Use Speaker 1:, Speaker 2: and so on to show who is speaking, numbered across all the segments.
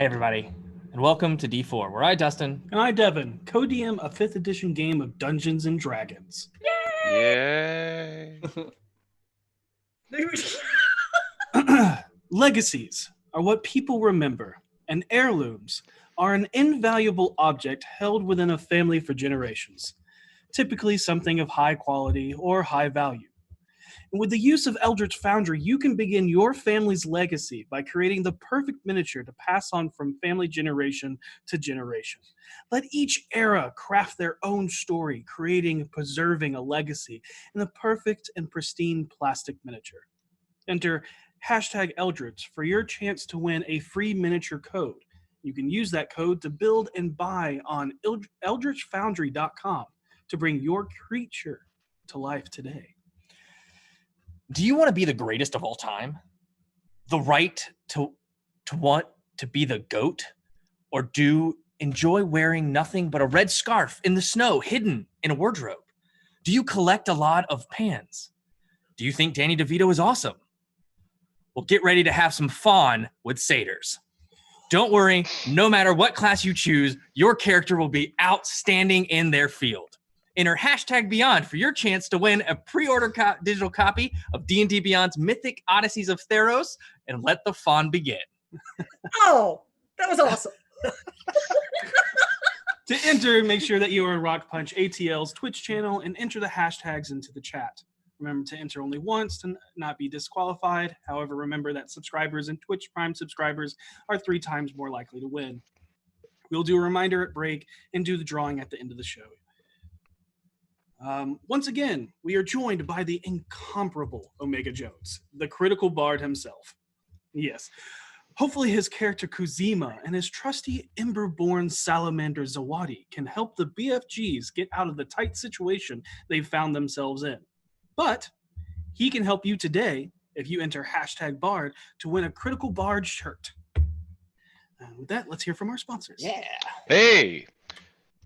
Speaker 1: Hey everybody, and welcome to D4, where I, Dustin,
Speaker 2: And I, Devin, co-DM a 5th edition game of Dungeons & Dragons.
Speaker 3: Yay!
Speaker 2: Legacies are what people remember, and heirlooms are an invaluable object held within a family for generations, typically something of high quality or high value. And with the use of Eldritch Foundry, you can begin your family's legacy by creating the perfect miniature to pass on from family generation to generation. Let each era craft their own story, creating and preserving a legacy in a perfect and pristine plastic miniature. Enter #Eldritch for your chance to win a free miniature code. You can use that code to build and buy on eldritchfoundry.com to bring your creature to life today.
Speaker 1: do you want to be the greatest of all time? The right to want to be the GOAT? Or do enjoy wearing nothing but a red scarf in the snow hidden in a wardrobe? Do you collect a lot of pans? Do you think Danny DeVito is awesome? Well, get ready to have some fun with satyrs. Don't worry, no matter what class you choose, your character will be outstanding in their field. Enter #Beyond for your chance to win a pre-order digital copy of D&D Beyond's Mythic Odysseys of Theros, and let the fun begin.
Speaker 4: Oh, that was awesome.
Speaker 2: To enter, make sure that you are in RockPunch ATL's Twitch channel and enter the hashtags into the chat. Remember to enter only once to not be disqualified. However, remember that subscribers and Twitch Prime subscribers are 3 times more likely to win. We'll do a reminder at break and do the drawing at the end of the show. Once again, we are joined by the incomparable Omega Jones, the critical bard himself. Yes. Hopefully his character Kuzima and his trusty Ember-born salamander Zawadi can help the BFGs get out of the tight situation they've found themselves in. But he can help you today if you enter #Bard to win a Critical Bard shirt. With that, let's hear from our sponsors.
Speaker 1: Yeah.
Speaker 3: Hey!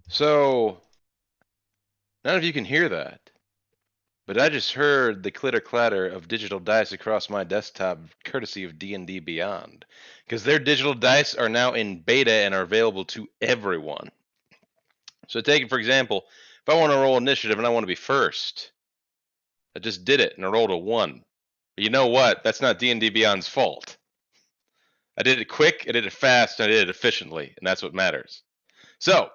Speaker 3: So, none of you can hear that, but I just heard the clitter-clatter of digital dice across my desktop, courtesy of D&D Beyond, because their digital dice are now in beta and are available to everyone. So take it, for example, if I want to roll initiative and I want to be first, I just did it and I rolled a 1. But you know what? That's not D&D Beyond's fault. I did it quick, I did it fast, and I did it efficiently, and that's what matters. So,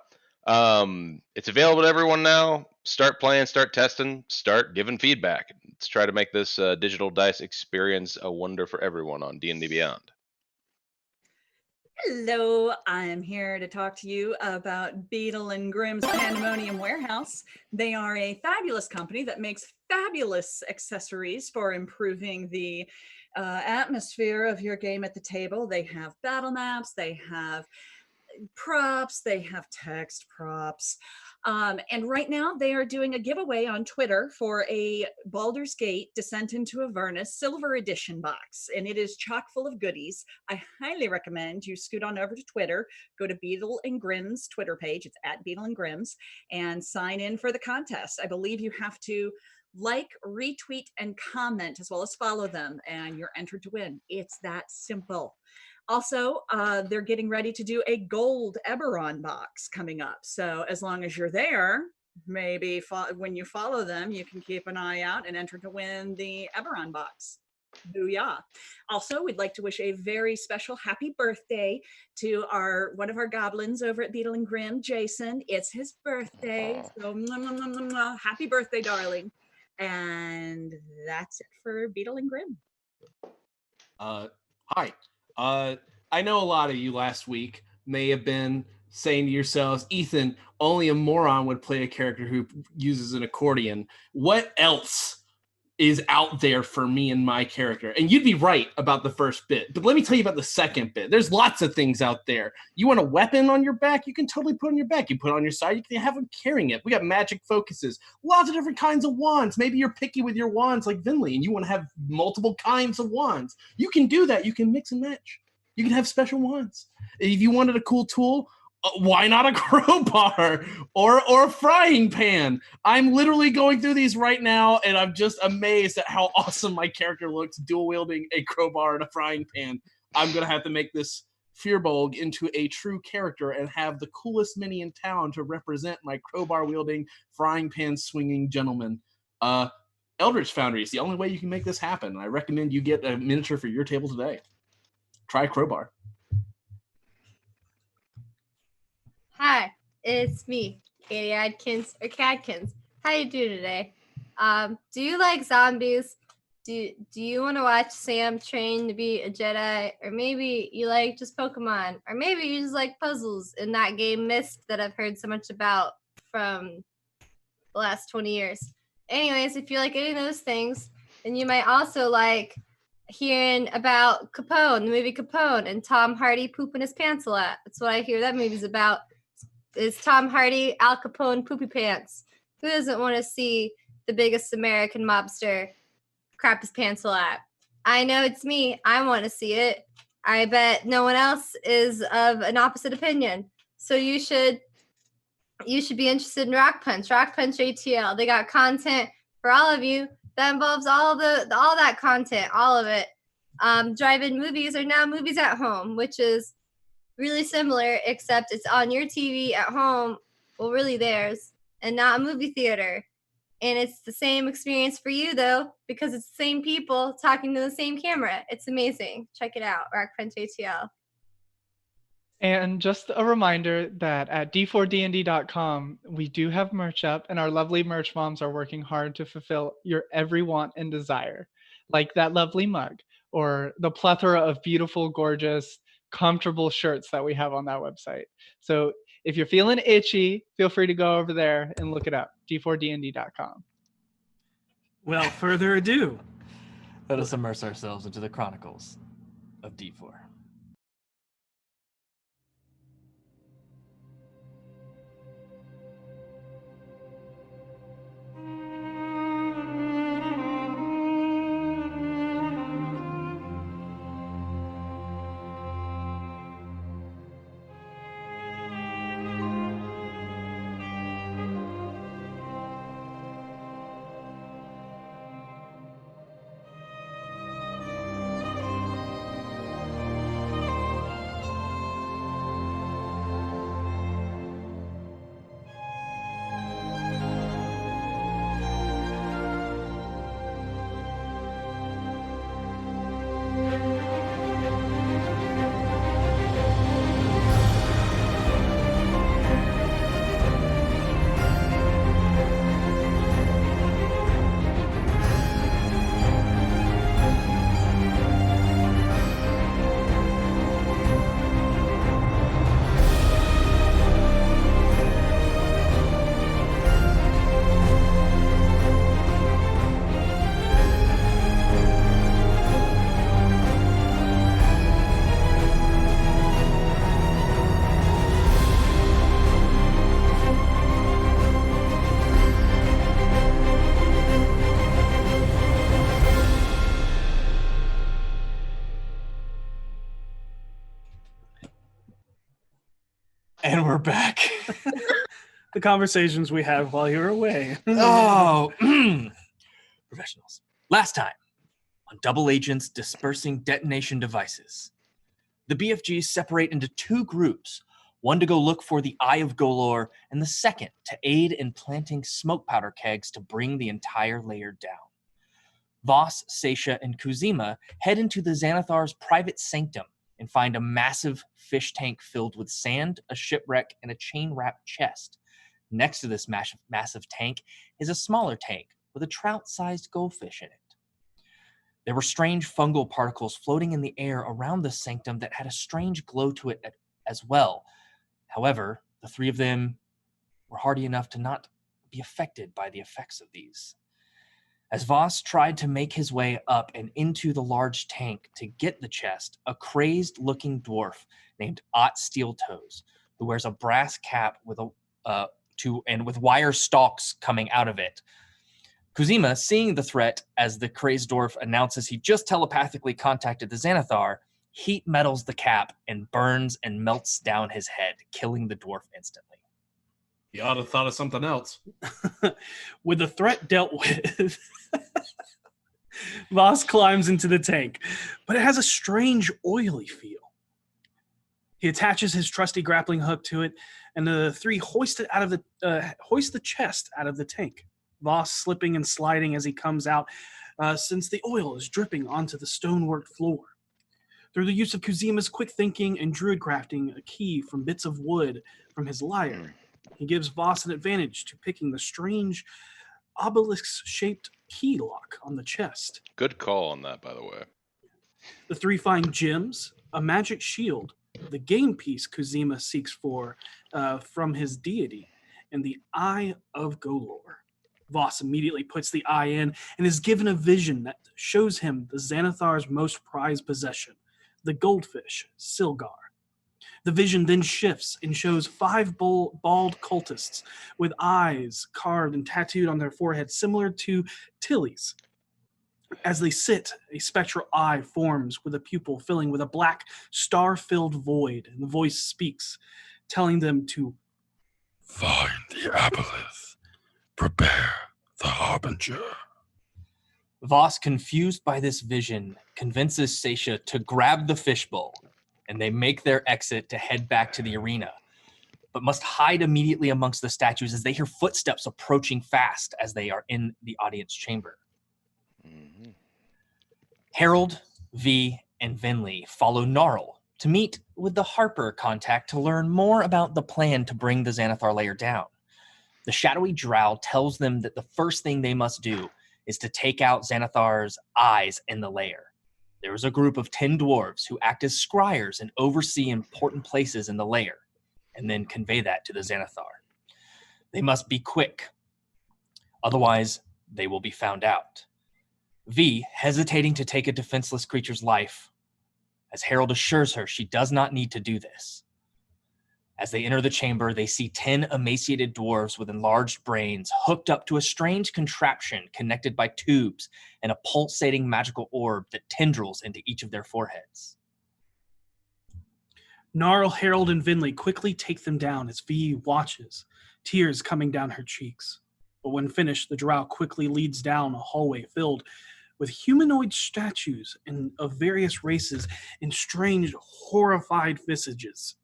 Speaker 3: it's available to everyone now. Start playing, start testing, start giving feedback. Let's try to make this digital dice experience a wonder for everyone on D&D Beyond.
Speaker 4: Hello, I'm here to talk to you about Beetle and Grimm's Pandemonium Warehouse. They are a fabulous company that makes fabulous accessories for improving the atmosphere of your game at the table. They have battle maps, they have props, they have text props. And right now they are doing a giveaway on Twitter for a Baldur's Gate Descent into Avernus Silver Edition box, and it is chock full of goodies. I highly recommend you scoot on over to Twitter, go to Beetle and Grimm's Twitter page, it's at Beetle and Grimm's, and sign in for the contest. I believe you have to like, retweet, and comment, as well as follow them, and you're entered to win. It's that simple. Also, they're getting ready to do a gold Eberron box coming up. So as long as you're there, maybe when you follow them, you can keep an eye out and enter to win the Eberron box. Booyah. Also, we'd like to wish a very special happy birthday to one of our goblins over at Beetle and Grimm, Jason. It's his birthday. So happy birthday, darling. And that's it for Beetle and Grimm.
Speaker 5: Hi. I know a lot of you last week may have been saying to yourselves, Ethan, only a moron would play a character who uses an accordion. What else is out there for me and my character? And you'd be right about the first bit, but let me tell you about the second bit. There's lots of things out there. You want a weapon on your back? You can totally put it on your back. You put it on your side, you can have them carrying it. We got magic focuses, lots of different kinds of wands. Maybe you're picky with your wands like Vinley and you want to have multiple kinds of wands. You can do that. You can mix and match. You can have special wands. If you wanted a cool tool, why not a crowbar or a frying pan? I'm literally going through these right now, and I'm just amazed at how awesome my character looks dual wielding a crowbar and a frying pan. I'm going to have to make this Fearbolg into a true character and have the coolest mini in town to represent my crowbar-wielding, frying-pan swinging gentleman. Eldritch Foundry is the only way you can make this happen. I recommend you get a miniature for your table today. Try crowbar.
Speaker 6: Hi, it's me, Katie Adkins or Cadkins. How you doing today? Do you like zombies? Do you want to watch Sam train to be a Jedi? Or maybe you like just Pokemon? Or maybe you just like puzzles in that game Myst that I've heard so much about from the last 20 years. Anyways, if you like any of those things, then you might also like hearing about Capone, the movie Capone, and Tom Hardy pooping his pants a lot. That's what I hear that movie's about. Is Tom Hardy, Al Capone, poopy pants? Who doesn't want to see the biggest American mobster crap his pants a lot? I know it's me. I want to see it. I bet no one else is of an opposite opinion. So you should be interested in RockPunch ATL. They got content for all of you that involves all that content, all of it. Drive-in movies are now movies at home, which is really similar, except it's on your TV at home, well, really theirs, and not a movie theater. And it's the same experience for you, though, because it's the same people talking to the same camera. It's amazing. Check it out, RockPunch ATL.
Speaker 7: And just a reminder that at d4dnd.com, we do have merch up, and our lovely merch moms are working hard to fulfill your every want and desire, like that lovely mug or the plethora of beautiful, gorgeous, comfortable shirts that we have on that website. So if you're feeling itchy, feel free to go over there and look it up, d4dnd.com.
Speaker 2: Without further ado,
Speaker 1: Let us immerse ourselves into the chronicles of D4. And we're back.
Speaker 2: the conversations we have while you're away.
Speaker 1: Oh, professionals. Last time on Double Agents Dispersing Detonation Devices, the BFGs separate into two groups, one to go look for the Eye of Golor, and the second to aid in planting smoke powder kegs to bring the entire layer down. Voss, Seisha, and Kuzima head into the Xanathar's private sanctum and find a massive fish tank filled with sand, a shipwreck, and a chain-wrapped chest. Next to this massive tank is a smaller tank with a trout-sized goldfish in it. There were strange fungal particles floating in the air around the sanctum that had a strange glow to it as well. However, the three of them were hardy enough to not be affected by the effects of these. As Voss tried to make his way up and into the large tank to get the chest, a crazed-looking dwarf named Ott Steeltoes, who wears a brass cap with with wire stalks coming out of it. Kuzima, seeing the threat as the crazed dwarf announces he just telepathically contacted the Xanathar, heat metals the cap and burns and melts down his head, killing the dwarf instantly.
Speaker 5: You ought to have thought of something else.
Speaker 2: With the threat dealt with, Voss climbs into the tank, but it has a strange oily feel. He attaches his trusty grappling hook to it, and the three hoist the chest out of the tank. Voss slipping and sliding as he comes out, since the oil is dripping onto the stonework floor. Through the use of Kuzima's quick thinking and druid crafting a key from bits of wood from his lyre, he gives Voss an advantage to picking the strange obelisk-shaped key lock on the chest.
Speaker 3: Good call on that, by the way.
Speaker 2: The three find gems, a magic shield, the game piece Kuzima seeks for from his deity, and the Eye of Golor. Voss immediately puts the eye in and is given a vision that shows him the Xanathar's most prized possession, the goldfish, Silgar. The vision then shifts and shows 5 bald cultists with eyes carved and tattooed on their foreheads similar to Tilly's. As they sit, a spectral eye forms with a pupil filling with a black, star-filled void, and the voice speaks, telling them to
Speaker 8: find the aboleth. Prepare the harbinger.
Speaker 1: Voss, confused by this vision, convinces Seisha to grab the fishbowl, and they make their exit to head back to the arena, but must hide immediately amongst the statues as they hear footsteps approaching fast as they are in the audience chamber.
Speaker 3: Mm-hmm.
Speaker 1: Harold, V, and Vinley follow Gnarl to meet with the Harper contact to learn more about the plan to bring the Xanathar layer down. The shadowy drow tells them that the first thing they must do is to take out Xanathar's eyes in the lair. There is a group of 10 dwarves who act as scryers and oversee important places in the lair, and then convey that to the Xanathar. They must be quick, otherwise they will be found out. V, hesitating to take a defenseless creature's life, as Harold assures her she does not need to do this. As they enter the chamber, they see 10 emaciated dwarves with enlarged brains hooked up to a strange contraption connected by tubes and a pulsating magical orb that tendrils into each of their foreheads.
Speaker 2: Gnarl, Harold, and Vinley quickly take them down as V watches, tears coming down her cheeks. But when finished, the drow quickly leads down a hallway filled with humanoid statues of various races and strange, horrified visages.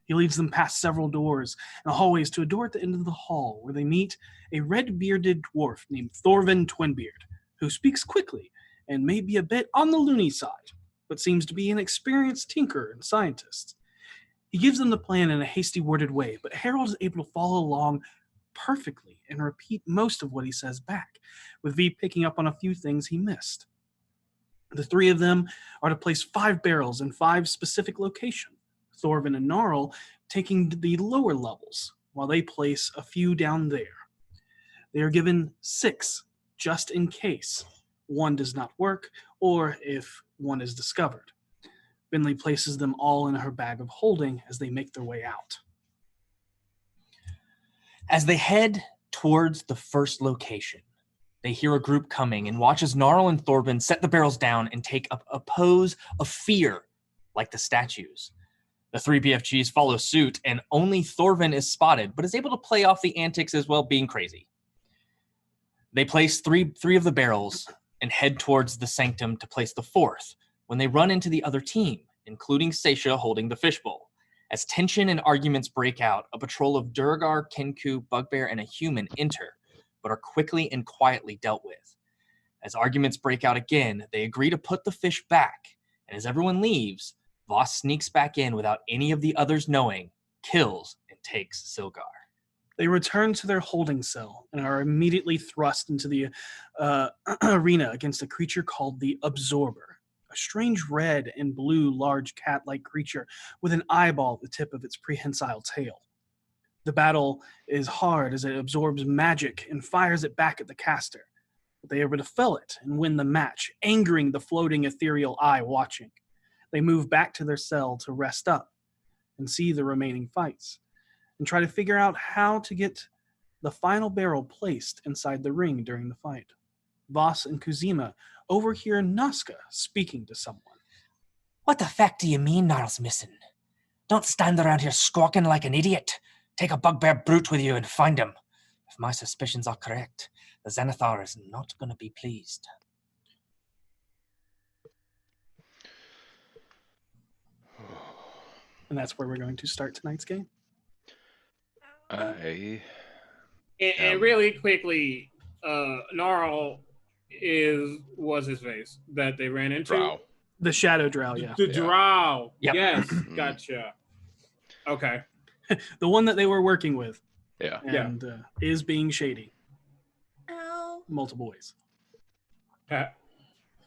Speaker 2: He leads them past several doors and hallways to a door at the end of the hall where they meet a red-bearded dwarf named Thorvin Twinbeard, who speaks quickly and may be a bit on the loony side, but seems to be an experienced tinker and scientist. He gives them the plan in a hasty worded way, but Harold is able to follow along perfectly and repeat most of what he says back, with V picking up on a few things he missed. The three of them are to place 5 barrels in 5 specific locations, Thorvin and Gnarl taking the lower levels, while they place a few down there. They are given 6, just in case one does not work, or if one is discovered. Finley places them all in her bag of holding as they make their way out.
Speaker 1: As they head towards the first location, they hear a group coming and watch as Gnarl and Thorvin set the barrels down and take up a pose of fear like the statues. The 3 BFGs follow suit, and only Thorvin is spotted, but is able to play off the antics as well, being crazy. They place three of the barrels and head towards the sanctum to place the 4th, when they run into the other team, including Seisha holding the fishbowl. As tension and arguments break out, a patrol of Durgar, Kenku, Bugbear, and a human enter, but are quickly and quietly dealt with. As arguments break out again, they agree to put the fish back, and as everyone leaves, Voss sneaks back in without any of the others knowing, kills, and takes Silgar.
Speaker 2: They return to their holding cell and are immediately thrust into the arena against a creature called the Absorber, a strange red and blue large cat-like creature with an eyeball at the tip of its prehensile tail. The battle is hard as it absorbs magic and fires it back at the caster, but they are able to fell it and win the match, angering the floating ethereal eye watching. They move back to their cell to rest up and see the remaining fights, and try to figure out how to get the final barrel placed inside the ring during the fight. Voss and Kuzima overhear Nazca speaking to someone.
Speaker 1: What the feck do you mean Gnarl's missing? Don't stand around here squawking like an idiot. Take a bugbear brute with you and find him. If my suspicions are correct, the Xanathar is not going to be pleased.
Speaker 2: And that's where we're going to start tonight's game.
Speaker 9: And really quickly, Gnarl was his face that they ran into?
Speaker 3: Drow.
Speaker 2: The Shadow Drow, yeah.
Speaker 9: The Drow.
Speaker 1: Yep.
Speaker 9: Yes, gotcha. Okay.
Speaker 2: The one that they were working with.
Speaker 3: Yeah.
Speaker 2: And is being shady.
Speaker 4: Ow.
Speaker 2: Multiple ways.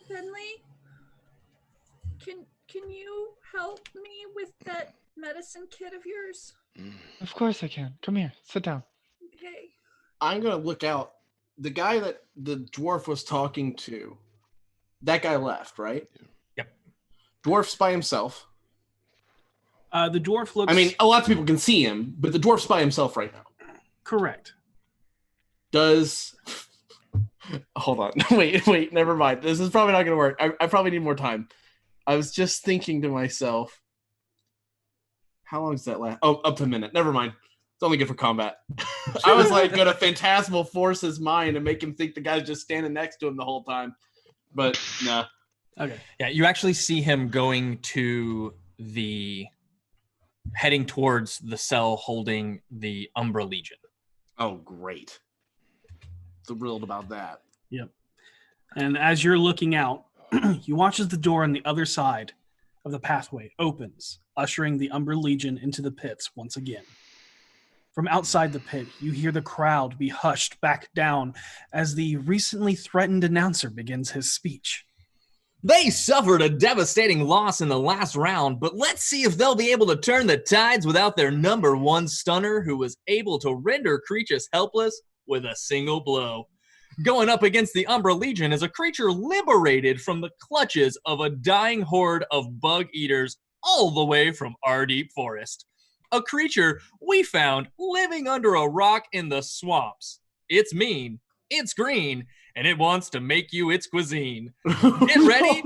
Speaker 4: Finley, can you help me with that medicine kit of yours?
Speaker 7: Of course I can. Come here. Sit down.
Speaker 4: Okay.
Speaker 5: I'm gonna look out. The guy that the dwarf was talking to, that guy left, right?
Speaker 1: Yep.
Speaker 5: Dwarf's by himself.
Speaker 2: The dwarf looks...
Speaker 5: I mean, a lot of people can see him, but the dwarf's by himself right now.
Speaker 2: Correct.
Speaker 5: Does... Hold on. Wait, never mind. This is probably not going to work. I probably need more time. I was just thinking to myself, how long does that last? Oh, up to a minute. Never mind. It's only good for combat. I was like going to phantasmal force his mind and make him think the guy's just standing next to him the whole time. But, nah.
Speaker 2: Okay.
Speaker 1: Yeah, you actually see him going to heading towards the cell holding the Umbra Legion.
Speaker 5: Oh, great. Thrilled about that.
Speaker 2: Yep. And as you're looking out, you watch as the door on the other side of the pathway opens, ushering the Umbra Legion into the pits once again. From outside the pit, you hear the crowd be hushed back down as the recently threatened announcer begins his speech.
Speaker 1: They suffered a devastating loss in the last round, but let's see if they'll be able to turn the tides without their number one stunner who was able to render creatures helpless with a single blow. Going up against the Umbra Legion is a creature liberated from the clutches of a dying horde of bug eaters all the way from our deep forest. A creature we found living under a rock in the swamps. It's mean, it's green, and it wants to make you its cuisine. Get ready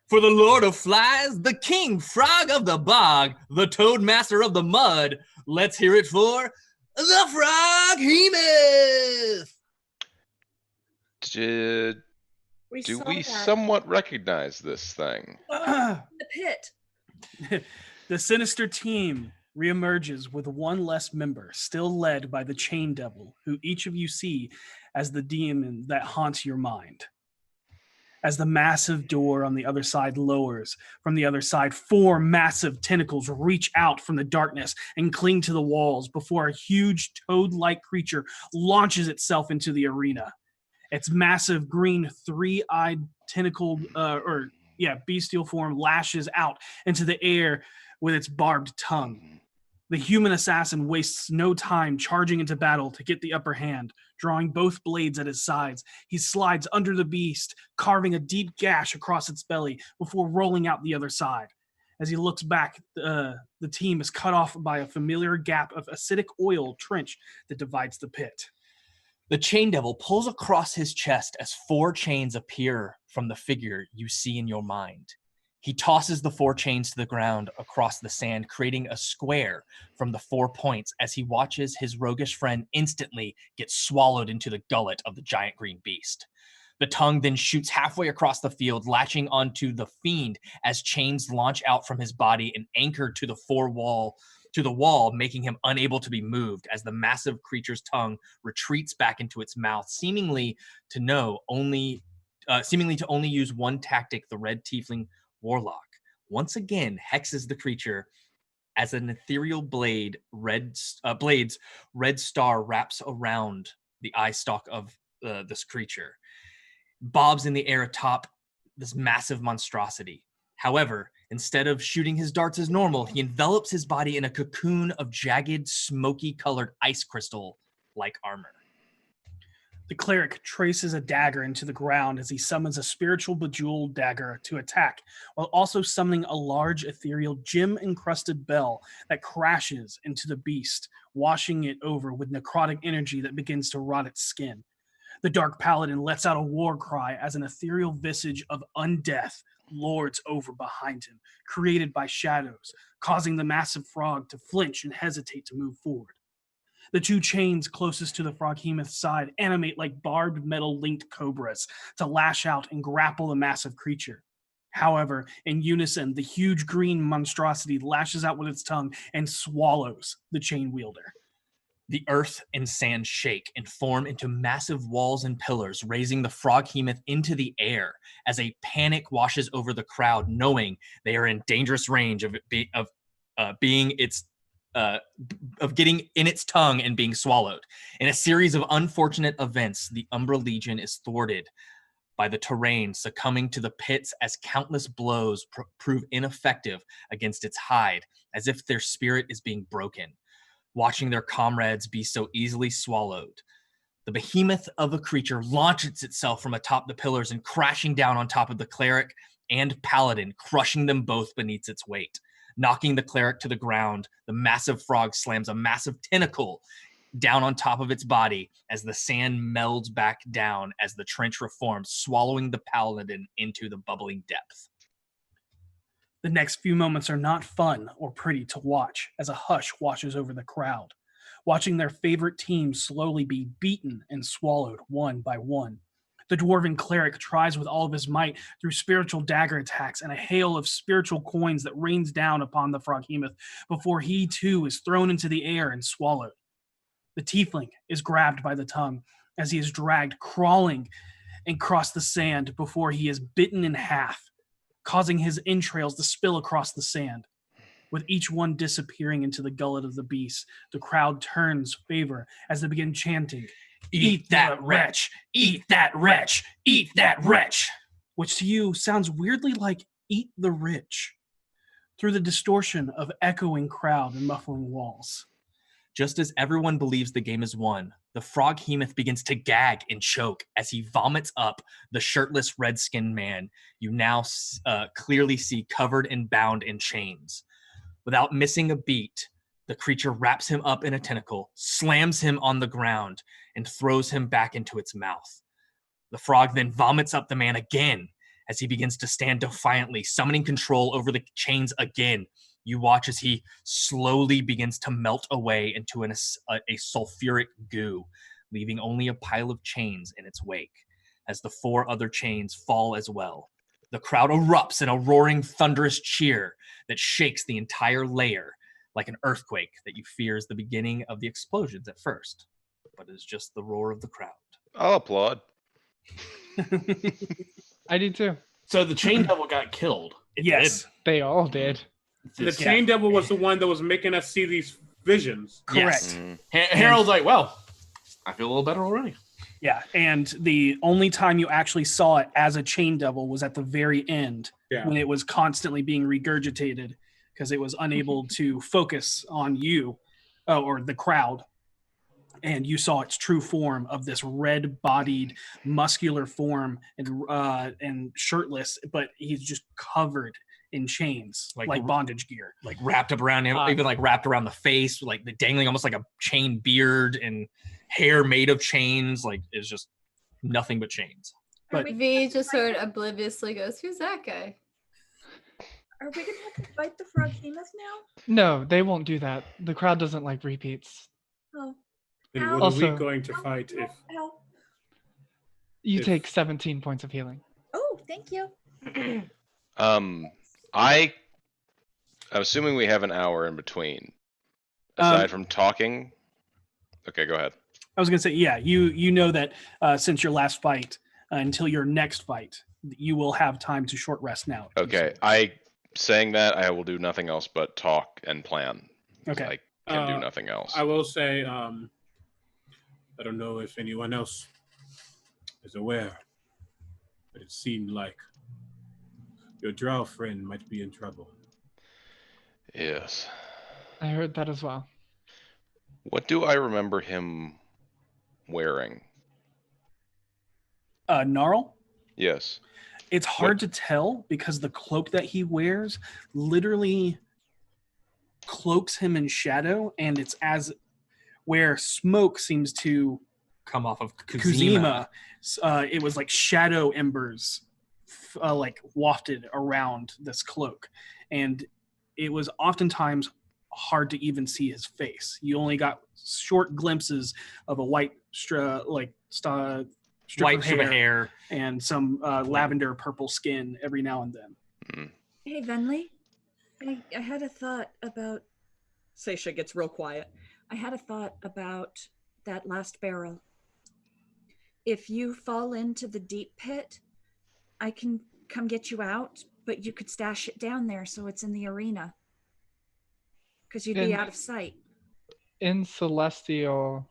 Speaker 1: for the Lord of Flies, the King Frog of the Bog, the Toad Master of the Mud. Let's hear it for the Froghemoth!
Speaker 3: Do we somewhat recognize this thing?
Speaker 4: The pit.
Speaker 2: The sinister team reemerges with one less member, still led by the Chain Devil, who each of you see as the demon that haunts your mind. As the massive door on the other side lowers, from the other side, 4 massive tentacles reach out from the darkness and cling to the walls before a huge toad-like creature launches itself into the arena. Its massive green 3-eyed tentacled, bestial form lashes out into the air with its barbed tongue. The human assassin wastes no time charging into battle to get the upper hand. Drawing both blades at his sides, he slides under the beast, carving a deep gash across its belly before rolling out the other side. As he looks back, the team is cut off by a familiar gap of acidic oil trench that divides the pit.
Speaker 1: The Chain Devil pulls across his chest as 4 chains appear from the figure you see in your mind. He tosses the 4 chains to the ground across the sand, creating a square from the 4 points as he watches his roguish friend instantly get swallowed into the gullet of the giant green beast. The tongue then shoots halfway across the field, latching onto the fiend as chains launch out from his body and anchored to the wall, making him unable to be moved as the massive creature's tongue retreats back into its mouth, seemingly to only use one tactic, the red tiefling warlock once again hexes the creature as an ethereal blade's red star wraps around the eye stalk of this creature, bobs in the air atop this massive monstrosity. However, instead of shooting his darts as normal, he envelops his body in a cocoon of jagged, smoky-colored ice crystal-like armor.
Speaker 2: The cleric traces a dagger into the ground as he summons a spiritual bejeweled dagger to attack, while also summoning a large ethereal gem-encrusted bell that crashes into the beast, washing it over with necrotic energy that begins to rot its skin. The Dark Paladin lets out a war cry as an ethereal visage of undeath lords over behind him, created by shadows, causing the massive frog to flinch and hesitate to move forward. The 2 chains closest to the Froghemoth's side animate like barbed metal-linked cobras to lash out and grapple the massive creature. However, in unison, the huge green monstrosity lashes out with its tongue and swallows the chain wielder.
Speaker 1: The earth and sand shake and form into massive walls and pillars, raising the froghemoth into the air as a panic washes over the crowd, knowing they are in dangerous range of getting in its tongue and being swallowed. In a series of unfortunate events, the Umbra Legion is thwarted by the terrain, succumbing to the pits as countless blows prove ineffective against its hide, as if their spirit is being broken. Watching their comrades be so easily swallowed, the behemoth of a creature launches itself from atop the pillars and crashing down on top of the cleric and paladin, crushing them both beneath its weight. Knocking the cleric to the ground, the massive frog slams a massive tentacle down on top of its body as the sand melds back down as the trench reforms, swallowing the paladin into the bubbling depth.
Speaker 2: The next few moments are not fun or pretty to watch as a hush washes over the crowd, watching their favorite team slowly be beaten and swallowed one by one. The dwarven cleric tries with all of his might through spiritual dagger attacks and a hail of spiritual coins that rains down upon the froghemoth before he too is thrown into the air and swallowed. The tiefling is grabbed by the tongue as he is dragged crawling across the sand before he is bitten in half, causing his entrails to spill across the sand. With each one disappearing into the gullet of the beast, the crowd turns favor as they begin chanting, "Eat that wretch! Eat that wretch! Eat that wretch!" Which to you sounds weirdly like "eat the rich," through the distortion of echoing crowd and muffling walls.
Speaker 1: Just as everyone believes the game is won, the froghemoth begins to gag and choke as he vomits up the shirtless red-skinned man you now clearly see covered and bound in chains. Without missing a beat, the creature wraps him up in a tentacle, slams him on the ground, and throws him back into its mouth. The frog then vomits up the man again as he begins to stand defiantly, summoning control over the chains again. You watch as he slowly begins to melt away into a sulfuric goo, leaving only a pile of chains in its wake, as the 4 other chains fall as well. The crowd erupts in a roaring, thunderous cheer that shakes the entire layer like an earthquake that you fear is the beginning of the explosions at first, but is just the roar of the crowd.
Speaker 3: I'll applaud.
Speaker 7: I do too.
Speaker 5: So the chain devil got killed.
Speaker 2: Yes.
Speaker 7: They all did.
Speaker 9: The chain devil was the one that was making us see these visions.
Speaker 2: Correct.
Speaker 1: Yes.
Speaker 5: Harold's like, well, I feel a little better already.
Speaker 2: Yeah, and the only time you actually saw it as a chain devil was at the very end, when it was constantly being regurgitated because it was unable to focus on you or the crowd. And you saw its true form of this red-bodied, muscular form and shirtless, but he's just covered in chains, like bondage gear,
Speaker 1: like wrapped up around him, even like wrapped around the face, like the dangling almost like a chain beard and hair made of chains. Like it's just nothing but chains.
Speaker 6: But V just sort of obliviously goes, "Who's that guy?"
Speaker 4: Are we gonna have to fight the froghemoth now?
Speaker 7: No, they won't do that. The crowd doesn't like repeats.
Speaker 4: Oh.
Speaker 9: And what
Speaker 7: Also,
Speaker 9: are we going to fight if...
Speaker 7: You take 17 points of healing.
Speaker 4: Oh, thank you.
Speaker 3: I'm assuming we have an hour in between, aside from talking. Okay, go ahead.
Speaker 2: I was gonna say, yeah, you know that since your last fight until your next fight, you will have time to short rest now.
Speaker 3: Okay, saying that, I will do nothing else but talk and plan.
Speaker 2: Okay,
Speaker 3: I can do nothing else.
Speaker 9: I will say, I don't know if anyone else is aware, but it seemed like your drow friend might be in trouble.
Speaker 3: Yes.
Speaker 7: I heard that as well.
Speaker 3: What do I remember him wearing?
Speaker 2: Gnarl?
Speaker 3: Yes.
Speaker 2: It's hard to tell because the cloak that he wears literally cloaks him in shadow, and it's as where smoke seems to
Speaker 1: come off of Kuzima.
Speaker 2: It was like shadow embers like wafted around this cloak, and it was oftentimes hard to even see his face. You only got short glimpses of a white strip of hair and some lavender purple skin every now and then.
Speaker 4: Hey, Venley, I had a thought about. Seisha gets real quiet. I had a thought about that last barrel. If you fall into the deep pit, I can come get you out, but you could stash it down there so it's in the arena. Because you'd be out of sight.
Speaker 7: In Celestial,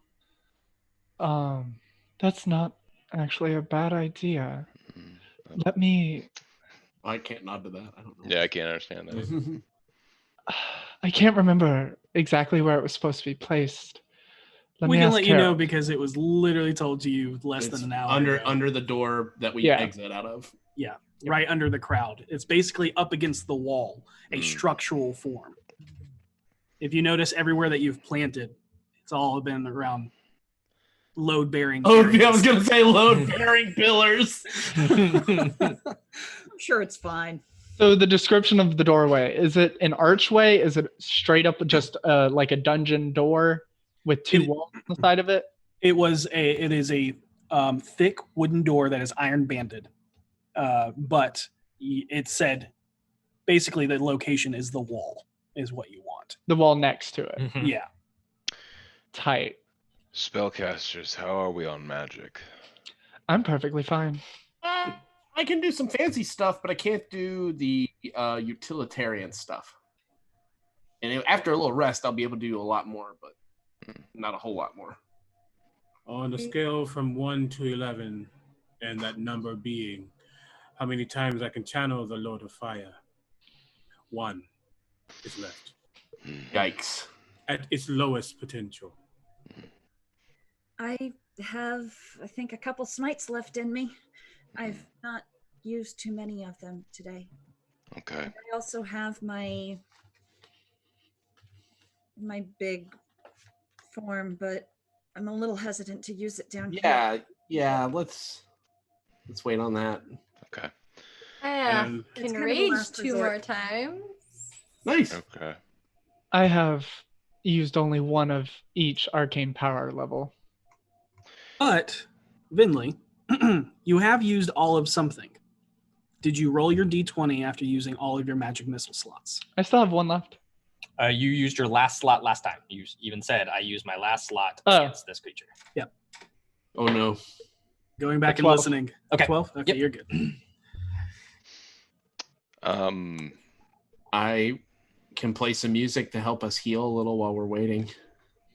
Speaker 7: that's not actually a bad idea. Let me.
Speaker 5: I can't nod to that. I don't know.
Speaker 3: Yeah, I can't understand that either.
Speaker 7: I can't remember exactly where it was supposed to be placed.
Speaker 2: We can let you know because it was literally told to you less than an hour ago.
Speaker 5: Under the door that we exit out of.
Speaker 2: Yeah, right under the crowd. It's basically up against the wall, a structural form. If you notice everywhere that you've planted, it's all been around load-bearing.
Speaker 5: Oh, yeah, I was going to say load-bearing pillars.
Speaker 4: I'm sure it's fine.
Speaker 7: So the description of the doorway, is it an archway? Is it straight up just like a dungeon door with two walls on the side of it? It
Speaker 2: is a thick wooden door that is iron banded. But it said basically the location is the wall is what you want.
Speaker 7: The wall next to it.
Speaker 2: Mm-hmm. Yeah.
Speaker 7: Tight.
Speaker 3: Spellcasters, how are we on magic?
Speaker 7: I'm perfectly fine.
Speaker 5: I can do some fancy stuff, but I can't do the utilitarian stuff. And after a little rest, I'll be able to do a lot more, but not a whole lot more.
Speaker 9: On a scale from 1 to 11, and that number being how many times I can channel the Lord of Fire, 1 is left.
Speaker 5: Yikes.
Speaker 9: At its lowest potential.
Speaker 4: I have, I think, a couple smites left in me. I've not used too many of them today.
Speaker 3: Okay.
Speaker 4: And I also have my big form, but I'm a little hesitant to use it down here.
Speaker 5: Yeah. Let's wait on that.
Speaker 3: Okay.
Speaker 6: I can rage 2 more times.
Speaker 5: Nice.
Speaker 3: Okay.
Speaker 7: I have used only one of each arcane power level.
Speaker 2: But, Vinley, you have used all of something. Did you roll your d20 after using all of your magic missile slots?
Speaker 7: I still have one left.
Speaker 1: You used your last slot last time. You even said, I used my last slot against this creature.
Speaker 2: Yep.
Speaker 5: Oh, no.
Speaker 2: Going back and
Speaker 1: 12.
Speaker 2: listening.
Speaker 1: Okay.
Speaker 2: 12? Okay,
Speaker 1: Yep.
Speaker 2: you're good.
Speaker 5: I can play some music to help us heal a little while we're waiting.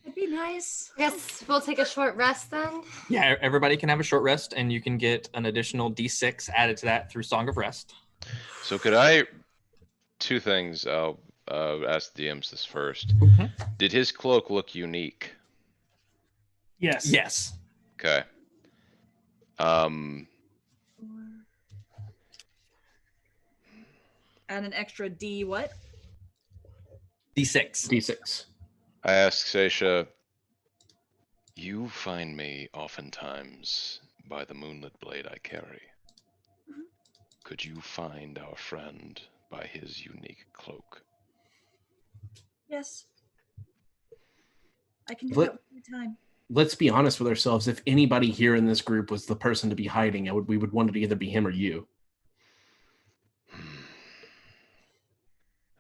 Speaker 4: It'd be nice.
Speaker 6: I guess we'll take a short rest then.
Speaker 1: Yeah, everybody can have a short rest, and you can get an additional D6 added to that through Song of Rest.
Speaker 3: So could I... 2 things. I'll ask DMs this first.
Speaker 1: Mm-hmm.
Speaker 3: Did his cloak look unique?
Speaker 2: Yes.
Speaker 1: Yes.
Speaker 3: Okay.
Speaker 4: Add an extra D what?
Speaker 1: D6.
Speaker 5: D6.
Speaker 3: I ask Seisha, you find me oftentimes by the moonlit blade I carry.
Speaker 4: Mm-hmm.
Speaker 3: Could you find our friend by his unique cloak?
Speaker 4: Yes. I can do that one time.
Speaker 5: Let's be honest with ourselves. If anybody here in this group was the person to be hiding, we would want it to either be him or you.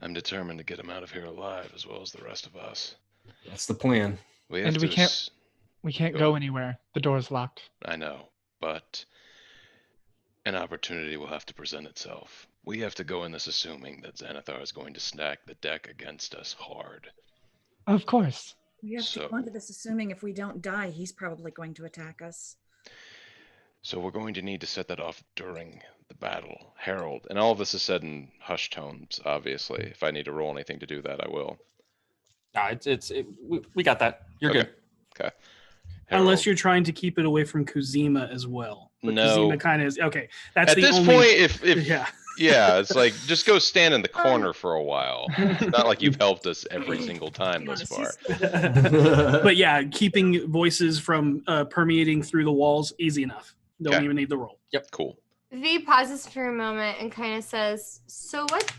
Speaker 3: I'm determined to get him out of here alive, as well as the rest of us.
Speaker 5: That's the plan.
Speaker 7: We can't go anywhere. The door's locked.
Speaker 3: I know, but an opportunity will have to present itself. We have to go in this assuming that Xanathar is going to stack the deck against us hard.
Speaker 7: Of course.
Speaker 4: We have to go into this assuming if we don't die, he's probably going to attack us.
Speaker 3: So we're going to need to set that off during the battle. Herald. And all of this is said in hushed tones, obviously. If I need to roll anything to do that, I will.
Speaker 1: We got that. You're good.
Speaker 3: Okay.
Speaker 2: Unless you're trying to keep it away from Kuzima as well. But
Speaker 3: no.
Speaker 2: Kuzima kind of is okay. That's
Speaker 3: at
Speaker 2: the
Speaker 3: this
Speaker 2: only...
Speaker 3: point. If
Speaker 2: yeah,
Speaker 3: it's like just go stand in the corner for a while. It's not like you've helped us every single time thus far.
Speaker 2: But yeah, keeping voices from permeating through the walls, easy enough. Don't even need the roll.
Speaker 3: Yep, cool.
Speaker 6: V pauses for a moment and kind of says, "So what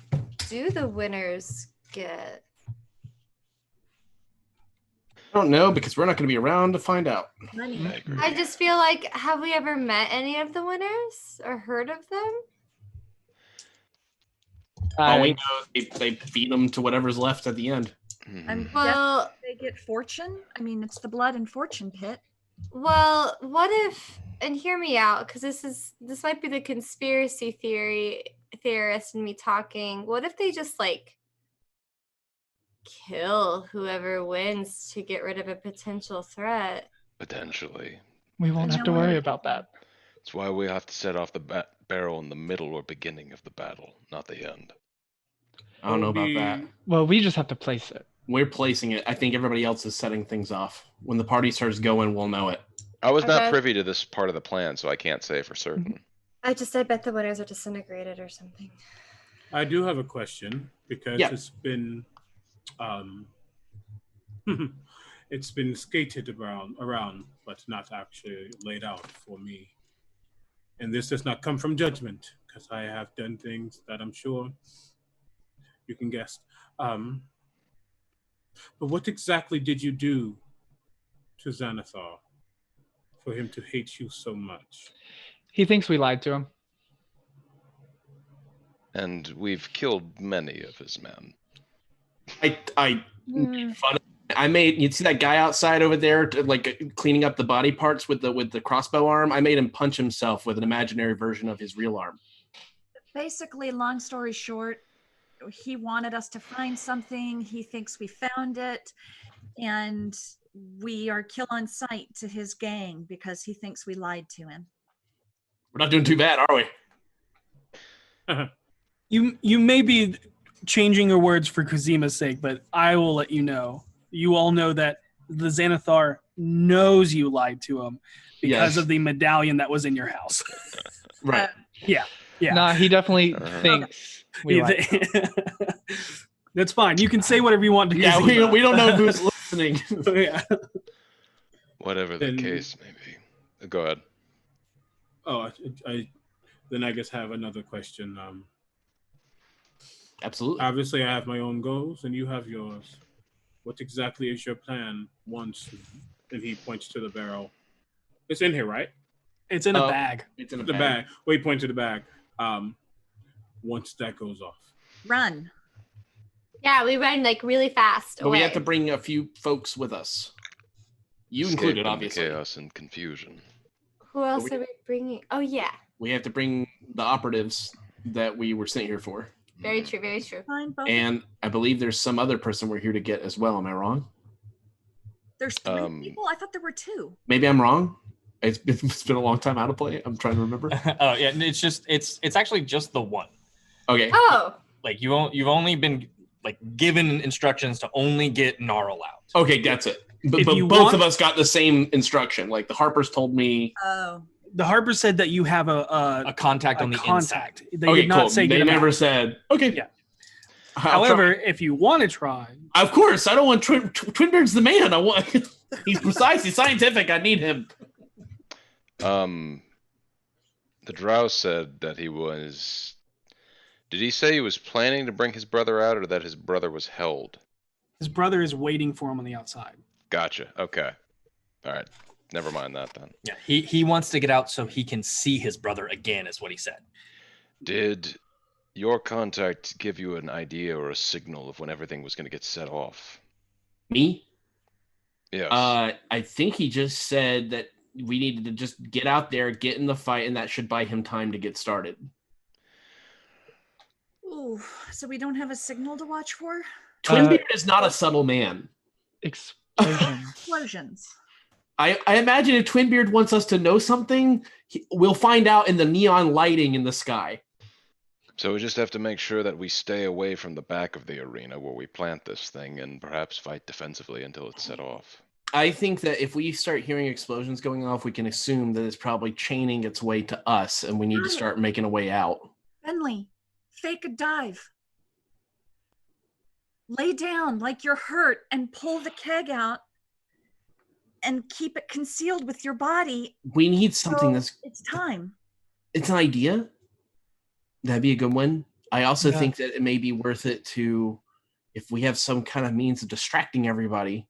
Speaker 6: do the winners get?"
Speaker 5: I don't know, because we're not going to be around to find out.
Speaker 6: I just feel like, have we ever met any of the winners or heard of them?
Speaker 5: All we know is they feed them to whatever's left at the end.
Speaker 4: I'm
Speaker 6: Well,
Speaker 4: they get fortune. I mean, it's the blood and fortune pit.
Speaker 6: well, what if? And hear me out, because this might be the conspiracy theorist in me talking. What if they just like kill whoever wins to get rid of a potential threat?
Speaker 3: Potentially.
Speaker 7: We won't have to worry about that.
Speaker 3: That's why we have to set off the barrel in the middle or beginning of the battle, not the end.
Speaker 5: I don't know about that.
Speaker 7: Well, we just have to place it.
Speaker 5: We're placing it. I think everybody else is setting things off. When the party starts going, we'll know it.
Speaker 3: I was not
Speaker 6: Okay.
Speaker 3: privy to this part of the plan, so I can't say for certain.
Speaker 6: I bet the winners are disintegrated or something.
Speaker 9: I do have a question because it's been it's been skated around, but not actually laid out for me. And this does not come from judgment, because I have done things that I'm sure you can guess. But what exactly did you do to Xanathar for him to hate you so much?
Speaker 7: He thinks we lied to him.
Speaker 3: And we've killed many of his men.
Speaker 5: I made fun of I made you see that guy outside over there like cleaning up the body parts with the crossbow arm. I made him punch himself with an imaginary version of his real arm.
Speaker 4: Basically, long story short, he wanted us to find something. He thinks we found it, and we are kill on sight to his gang because he thinks we lied to him.
Speaker 5: We're not doing too bad, are we?
Speaker 2: You may be changing your words for Kuzima's sake, but I will let you know. You all know that the Xanathar knows you lied to him because of the medallion that was in your house.
Speaker 5: Right.
Speaker 2: Yeah.
Speaker 7: Nah, he definitely thinks we lied.
Speaker 2: That's fine. You can say whatever you want to
Speaker 5: Kuzima. We don't know who's listening.
Speaker 2: Yeah.
Speaker 3: Whatever the case may be. Go ahead.
Speaker 9: Oh, I guess have another question.
Speaker 5: Absolutely.
Speaker 9: Obviously, I have my own goals, and you have yours. What exactly is your plan once, and he points to the barrel? It's in here, right?
Speaker 2: It's in a bag.
Speaker 5: It's in a
Speaker 9: bag. Well, he points to the bag. Once that goes off.
Speaker 4: Run.
Speaker 6: Yeah, we run like really fast.
Speaker 5: But we have to bring a few folks with us. You
Speaker 3: Escape
Speaker 5: included,
Speaker 3: from the
Speaker 5: obviously.
Speaker 3: chaos and confusion.
Speaker 6: Who else are we bringing? Oh, yeah.
Speaker 5: We have to bring the operatives that we were sent here for.
Speaker 6: Very true, very true.
Speaker 5: And I believe there's some other person we're here to get as well. Am I wrong?
Speaker 4: There's 3 people? I thought there were 2.
Speaker 5: Maybe I'm wrong. It's been a long time out of play. I'm trying to remember.
Speaker 1: Oh yeah, it's actually just the one.
Speaker 5: Okay.
Speaker 6: Oh.
Speaker 1: Like you've only been like given instructions to only get Gnarl out.
Speaker 5: Okay, that's it. But both of us got the same instruction. Like the Harpers told me.
Speaker 4: Oh.
Speaker 2: The Harper said that you have a
Speaker 1: contact on the
Speaker 2: contact.
Speaker 5: inside.
Speaker 2: They did not say
Speaker 5: They
Speaker 2: get him
Speaker 5: never
Speaker 2: out.
Speaker 5: said. Okay.
Speaker 2: Yeah. However, if you want to try,
Speaker 5: of course, I don't want Twinbeard's the man. I want. He's precise. He's scientific. I need him.
Speaker 3: The Drow said that he was. Did he say he was planning to bring his brother out, or that his brother was held?
Speaker 2: his brother is waiting for him on the outside.
Speaker 3: Gotcha. Okay. All right. Never mind that then.
Speaker 1: Yeah, he wants to get out so he can see his brother again, is what he said.
Speaker 3: Did your contact give you an idea or a signal of when everything was going to get set off?
Speaker 5: Me?
Speaker 3: Yes.
Speaker 5: I think he just said that we needed to just get out there, get in the fight, and that should buy him time to get started.
Speaker 4: Ooh, so we don't have a signal to watch for?
Speaker 5: Twinbeard is not a subtle man.
Speaker 7: Explosions.
Speaker 4: Explosions.
Speaker 5: I imagine if Twinbeard wants us to know something, we'll find out in the neon lighting in the sky.
Speaker 3: So we just have to make sure that we stay away from the back of the arena where we plant this thing and perhaps fight defensively until it's set off.
Speaker 5: I think that if we start hearing explosions going off, we can assume that it's probably chaining its way to us and we need to start making a way out.
Speaker 4: Bentley, fake a dive. Lay down like you're hurt and pull the keg out and keep it concealed with your body.
Speaker 5: We need something that's...
Speaker 4: It's time.
Speaker 5: It's an idea. That'd be a good one. I also think that it may be worth it to, if we have some kind of means of distracting everybody,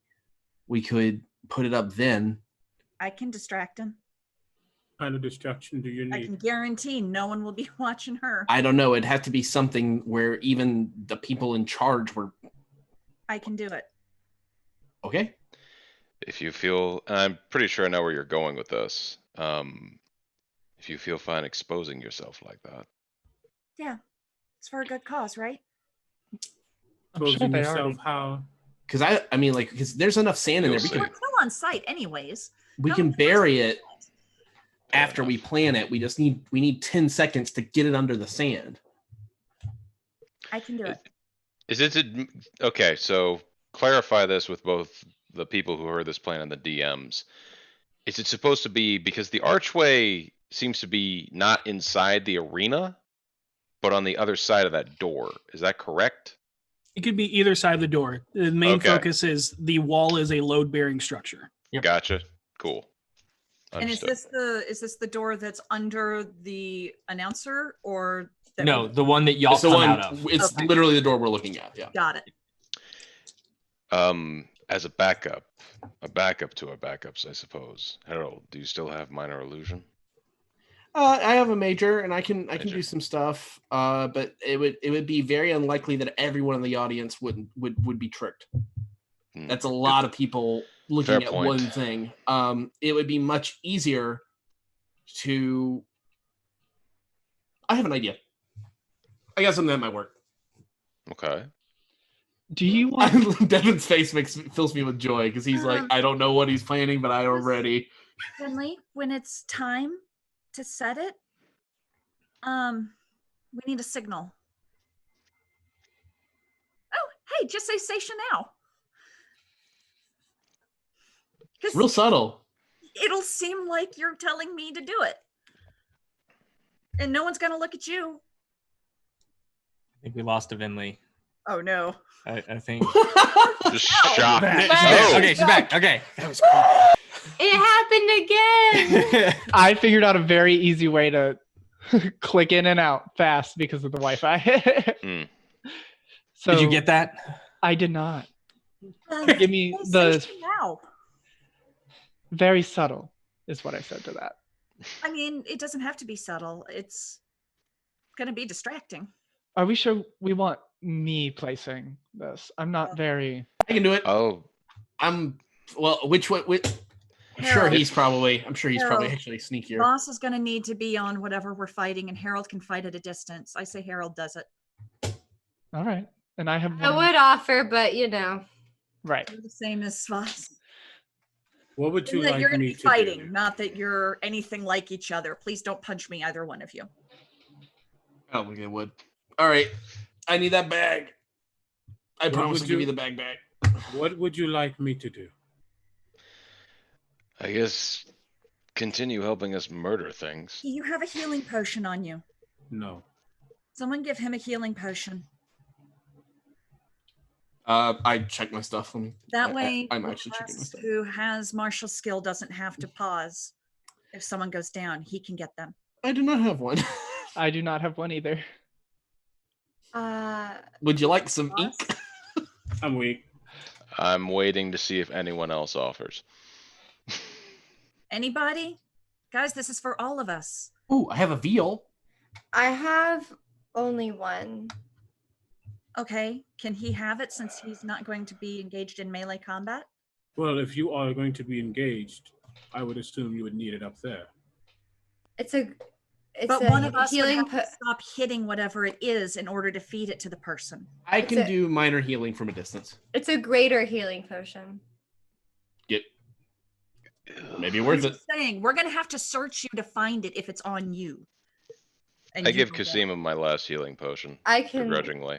Speaker 5: we could put it up then.
Speaker 4: I can distract him.
Speaker 9: kind of distraction do you
Speaker 4: I
Speaker 9: need?
Speaker 4: can guarantee no one will be watching her.
Speaker 5: I don't know. It'd have to be something where even the people in charge were
Speaker 4: I can do it.
Speaker 5: okay.
Speaker 3: If you feel, and I'm pretty sure I know where you're going with this. If you feel fine exposing yourself like that.
Speaker 4: Yeah, it's for a good cause, right?
Speaker 7: I'm sure
Speaker 9: Exposing
Speaker 7: they
Speaker 9: yourself
Speaker 7: already.
Speaker 9: how?
Speaker 5: Because I mean, like, because there's enough sand in there.
Speaker 3: You'll
Speaker 5: We
Speaker 3: see.
Speaker 5: can
Speaker 4: We're still on site, anyways.
Speaker 5: we
Speaker 4: No
Speaker 5: can
Speaker 4: one's
Speaker 5: bury
Speaker 4: watching
Speaker 5: it after we plan it. We just need 10 seconds to get it under the sand.
Speaker 4: I can do it.
Speaker 3: Is it okay? So clarify this with both the people who heard this plan and the DMs. Is it supposed to be because the archway seems to be not inside the arena, but on the other side of that door? Is that correct?
Speaker 2: It could be either side of the door. The main
Speaker 3: Okay.
Speaker 2: focus is the wall is a load-bearing structure.
Speaker 3: Gotcha. Cool.
Speaker 4: And is
Speaker 3: Understood.
Speaker 4: this the door that's under the announcer or that
Speaker 1: No,
Speaker 4: we-
Speaker 1: the one that y'all
Speaker 5: It's the
Speaker 1: come
Speaker 5: one.
Speaker 1: out of.
Speaker 5: It's
Speaker 4: Okay.
Speaker 5: literally the door we're looking at. Yeah.
Speaker 4: Got it.
Speaker 3: As a backup to our backups, I suppose. Harold, do you still have minor illusion?
Speaker 5: I have a major, and I can
Speaker 3: Major.
Speaker 5: do some stuff. But it would be very unlikely that everyone in the audience would be tricked.
Speaker 3: Hmm.
Speaker 5: That's a lot of people looking
Speaker 3: Fair
Speaker 5: at
Speaker 3: point.
Speaker 5: one thing. It would be much easier to. I have an idea. I got something that might work.
Speaker 3: Okay.
Speaker 7: Do you want?
Speaker 5: Devin's face fills me with joy because he's like, I don't know what he's planning, but I already.
Speaker 4: Finley, when it's time to set it, we need a signal. Oh, hey, just say station now. Because
Speaker 5: Real subtle.
Speaker 4: it'll seem like you're telling me to do it. And no one's gonna look at you.
Speaker 1: I think we lost to Vinley.
Speaker 4: Oh no.
Speaker 1: I think.
Speaker 3: Just shocked.
Speaker 1: Back.
Speaker 3: Oh.
Speaker 1: Okay, she's back. Okay. That was
Speaker 6: It happened again.
Speaker 7: I figured out a very easy way to click in and out fast because of the Wi-Fi.
Speaker 3: Hmm.
Speaker 7: So
Speaker 1: Did you get that?
Speaker 7: I did not.
Speaker 4: Say
Speaker 7: Give me the
Speaker 4: station now.
Speaker 7: very subtle is what I said to that.
Speaker 4: I mean, it doesn't have to be subtle. It's gonna be distracting.
Speaker 7: Are we sure we want me placing this? I'm not very.
Speaker 5: I can do it.
Speaker 3: Oh,
Speaker 5: Well, which one? I'm sure
Speaker 4: Harold.
Speaker 5: he's probably
Speaker 4: Harold.
Speaker 5: actually sneakier.
Speaker 4: Boss is gonna need to be on whatever we're fighting, and Harold can fight at a distance. I say Harold does it.
Speaker 7: All right, and I have
Speaker 6: I
Speaker 7: one.
Speaker 6: would offer, but you know.
Speaker 7: Right.
Speaker 4: You're the same as Voss.
Speaker 9: What would you
Speaker 4: And that
Speaker 9: like
Speaker 4: you're gonna
Speaker 9: me
Speaker 4: be
Speaker 9: to
Speaker 4: fighting,
Speaker 9: do?
Speaker 4: not that you're anything like each other. Please don't punch me, either one of you.
Speaker 5: I don't think they would. All right, I need that bag. I
Speaker 9: What
Speaker 5: promise
Speaker 9: would
Speaker 5: to give you
Speaker 9: you-
Speaker 5: the bag back.
Speaker 9: What would you like me to do?
Speaker 3: I guess continue helping us murder things.
Speaker 4: You have a healing potion on you.
Speaker 9: No.
Speaker 4: Someone give him a healing potion.
Speaker 5: I checked my stuff. Let me.
Speaker 4: That way,
Speaker 5: I'm
Speaker 4: the
Speaker 5: actually checking my
Speaker 4: class
Speaker 5: stuff.
Speaker 4: who has martial skill doesn't have to pause. If someone goes down, he can get them.
Speaker 5: I do not have one.
Speaker 7: I do not have one either.
Speaker 5: Would you like some
Speaker 4: Boss?
Speaker 5: ink?
Speaker 9: I'm weak.
Speaker 3: I'm waiting to see if anyone else offers.
Speaker 4: Anybody? Guys, this is for all of us.
Speaker 5: Ooh, I have a veal.
Speaker 6: I have only one.
Speaker 4: Okay, can he have it since he's not going to be engaged in melee combat?
Speaker 9: Well, if you are going to be engaged, I would assume you would need it up there.
Speaker 6: It's a
Speaker 4: But one of us would
Speaker 6: healing
Speaker 4: have to stop hitting whatever it is in order to feed it to the person.
Speaker 5: I
Speaker 6: It's
Speaker 5: can
Speaker 6: a-
Speaker 5: do minor healing from a distance.
Speaker 6: it's a greater healing potion.
Speaker 5: Get maybe worth
Speaker 4: I'm
Speaker 5: it.
Speaker 4: just saying, we're going to have to search you to find it if it's on you. And
Speaker 3: I
Speaker 4: you
Speaker 3: give
Speaker 4: will get it.
Speaker 3: Kuzima my last healing potion,
Speaker 6: I can.
Speaker 3: begrudgingly.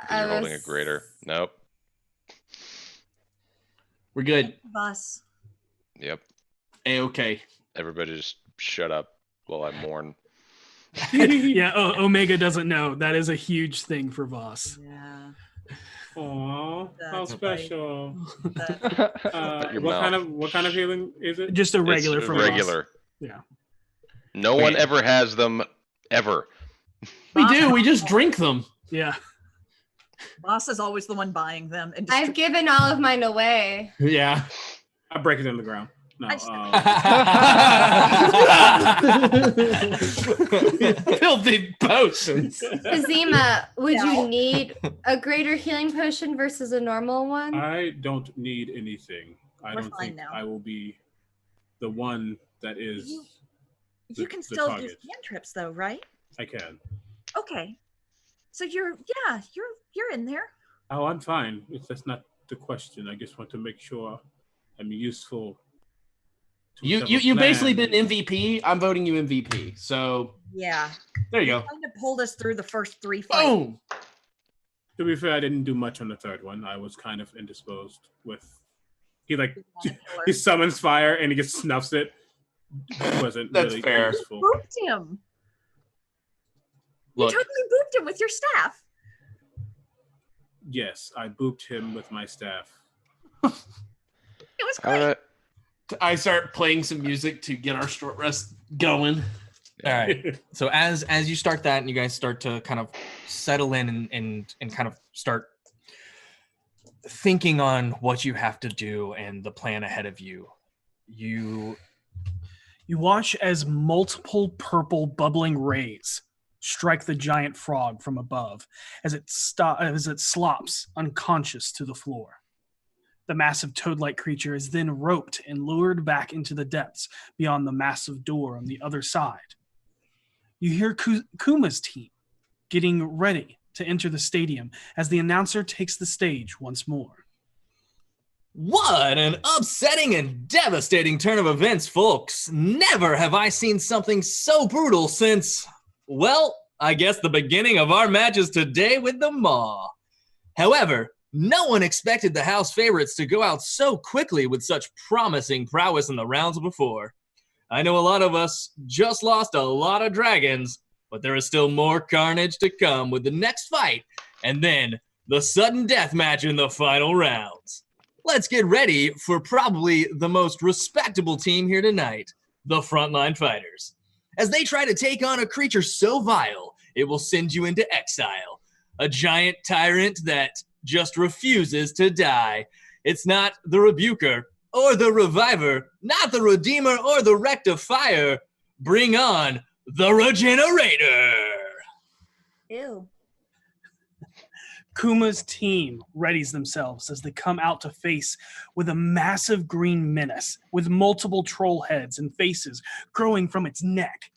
Speaker 3: Because
Speaker 6: I
Speaker 3: you're holding a
Speaker 6: was-
Speaker 3: greater. Nope.
Speaker 5: We're good.
Speaker 4: Bus.
Speaker 3: Yep.
Speaker 5: A-okay.
Speaker 3: Everybody just shut up while I mourn.
Speaker 2: Yeah, Omega doesn't know. That is a huge thing for Voss.
Speaker 4: Yeah.
Speaker 9: Aw, how
Speaker 4: That's right.
Speaker 9: special.
Speaker 3: Shut your mouth.
Speaker 9: What kind of healing is it?
Speaker 2: Just a
Speaker 3: It's
Speaker 2: regular from Voss.
Speaker 3: regular.
Speaker 2: Yeah.
Speaker 3: No one
Speaker 5: Okay.
Speaker 3: ever has them, ever.
Speaker 5: We do. We just drink them.
Speaker 2: Yeah.
Speaker 4: Boss is always the one buying them. And
Speaker 6: I've given all of mine away.
Speaker 5: Yeah.
Speaker 9: I break it on the ground. No.
Speaker 5: Filthy potions.
Speaker 6: Kuzima, would
Speaker 4: No.
Speaker 6: you need a greater healing potion versus a normal one?
Speaker 9: I don't need anything. I
Speaker 4: We're
Speaker 9: don't
Speaker 4: fine
Speaker 9: think
Speaker 4: now.
Speaker 9: I will be the one that is.
Speaker 4: You can
Speaker 9: the
Speaker 4: still do
Speaker 9: target.
Speaker 4: cantrips though, right?
Speaker 9: I can.
Speaker 4: Okay. So you're in there.
Speaker 9: Oh, I'm fine. That's not the question. I just want to make sure I'm useful. to
Speaker 5: You
Speaker 9: whichever
Speaker 5: basically
Speaker 9: plan.
Speaker 5: been MVP. I'm voting you MVP. So
Speaker 4: Yeah.
Speaker 5: there you go.
Speaker 4: Kind of pulled us through the first 3 fights.
Speaker 5: Boom.
Speaker 9: To be fair, I didn't do much on the third one. I was kind of indisposed with. He he summons fire and he just snuffs it. It wasn't
Speaker 5: That's
Speaker 9: really
Speaker 5: fair.
Speaker 9: useful.
Speaker 4: Booped him.
Speaker 5: Look,
Speaker 4: You totally booped him with your staff.
Speaker 9: Yes, I booped him with my staff.
Speaker 4: It was
Speaker 3: All
Speaker 4: great.
Speaker 3: right.
Speaker 5: I start playing some music to get our short rest going.
Speaker 1: All right. So as you start that and you guys start to kind of settle in and kind of start thinking on what you have to do and the plan ahead of you,
Speaker 2: You watch as multiple purple bubbling rays strike the giant frog from above as it slops unconscious to the floor. The massive toad-like creature is then roped and lured back into the depths beyond the massive door on the other side. You hear Kuma's team getting ready to enter the stadium as the announcer takes the stage once more.
Speaker 1: What an upsetting and devastating turn of events, folks. Never have I seen something so brutal since, well, I guess the beginning of our matches today with the Maw. However, no one expected the house favorites to go out so quickly with such promising prowess in the rounds before. I know a lot of us just lost a lot of dragons, but there is still more carnage to come with the next fight, and then the sudden death match in the final rounds. Let's get ready for probably the most respectable team here tonight, the Frontline Fighters. As they try to take on a creature so vile, it will send you into exile. A giant tyrant that just refuses to die. It's not the Rebuker or the Reviver, not the Redeemer or the Rectifier. Bring on the Regenerator.
Speaker 4: Ew.
Speaker 2: Kuma's team readies themselves as they come out to face with a massive green menace with multiple troll heads and faces growing from its neck,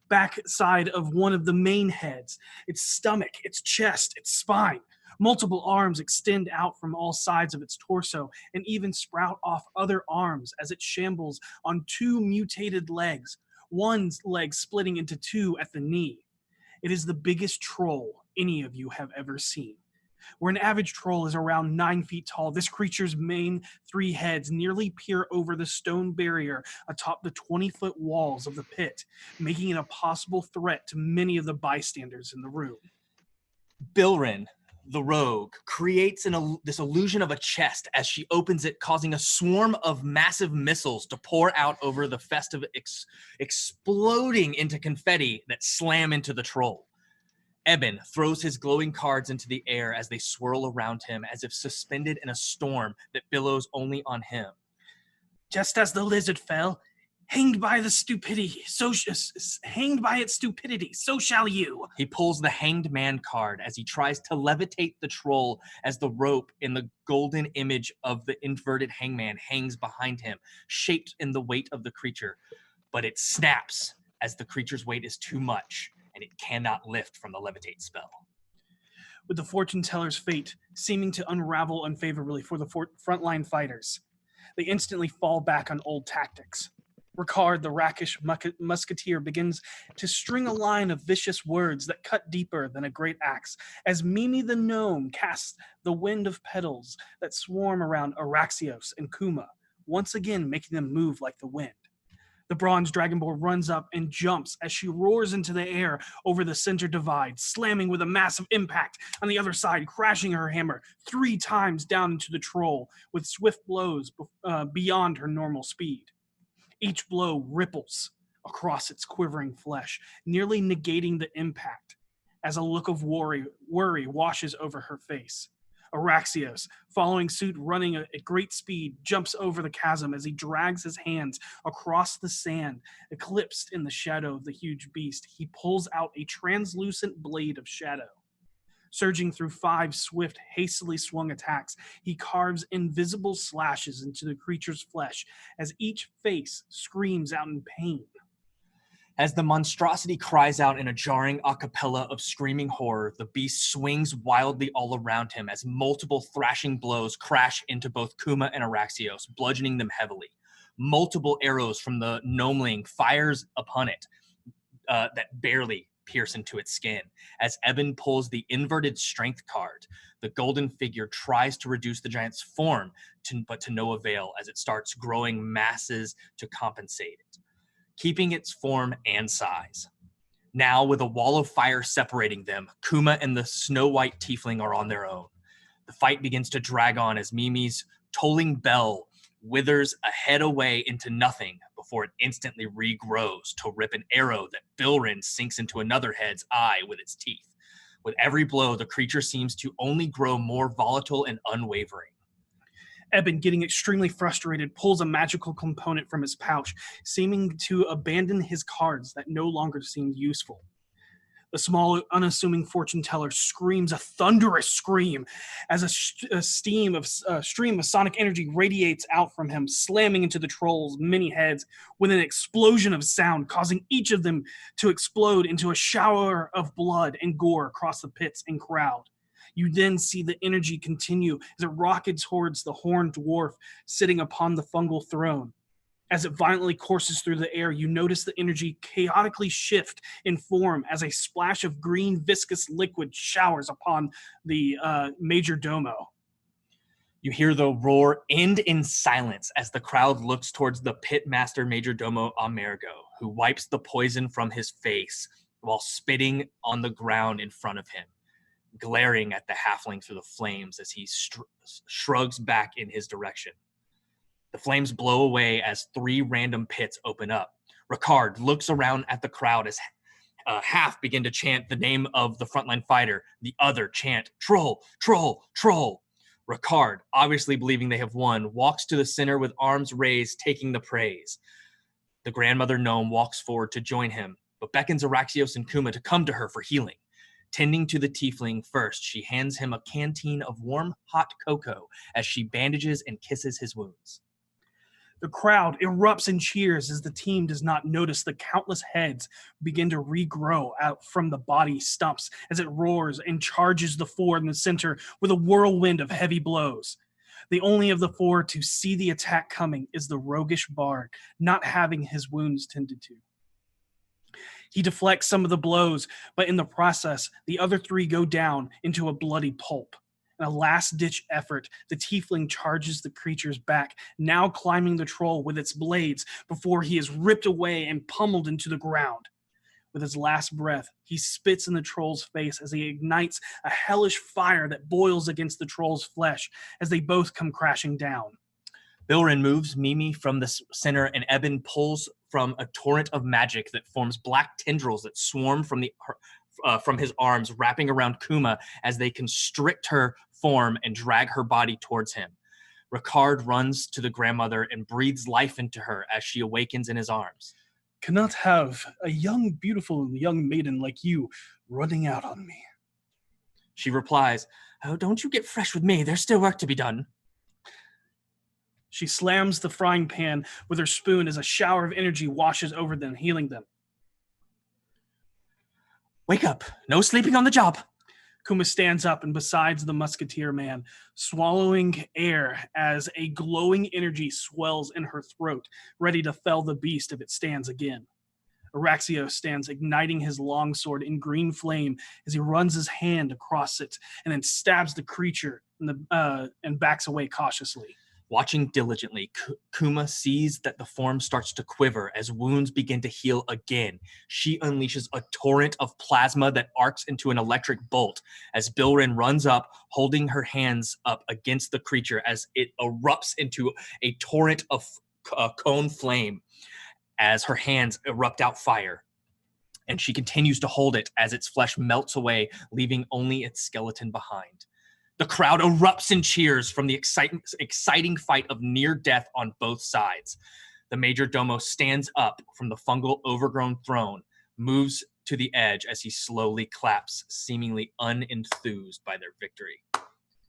Speaker 2: backside of one of the main heads, its stomach, its chest, its spine. Multiple arms extend out from all sides of its torso and even sprout off other arms as it shambles on 2 mutated legs, one leg splitting into 2 at the knee. It is the biggest troll any of you have ever seen. Where an average troll is around 9 feet tall, this creature's main 3 heads nearly peer over the stone barrier atop the 20-foot walls of the pit, making it a possible threat to many of the bystanders in the room.
Speaker 1: Bilrin, the rogue, creates this illusion of a chest as she opens it, causing a swarm of massive missiles to pour out over the festive, exploding into confetti that slam into the troll. Eben throws his glowing cards into the air as they swirl around him as if suspended in a storm that billows only on him.
Speaker 2: Just as the lizard fell, hanged by its stupidity, so shall you.
Speaker 1: He pulls the Hanged Man card as he tries to levitate the troll as the rope in the golden image of the inverted hangman hangs behind him, shaped in the weight of the creature. But it snaps as the creature's weight is too much, and it cannot lift from the levitate spell.
Speaker 2: With the fortune teller's fate seeming to unravel unfavorably for the frontline fighters, they instantly fall back on old tactics. Ricard, the rakish musketeer, begins to string a line of vicious words that cut deeper than a great axe, as Mimi the gnome casts the wind of petals that swarm around Araxios and Kuma, once again making them move like the wind. The bronze dragonborn runs up and jumps as she roars into the air over the center divide, slamming with a massive impact on the other side, crashing her hammer 3 times down into the troll with swift blows beyond her normal speed. Each blow ripples across its quivering flesh, nearly negating the impact as a look of worry washes over her face. Araxios, following suit, running at great speed, jumps over the chasm as he drags his hands across the sand, eclipsed in the shadow of the huge beast. He pulls out a translucent blade of shadow. Surging through 5 swift, hastily swung attacks, he carves invisible slashes into the creature's flesh as each face screams out in pain.
Speaker 1: As the monstrosity cries out in a jarring a cappella of screaming horror, the beast swings wildly all around him as multiple thrashing blows crash into both Kuma and Araxios, bludgeoning them heavily. Multiple arrows from the gnomeling fires upon it that barely pierce into its skin. As Eben pulls the inverted strength card, the golden figure tries to reduce the giant's form, but to no avail as it starts growing masses to compensate it, keeping its form and size. Now, with a wall of fire separating them, Kuma and the snow-white tiefling are on their own. The fight begins to drag on as Mimi's tolling bell withers a head away into nothing before it instantly regrows to rip an arrow that Bilrin sinks into another head's eye with its teeth. With every blow, the creature seems to only grow more volatile and unwavering.
Speaker 2: Eben, getting extremely frustrated, pulls a magical component from his pouch, seeming to abandon his cards that no longer seemed useful. The small, unassuming fortune teller screams a thunderous scream as a stream of sonic energy radiates out from him, slamming into the troll's many heads with an explosion of sound, causing each of them to explode into a shower of blood and gore across the pits and crowd. You then see the energy continue as it rockets towards the horned dwarf sitting upon the fungal throne. As it violently courses through the air, you notice the energy chaotically shift in form as a splash of green viscous liquid showers upon the major domo.
Speaker 1: You hear the roar end in silence as the crowd looks towards the pit master major domo Amergo, who wipes the poison from his face while spitting on the ground in front of him, glaring at the halfling through the flames as he shrugs back in his direction. The flames blow away as 3 random pits open up. Ricard looks around at the crowd as half begin to chant the name of the frontline fighter. The other chant, "Troll, troll, troll." Ricard, obviously believing they have won, walks to the center with arms raised, taking the praise. The grandmother gnome walks forward to join him, but beckons Araxios and Kuma to come to her for healing. Tending to the tiefling first, she hands him a canteen of warm, hot cocoa as she bandages and kisses his wounds.
Speaker 2: The crowd erupts in cheers as the team does not notice the countless heads begin to regrow out from the body stumps as it roars and charges the 4 in the center with a whirlwind of heavy blows. The only of the 4 to see the attack coming is the roguish bard, not having his wounds tended to. He deflects some of the blows, but in the process, the other 3 go down into a bloody pulp. In a last-ditch effort, the tiefling charges the creature's back, now climbing the troll with its blades before he is ripped away and pummeled into the ground. With his last breath, he spits in the troll's face as he ignites a hellish fire that boils against the troll's flesh as they both come crashing down.
Speaker 1: Bilrin moves Mimi from the center, and Eben pulls from a torrent of magic that forms black tendrils that swarm from his arms, wrapping around Kuma as they constrict her form and drag her body towards him. Ricard runs to the grandmother and breathes life into her as she awakens in his arms.
Speaker 2: Cannot have a beautiful young maiden like you running out on me.
Speaker 1: She replies, "Oh, don't you get fresh with me. There's still work to be done."
Speaker 2: She slams the frying pan with her spoon as a shower of energy washes over them, healing them.
Speaker 1: "Wake up. No sleeping on the job."
Speaker 2: Kuma stands up and besides the musketeer man, swallowing air as a glowing energy swells in her throat, ready to fell the beast if it stands again. Araxios stands igniting his longsword in green flame as he runs his hand across it and then stabs the creature and backs away cautiously.
Speaker 1: Watching diligently, Kuma sees that the form starts to quiver as wounds begin to heal again. She unleashes a torrent of plasma that arcs into an electric bolt as Bilrin runs up, holding her hands up against the creature as it erupts into a torrent of cone flame as her hands erupt out fire. And she continues to hold it as its flesh melts away, leaving only its skeleton behind. The crowd erupts in cheers from the exciting fight of near death on both sides. The major domo stands up from the fungal overgrown throne, moves to the edge as he slowly claps, seemingly unenthused by their victory.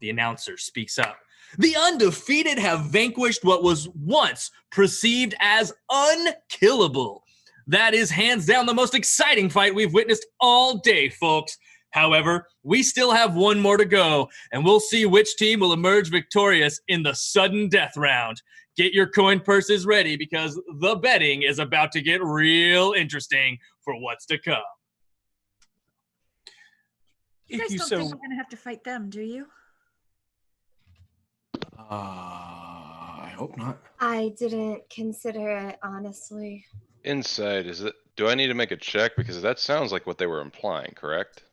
Speaker 1: The announcer speaks up. The undefeated have vanquished what was once perceived as unkillable. That is hands down the most exciting fight we've witnessed all day, folks. However, we still have one more to go, and we'll see which team will emerge victorious in the sudden death round. Get your coin purses ready because the betting is about to get real interesting for what's to come.
Speaker 4: You guys don't think we're going to have to fight them, do you?
Speaker 5: I hope not.
Speaker 6: I didn't consider it, honestly.
Speaker 3: Insight, is it? Do I need to make a check? Because that sounds like what they were implying, correct?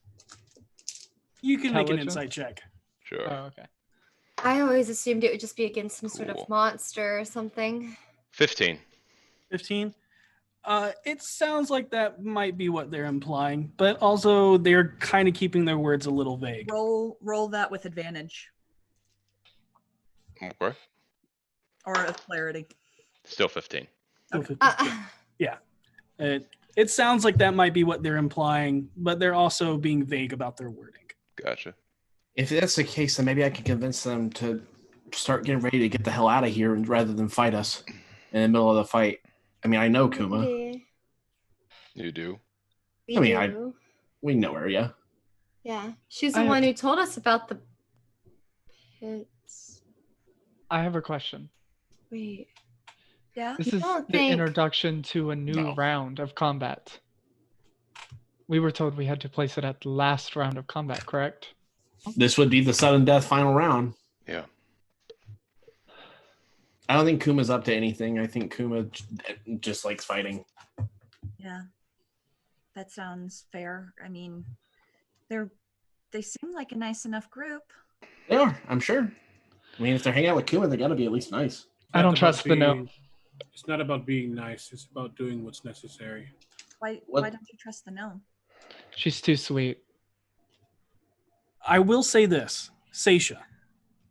Speaker 2: You can make an
Speaker 7: Intelligence?
Speaker 2: insight check.
Speaker 3: Sure.
Speaker 7: Oh, okay.
Speaker 6: I always assumed it would just be against some sort
Speaker 3: Cool.
Speaker 6: of monster or something.
Speaker 3: 15.
Speaker 2: 15. It sounds like that might be what they're implying, but also they're kind of keeping their words a little vague.
Speaker 4: Roll that with advantage
Speaker 3: Okay.
Speaker 4: or a clarity.
Speaker 3: Still 15.
Speaker 2: Okay. Yeah. It sounds like that might be what they're implying, but they're also being vague about their wording.
Speaker 3: Gotcha.
Speaker 5: If that's the case, then maybe I can convince them to start getting ready to get the hell out of here rather than fight us in the middle of the fight. I mean, I know Kuma.
Speaker 3: You do?
Speaker 6: We
Speaker 5: I mean,
Speaker 6: do.
Speaker 5: We know her, yeah.
Speaker 6: Yeah. She's the one who told us about the pits.
Speaker 7: I have a question.
Speaker 6: Wait.
Speaker 4: Yeah.
Speaker 7: This
Speaker 6: You
Speaker 7: is
Speaker 6: don't
Speaker 7: the
Speaker 6: think-
Speaker 7: introduction to a new round of combat. We were told we had to place it at the last round of combat, correct?
Speaker 5: This would be the sudden death final round.
Speaker 3: Yeah.
Speaker 5: I don't think Kuma's up to anything. I think Kuma just likes fighting.
Speaker 4: Yeah. That sounds fair. I mean, they seem like a nice enough group.
Speaker 5: They are, I'm sure. I mean, if they're hanging out with Kuma, they got to be at least nice.
Speaker 7: I don't trust the no.
Speaker 9: It's not about being nice. It's about doing what's necessary.
Speaker 4: Why
Speaker 5: What-
Speaker 4: don't you trust the gnome?
Speaker 7: She's too sweet.
Speaker 2: I will say this, Seisha,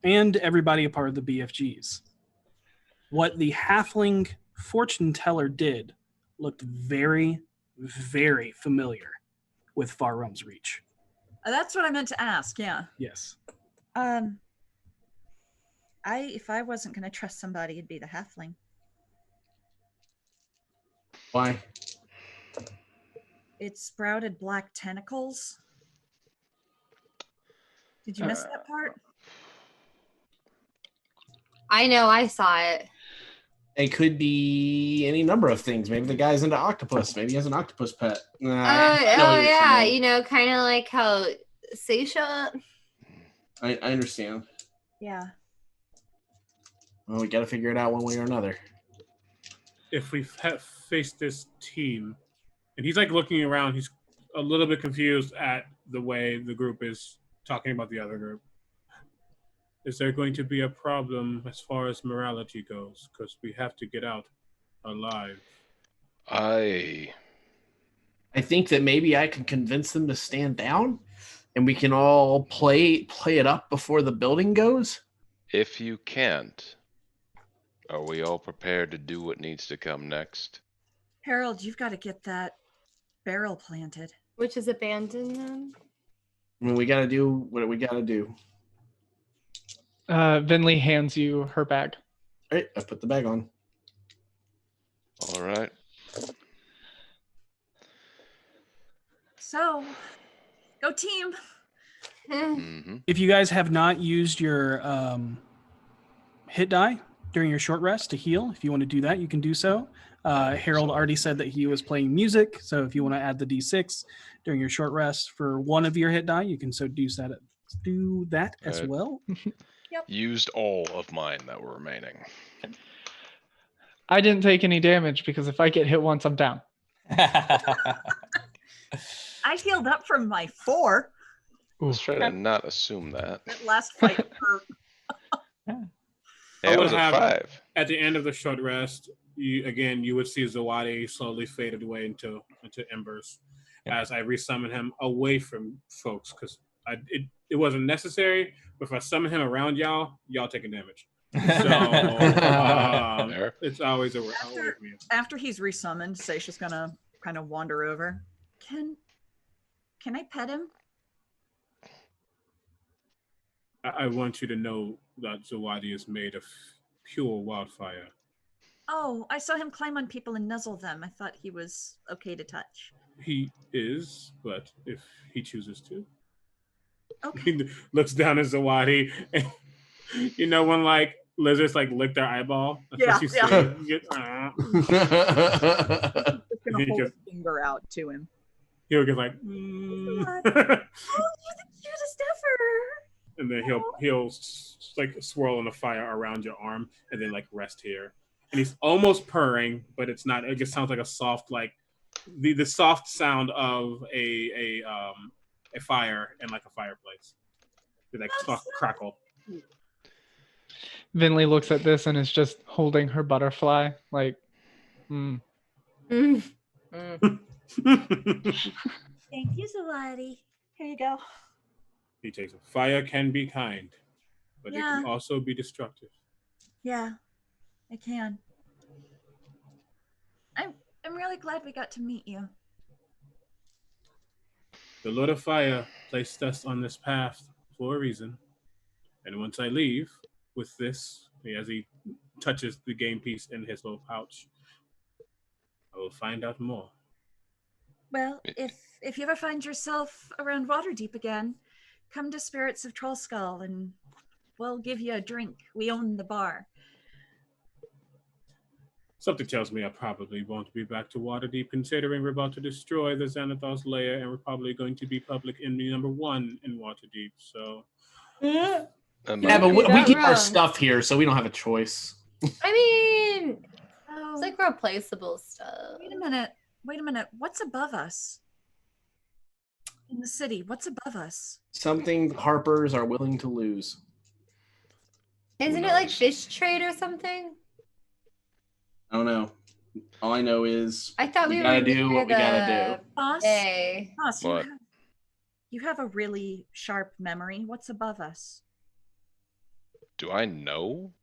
Speaker 2: and everybody a part of the BFGs. What the halfling fortune teller did looked very, very familiar with Far Realm's Reach.
Speaker 4: That's what I meant to ask. Yeah.
Speaker 2: Yes.
Speaker 4: If I wasn't going to trust somebody, it'd be the halfling.
Speaker 5: Why?
Speaker 4: It sprouted black tentacles. Did you miss that part?
Speaker 6: I know, I saw it.
Speaker 5: It could be any number of things. Maybe the guy's into octopus. Maybe he has an octopus pet.
Speaker 6: Oh yeah, you know, kind of like how Seisha.
Speaker 5: I understand.
Speaker 4: Yeah.
Speaker 5: Well, we got to figure it out one way or another.
Speaker 9: If we face this team, and he's like looking around, he's a little bit confused at the way the group is talking about the other group. Is there going to be a problem as far as morality goes? Because we have to get out alive.
Speaker 3: I
Speaker 5: think that maybe I can convince them to stand down, and we can all play it up before the building goes.
Speaker 3: If you can't, are we all prepared to do what needs to come next?
Speaker 4: Harold, you've got to get that barrel planted.
Speaker 6: Which is abandoned then?
Speaker 5: I mean, we got to do what we got to do.
Speaker 7: Vinley hands you her bag.
Speaker 5: All right, I put the bag on.
Speaker 3: All right.
Speaker 4: So, go team.
Speaker 3: Mm-hmm.
Speaker 2: If you guys have not used your hit die during your short rest to heal, if you want to do that, you can do so. Harold already said that he was playing music, so if you want to add the D6 during your short rest for one of your hit die, you can do that as
Speaker 3: Right.
Speaker 2: well.
Speaker 3: Used all of mine that were remaining.
Speaker 7: I didn't take any damage because if I get hit once, I'm down.
Speaker 4: I healed up from my 4.
Speaker 3: Let's try to not assume that.
Speaker 4: That last fight hurt.
Speaker 3: Yeah,
Speaker 9: I
Speaker 3: it
Speaker 9: would
Speaker 3: was a
Speaker 9: have-
Speaker 3: 5.
Speaker 9: At the end of the short rest, you would see Zawadi slowly faded away into embers as I resummon him away from folks, because it wasn't necessary, but if I summon him around y'all taking damage. So it's always a way for me.
Speaker 4: After he's resummoned, Seisha's gonna kind of wander over. Can I pet him?
Speaker 9: I want you to know that Zawadi is made of pure wildfire.
Speaker 4: Oh, I saw him climb on people and nuzzle them. I thought he was okay to touch.
Speaker 9: He is, but if he chooses to.
Speaker 4: Okay.
Speaker 9: He looks down at Zawadi, and you know when like lizards like lick their eyeball? That's what you see.
Speaker 4: Just gonna hold his finger out to him.
Speaker 9: He'll get like,
Speaker 4: Oh, you're the cutest ever.
Speaker 9: and then he'll like swirl in the fire around your arm, and then like rest here. And he's almost purring, but it's not. It just sounds like a soft, like the soft sound of a fire in like a fireplace. With like soft crackle.
Speaker 7: Vinley looks at this and is just holding her butterfly, like,
Speaker 4: Thank you, Zawadi. Here you go.
Speaker 9: He takes it. Fire can be kind, but it
Speaker 4: Yeah.
Speaker 9: can also be destructive.
Speaker 4: Yeah, I can. I'm really glad we got to meet you.
Speaker 9: The Lord of Fire placed us on this path for a reason. And once I leave with this, as he touches the game piece in his little pouch, I will find out more.
Speaker 4: Well, if you ever find yourself around Waterdeep again, come to Spirits of Trollskull and we'll give you a drink. We own the bar.
Speaker 9: Something tells me I probably won't be back to Waterdeep, considering we're about to destroy the Xanathar's lair, and we're probably going to be public enemy number 1 in Waterdeep. So,
Speaker 5: yeah, but we keep our stuff here, so we don't have a choice.
Speaker 6: I mean, it's like replaceable stuff.
Speaker 4: Wait a minute. What's above us? In the city, what's above us?
Speaker 5: Something the Harpers are willing to lose.
Speaker 6: Isn't it like fish trade or something?
Speaker 5: I don't know. All I know is
Speaker 6: I thought we
Speaker 5: gotta
Speaker 6: were
Speaker 5: do what we gotta do.
Speaker 4: Boss,
Speaker 6: Hey.
Speaker 4: Boss,
Speaker 3: What?
Speaker 4: you have a really sharp memory. What's above us?
Speaker 3: Do I know?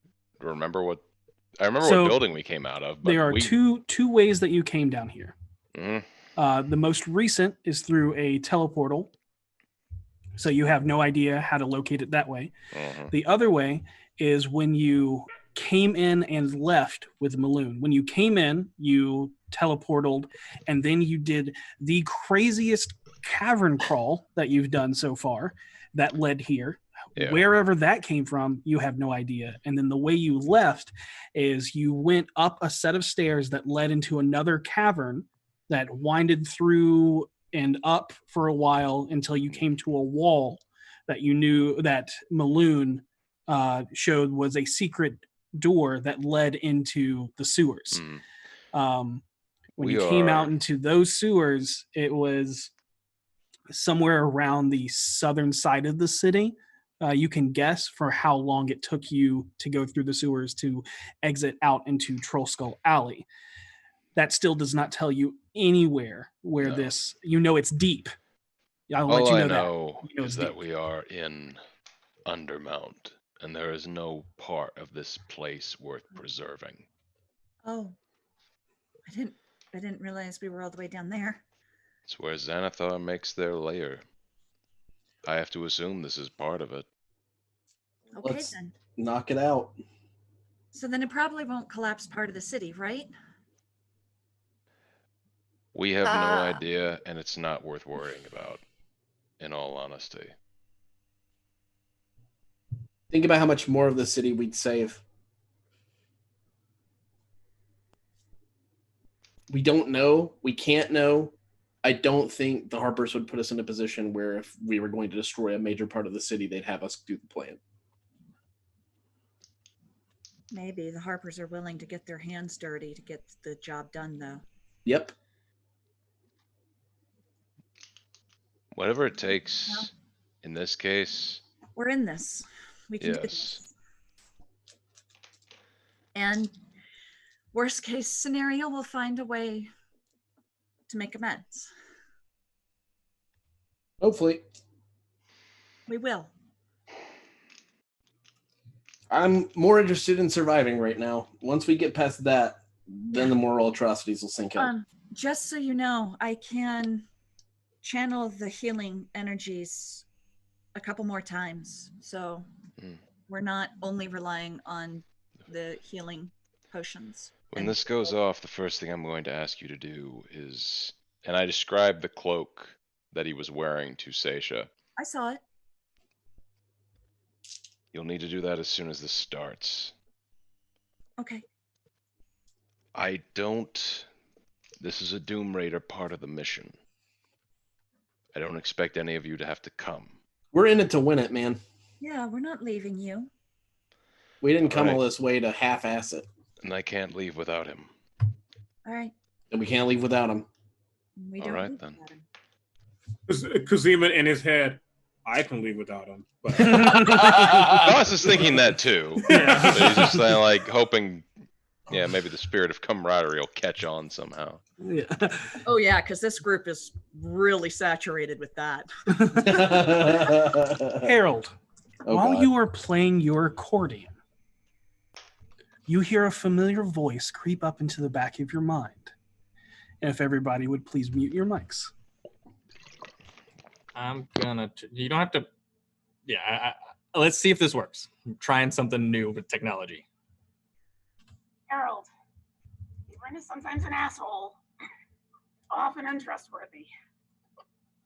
Speaker 3: Remember what? I remember
Speaker 2: So,
Speaker 3: what building we came out of. But
Speaker 2: There are two ways that you came down here.
Speaker 3: Mhm.
Speaker 2: The most recent is through a teleportal, so you have no idea how to locate it that way.
Speaker 3: Mhm.
Speaker 2: The other way is when you came in and left with Maloon. When you came in, you teleported, and then you did the craziest cavern crawl that you've done so far that led here.
Speaker 3: Yeah.
Speaker 2: Wherever that came from, you have no idea. And then the way you left is you went up a set of stairs that led into another cavern that winded through and up for a while until you came to a wall that you knew that Maloon showed was a secret door that led into the sewers. When
Speaker 3: We
Speaker 2: you came out
Speaker 3: are-
Speaker 2: into those sewers, it was somewhere around the southern side of the city. You can guess for how long it took you to go through the sewers to exit out into Trollskull Alley. That still does not tell you anywhere where
Speaker 3: No.
Speaker 2: this, it's deep. I'll
Speaker 3: All
Speaker 2: let you know
Speaker 3: I
Speaker 2: that.
Speaker 3: know
Speaker 2: You know
Speaker 3: is
Speaker 2: it's
Speaker 3: that
Speaker 2: deep.
Speaker 3: we are in Undermount, and there is no part of this place worth preserving.
Speaker 4: Oh, I didn't realize we were all the way down there.
Speaker 3: It's where Xanathar makes their lair. I have to assume this is part of it.
Speaker 4: Okay,
Speaker 5: Let's
Speaker 4: then.
Speaker 5: knock it out.
Speaker 4: So then it probably won't collapse part of the city, right?
Speaker 3: We have no idea, and it's not worth worrying about, in all honesty.
Speaker 5: Think about how much more of the city we'd save. We don't know. We can't know. I don't think the Harpers would put us in a position where if we were going to destroy a major part of the city, they'd have us do the plan.
Speaker 4: Maybe the Harpers are willing to get their hands dirty to get the job done, though.
Speaker 5: Yep.
Speaker 3: Whatever it takes, in this case,
Speaker 4: We're in this. We can do
Speaker 3: yes.
Speaker 4: this. And worst case scenario, we'll find a way to make amends.
Speaker 5: Hopefully.
Speaker 4: We will.
Speaker 5: I'm more interested in surviving right now. Once we get past that, then the moral atrocities will sink in.
Speaker 4: Just so you know, I can channel the healing energies a couple more times. So we're not only relying on the healing potions.
Speaker 3: When this goes off, the first thing I'm going to ask you to do is, and I described the cloak that he was wearing to Seisha.
Speaker 4: I saw it.
Speaker 3: You'll need to do that as soon as this starts.
Speaker 4: Okay.
Speaker 3: This is a Doom Raider part of the mission. I don't expect any of you to have to come.
Speaker 5: We're in it to win it, man.
Speaker 4: Yeah, we're not leaving you.
Speaker 5: We didn't come all this way to half-ass it.
Speaker 3: And I can't leave without him.
Speaker 4: All right.
Speaker 5: And we can't leave without him.
Speaker 4: We
Speaker 3: all
Speaker 4: don't
Speaker 3: right,
Speaker 4: leave
Speaker 3: then.
Speaker 4: without him.
Speaker 9: Kuzima in his head, I can leave without him. But
Speaker 3: Boss is thinking that too.
Speaker 9: Yeah.
Speaker 3: But he's just like hoping, maybe the spirit of camaraderie will catch on somehow.
Speaker 2: Yeah.
Speaker 4: Oh yeah, because this group is really saturated with that.
Speaker 2: Harold, while
Speaker 5: God.
Speaker 2: you are playing your accordion, you hear a familiar voice creep up into the back of your mind. And if everybody would please mute your mics.
Speaker 1: I'm gonna. You don't have to. Yeah. Let's see if this works. I'm trying something new with technology.
Speaker 10: Harold, Ren is sometimes an asshole, often untrustworthy,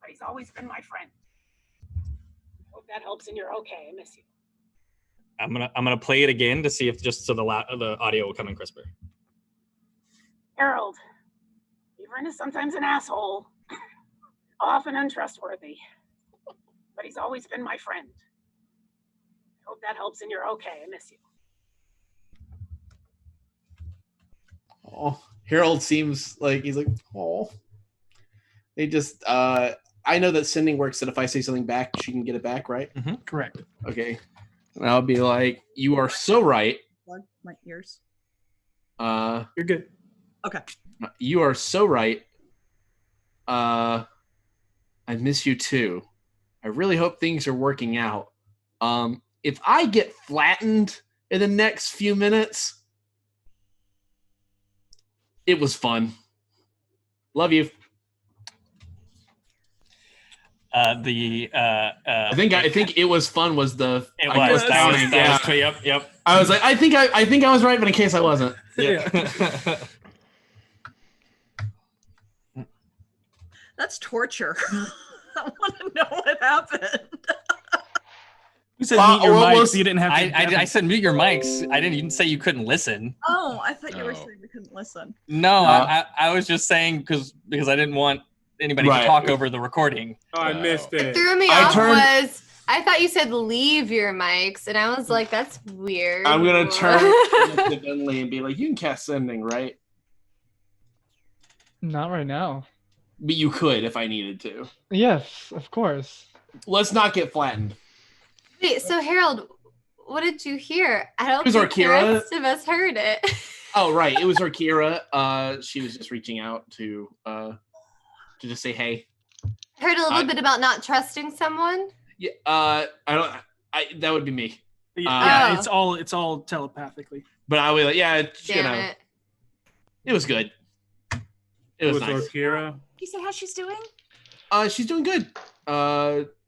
Speaker 10: but he's always been my friend. Hope that helps and you're okay. I miss you.
Speaker 1: I'm gonna play it again to see if just so the audio will come in crisper.
Speaker 10: Harold, Ren is sometimes an asshole, often untrustworthy, but he's always been my friend. Hope that helps and you're okay. I miss you.
Speaker 5: Oh, Harold seems like he's like, oh. They just, I know that sending works that if I say something back, she can get it back, right?
Speaker 2: Mm-hmm. Correct.
Speaker 5: Okay. And I'll be like, you are so right.
Speaker 4: Plug my ears.
Speaker 2: You're good.
Speaker 4: Okay.
Speaker 5: You are so right. I miss you too. I really hope things are working out. If I get flattened in the next few minutes, it was fun. Love you.
Speaker 1: I
Speaker 5: think it was fun was the.
Speaker 1: It was. That was yep.
Speaker 5: I was like, I think I was right, but in case I wasn't.
Speaker 1: Yeah.
Speaker 4: That's torture. I want to know what happened.
Speaker 2: You said mute your mics, so you didn't have to.
Speaker 1: I said mute your mics. I didn't even say you couldn't listen.
Speaker 4: Oh, I thought you were saying we couldn't listen.
Speaker 1: No, I was just saying because I didn't want anybody to talk over the recording.
Speaker 9: Oh, I missed it.
Speaker 6: What threw me off was I thought you said leave your mics, and I was like, that's weird.
Speaker 5: I'm gonna turn to Bentley and be like, you can cast sending, right?
Speaker 7: Not right now.
Speaker 5: But you could if I needed to.
Speaker 7: Yes, of course.
Speaker 5: Let's not get flattened.
Speaker 6: Wait, so Harold, what did you hear? I don't
Speaker 5: It was
Speaker 6: think the
Speaker 5: Arkira.
Speaker 6: rest of us heard it.
Speaker 5: Oh, right. It was Arkira. She was just reaching out to just say hey.
Speaker 6: I heard a little bit about not trusting someone.
Speaker 5: Yeah. That would be me.
Speaker 2: Yeah, it's all telepathically.
Speaker 5: But I was like, yeah,
Speaker 6: Damn it.
Speaker 5: It was good. It was nice.
Speaker 9: Arkira.
Speaker 4: Can you say how she's doing?
Speaker 5: She's doing good.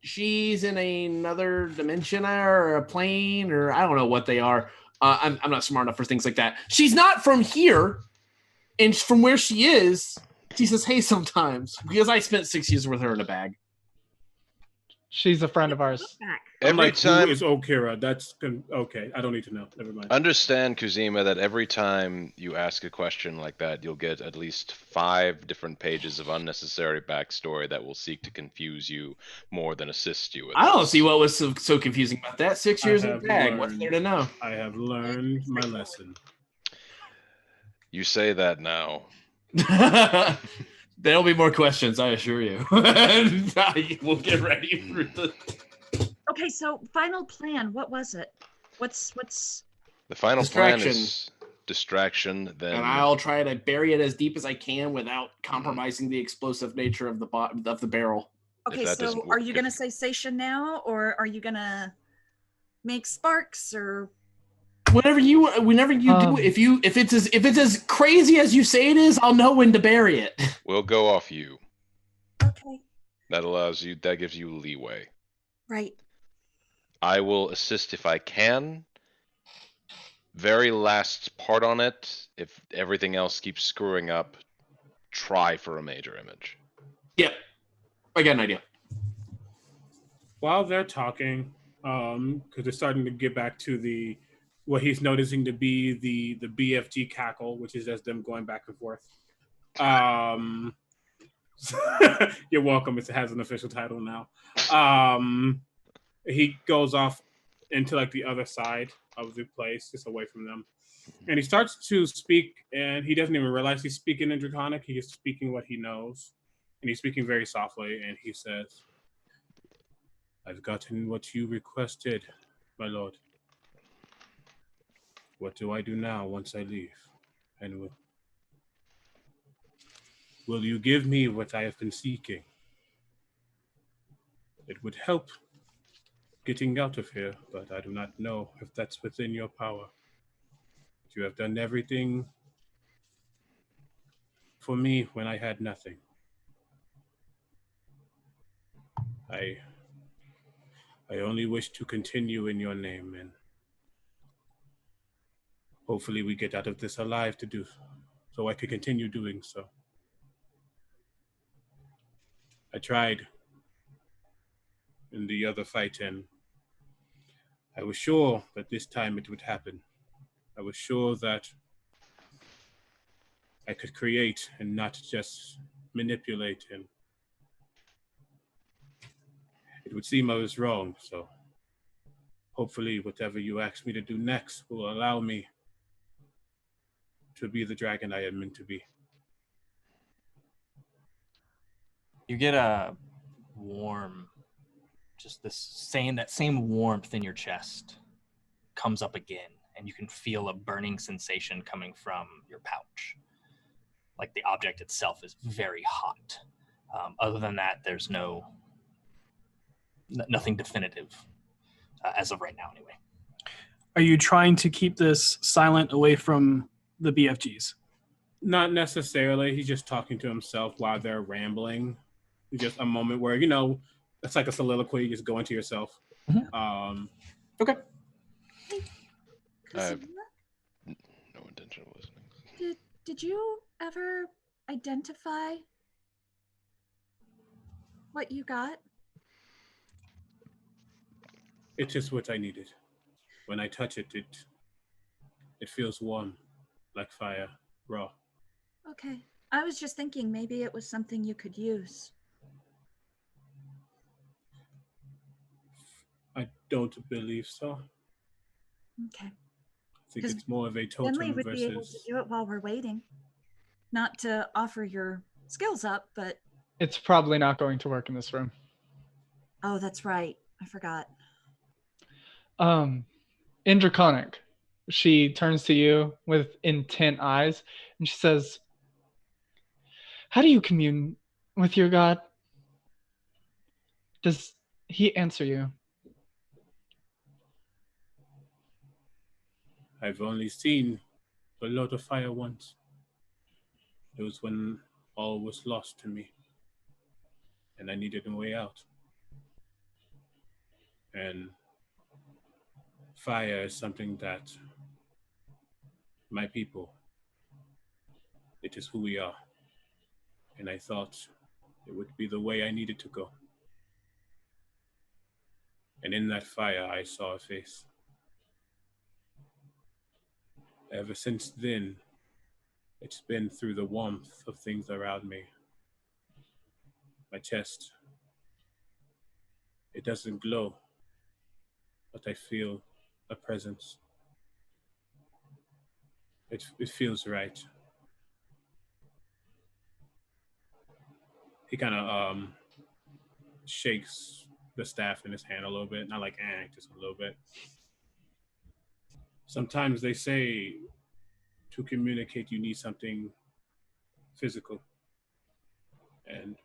Speaker 5: She's in another dimension or a plane or I don't know what they are. I'm not smart enough for things like that. She's not from here, and from where she is, she says hey sometimes because I spent 6 years with her in a bag.
Speaker 7: She's a friend of ours.
Speaker 3: Every time
Speaker 9: who is Okira? That's okay. I don't need to know. Never mind.
Speaker 3: Understand, Kuzima, that every time you ask a question like that, you'll get at least 5 different pages of unnecessary backstory that will seek to confuse you more than assist you with
Speaker 5: I don't
Speaker 3: this.
Speaker 5: see what was so confusing about that. 6 years in a bag. What's there to know?
Speaker 9: I have learned my lesson.
Speaker 3: You say that now.
Speaker 5: There'll be more questions, I assure you. We'll get ready for the.
Speaker 4: Okay, so final plan. What was it? What's
Speaker 3: The final plan is distraction. Then
Speaker 5: And I'll try to bury it as deep as I can without compromising the explosive nature of the barrel.
Speaker 4: Okay,
Speaker 3: that doesn't
Speaker 4: so are
Speaker 3: work,
Speaker 4: you gonna say Sation now, or are you gonna make sparks, or
Speaker 5: Whenever you do, if it's as crazy as you say it is, I'll know when to bury it.
Speaker 3: we'll go off you.
Speaker 4: okay,
Speaker 3: That gives you leeway.
Speaker 4: right?
Speaker 3: I will assist if I can. Very last part on it, if everything else keeps screwing up, try for a major image.
Speaker 5: Yep, I got an idea.
Speaker 9: While they're talking, because they're starting to get back to what he's noticing to be the BFG cackle, which is just them going back and forth. You're welcome. It has an official title now. He goes off into like the other side of the place, just away from them, and he starts to speak. And he doesn't even realize he's speaking in Draconic. He is speaking what he knows, and he's speaking very softly. And he says, "I've gotten what you requested, my lord. What do I do now once I leave? And will you give me what I have been seeking? It would help getting out of here, but I do not know if that's within your power. You have done everything for me when I had nothing. I only wish to continue in your name, and hopefully we get out of this alive to do so I can continue doing so. I tried in the other fight, and I was sure that this time it would happen. I was sure that I could create and not just manipulate, and it would seem I was wrong, so hopefully whatever you ask me to do next will allow me to be the dragon I am meant to be."
Speaker 1: You get a warm, just that same warmth in your chest comes up again, and you can feel a burning sensation coming from your pouch. Like the object itself is very hot. Other than that, there's nothing definitive as of right now, anyway.
Speaker 2: Are you trying to keep this silent away from the BFGs?
Speaker 9: Not necessarily. He's just talking to himself while they're rambling. It's just a moment where, it's like a soliloquy. You just go into yourself.
Speaker 1: Mm-hmm.
Speaker 9: Okay.
Speaker 3: I have no intention of listening.
Speaker 4: Did you ever identify what you got?
Speaker 9: It's just what I needed. When I touch it, it feels warm, like fire, raw.
Speaker 4: Okay. I was just thinking maybe it was something you could use.
Speaker 9: I don't believe so.
Speaker 4: Okay.
Speaker 9: I think it's more of a totem
Speaker 4: Finley would be able to
Speaker 9: versus...
Speaker 4: do it while we're waiting. Not to offer your skills up, but...
Speaker 7: It's probably not going to work in this room.
Speaker 4: Oh, that's right. I forgot.
Speaker 7: In Draconic, she turns to you with intent eyes, and she says, "How do you commune with your god? Does he answer you?"
Speaker 9: I've only seen the Lord of Fire once. It was when all was lost to me, and I needed a way out. And fire is something that my people, it is who we are. And I thought it would be the way I needed to go. And in that fire, I saw a face. Ever since then, it's been through the warmth of things around me. My chest, it doesn't glow, but I feel a presence. It feels right. He kind of shakes the staff in his hand a little bit, not like just a little bit. Sometimes they say to communicate you need something physical, and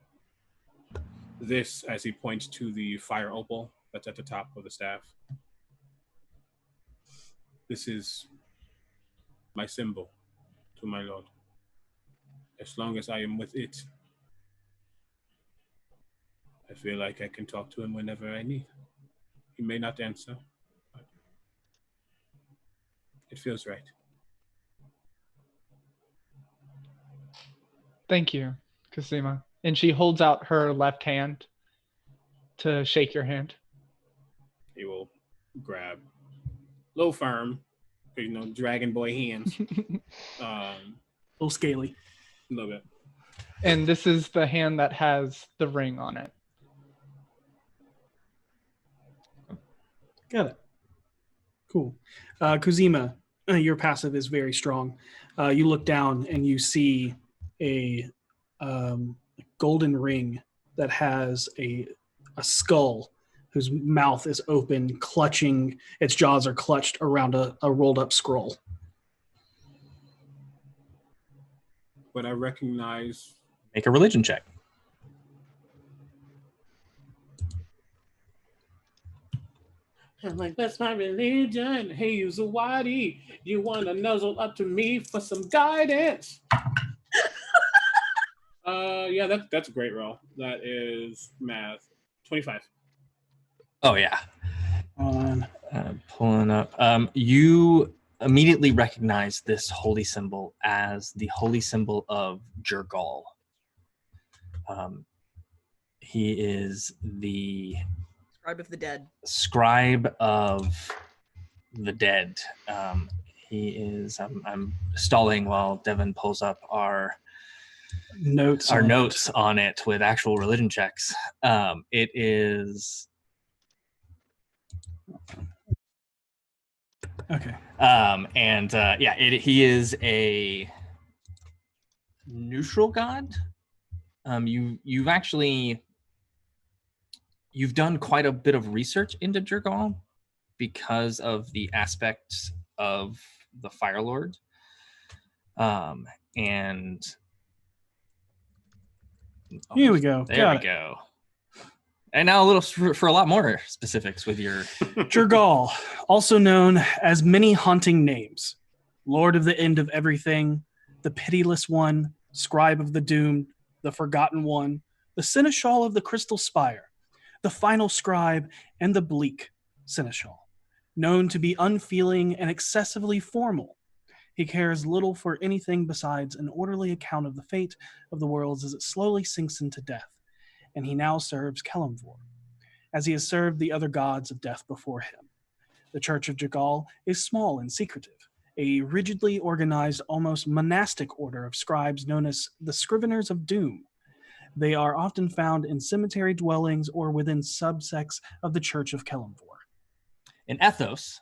Speaker 9: This, as he points to the fire opal that's at the top of the staff. This is my symbol to my lord. As long as I am with it, I feel like I can talk to him whenever I need. He may not answer, but it feels right.
Speaker 7: Thank you, Kuzima. And she holds out her left hand to shake your hand.
Speaker 9: He will grab a little firm, dragon boy hands.
Speaker 2: A little scaly.
Speaker 9: A little bit.
Speaker 7: And this is the hand that has the ring on it.
Speaker 2: Got it. Cool. Kuzima, your passive is very strong. You look down and you see a golden ring that has a skull whose mouth is open, clutching, its jaws are clutched around a rolled up scroll.
Speaker 9: But I recognize.
Speaker 1: Make a religion check.
Speaker 9: I'm like, that's my religion. Hey, you Zawadi, you want to nuzzle up to me for some guidance? Yeah, that's a great roll. That is math. 25.
Speaker 1: Oh yeah. Pulling up. You immediately recognize this holy symbol as the holy symbol of Jergal. He is the
Speaker 4: Scribe of the dead.
Speaker 1: Scribe of the dead. He is. I'm stalling while Devin pulls up our
Speaker 2: notes
Speaker 1: on it with actual religion checks. It is.
Speaker 2: Okay.
Speaker 1: He is a neutral god. You've done quite a bit of research into Jergal because of the aspects of the Fire Lord. And
Speaker 2: here we go.
Speaker 1: There we go. And now a little for a lot more specifics with your
Speaker 2: Jergal, also known as many haunting names: Lord of the End of Everything, the Pitiless One, Scribe of the Doomed, the Forgotten One, the Seneschal of the Crystal Spire, the Final Scribe, and the Bleak Seneschal. Known to be unfeeling and excessively formal, he cares little for anything besides an orderly account of the fate of the worlds as it slowly sinks into death, and he now serves Kelemvor, as he has served the other gods of death before him. The Church of Jergal is small and secretive, a rigidly organized, almost monastic order of scribes known as the Scriveners of Doom. They are often found in cemetery dwellings or within subsects of the Church of Kelemvor.
Speaker 1: In ethos,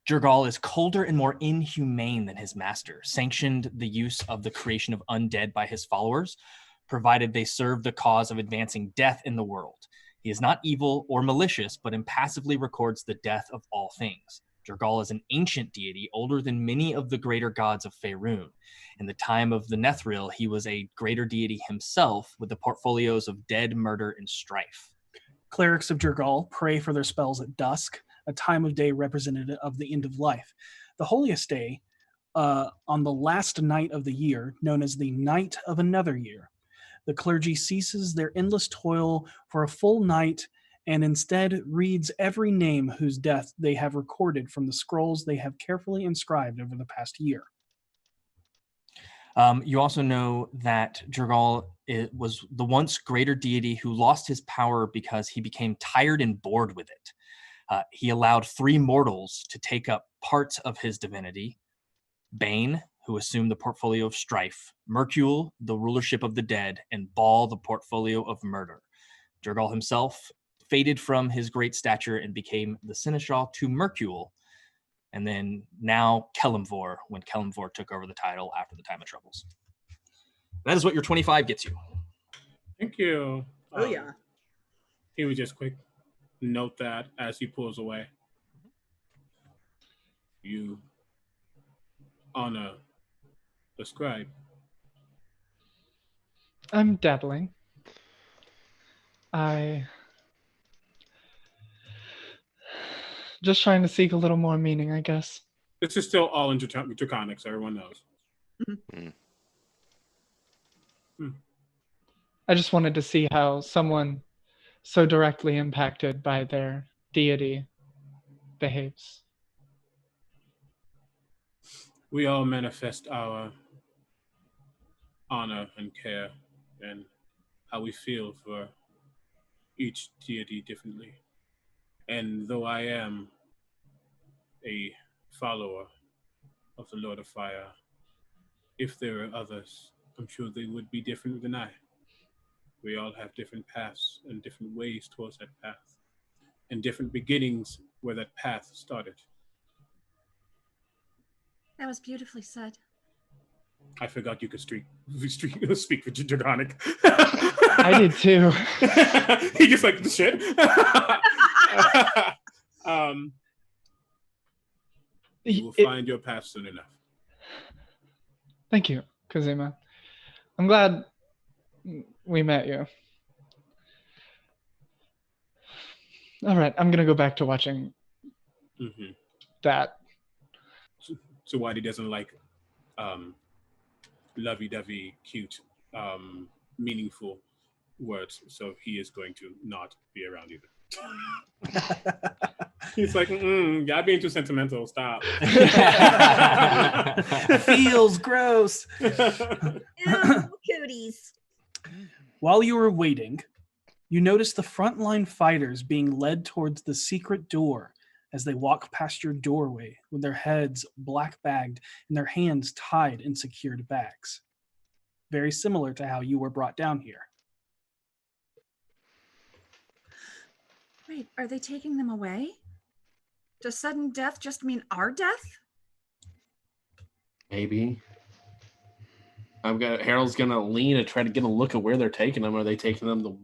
Speaker 1: Jergal is colder and more inhumane than his master, sanctioned the use of the creation of undead by his followers, provided they serve the cause of advancing death in the world. He is not evil or malicious, but impassively records the death of all things. Jergal is an ancient deity, older than many of the greater gods of Faerun. In the time of the Nethril, he was a greater deity himself, with the portfolios of dead, murder, and strife.
Speaker 2: Clerics of Jergal pray for their spells at dusk, a time of day representative of the end of life. The holiest day, on the last night of the year, known as the Night of Another Year, the clergy ceases their endless toil for a full night and instead reads every name whose death they have recorded from the scrolls they have carefully inscribed over the past year.
Speaker 1: You also know that Jergal was the once greater deity who lost his power because he became tired and bored with it. He allowed 3 mortals to take up parts of his divinity: Bane, who assumed the portfolio of strife; Mercule, the rulership of the dead; and Baal, the portfolio of murder. Jergal himself faded from his great stature and became the Seneschal to Mercule, and then now Kelemvor, when Kelemvor took over the title after the Time of Troubles. That is what your 25 gets you.
Speaker 9: Thank you.
Speaker 4: Oh, yeah.
Speaker 9: He was just quick. Note that as he pulls away. You honor the scribe.
Speaker 7: I'm dabbling. I just trying to seek a little more meaning, I guess.
Speaker 9: This is still all in Draconic, so everyone knows.
Speaker 7: I just wanted to see how someone so directly impacted by their deity behaves.
Speaker 9: We all manifest our honor and care and how we feel for each deity differently. And though I am a follower of the Lord of Fire, if there were others, I'm sure they would be different than I. We all have different paths and different ways towards that path, and different beginnings where that path started.
Speaker 4: That was beautifully said.
Speaker 9: I forgot you could speak for Draconic.
Speaker 7: I did too.
Speaker 9: He just like the shit. You will find your path soon enough.
Speaker 7: Thank you, Kuzima. I'm glad we met you. All right, I'm gonna go back to watching that.
Speaker 9: So Waddy doesn't like lovey-dovey, cute, meaningful words, so he is going to not be around either. He's like, y'all being too sentimental. Stop.
Speaker 2: Feels gross.
Speaker 4: Cooties.
Speaker 2: While you were waiting, you notice the frontline fighters being led towards the secret door as they walk past your doorway with their heads black bagged and their hands tied in secured bags. Very similar to how you were brought down here.
Speaker 4: Wait, are they taking them away? Does sudden death just mean our death?
Speaker 5: Maybe. Harold's gonna lean and try to get a look at where they're taking them. Are they taking them to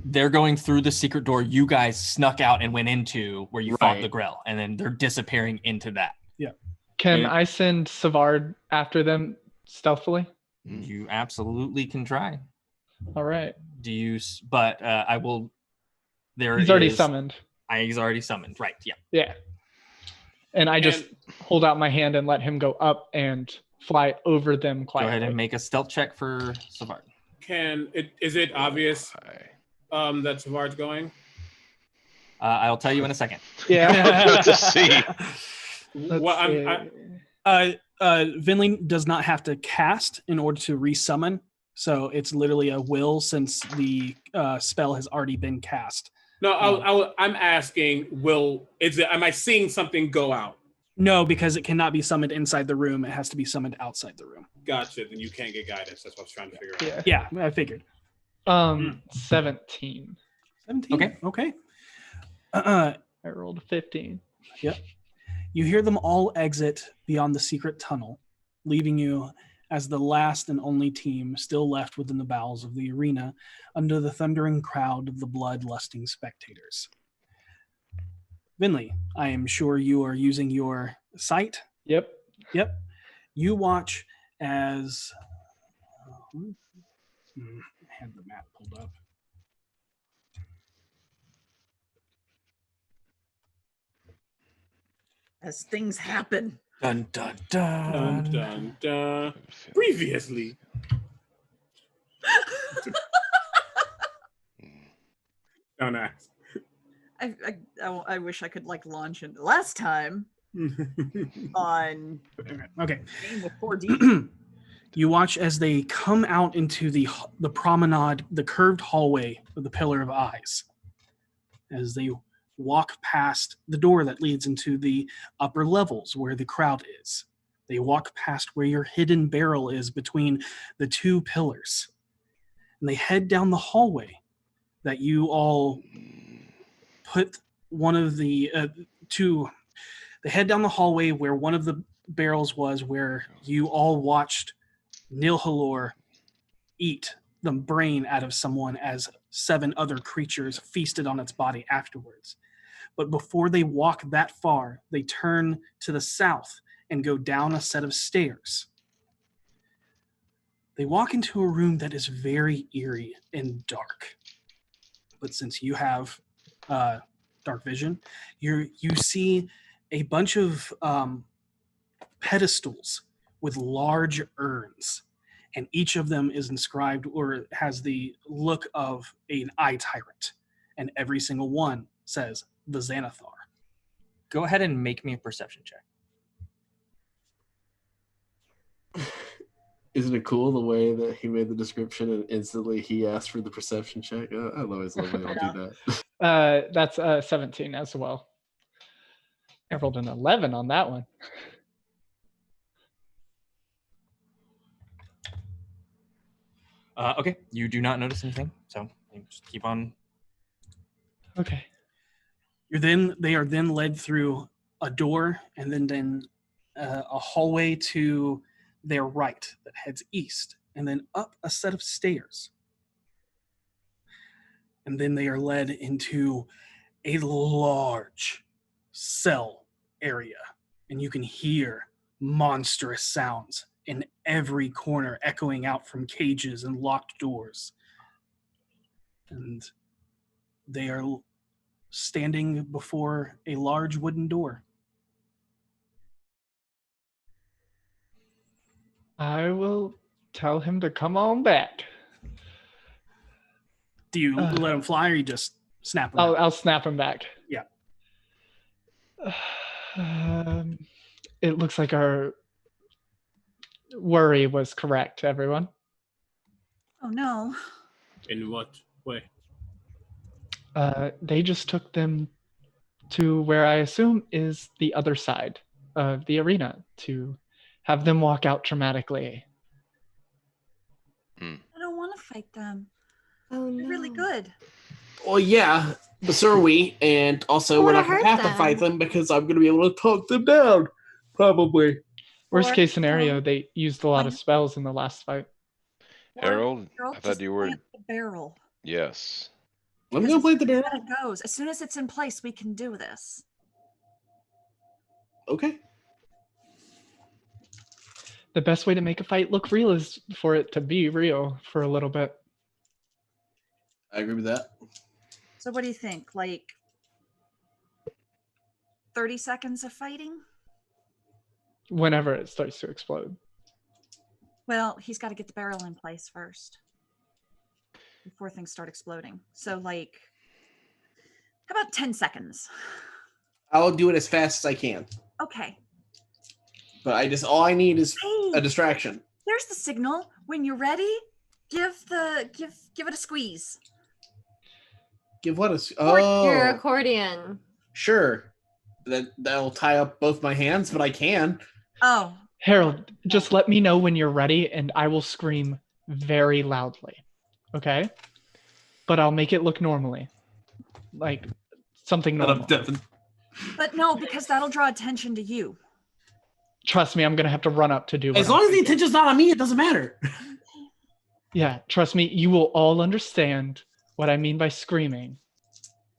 Speaker 1: They're going through the secret door you guys snuck out and went into where you fought the Grell, and then they're disappearing into that.
Speaker 2: Yeah.
Speaker 7: Can I send Savard after them stealthily?
Speaker 1: You absolutely can try.
Speaker 7: All right.
Speaker 1: But I will.
Speaker 7: He's already summoned.
Speaker 1: He's already summoned, right? Yeah.
Speaker 7: Yeah. And I just hold out my hand and let him go up and fly over them quietly.
Speaker 1: Go ahead and make a stealth check for Savard.
Speaker 9: Is it obvious that Savard's going?
Speaker 1: I'll tell you in a second.
Speaker 7: Yeah.
Speaker 3: Let's see.
Speaker 2: Vinley does not have to cast in order to resummon, so it's literally a will since the spell has already been cast.
Speaker 9: No, I'm asking, am I seeing something go out?
Speaker 2: No, because it cannot be summoned inside the room. It has to be summoned outside the room.
Speaker 9: Gotcha. Then you can't get guidance. That's what I was trying to figure out.
Speaker 2: Yeah, I figured.
Speaker 7: 17.
Speaker 2: 17. Okay.
Speaker 7: I rolled a 15.
Speaker 2: Yep. You hear them all exit beyond the secret tunnel, leaving you as the last and only team still left within the bowels of the arena under the thundering crowd of the blood-lusting spectators. Vinley, I am sure you are using your sight.
Speaker 7: Yep.
Speaker 2: You watch as... I had the map pulled up.
Speaker 4: As things happen.
Speaker 1: Dun, dun, dun.
Speaker 9: Dun, dun, dun. Previously. Don't ask.
Speaker 4: I wish I could launch into last time on
Speaker 2: Okay.
Speaker 4: Game with 4D.
Speaker 2: You watch as they come out into the promenade, the curved hallway of the Pillar of Eyes. As they walk past the door that leads into the upper levels where the crowd is. They walk past where your hidden barrel is between the two pillars. And they head down the hallway that you all put one of the they head down the hallway where one of the barrels was, where you all watched Nilhalor eat the brain out of someone as 7 other creatures feasted on its body afterwards. But before they walk that far, they turn to the south and go down a set of stairs. They walk into a room that is very eerie and dark. But since you have dark vision, you see a bunch of pedestals with large urns, and each of them is inscribed or has the look of an eye tyrant, and every single one says the Xanathar.
Speaker 1: Go ahead and make me a perception check.
Speaker 5: Isn't it cool the way that he made the description and instantly he asked for the perception check? I always love when y'all do that.
Speaker 7: That's 17 as well. I rolled an 11 on that one.
Speaker 1: Okay, you do not notice anything, so you just keep on.
Speaker 7: Okay.
Speaker 2: They are then led through a door and then a hallway to their right that heads east, and then up a set of stairs. And then they are led into a large cell area, and you can hear monstrous sounds in every corner echoing out from cages and locked doors. And they are standing before a large wooden door.
Speaker 7: I will tell him to come on back.
Speaker 2: Do you let him fly, or you just snap him out?
Speaker 7: I'll snap him back.
Speaker 2: Yeah.
Speaker 7: It looks like our worry was correct, everyone.
Speaker 4: Oh no.
Speaker 9: In what way?
Speaker 7: They just took them to where I assume is the other side of the arena to have them walk out traumatically.
Speaker 4: I don't want to fight them.
Speaker 6: Oh no.
Speaker 4: They're really good.
Speaker 5: Well, yeah, but so are we. And also, we're not going to have to
Speaker 6: them.
Speaker 5: fight them because I'm going to be able to talk them down. Probably.
Speaker 7: Worst
Speaker 4: Or,
Speaker 7: case scenario, they used a lot of spells in the last fight.
Speaker 3: Harold, I
Speaker 4: just
Speaker 3: thought you were.
Speaker 4: plant the barrel.
Speaker 3: Yes.
Speaker 5: Let me go play the barrel.
Speaker 4: As it goes. As soon as it's in place, we can do this.
Speaker 5: Okay.
Speaker 7: The best way to make a fight look real is for it to be real for a little bit.
Speaker 5: I agree with that.
Speaker 4: So what do you think? Like 30 seconds of fighting?
Speaker 7: Whenever it starts to explode.
Speaker 4: Well, he's got to get the barrel in place first before things start exploding. So like, how about 10 seconds?
Speaker 5: I'll do it as fast as I can.
Speaker 4: Okay.
Speaker 5: But all I need is
Speaker 4: Hey,
Speaker 5: a distraction.
Speaker 4: there's the signal. When you're ready, give it a squeeze.
Speaker 5: Give what a...
Speaker 6: Your
Speaker 5: Oh,
Speaker 6: accordion.
Speaker 5: sure. That'll tie up both my hands, but I can.
Speaker 4: Oh,
Speaker 7: Harold, just let me know when you're ready and I will scream very loudly. Okay? But I'll make it look normally. Like something normal.
Speaker 4: but no, because that'll draw attention to you.
Speaker 7: Trust me, I'm going to have to run up to do it.
Speaker 5: As long as the attention's not on me, it doesn't matter.
Speaker 7: Yeah, trust me, you will all understand what I mean by screaming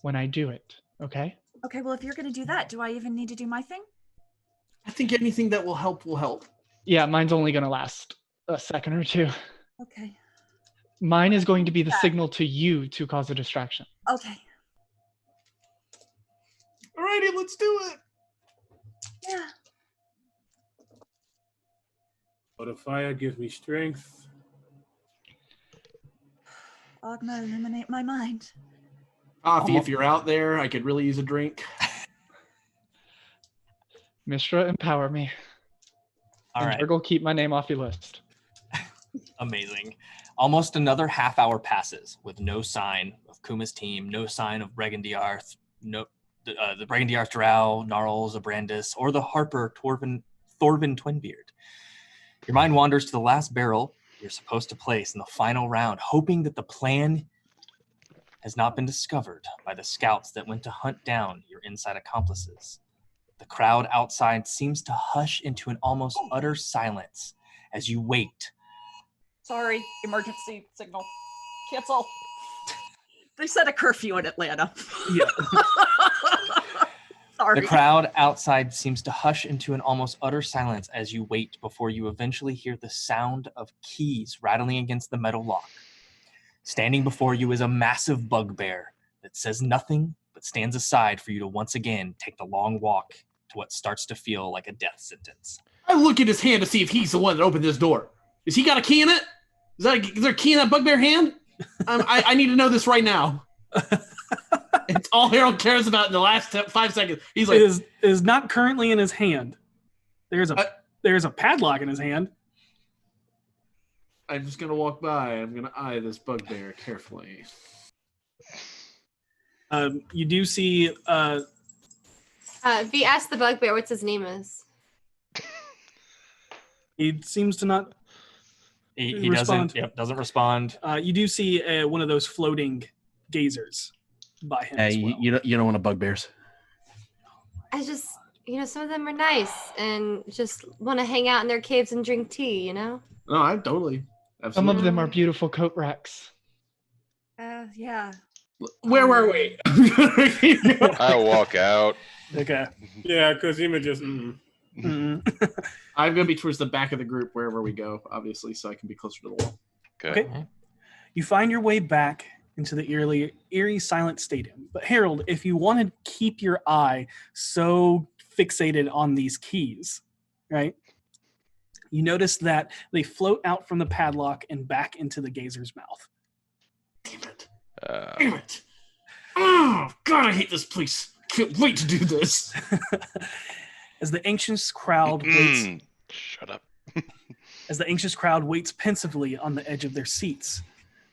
Speaker 7: when I do it. Okay?
Speaker 4: Okay, well, if you're going to do that, do I even need to do my thing?
Speaker 5: I think anything that will help will help.
Speaker 7: Yeah, mine's only going to last a second or two.
Speaker 4: Okay.
Speaker 7: Mine is going to be the signal to you to cause a distraction.
Speaker 4: Okay.
Speaker 5: Alrighty, let's do it.
Speaker 4: Yeah.
Speaker 9: For the fire, give me strength.
Speaker 4: Ogma, illuminate my mind.
Speaker 5: Coffee, if you're out there, I could really use a drink.
Speaker 7: Mishra, empower me.
Speaker 1: All
Speaker 7: And
Speaker 1: right.
Speaker 7: Jurgle, keep my name off your list.
Speaker 1: Amazing. Almost another half hour passes with no sign of Kuma's team, no sign of Bregandiarth, the Bregandiarth Drow, Gnarls, Abrandis, or the Harper Thorvin Twinbeard. Your mind wanders to the last barrel you're supposed to place in the final round, hoping that the plan has not been discovered by the scouts that went to hunt down your inside accomplices. The crowd outside seems to hush into an almost utter silence as you wait.
Speaker 4: Sorry, emergency signal. Cancel. They set a curfew in Atlanta.
Speaker 2: Yeah.
Speaker 6: Sorry.
Speaker 1: The crowd outside seems to hush into an almost utter silence as you wait before you eventually hear the sound of keys rattling against the metal lock. Standing before you is a massive bugbear that says nothing but stands aside for you to once again take the long walk to what starts to feel like a death sentence.
Speaker 5: I look at his hand to see if he's the one that opened this door. Has he got a key in it? Is there a key in that bugbear hand? I need to know this right now. It's all Harold cares about in the last 5 seconds. He's like,
Speaker 2: It is not currently in his hand. There's a padlock in his hand.
Speaker 5: I'm just gonna walk by. I'm gonna eye this bugbear carefully.
Speaker 2: You do see.
Speaker 6: V, ask the bugbear what's his name is.
Speaker 2: He seems to not.
Speaker 1: He
Speaker 2: respond.
Speaker 1: doesn't respond.
Speaker 2: You do see one of those floating gazers by him as well.
Speaker 5: you don't want to bugbears.
Speaker 6: I just, some of them are nice and just want to hang out in their caves and drink tea,
Speaker 5: No, I totally. Absolutely.
Speaker 7: Some of them are beautiful coat racks.
Speaker 4: Yeah.
Speaker 5: Where were we?
Speaker 3: I walk out.
Speaker 2: Okay.
Speaker 9: Yeah, Kuzima just.
Speaker 5: I'm gonna be towards the back of the group wherever we go, obviously, so I can be closer to the wall.
Speaker 3: Okay.
Speaker 2: You find your way back into the eerie silent stadium. But Harold, if you want to keep your eye so fixated on these keys, right? You notice that they float out from the padlock and back into the gazer's mouth.
Speaker 5: Damn it. Damn it. Oh, God, I hate this place. Can't wait to do this.
Speaker 2: As the anxious crowd waits...
Speaker 3: Shut up.
Speaker 2: As the anxious crowd waits pensively on the edge of their seats,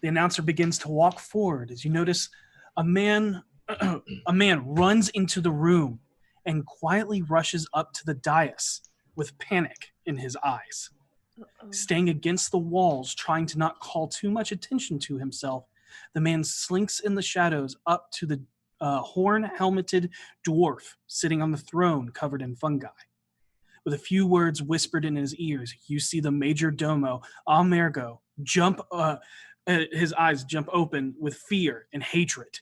Speaker 2: the announcer begins to walk forward as you notice a man runs into the room and quietly rushes up to the dais with panic in his eyes. Staying against the walls, trying to not call too much attention to himself, the man slinks in the shadows up to the horn-helmeted dwarf sitting on the throne covered in fungi. With a few words whispered in his ears, you see the major domo, Amergo, his eyes jump open with fear and hatred.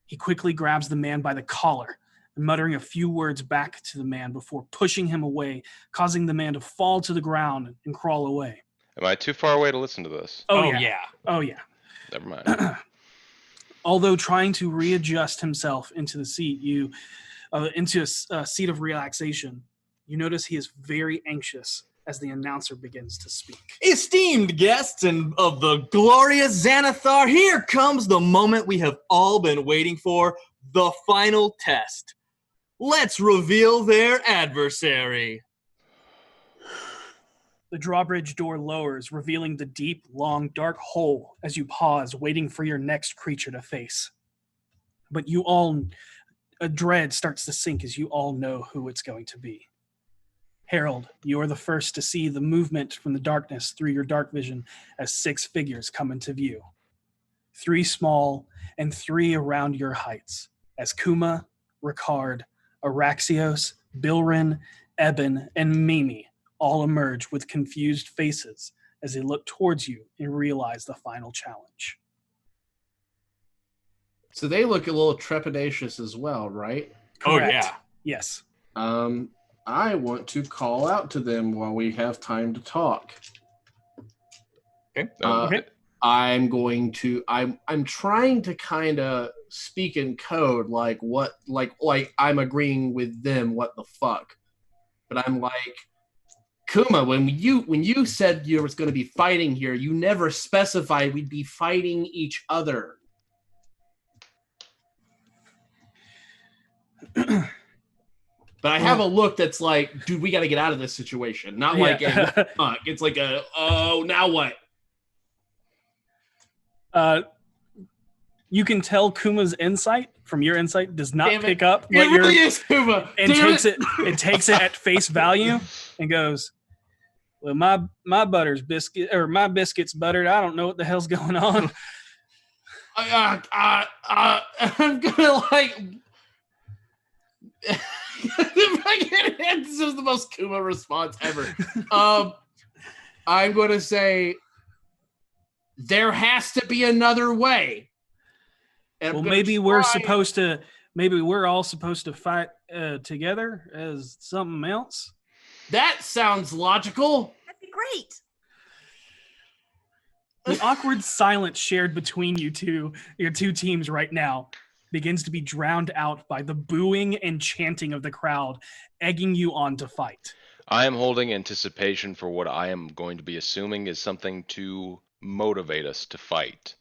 Speaker 2: He quickly grabs the man by the collar, muttering a few words back to the man before pushing him away, causing the man to fall to the ground and crawl away.
Speaker 3: Am I too far away to listen to this?
Speaker 2: Oh yeah.
Speaker 3: Never mind.
Speaker 2: Although trying to readjust himself into the seat, into a seat of relaxation, you notice he is very anxious as the announcer begins to speak.
Speaker 1: Esteemed guests and of the glorious Xanathar, here comes the moment we have all been waiting for, the final test. Let's reveal their adversary.
Speaker 2: The drawbridge door lowers, revealing the deep, long, dark hole as you pause, waiting for your next creature to face. But a dread starts to sink as you all know who it's going to be. Harold, you are the first to see the movement from the darkness through your dark vision as 6 figures come into view. 3 small and 3 around your heights, as Kuma, Ricard, Araxios, Bilrin, Eben, and Mimi all emerge with confused faces as they look towards you and realize the final challenge.
Speaker 5: So they look a little trepidatious as well, right?
Speaker 2: Correct.
Speaker 1: Oh, yeah.
Speaker 2: Yes.
Speaker 5: I want to call out to them while we have time to talk.
Speaker 1: Okay.
Speaker 2: Okay.
Speaker 5: I'm trying to kind of speak in code, like I'm agreeing with them. What the fuck? But I'm like, Kuma, when you said you was going to be fighting here, you never specified we'd be fighting each other. But I have a look that's like, dude, we got to get out of this situation. Not like a fuck. It's like now what?
Speaker 2: You can tell Kuma's insight from your insight does not pick up what
Speaker 5: it really is Kuma.
Speaker 2: and takes it at face value and goes, well, my biscuit's buttered. I don't know what the hell's going on.
Speaker 5: I'm gonna like. This is the most Kuma response ever. I'm going to say there has to be another way.
Speaker 2: Well, maybe we're supposed to maybe we're all supposed to fight together as something else?
Speaker 5: That sounds logical.
Speaker 4: That'd be great.
Speaker 2: The awkward silence shared between you two, your two teams right now, begins to be drowned out by the booing and chanting of the crowd, egging you on to fight.
Speaker 3: I am holding anticipation for what I am going to be assuming is something to motivate us to fight.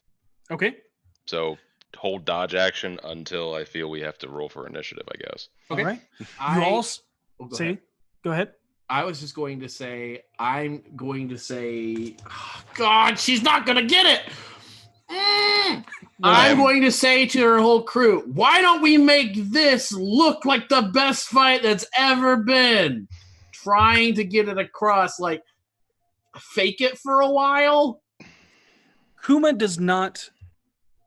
Speaker 2: Okay.
Speaker 3: So hold dodge action until I feel we have to roll for initiative, I guess.
Speaker 2: Okay. All right.
Speaker 5: I-
Speaker 2: You all
Speaker 5: Oh, go
Speaker 2: say,
Speaker 5: ahead.
Speaker 2: go ahead.
Speaker 5: I was just going to say, oh, God, she's not going to get it. I'm going to say to her whole crew, why don't we make this look like the best fight that's ever been? Trying to get it across, like, fake it for a while.
Speaker 2: Kuma does not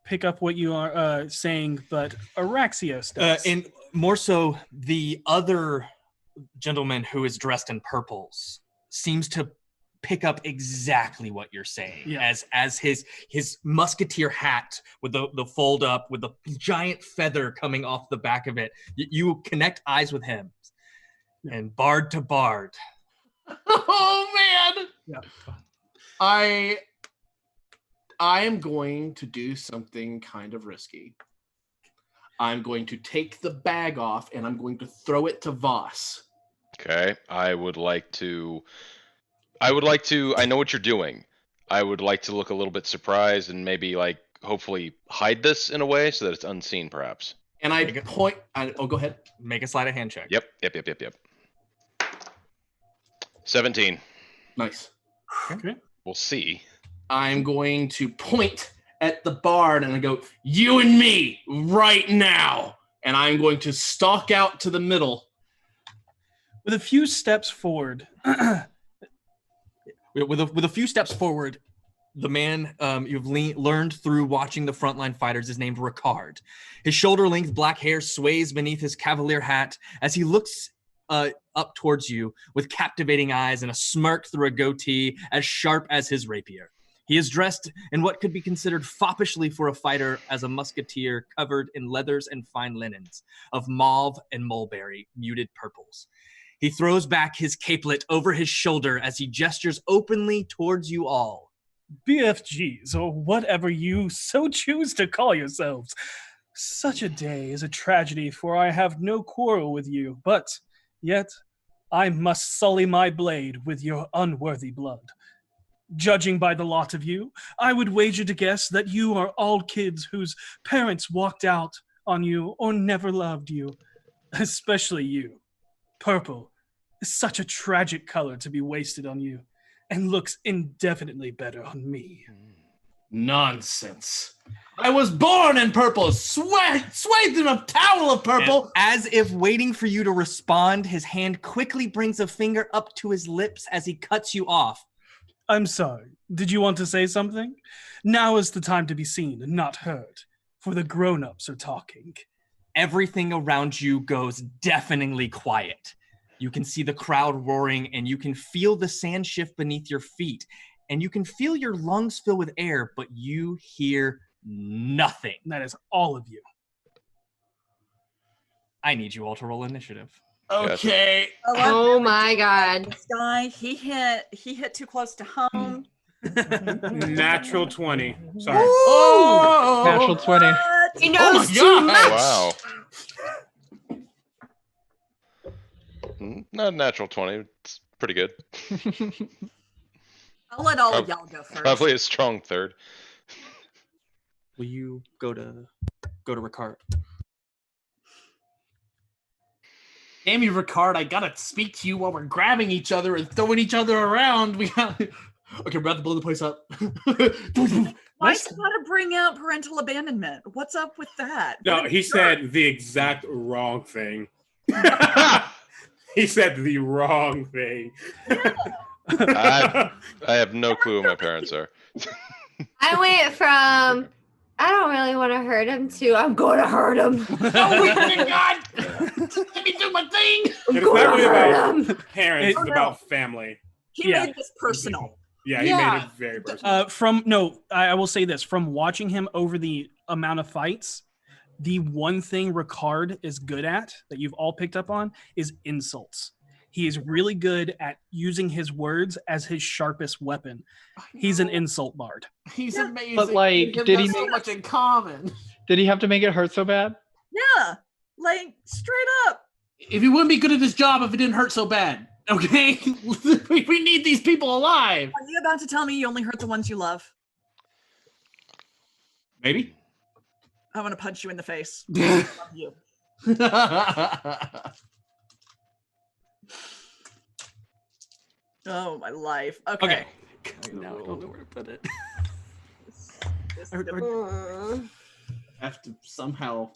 Speaker 2: pick up what you are saying, but Araxios does.
Speaker 1: And more so, the other gentleman who is dressed in purples seems to pick up exactly what you're saying.
Speaker 2: Yeah.
Speaker 1: As his musketeer hat with the fold up with the giant feather coming off the back of it. You connect eyes with him, and bard to bard.
Speaker 5: Oh man!
Speaker 2: Yeah.
Speaker 5: I am going to do something kind of risky. I'm going to take the bag off and I'm going to throw it to Voss.
Speaker 3: Okay. I would like to, I know what you're doing. I would like to look a little bit surprised and maybe like hopefully hide this in a way so that it's unseen perhaps.
Speaker 5: And I point, go ahead.
Speaker 1: Make a sleight of hand check.
Speaker 3: Yep. 17.
Speaker 5: Nice.
Speaker 2: Okay.
Speaker 3: We'll see.
Speaker 5: I'm going to point at the bard and I go, you and me right now. And I'm going to stalk out to the middle.
Speaker 2: With a few steps forward.
Speaker 1: With a few steps forward, the man you've learned through watching the frontline fighters is named Ricard. His shoulder-length black hair sways beneath his cavalier hat as he looks up towards you with captivating eyes and a smirk through a goatee as sharp as his rapier. He is dressed in what could be considered foppishly for a fighter as a musketeer covered in leathers and fine linens of mauve and mulberry muted purples. He throws back his capelet over his shoulder as he gestures openly towards you all.
Speaker 2: BFGs, or whatever you so choose to call yourselves. Such a day is a tragedy, for I have no quarrel with you, but yet I must sully my blade with your unworthy blood. Judging by the lot of you, I would wager to guess that you are all kids whose parents walked out on you or never loved you. Especially you. Purple is such a tragic color to be wasted on you, and looks indefinitely better on me.
Speaker 5: Nonsense. I was born in purple, swathed in a towel of purple.
Speaker 1: As if waiting for you to respond, his hand quickly brings a finger up to his lips as he cuts you off.
Speaker 2: I'm sorry. Did you want to say something? Now is the time to be seen and not heard, for the grown-ups are talking.
Speaker 1: Everything around you goes deafeningly quiet. You can see the crowd roaring, and you can feel the sand shift beneath your feet, and you can feel your lungs fill with air, but you hear nothing.
Speaker 2: That is all of you.
Speaker 1: I need you all to roll initiative.
Speaker 5: Okay.
Speaker 6: Oh my God.
Speaker 4: This guy, he hit too close to home.
Speaker 9: Natural 20. Sorry.
Speaker 5: Oh,
Speaker 7: Natural 20.
Speaker 6: He knows
Speaker 5: my
Speaker 6: too
Speaker 5: God.
Speaker 6: much.
Speaker 3: Wow. Not a natural 20. It's pretty good.
Speaker 4: I'll let all of y'all go first.
Speaker 3: Probably a strong third.
Speaker 1: Will you go to Ricard?
Speaker 5: Damn you, Ricard, I gotta speak to you while we're grabbing each other and throwing each other around. We got okay, we're about to blow the place up.
Speaker 4: Why's gotta bring out parental abandonment? What's up with that?
Speaker 9: No, he said the exact wrong thing. He said the wrong thing.
Speaker 3: I have no clue who my parents are.
Speaker 6: I went from I don't really want to hurt him to I'm going to hurt him.
Speaker 5: Oh my God! Let me do my thing.
Speaker 9: It's not really about parents, it's about family.
Speaker 4: He made this personal.
Speaker 9: Yeah, he made it very personal.
Speaker 2: I will say this. From watching him over the amount of fights, the one thing Ricard is good at that you've all picked up on is insults. He is really good at using his words as his sharpest weapon. He's an insult bard.
Speaker 5: He's amazing.
Speaker 7: But, like,
Speaker 5: We've
Speaker 7: did he
Speaker 5: got so
Speaker 7: make-
Speaker 5: much in common?
Speaker 7: Did he have to make it hurt so bad?
Speaker 4: Yeah, like straight up.
Speaker 5: If he wouldn't be good at his job if it didn't hurt so bad, okay? We need these people alive.
Speaker 4: Are you about to tell me you only hurt the ones you love?
Speaker 5: Maybe.
Speaker 4: I want to punch you in the face. I love you. Oh, my life. Okay.
Speaker 5: Now I don't know where to put it.
Speaker 4: This-
Speaker 5: Have to somehow,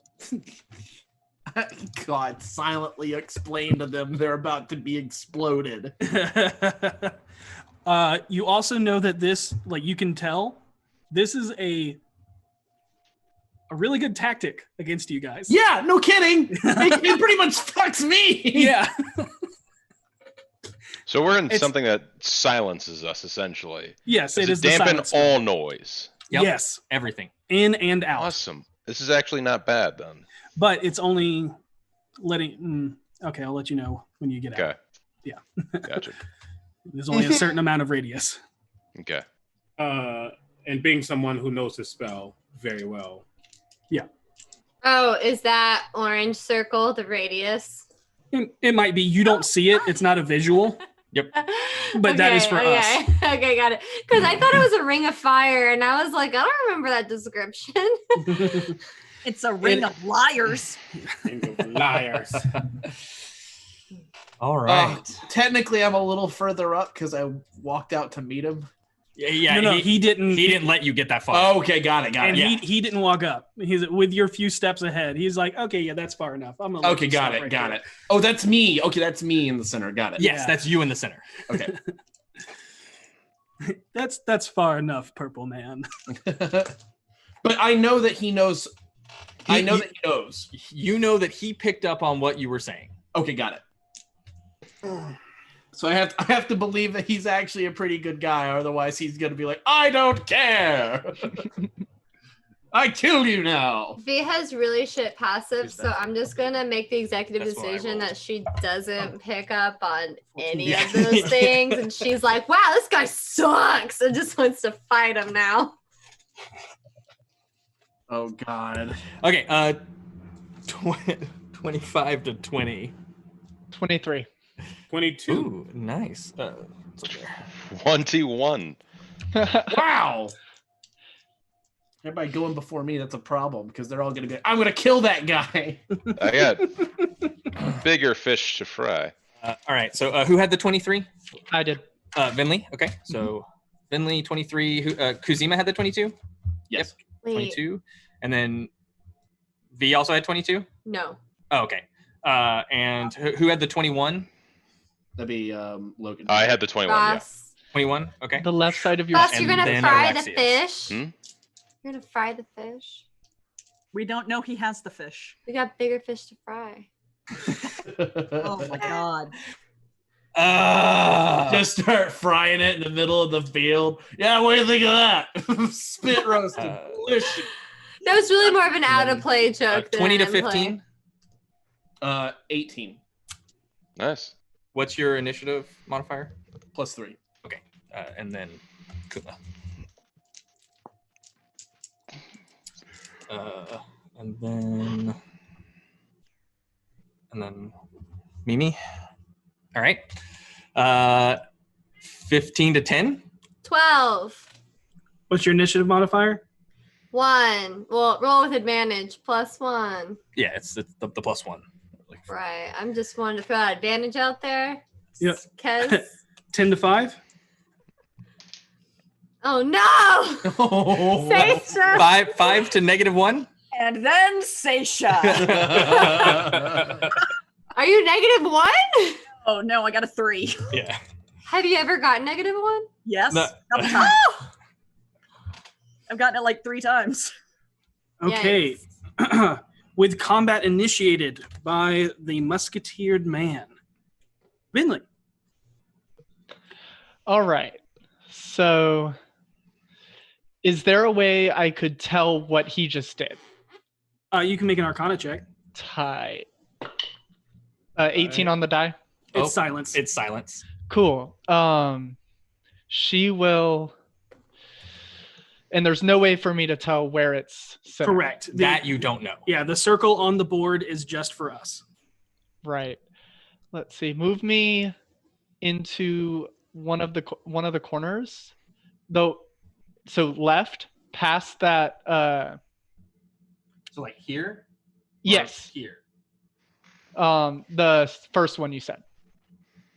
Speaker 5: God, silently explain to them they're about to be exploded.
Speaker 2: You also know that this, like you can tell, this is a really good tactic against you guys.
Speaker 5: Yeah, no kidding. It pretty much fucks me.
Speaker 2: Yeah.
Speaker 3: So we're in
Speaker 2: It's-
Speaker 3: something that silences us, essentially.
Speaker 2: Yes, it
Speaker 3: Does
Speaker 2: is the
Speaker 3: dampen
Speaker 2: silencer.
Speaker 3: all noise.
Speaker 1: Yep.
Speaker 2: Yes,
Speaker 1: Everything.
Speaker 2: in and out.
Speaker 3: Awesome. This is actually not bad, then.
Speaker 2: But it's only letting. Okay, I'll let you know when you get
Speaker 3: Okay.
Speaker 2: out. Yeah.
Speaker 3: Gotcha.
Speaker 2: There's only a certain amount of radius.
Speaker 3: Okay.
Speaker 9: And being someone who knows the spell very well.
Speaker 6: Oh, is that orange circle the radius?
Speaker 2: It might be. You don't see it. It's not a visual. But that is for us.
Speaker 6: Okay, got it. Because I thought it was a ring of fire, and I was like, I don't remember that description.
Speaker 4: It's a ring of liars.
Speaker 9: Liars.
Speaker 1: All right.
Speaker 5: Technically, I'm a little further up because I walked out to meet him.
Speaker 1: Yeah.
Speaker 2: No, he didn't.
Speaker 1: He didn't let you get that far.
Speaker 5: Oh, okay, got it.
Speaker 2: And he didn't walk up. He's with your few steps ahead. He's like, okay, yeah, that's far enough. I'm gonna let
Speaker 5: Okay,
Speaker 2: you
Speaker 5: got
Speaker 2: stop
Speaker 5: it,
Speaker 2: right
Speaker 5: got
Speaker 2: there.
Speaker 5: it. Oh, that's me. Okay, that's me in the center. Got it.
Speaker 1: Yes,
Speaker 2: Yeah.
Speaker 1: that's you in the center.
Speaker 5: Okay.
Speaker 2: That's far enough, Purple Man.
Speaker 5: But I know that he knows. I know that he knows.
Speaker 1: You know that he picked up on what you were saying.
Speaker 5: Okay, got it. So I have to believe that he's actually a pretty good guy, otherwise he's gonna be like, I don't care. I kill you now.
Speaker 6: V has really shit passive,
Speaker 1: Is
Speaker 6: so
Speaker 1: that-
Speaker 6: I'm just gonna make the executive
Speaker 1: That's what I
Speaker 6: decision
Speaker 1: rolled.
Speaker 6: that she doesn't pick up on any
Speaker 1: Yeah.
Speaker 6: of those things, and she's like, "Wow, this guy sucks," and just wants to fight him now.
Speaker 5: Oh God.
Speaker 1: Okay, 25 to 20.
Speaker 7: 23.
Speaker 9: 22.
Speaker 1: Ooh, nice. It's okay.
Speaker 3: 21.
Speaker 5: Wow. Everybody going before me, that's a problem because they're all gonna be. I'm gonna kill that guy.
Speaker 3: I got bigger fish to fry.
Speaker 1: All right, so who had the 23?
Speaker 7: I did.
Speaker 1: Vinley. Okay, so Vinley 23. Kuzima had the 22.
Speaker 5: Yes.
Speaker 6: Wait,
Speaker 1: 22, and then V also had 22.
Speaker 6: no.
Speaker 1: Oh, okay. And who had the 21?
Speaker 5: That'd be Logan.
Speaker 3: I had the 21. Yeah.
Speaker 6: Ross.
Speaker 1: 21. Okay.
Speaker 7: The left side of your
Speaker 6: Ross,
Speaker 1: and
Speaker 6: you're gonna
Speaker 1: then
Speaker 6: fry the
Speaker 1: Alexius.
Speaker 6: fish.
Speaker 3: Hmm?
Speaker 6: You're gonna fry the fish.
Speaker 4: We don't know he has the fish.
Speaker 6: We got bigger fish to fry.
Speaker 4: Oh my god.
Speaker 5: Just start frying it in the middle of the field. Yeah, what do you think of that? Spit roasted. Delicious.
Speaker 6: That was really more of an out of play joke.
Speaker 1: 20 to
Speaker 6: than in play.
Speaker 1: 15.
Speaker 5: 18
Speaker 3: Nice.
Speaker 1: What's your initiative modifier?
Speaker 5: +3.
Speaker 1: And then Kuma. And then Mimi. All right. 15 to 10.
Speaker 6: 12.
Speaker 2: What's your initiative modifier?
Speaker 6: 1. Well, roll with advantage. +1.
Speaker 1: Yeah, it's the plus one.
Speaker 6: Right. I'm just wanting to throw that advantage out there.
Speaker 2: Yep.
Speaker 6: Because.
Speaker 2: 10 to 5?
Speaker 6: Oh no!
Speaker 5: Oh.
Speaker 6: Seisha!
Speaker 1: 5 to -1.
Speaker 4: And then Seisha.
Speaker 6: Are you -1?
Speaker 4: Oh no, I got a 3.
Speaker 1: Yeah.
Speaker 6: Have you ever gotten -1?
Speaker 4: Yes.
Speaker 1: No.
Speaker 4: Couple times. I've gotten it like 3 times.
Speaker 2: Okay. With combat initiated by the musketeered man. Vinley.
Speaker 7: All right. So, is there a way I could tell what he just did?
Speaker 2: You can make an Arcana check.
Speaker 7: Tight. 18 on the die.
Speaker 2: It's silence.
Speaker 1: It's silence.
Speaker 7: Cool. She will, and there's no way for me to tell where it's set.
Speaker 2: Correct.
Speaker 1: That you don't know.
Speaker 2: Yeah, the circle on the board is just for us.
Speaker 7: Right. Let's see. Move me into one of the corners. Though, so left past that.
Speaker 1: So like here?
Speaker 7: Yes.
Speaker 1: Here.
Speaker 7: The first one you said.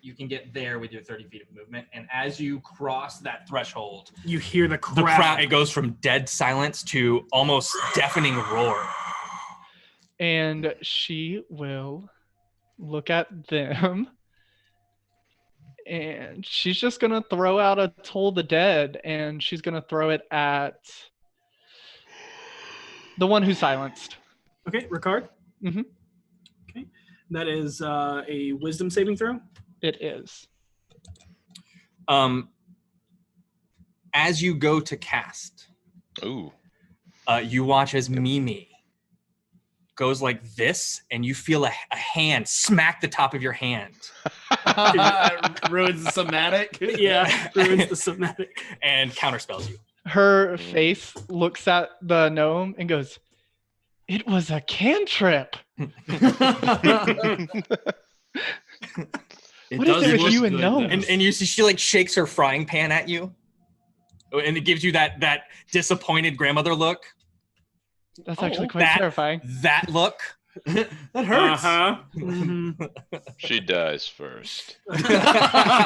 Speaker 1: You can get there with your 30 feet of movement, and as you cross that threshold,
Speaker 2: you hear the crowd.
Speaker 1: The crowd. It goes from dead silence to almost deafening roar.
Speaker 7: And she will look at them, and she's just gonna throw out a Toll the Dead, and she's gonna throw it at the one who's silenced.
Speaker 2: Okay, Ricard.
Speaker 7: Mm-hmm.
Speaker 2: Okay, that is a Wisdom saving throw.
Speaker 7: It is.
Speaker 1: As you go to cast,
Speaker 3: Ooh.
Speaker 1: You watch as Mimi goes like this, and you feel a hand smack the top of your hand.
Speaker 5: Ruins the somatic.
Speaker 2: Yeah, ruins the somatic.
Speaker 1: And counterspells you.
Speaker 7: Her face looks at the gnome and goes, "It was a cantrip." What is it with you and gnomes?
Speaker 1: And you see she like shakes her frying pan at you, and it gives you that disappointed grandmother look.
Speaker 7: That's actually quite terrifying.
Speaker 1: That look.
Speaker 5: That hurts.
Speaker 9: Uh-huh.
Speaker 3: She dies first.
Speaker 2: I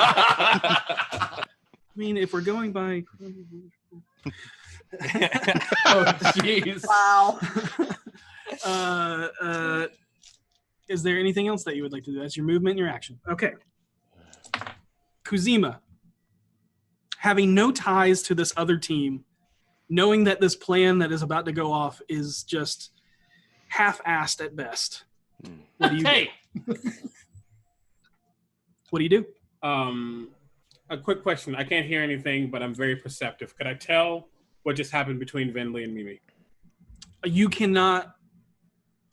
Speaker 2: mean, if we're going by...
Speaker 5: Oh, jeez.
Speaker 4: Wow.
Speaker 2: Is there anything else that you would like to do? That's your movement and your action. Okay. Kuzima, having no ties to this other team, knowing that this plan that is about to go off is just half-assed at best. What do you do? What do you do?
Speaker 9: A quick question. I can't hear anything, but I'm very perceptive. Could I tell what just happened between Vinley and Mimi?
Speaker 2: You cannot...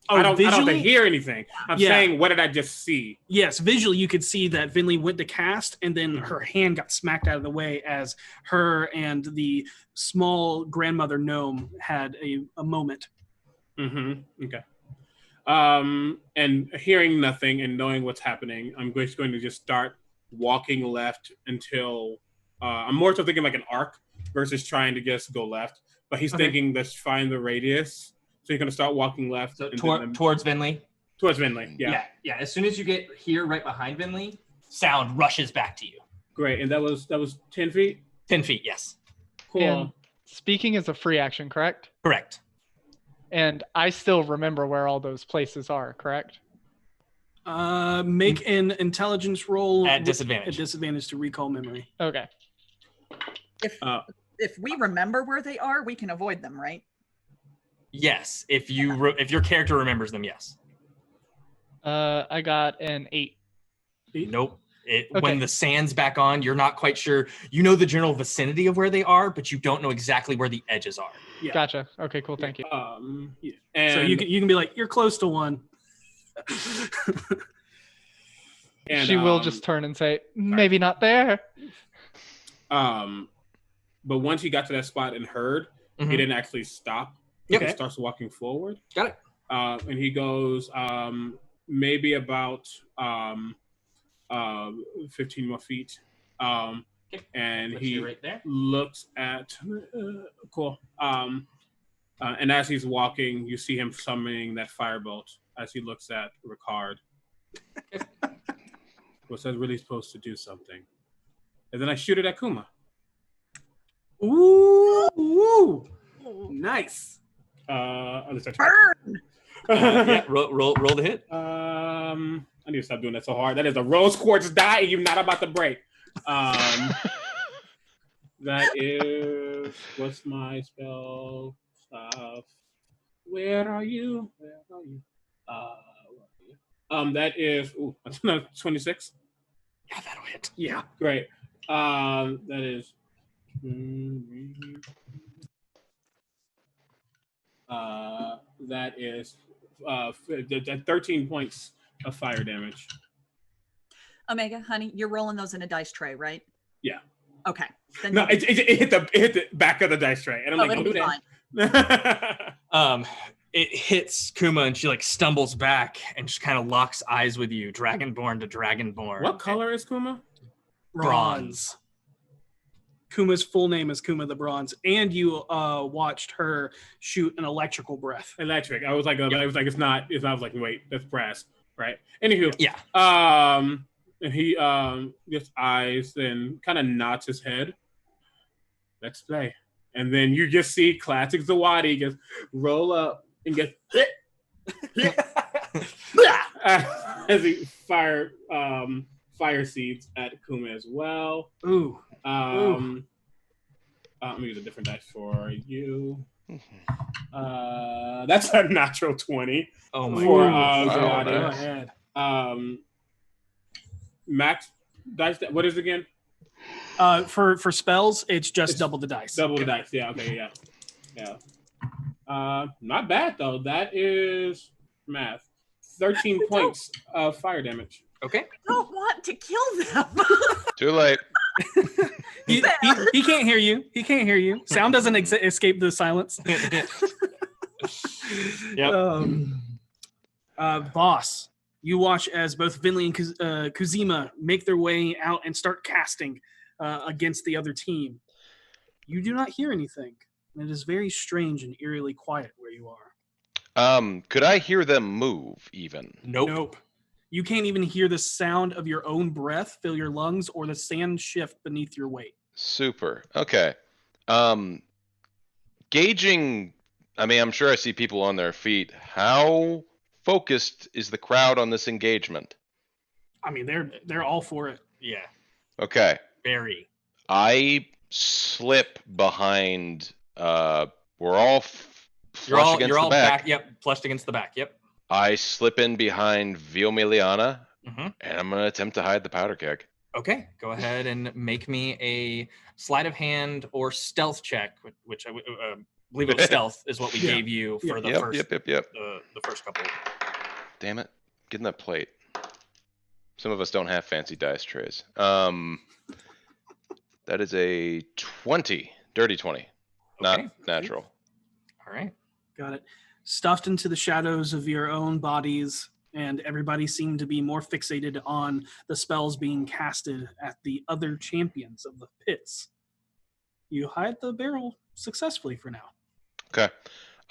Speaker 9: I don't have to
Speaker 2: visually?
Speaker 9: hear anything. I'm saying, what did I just see?
Speaker 2: Yes, visually you could see that Vinley went to cast, and then her hand got smacked out of the way as her and the small grandmother gnome had a moment.
Speaker 9: Mm-hmm. Okay. And hearing nothing and knowing what's happening, I'm just going to just start walking left until I'm more so thinking like an arc versus trying to just go left. But he's thinking, let's find the radius. So you're going to start walking left.
Speaker 1: So towards Vinley?
Speaker 9: Towards Vinley, yeah.
Speaker 1: Yeah. As soon as you get here right behind Vinley, sound rushes back to you.
Speaker 9: Great. And that was 10 feet?
Speaker 1: 10 feet, yes.
Speaker 9: Cool.
Speaker 7: And speaking is a free action, correct?
Speaker 1: Correct.
Speaker 7: And I still remember where all those places are, correct?
Speaker 2: Make an intelligence roll
Speaker 1: at disadvantage.
Speaker 2: At disadvantage to recall memory.
Speaker 7: Okay.
Speaker 4: If we remember where they are, we can avoid them, right?
Speaker 1: Yes, if your character remembers them, yes.
Speaker 7: I got an 8.
Speaker 1: Nope. When the sand's back on, you're not quite sure. You know the general vicinity of where they are, but you don't know exactly where the edges are.
Speaker 2: Yeah.
Speaker 7: Gotcha. Okay, cool. Thank you.
Speaker 2: And so you can be like, you're close to one.
Speaker 9: And,
Speaker 7: she will just turn and say, maybe not there.
Speaker 9: But once he got to that spot and heard, he didn't actually stop.
Speaker 1: Yep.
Speaker 9: He starts walking forward.
Speaker 1: Got it.
Speaker 9: And he goes maybe about 15 more feet. And he
Speaker 1: right there.
Speaker 9: looks at cool. And as he's walking, you see him summoning that firebolt as he looks at Ricard. Was that really supposed to do something? And then I shoot it at Kuma.
Speaker 2: Ooh, nice.
Speaker 4: Burn.
Speaker 1: Yeah, roll the hit.
Speaker 9: I need to stop doing that so hard. That is a rose quartz die, and you're not about to break. That is what's my spell stuff? Where are you? That is 26.
Speaker 1: Yeah, that'll hit.
Speaker 2: Yeah,
Speaker 9: great. That is That is 13 points of fire damage.
Speaker 4: Omega, honey, you're rolling those in a dice tray, right?
Speaker 9: Yeah.
Speaker 4: Okay. Then
Speaker 9: No, it hit the back of the dice tray, and I'm like,
Speaker 4: it'll
Speaker 9: don't
Speaker 4: be
Speaker 9: do
Speaker 4: fine.
Speaker 9: that.
Speaker 1: It hits Kuma and she like stumbles back and just kind of locks eyes with you, Dragonborn to Dragonborn.
Speaker 9: What color is Kuma?
Speaker 1: Bronze.
Speaker 2: Kuma's full name is Kuma the Bronze, and you watched her shoot an electrical breath.
Speaker 9: Electric. I was like, it's not. I was like, wait, that's brass, right? Anywho,
Speaker 1: Yeah.
Speaker 9: And he gets eyes and kind of nods his head. Let's play. And then you just see classic Zawadi just roll up and get as he fire seeds at Kuma as well.
Speaker 2: Ooh.
Speaker 9: Let me use a different dice for you. That's a natural 20.
Speaker 1: Oh my
Speaker 9: for
Speaker 1: god.
Speaker 2: Go
Speaker 3: nice.
Speaker 2: ahead.
Speaker 9: Max dice. What is it again?
Speaker 2: For spells, it's just
Speaker 9: It's
Speaker 2: double the dice.
Speaker 9: Double the dice. Yeah. Okay. Yeah. Not bad though. That is math. 13 points of fire damage.
Speaker 1: Okay.
Speaker 4: I don't want to kill them.
Speaker 3: Too late.
Speaker 2: He can't hear you. He can't hear you. Sound doesn't escape the silence.
Speaker 1: Yep.
Speaker 2: Boss, you watch as both Vinley and Kuzima make their way out and start casting against the other team. You do not hear anything. And it is very strange and eerily quiet where you are.
Speaker 3: Could I hear them move even?
Speaker 1: Nope.
Speaker 2: You can't even hear the sound of your own breath fill your lungs or the sand shift beneath your weight.
Speaker 3: Super. Okay. Gauging, I mean, I'm sure I see people on their feet. How focused is the crowd on this engagement?
Speaker 2: I mean, they're all for it.
Speaker 1: Yeah.
Speaker 3: Okay.
Speaker 1: Very.
Speaker 3: I slip behind, we're all
Speaker 1: You're
Speaker 3: flush
Speaker 1: all
Speaker 3: against
Speaker 1: you're
Speaker 3: the
Speaker 1: all
Speaker 3: back.
Speaker 1: Yep. Flushed against the back. Yep.
Speaker 3: I slip in behind Viomiliana,
Speaker 1: Mhm.
Speaker 3: and I'm going to attempt to hide the powder keg.
Speaker 1: Okay. Go ahead and make me a sleight of hand or stealth check, which I believe it was stealth is what we
Speaker 2: Yeah.
Speaker 1: gave you for the
Speaker 3: Yep,
Speaker 1: first
Speaker 3: yep.
Speaker 1: the first couple.
Speaker 3: Damn it. Get in that plate. Some of us don't have fancy dice trays. That is a 20. Dirty 20. Not
Speaker 1: Okay.
Speaker 3: natural.
Speaker 1: All right.
Speaker 2: Got it. Stuffed into the shadows of your own bodies, and everybody seemed to be more fixated on the spells being casted at the other champions of the pits. You hide the barrel successfully for now.
Speaker 3: Okay.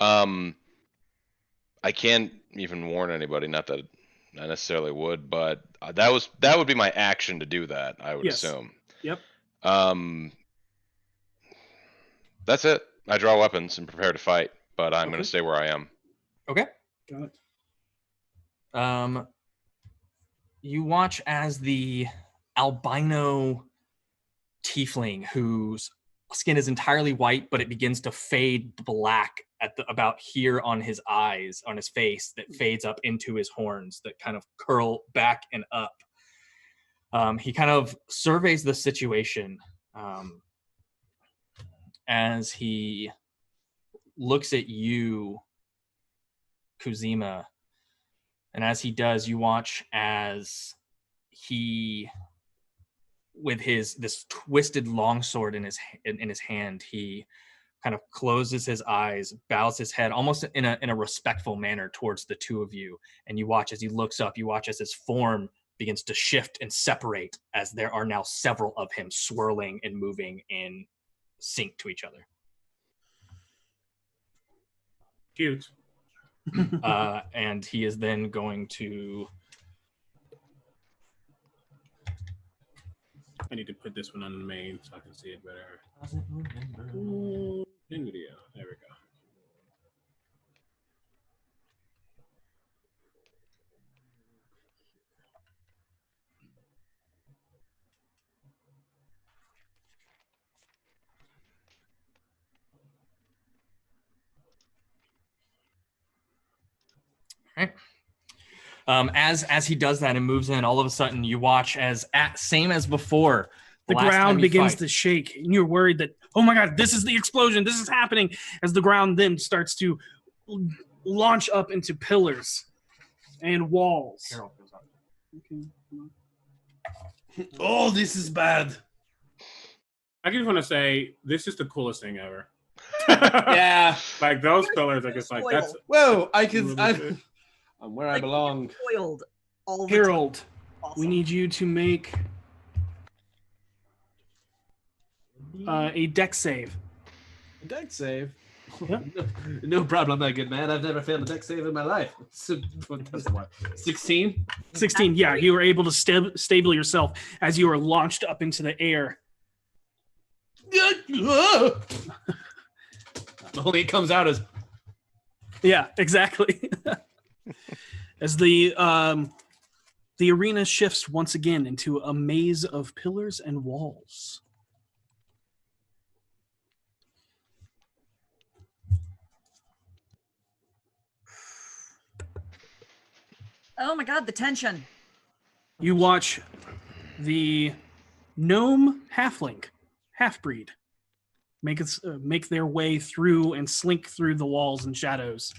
Speaker 3: I can't even warn anybody, not that I necessarily would, but that would be my action to do that, I would
Speaker 2: Yes.
Speaker 3: assume.
Speaker 2: Yep.
Speaker 3: That's it. I draw weapons and prepare to fight, but I'm going
Speaker 2: Okay.
Speaker 3: to stay where I am.
Speaker 1: Okay.
Speaker 2: Got it.
Speaker 1: You watch as the albino tiefling whose skin is entirely white, but it begins to fade black at about here on his eyes, on his face, that fades up into his horns that kind of curl back and up. He kind of surveys the situation as he looks at you, Kuzima, and as he does, you watch as he, with this twisted longsword in his hand, he kind of closes his eyes, bows his head, almost in a respectful manner towards the two of you. And you watch as he looks up. You watch as his form begins to shift and separate, as there are now several of him swirling and moving in sync to each other.
Speaker 9: Cute.
Speaker 1: And he is then going to.
Speaker 9: I need to put this one on the main so I can see it better. In video. There we go.
Speaker 1: Right. As he does that and moves in, all of a sudden you watch as same as before.
Speaker 2: The
Speaker 1: last time
Speaker 2: ground
Speaker 1: you
Speaker 2: begins
Speaker 1: fight-
Speaker 2: to shake, and you're worried that, oh my god, this is the explosion, this is happening, as the ground then starts to launch up into pillars and walls.
Speaker 1: Harold goes up.
Speaker 2: Okay.
Speaker 5: Oh, this is bad.
Speaker 9: I just want to say this is the coolest thing ever.
Speaker 5: Yeah.
Speaker 9: Like those pillars are just like that's.
Speaker 5: Whoa,
Speaker 9: really
Speaker 5: I'm where I
Speaker 4: Like,
Speaker 5: belong.
Speaker 4: Foiled all the
Speaker 2: Harold,
Speaker 4: time.
Speaker 2: we
Speaker 4: Awesome.
Speaker 2: need you to make a dex save.
Speaker 5: Deck save.
Speaker 2: Yep.
Speaker 5: No problem, my good man. I've never failed a deck save in my life. 16?
Speaker 2: 16. Yeah, you were able to stable yourself as you were launched up into the air.
Speaker 5: Only it comes out as
Speaker 2: Yeah, exactly. As the arena shifts once again into a maze of pillars and walls.
Speaker 4: Oh my god, the tension.
Speaker 2: You watch the gnome halfling, half-breed, make their way through and slink through the walls and shadows.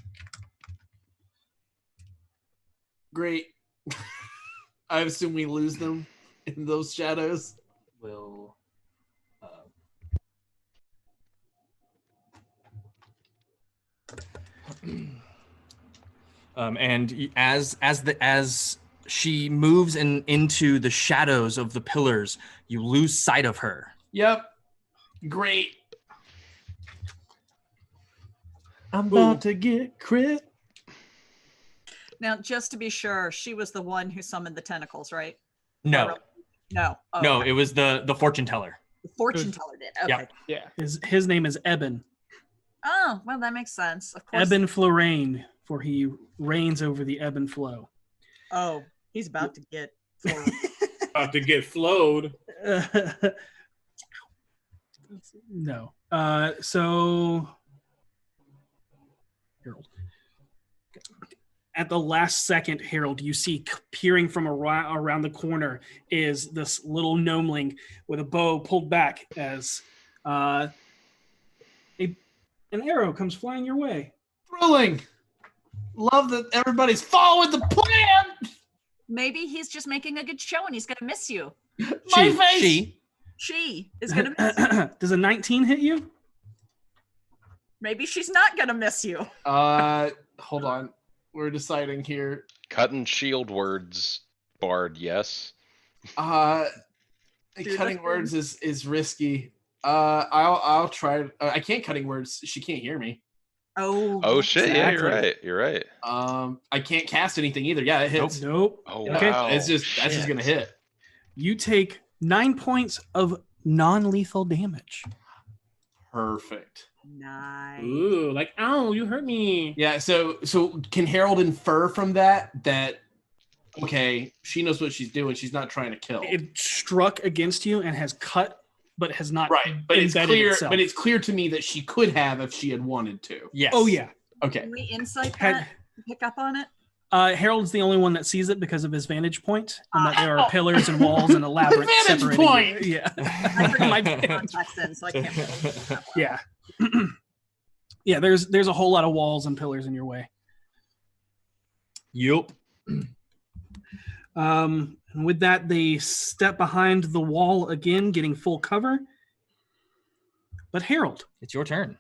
Speaker 5: great. I assume we lose them in those shadows.
Speaker 1: Will and as she moves into the shadows of the pillars, you lose sight of her.
Speaker 5: Yep. Great. I'm
Speaker 2: Ooh.
Speaker 5: about to get crit.
Speaker 4: Now, just to be sure, she was the one who summoned the tentacles, right?
Speaker 1: No,
Speaker 4: No. Oh,
Speaker 1: no,
Speaker 4: okay.
Speaker 1: it was the fortune teller.
Speaker 4: The fortune teller did. Okay.
Speaker 1: Yeah.
Speaker 7: Yeah.
Speaker 2: His name is Eben.
Speaker 4: Oh, well, that makes sense. Of course.
Speaker 2: Eben Florane, for he reigns over the ebb and flow.
Speaker 4: Oh, he's about to get forward.
Speaker 9: About to get flowed.
Speaker 2: No. So Harold. At the last second, Harold, you see peering from around the corner is this little gnomeling with a bow pulled back as an arrow comes flying your way.
Speaker 5: Thrilling. Love that everybody's following the plan.
Speaker 4: Maybe he's just making a good show and he's going to miss you.
Speaker 5: My face.
Speaker 4: She is going to miss you.
Speaker 2: Does a 19 hit you?
Speaker 4: Maybe she's not going to miss you.
Speaker 5: Hold on. We're deciding here.
Speaker 3: Cut and shield words, Bard, yes.
Speaker 5: Cutting words is risky. I'll try. I can't cutting words. She can't hear me.
Speaker 3: Oh shit! Yeah, you're right. You're right.
Speaker 5: I can't cast anything either. Yeah, it hits.
Speaker 2: Nope.
Speaker 3: Oh
Speaker 2: Okay.
Speaker 3: wow!
Speaker 5: It's just that's just gonna hit.
Speaker 2: You take 9 points of non-lethal damage.
Speaker 5: Perfect.
Speaker 4: Nice.
Speaker 9: Ooh, like, ow, you hurt me.
Speaker 5: Yeah. So can Harold infer from that okay, she knows what she's doing. She's not trying to kill.
Speaker 2: It struck against you and has cut, but has not.
Speaker 5: Right, but it's
Speaker 2: embedded
Speaker 5: clear.
Speaker 2: itself.
Speaker 5: But it's clear to me that she could have if she had wanted to.
Speaker 1: Yes.
Speaker 2: Oh yeah.
Speaker 5: Okay.
Speaker 4: Can we insight
Speaker 2: Had-
Speaker 4: that? Pick up on it?
Speaker 2: Harold's the only one that sees it because of his vantage point, and that there are pillars and walls and a labyrinth
Speaker 5: Vantage
Speaker 2: separating.
Speaker 5: point!
Speaker 2: Yeah.
Speaker 4: I forget
Speaker 2: My
Speaker 4: my
Speaker 2: vantage-
Speaker 4: contacts in, so I can't really do that well.
Speaker 2: Yeah. Yeah. There's a whole lot of walls and pillars in your way.
Speaker 1: Yup.
Speaker 2: And with that, they step behind the wall again, getting full cover. But Harold,
Speaker 1: It's your turn.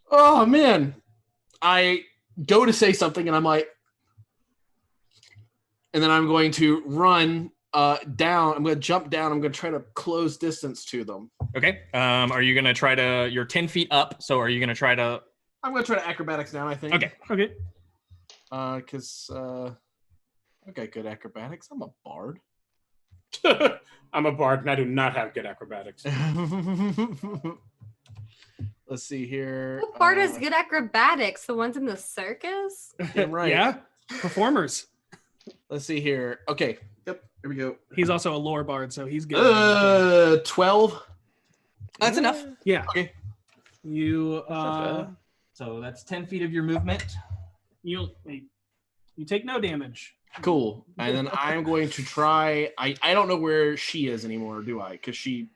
Speaker 5: Oh man, I go to say something and I'm like, and then I'm going to run down. I'm going to jump down. I'm going to try to close distance to them.
Speaker 1: Okay. Are you gonna try to? You're 10 feet up, so are you gonna try to?
Speaker 5: I'm going to try to acrobatics down. I think.
Speaker 1: Okay.
Speaker 2: okay,
Speaker 5: Because I've got good acrobatics. I'm a bard.
Speaker 9: I'm a bard and I do not have good acrobatics.
Speaker 5: Let's see here.
Speaker 6: Who part is good acrobatics? The ones in the circus?
Speaker 5: Damn right.
Speaker 2: yeah, performers.
Speaker 5: Let's see here. Okay. Yep. Here we go.
Speaker 2: He's also a lore bard, so he's good.
Speaker 5: 12.
Speaker 1: That's enough.
Speaker 2: Yeah.
Speaker 5: Okay.
Speaker 2: You
Speaker 1: So that's 10 feet of your movement.
Speaker 2: you take no damage.
Speaker 5: Cool. And then I'm going to try. I don't know where she is anymore, do I? Because she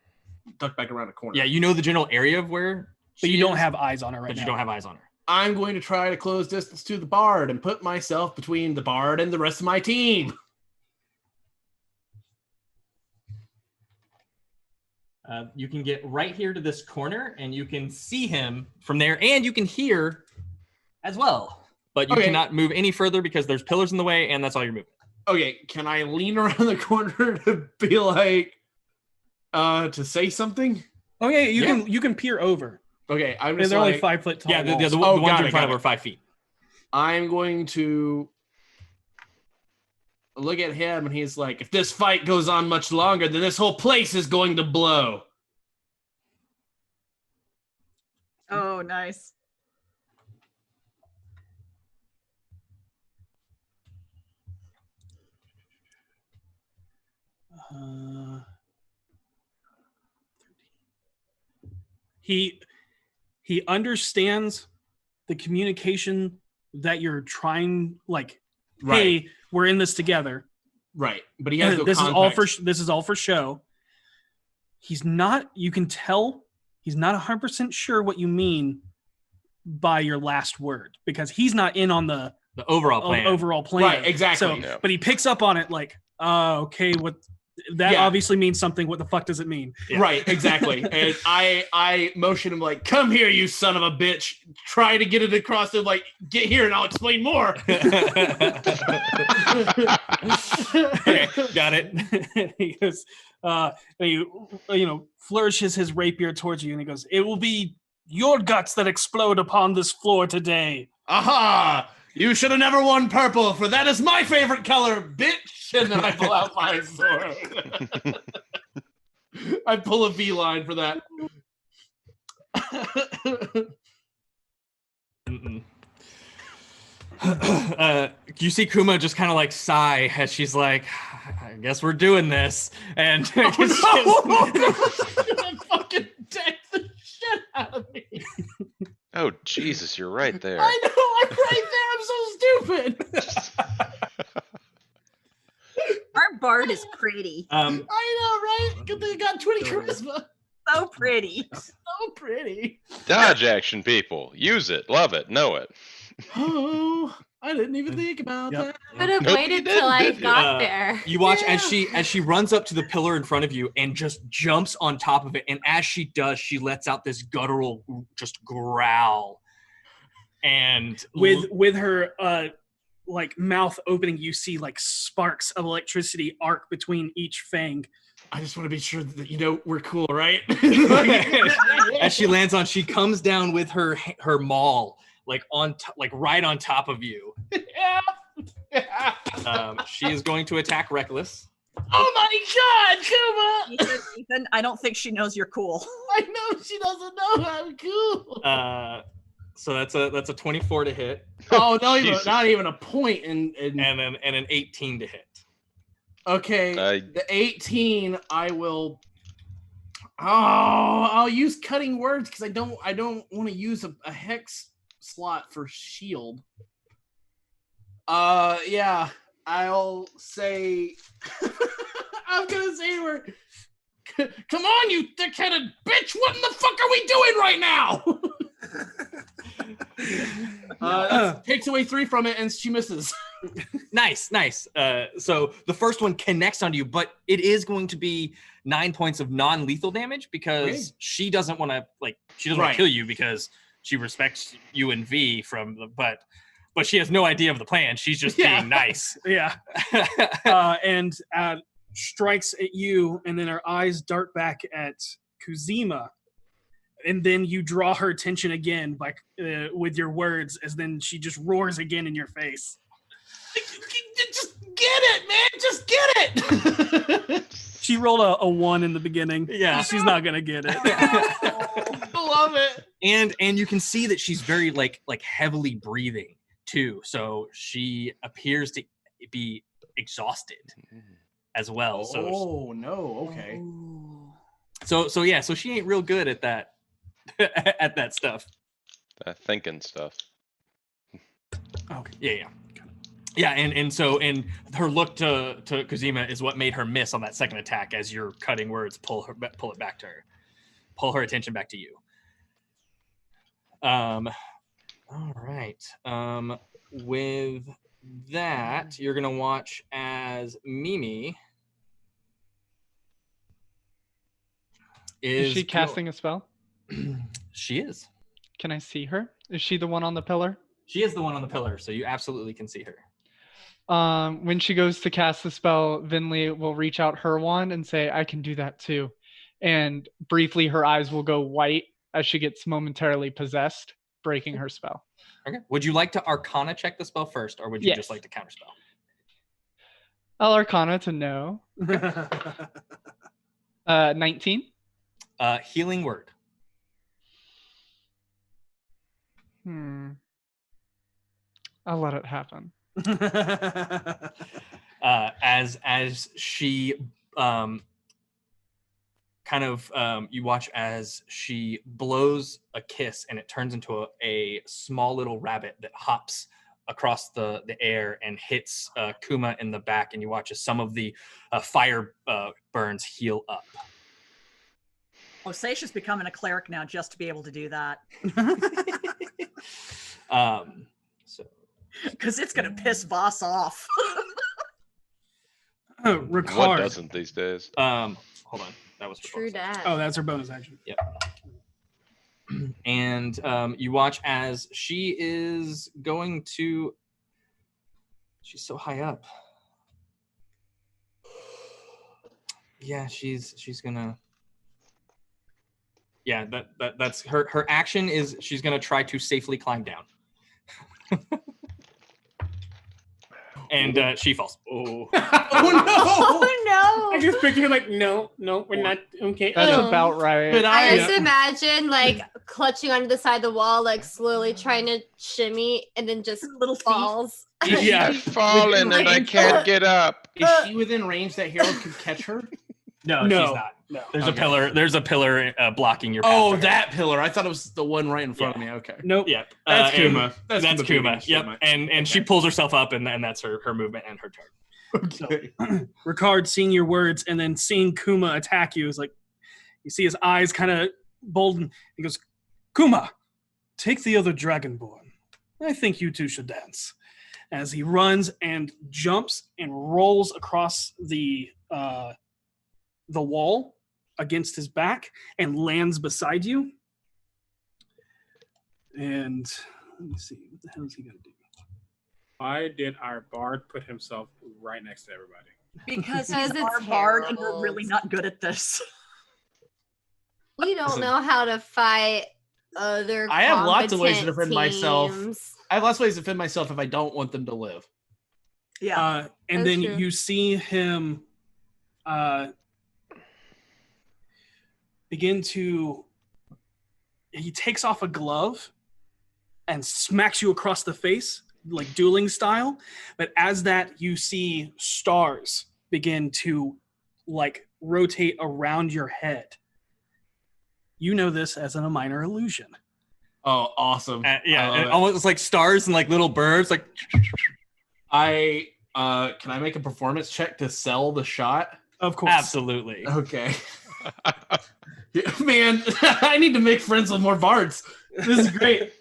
Speaker 5: ducked back around the corner.
Speaker 1: Yeah, you know the general area of where.
Speaker 2: But
Speaker 1: she
Speaker 2: you don't
Speaker 1: is,
Speaker 2: have eyes on her right
Speaker 1: But
Speaker 2: now.
Speaker 1: you don't have eyes on her.
Speaker 5: I'm going to try to close distance to the bard and put myself between the bard and the rest of my team.
Speaker 1: You can get right here to this corner, and you can see him from there, and you can hear as well. But you cannot move any further because there's pillars in the way, and that's all you're moving.
Speaker 5: Okay, can I lean around the corner to be like, to say something?
Speaker 2: Okay, you can peer over.
Speaker 5: Okay, I'm just
Speaker 2: they're only
Speaker 5: like,
Speaker 2: 5 foot tall.
Speaker 1: Yeah, the
Speaker 2: walls.
Speaker 1: ones in front of are 5 feet.
Speaker 5: I'm going to look at him, and he's like, if this fight goes on much longer, then this whole place is going to blow.
Speaker 4: Oh, nice.
Speaker 2: He understands the communication that you're trying, like,
Speaker 5: Right.
Speaker 2: hey, we're in this together.
Speaker 5: Right, but he has no
Speaker 2: this
Speaker 5: context.
Speaker 2: this is all for show. He's not. You can tell he's not 100% sure what you mean by your last word because he's not in on the
Speaker 1: overall plan.
Speaker 2: Right,
Speaker 5: exactly.
Speaker 2: So, but he picks up on it like, okay, what that obviously means something. What the fuck does it mean?
Speaker 5: Yeah. Right, exactly. And I motion him like, come here, you son of a bitch. Try to get it across to him, like, get here and I'll explain more.
Speaker 1: Okay, got it.
Speaker 2: He goes, flourishes his rapier towards you and he goes, it will be your guts that explode upon this floor today.
Speaker 5: Aha! You should have never worn purple, for that is my favorite color, bitch! And then I pull out my sword. I pull a V-line for that.
Speaker 1: You see Kuma just kind of like sigh as she's like, I guess we're doing this. And
Speaker 5: fucking deck the shit out of me.
Speaker 3: Oh, Jesus, you're right there.
Speaker 5: I know, I'm right there. I'm so stupid.
Speaker 4: Our bard is pretty.
Speaker 5: I know, right? Good thing I got 20 charisma.
Speaker 4: So pretty.
Speaker 5: So pretty.
Speaker 3: Dodge action, people. Use it. Love it. Know it.
Speaker 5: Oh, I didn't even think about that.
Speaker 6: Could have waited till I got there.
Speaker 1: You watch as she runs up to the pillar in front of you and just jumps on top of it. And as she does, she lets out this guttural just growl. And
Speaker 2: with her like mouth opening, you see like sparks of electricity arc between each fang.
Speaker 5: I just want to be sure that we're cool, right?
Speaker 1: As she lands on, she comes down with her maul like right on top of you. She is going to attack Reckless.
Speaker 5: Oh my God, Kuma!
Speaker 4: Ethan, I don't think she knows you're cool.
Speaker 5: I know she doesn't know I'm cool.
Speaker 1: So that's a 24 to hit.
Speaker 5: Oh, not even a point, and
Speaker 1: an 18 to hit.
Speaker 5: Okay, the 18 I will. Oh, I'll use cutting words because I don't want to use a hex slot for shield. Yeah, I'll say. I'm gonna say to her, "Come on, you thick-headed bitch! What in the fuck are we doing right now?" Takes away 3 from it, and she misses.
Speaker 1: Nice. So the first one connects on you, but it is going to be 9 points of non-lethal damage because she doesn't want to want to kill you because she respects you and V but she has no idea of the plan. She's just being nice.
Speaker 2: Yeah. And strikes at you, and then her eyes dart back at Kuzima. And then you draw her attention again with your words, as then she just roars again in your face.
Speaker 5: Just get it, man! Just get it!
Speaker 2: She rolled a 1 in the beginning. Yeah, she's not gonna get it.
Speaker 5: Love it.
Speaker 1: And you can see that she's very like heavily breathing too. So she appears to be exhausted as well.
Speaker 5: Oh no! Okay.
Speaker 1: So she ain't real good at that at that stuff.
Speaker 3: Thinking stuff.
Speaker 2: Okay.
Speaker 1: Yeah, and so her look to Kuzima is what made her miss on that second attack as your cutting words pull it back to her. Pull her attention back to you. All right. With that, you're gonna watch as Mimi
Speaker 7: Is she
Speaker 1: go-
Speaker 7: casting a spell?
Speaker 1: She is.
Speaker 7: Can I see her? Is she the one on the pillar?
Speaker 1: She is the one on the pillar, so you absolutely can see her.
Speaker 7: When she goes to cast the spell, Vinley will reach out her wand and say, I can do that too. And briefly, her eyes will go white as she gets momentarily possessed, breaking her spell.
Speaker 1: Okay. Would you like to Arcana check the spell first, or would you just
Speaker 7: Yes.
Speaker 1: like to counterspell?
Speaker 7: I'll Arcana to know. 19.
Speaker 1: Healing word.
Speaker 7: I'll let it happen.
Speaker 1: As she you watch as she blows a kiss and it turns into a small little rabbit that hops across the air and hits Kuma in the back, and you watch as some of the fire burns heal up.
Speaker 4: Seisha's becoming a cleric now just to be able to do that. Because it's going to piss Voss off.
Speaker 3: What
Speaker 2: Ricard.
Speaker 3: doesn't these days?
Speaker 1: Hold on. That was
Speaker 6: True that.
Speaker 2: Oh, that's her bonus action.
Speaker 1: Yep. And you watch as she is going to. She's so high up. Yeah, she's gonna. Yeah, that's her. Her action is she's gonna try to safely climb down. And she falls. Oh.
Speaker 6: Oh no!
Speaker 9: I just picture like, no, we're not okay.
Speaker 7: That's about right.
Speaker 5: But
Speaker 6: I just imagine like clutching onto the side of the wall, like slowly trying to shimmy, and then just
Speaker 4: Little feet.
Speaker 6: falls.
Speaker 3: I've fallen and I can't get up.
Speaker 5: Is she within range that Harold could catch her?
Speaker 1: No,
Speaker 2: No,
Speaker 1: she's not.
Speaker 2: no.
Speaker 1: There's
Speaker 5: Okay.
Speaker 1: a pillar. There's a pillar blocking your path.
Speaker 5: Oh,
Speaker 1: to her.
Speaker 5: that pillar. I thought it was the one right in front of me. Okay.
Speaker 2: Nope.
Speaker 1: Yep.
Speaker 5: That's
Speaker 1: and
Speaker 5: Kuma.
Speaker 1: That's
Speaker 5: Kuma
Speaker 1: Kuma.
Speaker 5: beating
Speaker 1: Yep.
Speaker 5: Shima.
Speaker 1: And she pulls herself up, and that's her movement and her turn.
Speaker 5: Okay.
Speaker 2: Ricard seeing your words and then seeing Kuma attack you is like, you see his eyes kind of bolden. He goes, Kuma, take the other Dragonborn. I think you two should dance. As he runs and jumps and rolls across the wall against his back and lands beside you. And let me see, what the hell is he gonna do?
Speaker 9: Why did our bard put himself right next to everybody?
Speaker 4: Because
Speaker 6: Because
Speaker 4: he's our
Speaker 6: it's
Speaker 4: bard and we're
Speaker 6: Harold.
Speaker 4: really not good at this.
Speaker 6: We don't know how to fight other.
Speaker 5: I have lots of ways to
Speaker 6: competent
Speaker 5: defend myself.
Speaker 6: teams.
Speaker 5: I have lots of ways to defend myself if I don't want them to live.
Speaker 4: Yeah.
Speaker 2: And
Speaker 6: That's
Speaker 2: then
Speaker 6: true.
Speaker 2: you see him begin to. He takes off a glove and smacks you across the face, like dueling style. But as that, you see stars begin to like rotate around your head. You know this as a minor illusion.
Speaker 5: Oh, awesome.
Speaker 1: Yeah,
Speaker 5: I love
Speaker 1: and
Speaker 5: it.
Speaker 1: almost like stars and like little birds. Like,
Speaker 5: I can I make a performance check to sell the shot?
Speaker 2: Of course.
Speaker 1: absolutely.
Speaker 5: Okay. Yeah, man, I need to make friends with more bards. This is great.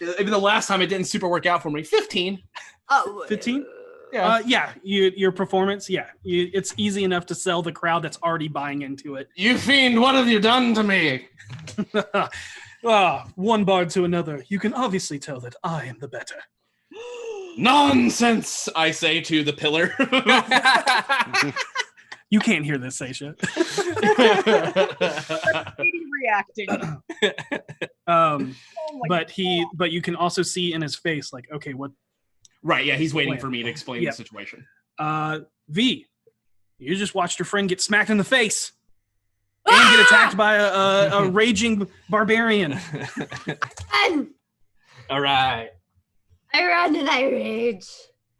Speaker 5: Even the last time it didn't super work out for me. 15.
Speaker 6: Oh,
Speaker 2: 15?
Speaker 5: Yeah.
Speaker 2: Your performance, it's easy enough to sell the crowd that's already buying into it.
Speaker 5: You fiend, what have you done to me?
Speaker 2: One bard to another. You can obviously tell that I am the better.
Speaker 5: Nonsense, I say to the pillar.
Speaker 2: You can't hear this, Seisha.
Speaker 4: Reacting.
Speaker 2: But you can also see in his face, like, okay, what?
Speaker 5: Right, yeah, he's waiting
Speaker 2: Plan.
Speaker 5: for me to explain
Speaker 2: Yeah.
Speaker 5: the situation.
Speaker 2: V, you just watched your friend get smacked in the face and get attacked by a raging barbarian.
Speaker 6: And
Speaker 1: All right.
Speaker 6: I run and I rage.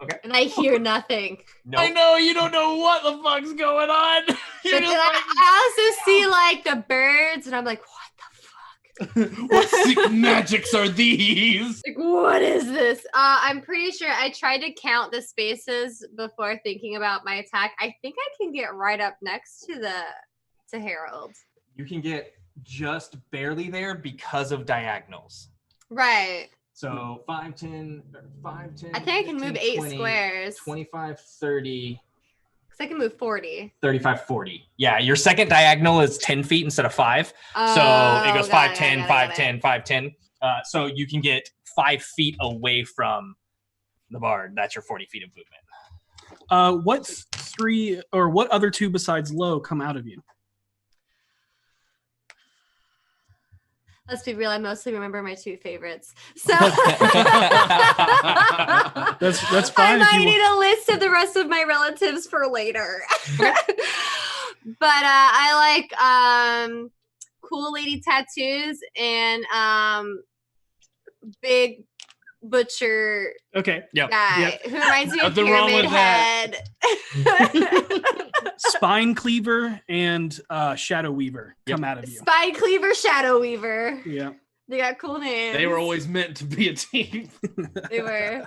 Speaker 1: Okay.
Speaker 6: And I hear nothing.
Speaker 1: No.
Speaker 5: I know, you don't know what the fuck's going on.
Speaker 6: But
Speaker 5: You're
Speaker 6: then
Speaker 5: just
Speaker 6: I also see like the birds, and I'm like, what the fuck?
Speaker 5: like, what sick magics are these?
Speaker 6: Like, what is this? I'm pretty sure I tried to count the spaces before thinking about my attack. I think I can get right up next to Harold.
Speaker 1: You can get just barely there because of diagonals.
Speaker 6: Right.
Speaker 1: So 5, 10, 5, 10.
Speaker 6: I think I can
Speaker 1: 15,
Speaker 6: move 8
Speaker 1: 20,
Speaker 6: squares.
Speaker 1: 25, 30,
Speaker 6: Because I can move 40.
Speaker 1: 35, 40. Yeah, your second diagonal is 10 feet instead of 5. So it goes 5, 10, 5, 10, 5, 10. So you can get 5 feet away from the bard. That's your 40 feet of movement.
Speaker 2: What other two besides low come out of you?
Speaker 6: Let's be real, I mostly remember my 2 favorites. So
Speaker 2: That's fine.
Speaker 6: I might need a list of the rest of my relatives for later. But I like cool lady tattoos and big butcher guy who reminds me of
Speaker 5: Nothing wrong
Speaker 6: Pyramid
Speaker 5: with that.
Speaker 6: Head.
Speaker 2: Spine Cleaver and Shadow Weaver come out of you.
Speaker 6: Spine Cleaver, Shadow Weaver.
Speaker 2: Yeah.
Speaker 6: They got cool names.
Speaker 5: They were always meant to be a team.
Speaker 6: They were.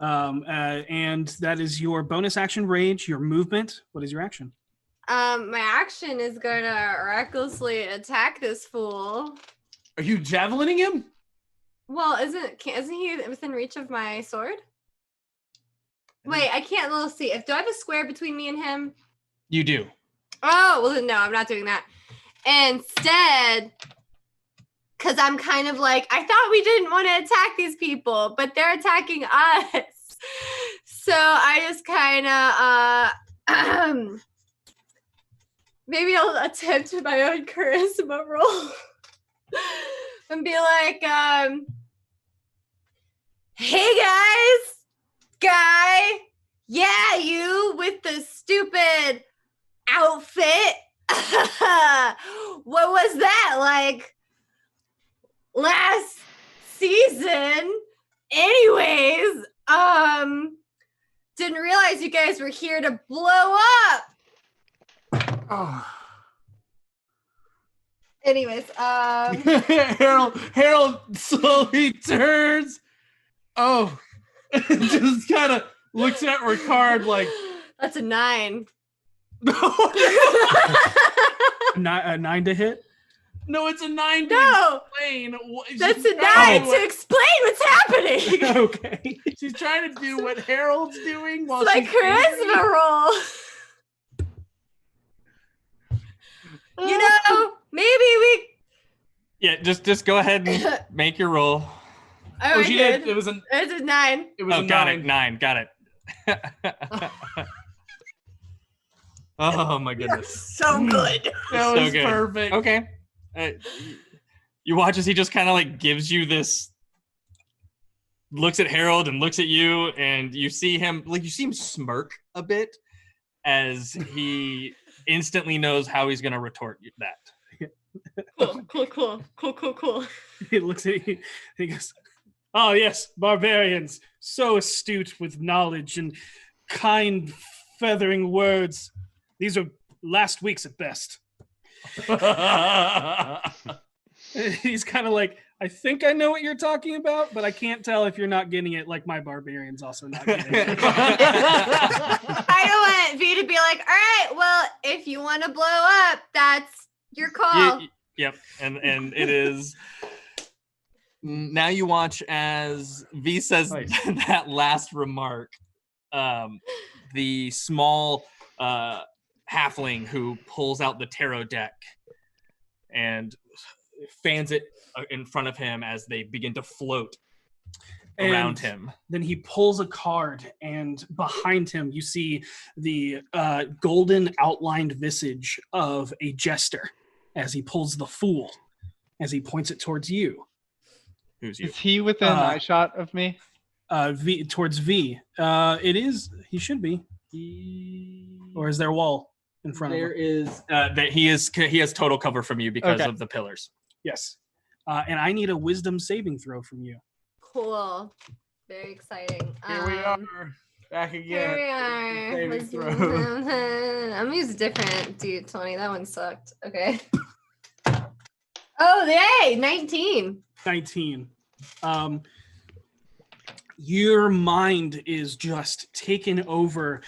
Speaker 2: And that is your bonus action, Rage. Your movement. What is your action?
Speaker 6: My action is gonna recklessly attack this fool.
Speaker 5: Are you javelining him?
Speaker 6: Well, isn't he within reach of my sword? Wait, I can't. Let's see. Do I have a square between me and him?
Speaker 1: You do.
Speaker 6: Oh, well, then no, I'm not doing that. Instead, because I'm kind of like, I thought we didn't want to attack these people, but they're attacking us. So I just kind of, maybe I'll attempt my own charisma roll and be like, hey guy, yeah, you with the stupid outfit. What was that like last season? Anyways, didn't realize you guys were here to blow up.
Speaker 2: Oh.
Speaker 6: Anyways,
Speaker 5: Harold slowly turns. Oh, just kind of looks at Ricard like,
Speaker 6: that's a 9.
Speaker 2: A 9 to hit?
Speaker 5: No, it's a 9 to
Speaker 6: No,
Speaker 5: explain.
Speaker 6: that's a 9 to explain what's happening.
Speaker 2: Okay.
Speaker 5: She's trying to do what Harold's doing while
Speaker 6: It's my
Speaker 5: she's angry.
Speaker 6: charisma roll. You know, maybe we.
Speaker 1: Yeah, just go ahead and make your roll.
Speaker 5: Oh, she did. It was a
Speaker 6: 9.
Speaker 5: It was a
Speaker 1: got
Speaker 5: 9.
Speaker 1: it. 9. Got it. Oh my goodness.
Speaker 4: So good.
Speaker 5: That
Speaker 1: So
Speaker 5: was
Speaker 1: good.
Speaker 5: perfect.
Speaker 1: Okay. You watch as he just kind of like gives you this, looks at Harold and looks at you, and you see him smirk a bit as he instantly knows how he's gonna retort that.
Speaker 6: Cool.
Speaker 2: He looks at you. He goes, "Oh yes, barbarians, so astute with knowledge and kind, feathering words. These are last weeks at best." He's kind of like, I think I know what you're talking about, but I can't tell if you're not getting it, like my barbarian's also not getting it.
Speaker 6: I don't want V to be like, all right, well, if you want to blow up, that's your call.
Speaker 1: Yep. And it is. Now you watch as V says that last remark. The small halfling who pulls out the tarot deck and fans it in front of him as they begin to float around him.
Speaker 2: Then he pulls a card, and behind him you see the golden outlined visage of a jester as he pulls the Fool, as he points it towards you.
Speaker 1: Who's you?
Speaker 7: Is he within eye shot of me?
Speaker 2: V towards V. It is. He should be. Or is there a wall in front of him?
Speaker 1: There is. That he has total cover from you because of the pillars.
Speaker 2: Yes. And I need a wisdom saving throw from you.
Speaker 6: Cool. Very exciting.
Speaker 5: Here we are. Back again.
Speaker 6: Here we are.
Speaker 5: Saving throw.
Speaker 6: I'm gonna use a different D20. That one sucked. Okay. Oh, yay! 19.
Speaker 2: 19. Your mind is just taken over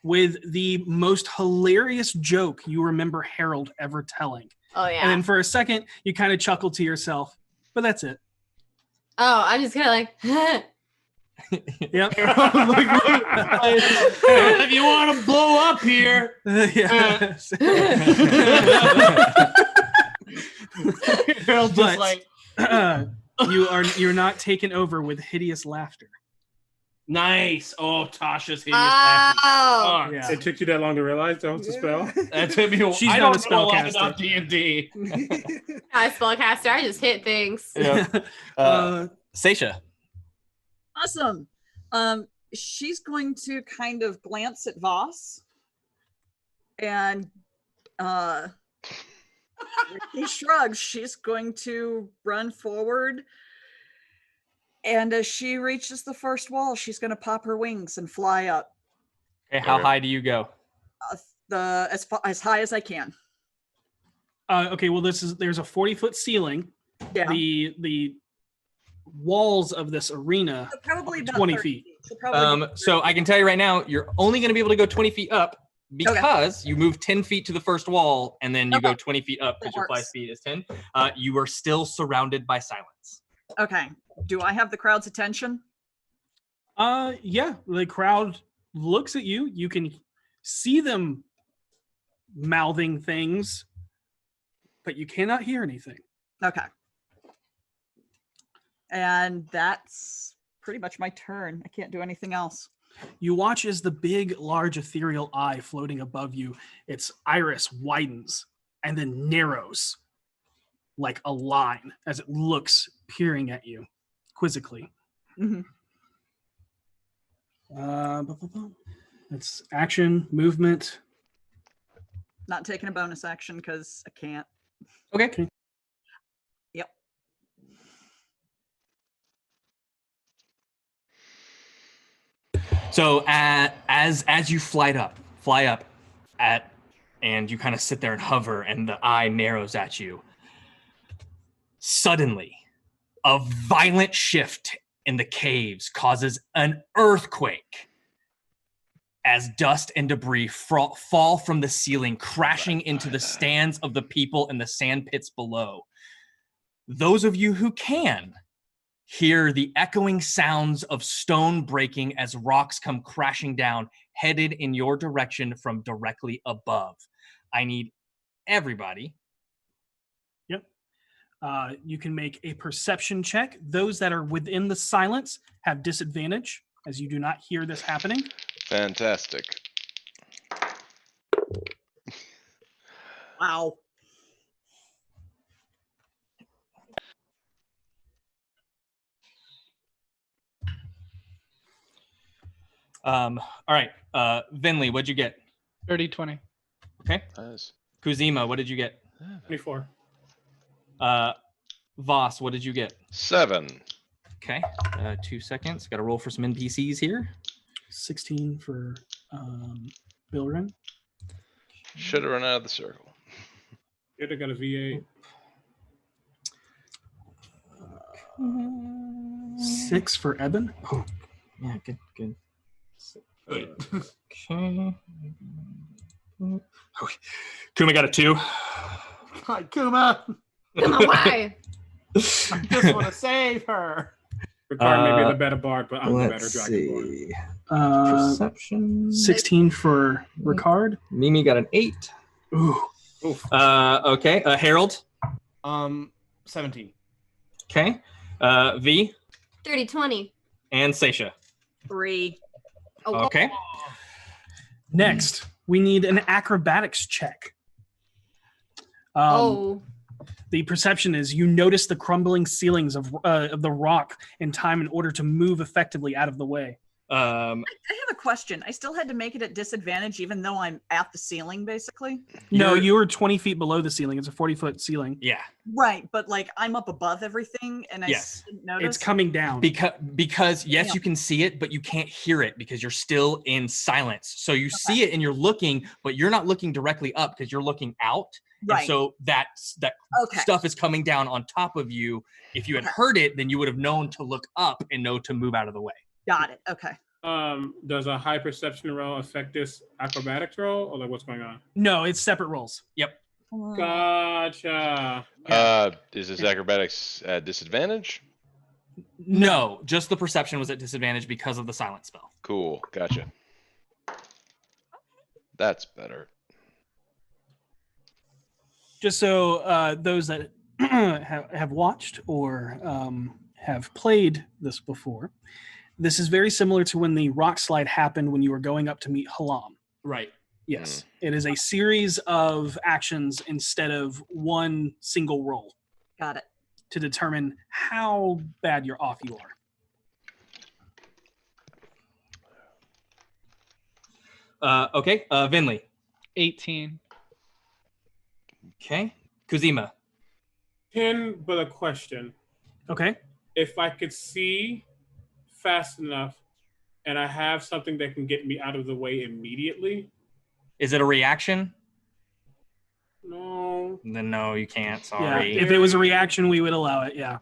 Speaker 2: with the most hilarious joke you remember Harold ever telling.
Speaker 6: Oh yeah.
Speaker 2: And then for a second, you kind of chuckle to yourself, but that's it.
Speaker 6: Oh, I'm just gonna like.
Speaker 2: Yep.
Speaker 5: If you want to blow up here, Harold's just like,
Speaker 2: you're not taken over with hideous laughter.
Speaker 5: nice. Oh, Tasha's hideous laughter.
Speaker 6: Oh.
Speaker 2: Yeah.
Speaker 9: It took you that long to realize that was the spell?
Speaker 5: That took me.
Speaker 2: She's
Speaker 5: I
Speaker 2: not
Speaker 5: don't
Speaker 2: a
Speaker 5: know a lot
Speaker 2: spellcaster.
Speaker 5: about D&D.
Speaker 6: I spellcaster. I just hit things.
Speaker 1: Yeah. Seisha.
Speaker 4: Awesome. She's going to kind of glance at Voss, and he shrugs. She's going to run forward, and as she reaches the first wall, she's going to pop her wings and fly up.
Speaker 1: Okay, how high do you go?
Speaker 4: As high as I can.
Speaker 2: Okay, well, there's a 40-foot ceiling.
Speaker 4: Yeah.
Speaker 2: The walls of this arena
Speaker 4: So probably about
Speaker 2: 20
Speaker 4: 30
Speaker 2: feet.
Speaker 4: So probably
Speaker 1: So I can tell you right now, you're only going to be able to go 20 feet up because you move 10 feet to the first wall and then you go 20 feet up because your fly speed is 10. You are still surrounded by silence.
Speaker 4: Okay. Do I have the crowd's attention?
Speaker 2: Yeah, the crowd looks at you. You can see them mouthing things, but you cannot hear anything.
Speaker 4: Okay. And that's pretty much my turn. I can't do anything else.
Speaker 2: You watch as the big, large, ethereal eye floating above you, its iris widens and then narrows like a line as it looks peering at you quizzically.
Speaker 4: Mm-hmm.
Speaker 2: It's action, movement.
Speaker 4: Not taking a bonus action because I can't.
Speaker 1: Okay.
Speaker 4: Yep.
Speaker 1: So as you fly up and you kind of sit there and hover and the eye narrows at you, suddenly a violent shift in the caves causes an earthquake as dust and debris fall from the ceiling, crashing into the stands of the people in the sand pits below. Those of you who can hear the echoing sounds of stone breaking as rocks come crashing down, headed in your direction from directly above. I need everybody.
Speaker 2: Yep. You can make a perception check. Those that are within the silence have disadvantage as you do not hear this happening.
Speaker 3: Fantastic.
Speaker 4: Wow.
Speaker 1: All right. Vinley, what'd you get?
Speaker 7: 30-20.
Speaker 1: Okay.
Speaker 3: Nice.
Speaker 1: Kuzima, what did you get?
Speaker 9: 24.
Speaker 1: Voss, what did you get?
Speaker 3: 7.
Speaker 1: Okay. 2 seconds. Got to roll for some NPCs here.
Speaker 2: 16 for Bilrin.
Speaker 3: Should have run out of the circle.
Speaker 9: Should have got a V8.
Speaker 2: 6 for Eben.
Speaker 1: Oh, yeah, good. Okay. Kuma got a 2.
Speaker 5: Hi, Kuma.
Speaker 6: Why?
Speaker 5: I just want to save her.
Speaker 9: Ricard may be the better bard, but I'm the better dragonborn.
Speaker 1: Perception.
Speaker 2: 16 for Ricard.
Speaker 1: Mimi got an 8.
Speaker 2: Ooh.
Speaker 1: Okay. Harold.
Speaker 5: 17.
Speaker 1: Okay. V
Speaker 6: 30-20.
Speaker 1: and Seisha.
Speaker 4: 3.
Speaker 6: Oh,
Speaker 1: Okay.
Speaker 2: Next, we need an acrobatics check. The perception is you notice the crumbling ceilings of the rock in time in order to move effectively out of the way.
Speaker 4: I have a question. I still had to make it at disadvantage even though I'm at the ceiling, basically.
Speaker 2: No, you were 20 feet below the ceiling. It's a 40-foot ceiling.
Speaker 1: Yeah.
Speaker 4: Right, but like I'm up above everything and I
Speaker 1: Yes.
Speaker 4: didn't notice.
Speaker 2: It's coming down.
Speaker 1: Because yes,
Speaker 4: Yeah.
Speaker 1: you can see it, but you can't hear it because you're still in silence. So you see it and you're looking, but you're not looking directly up because you're looking out.
Speaker 4: Right.
Speaker 1: And so that
Speaker 4: Okay.
Speaker 1: stuff is coming down on top of you. If you had heard it, then you would have known to look up and know to move out of the way.
Speaker 4: Got it. Okay.
Speaker 9: Does a high perception roll affect this acrobatics roll, or like what's going on?
Speaker 2: No, it's separate rolls.
Speaker 1: Yep.
Speaker 9: Gotcha.
Speaker 3: Is this acrobatics at disadvantage?
Speaker 1: No, just the perception was at disadvantage because of the silent spell.
Speaker 3: Cool. Gotcha. That's better.
Speaker 2: Just so those that have watched or have played this before, this is very similar to when the rock slide happened when you were going up to meet Halam.
Speaker 5: Right.
Speaker 2: Yes, it is a series of actions instead of one single roll.
Speaker 4: Got it.
Speaker 2: To determine how bad you're off you are.
Speaker 1: Okay, Vinley.
Speaker 7: 18.
Speaker 1: Okay. Kuzima.
Speaker 9: 10, but a question.
Speaker 2: Okay.
Speaker 9: If I could see fast enough and I have something that can get me out of the way immediately.
Speaker 1: Is it a reaction?
Speaker 9: No.
Speaker 1: Then no, you can't. Sorry.
Speaker 2: Yeah, if it was a reaction, we would allow it. Yeah.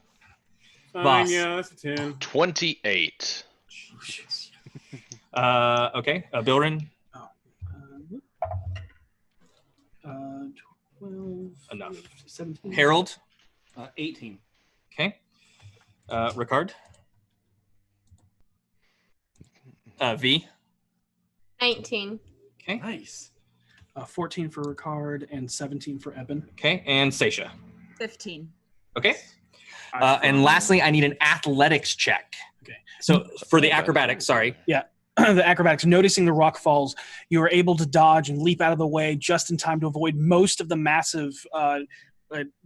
Speaker 9: Fine,
Speaker 1: Boss.
Speaker 9: yeah, that's a 10.
Speaker 3: 28.
Speaker 1: Okay. Bilrin.
Speaker 2: 12.
Speaker 1: Enough.
Speaker 2: 17.
Speaker 1: Harold.
Speaker 5: 18.
Speaker 1: Okay. Ricard. V.
Speaker 6: 19.
Speaker 1: Okay.
Speaker 5: Nice.
Speaker 2: 14 for Ricard and 17 for Eben.
Speaker 1: Okay. And Seisha.
Speaker 4: 15.
Speaker 1: Okay. And lastly, I need an athletics check.
Speaker 2: Okay.
Speaker 1: So for the acrobatics, sorry.
Speaker 2: Yeah. The acrobatics, noticing the rock falls, you are able to dodge and leap out of the way just in time to avoid most of the massive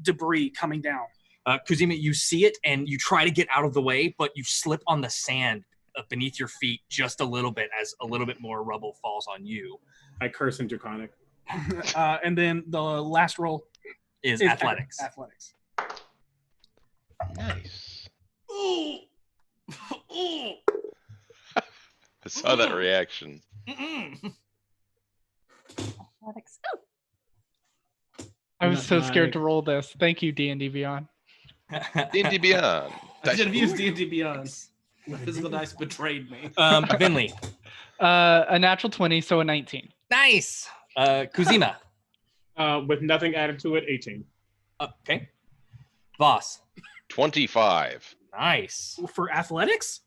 Speaker 2: debris coming down.
Speaker 1: Kuzima, you see it and you try to get out of the way, but you slip on the sand beneath your feet just a little bit as a little bit more rubble falls on you.
Speaker 9: I curse in Draconic.
Speaker 2: And then the last roll
Speaker 1: is athletics.
Speaker 2: Athletics.
Speaker 3: Nice.
Speaker 5: Ooh. Ooh.
Speaker 3: I saw that reaction.
Speaker 4: Athletics.
Speaker 7: I was so scared to roll this. Thank you, D&D Beyond.
Speaker 3: D&D Beyond.
Speaker 5: I should have used D&D Beyond. The physical dice betrayed me.
Speaker 1: Vinley.
Speaker 7: A natural 20, so a 19.
Speaker 1: Nice. Kuzima.
Speaker 9: With nothing added to it, 18.
Speaker 1: Okay. Voss.
Speaker 3: 25.
Speaker 1: Nice.
Speaker 2: For athletics?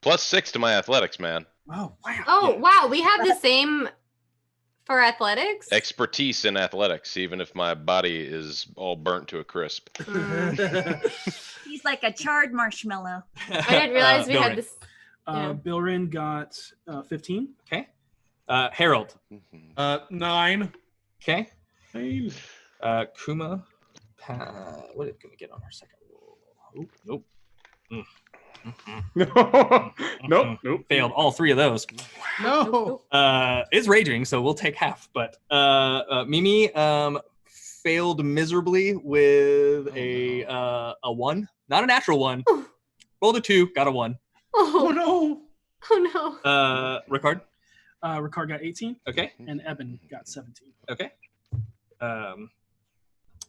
Speaker 3: Plus 6 to my athletics, man.
Speaker 2: Oh, wow.
Speaker 6: Oh, wow. We have the same for athletics?
Speaker 3: Expertise in athletics, even if my body is all burnt to a crisp.
Speaker 4: He's like a charred marshmallow.
Speaker 6: I didn't realize we had
Speaker 1: Bilrin.
Speaker 6: this.
Speaker 2: Bilrin got 15.
Speaker 1: Okay. Harold.
Speaker 5: 9.
Speaker 1: Okay.
Speaker 9: 9.
Speaker 1: Kuma. What did we get on our second roll? Oh, nope.
Speaker 9: Nope.
Speaker 1: Failed all three of those.
Speaker 5: No.
Speaker 1: Is raging, so we'll take half. But Mimi failed miserably with a 1, not a natural 1. Rolled a 2, got a 1.
Speaker 6: Oh,
Speaker 5: no.
Speaker 6: Oh, no.
Speaker 1: Ricard.
Speaker 2: Ricard got 18.
Speaker 1: Okay.
Speaker 2: And Eben got 17.
Speaker 1: Okay.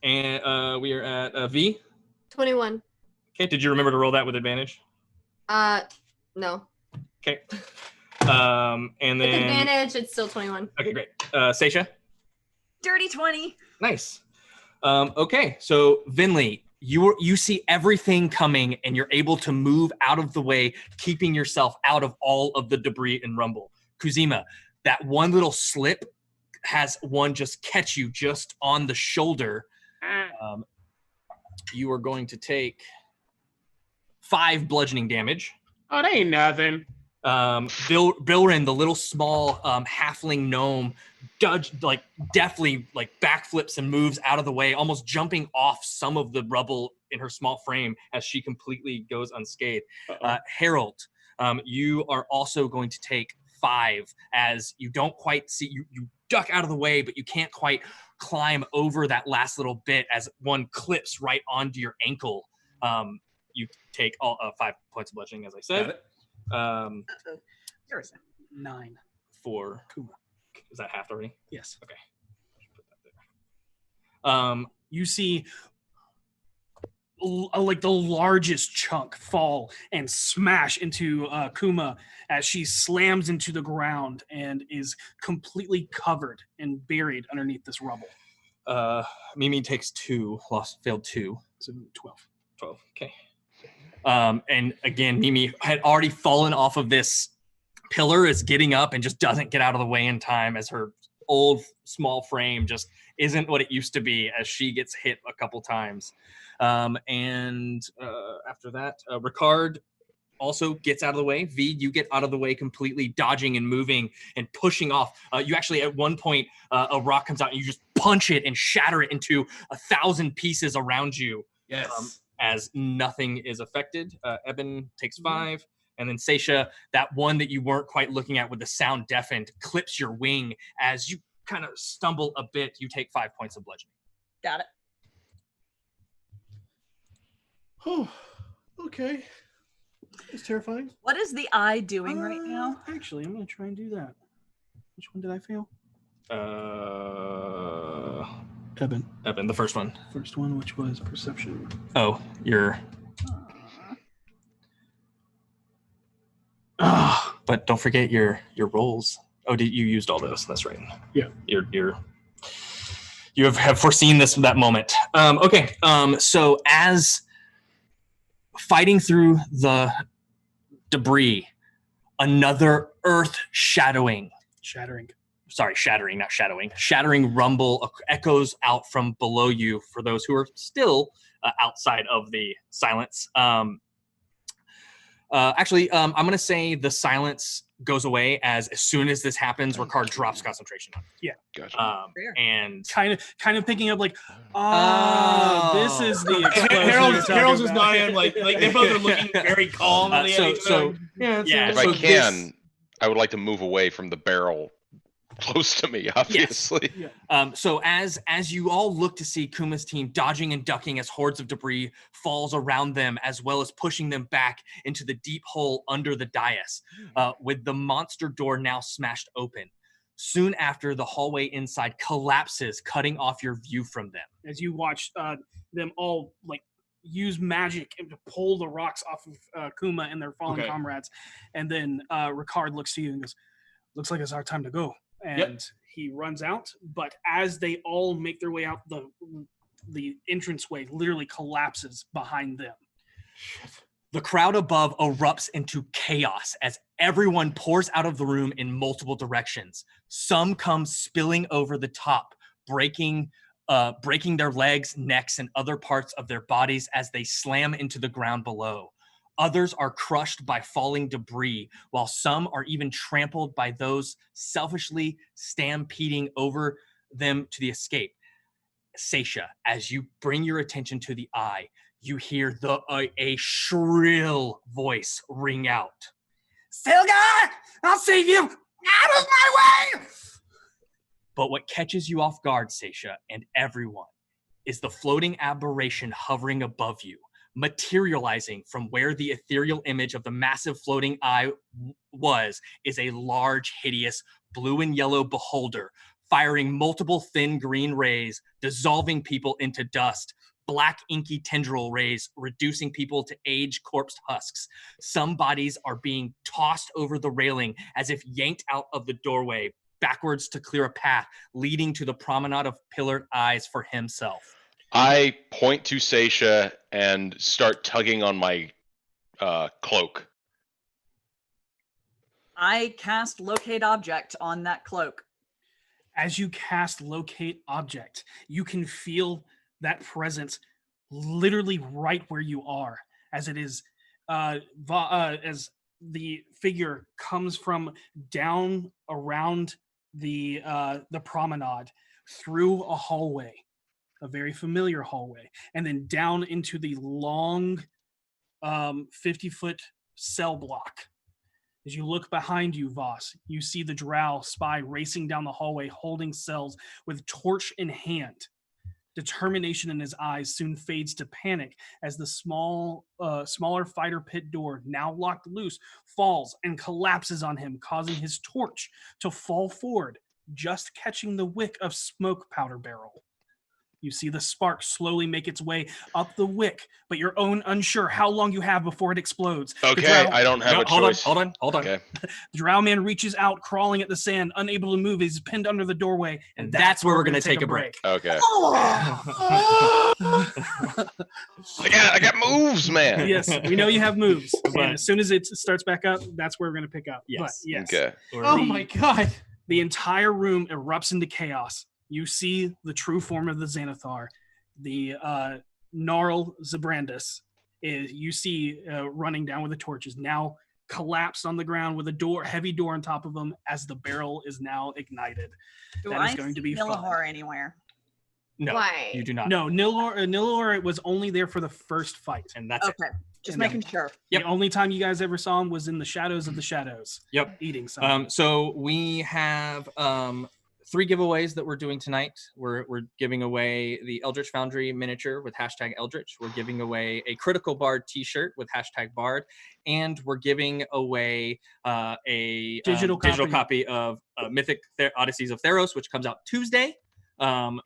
Speaker 1: And we are at V.
Speaker 6: 21.
Speaker 1: Okay. Did you remember to roll that with advantage?
Speaker 6: No.
Speaker 1: Okay. And then
Speaker 6: With advantage, it's still 21.
Speaker 1: Okay, great. Seisha.
Speaker 4: Dirty 20.
Speaker 1: Nice. Okay, so Vinley, you see everything coming, and you're able to move out of the way, keeping yourself out of all of the debris and rumble. Kuzima, that one little slip has one just catch you just on the shoulder. You are going to take 5 bludgeoning damage.
Speaker 9: Oh, that ain't nothing.
Speaker 1: Bilrin, the little small halfling gnome, deftly backflips and moves out of the way, almost jumping off some of the rubble in her small frame as she completely goes unscathed. Harold, you are also going to take 5 as you don't quite see, you duck out of the way, but you can't quite climb over that last little bit as one clips right onto your ankle. You take all 5 points of bludgeoning, as I said.
Speaker 4: There is
Speaker 2: 9
Speaker 1: for Kuma. Is that half already?
Speaker 2: Yes.
Speaker 1: Okay. Put that there.
Speaker 2: You see like the largest chunk fall and smash into Kuma as she slams into the ground and is completely covered and buried underneath this rubble.
Speaker 1: Mimi takes 2, failed 2.
Speaker 2: So 12.
Speaker 1: 12, okay. And again, Mimi had already fallen off of this pillar, is getting up and just doesn't get out of the way in time as her old small frame just isn't what it used to be as she gets hit a couple times. And after that, Ricard also gets out of the way. V, you get out of the way completely, dodging and moving and pushing off. You actually, at one point, a rock comes out and you just punch it and shatter it into 1,000 pieces around you.
Speaker 5: Yes.
Speaker 1: As nothing is affected. Eben takes 5. And then Seisha, that one that you weren't quite looking at with the sound deafened, clips your wing as you kind of stumble a bit. You take 5 points of bludgeoning.
Speaker 4: Got it.
Speaker 2: Oh, okay. It's terrifying.
Speaker 4: What is the eye doing right now?
Speaker 2: Actually, I'm going to try and do that. Which one did I fail?
Speaker 1: Eben, the first one.
Speaker 2: First one, which was perception.
Speaker 1: Oh, you're... But don't forget your rolls. Oh, you used all those. That's right.
Speaker 2: Yeah.
Speaker 1: You have foreseen that moment. Okay. So as fighting through the debris, another earth shattering, not shadowing. Shattering rumble echoes out from below you for those who are still outside of the silence. Actually, I'm going to say the silence goes away as soon as this happens, Ricard drops concentration on it.
Speaker 2: Yeah.
Speaker 3: Gotcha.
Speaker 1: And
Speaker 2: kind of picking up like, this is the explosion.
Speaker 5: Harold's just nodding, like they both are looking very calm.
Speaker 3: If I can, I would like to move away from the barrel close to me, obviously.
Speaker 2: Yes.
Speaker 1: So as you all look to see Kuma's team dodging and ducking as hordes of debris falls around them, as well as pushing them back into the deep hole under the dais, with the monster door now smashed open. Soon after, the hallway inside collapses, cutting off your view from them.
Speaker 2: As you watch them all like use magic to pull the rocks off of Kuma and their fallen comrades, and then Ricard looks to you and goes, "Looks like it's our time to go." And he runs out, but as they all make their way out, the entranceway literally collapses behind them.
Speaker 1: The crowd above erupts into chaos as everyone pours out of the room in multiple directions. Some come spilling over the top, breaking their legs, necks, and other parts of their bodies as they slam into the ground below. Others are crushed by falling debris, while some are even trampled by those selfishly stampeding over them to the escape. Seisha, as you bring your attention to the eye, you hear a shrill voice ring out. "Silga, I'll save you! Out of my way!" But what catches you off guard, Seisha, and everyone, is the floating aberration hovering above you, materializing from where the ethereal image of the massive floating eye is a large, hideous blue and yellow beholder, firing multiple thin green rays, dissolving people into dust, black inky tendril rays, reducing people to aged corpse husks. Some bodies are being tossed over the railing as if yanked out of the doorway, backwards to clear a path leading to the promenade of pillared eyes for himself.
Speaker 3: I point to Seisha and start tugging on my cloak.
Speaker 4: I cast Locate Object on that cloak.
Speaker 2: As you cast Locate Object, you can feel that presence literally right where you are, as it is as the figure comes from down around the promenade through a hallway, a very familiar hallway, and then down into the long 50-foot cell block. As you look behind you, Voss, you see the drow spy racing down the hallway, holding cells with torch in hand. Determination in his eyes soon fades to panic as the smaller fighter pit door, now locked loose, falls and collapses on him, causing his torch to fall forward, just catching the wick of smoke powder barrel. You see the spark slowly make its way up the wick, but you're unsure how long you have before it explodes.
Speaker 3: Okay, I don't have a choice.
Speaker 1: Hold on.
Speaker 3: Okay.
Speaker 2: The drow man reaches out, crawling at the sand, unable to move. He's pinned under the doorway,
Speaker 1: and that's where we're going to take a break.
Speaker 3: Okay. I got moves. moves, man.
Speaker 2: Yes, we know you have moves, but as soon as it starts back up, that's where we're going to pick up.
Speaker 1: Yes.
Speaker 2: But yes.
Speaker 3: Okay.
Speaker 5: Oh my god.
Speaker 2: The entire room erupts into chaos. You see the true form of the Xanathar, the gnarl Zabrandus. You see running down with the torches, now collapsed on the ground with a heavy door on top of him as the barrel is now ignited. That is going to be fun.
Speaker 4: Nilahar anywhere?
Speaker 1: No,
Speaker 6: Why?
Speaker 1: you do not.
Speaker 2: No, Nilahar was only there for the first fight.
Speaker 1: And that's it.
Speaker 4: Okay, just
Speaker 2: And
Speaker 4: making sure.
Speaker 1: Yep.
Speaker 2: The only time you guys ever saw him was in the shadows of the shadows.
Speaker 1: Yep.
Speaker 2: Eating something.
Speaker 1: So we have 3 giveaways that we're doing tonight. We're giving away the Eldritch Foundry miniature with #Eldritch. We're giving away a Critical Bard t-shirt with #Bard. And we're giving away a digital copy of Mythic Odysseys of Theros, which comes out Tuesday. That's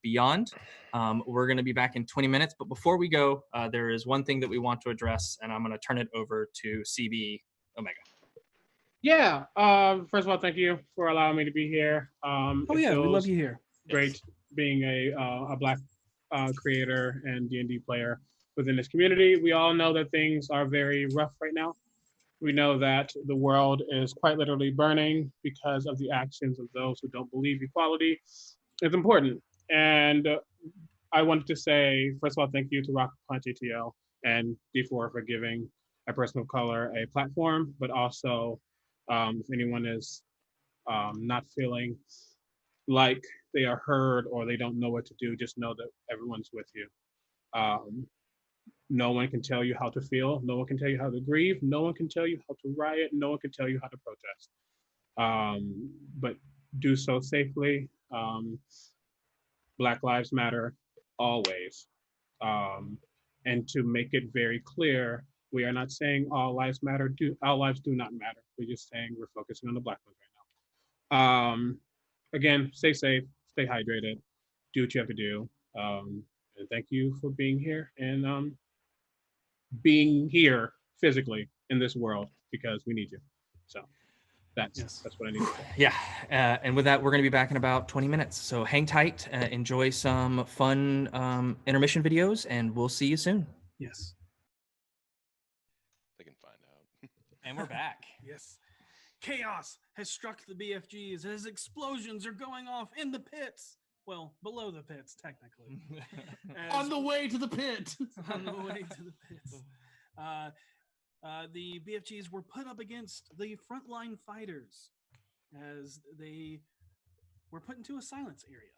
Speaker 1: #Beyond. We're going to be back in 20 minutes. But before we go, there is one thing that we want to address, and I'm going to turn it over to CB Omega.
Speaker 9: Yeah. First of all, thank you for allowing me to be here.
Speaker 2: we love you here.
Speaker 9: Great being a Black creator and D&D player within this community. We all know that things are very rough right now. We know that the world is quite literally burning because of the actions of those who don't believe equality is important. And I wanted to say, first of all, thank you to RockPunch ATL and D4 for giving a person of color a platform, but also if anyone is not feeling like they are heard or they don't know what to do, just know that everyone's with you. No one can tell you how to feel. No one can tell you how to grieve. No one can tell you how to riot. No one can tell you how to protest. But do so safely. Black Lives Matter always. And to make it very clear, we are not saying all lives matter. All lives do not matter. We're just saying we're focusing on the Black ones right now. Again, stay safe, stay hydrated, do what you have to do. And thank you for being here and being here physically in this world because we need you. So that's what I need to say.
Speaker 1: Yeah. And with that, we're going to be back in about 20 minutes. So hang tight, enjoy some fun intermission videos, and we'll see you soon.
Speaker 2: Yes.
Speaker 3: They can find out.
Speaker 1: And we're back.
Speaker 2: Yes. Chaos has struck the BFGs as explosions are going off in the pits. Well, below the pits, technically.
Speaker 5: On the way to the pit.
Speaker 2: On the way to the pits. The BFGs were put up against the frontline fighters as they were put into a silence area.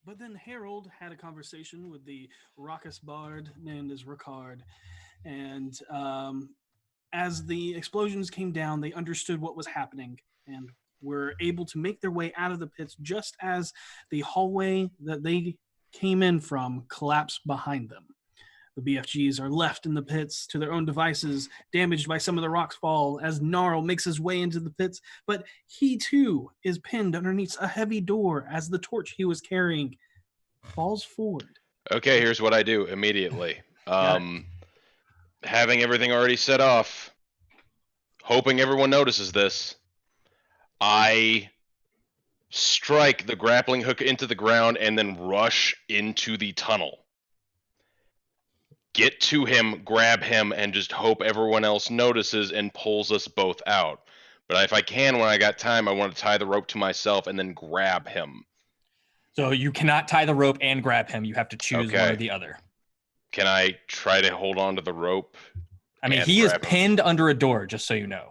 Speaker 2: But then Harold had a conversation with the raucous bard named as Ricard, and as the explosions came down, they understood what was happening and were able to make their way out of the pits just as the hallway that they came in from collapsed behind them. The BFGs are left in the pits to their own devices, damaged by some of the rocks fall as Gnarl makes his way into the pits, but he too is pinned underneath a heavy door as the torch he was carrying falls forward.
Speaker 3: Okay, here's what I do immediately. Having everything already set off, hoping everyone notices this, I strike the grappling hook into the ground and then rush into the tunnel. Get to him, grab him, and just hope everyone else notices and pulls us both out. But if I can, when I got time, I want to tie the rope to myself and then grab him.
Speaker 1: So you cannot tie the rope and grab him. You have to choose one or the other.
Speaker 3: Can I try to hold on to the rope?
Speaker 1: I mean, he is pinned under a door, just so you know.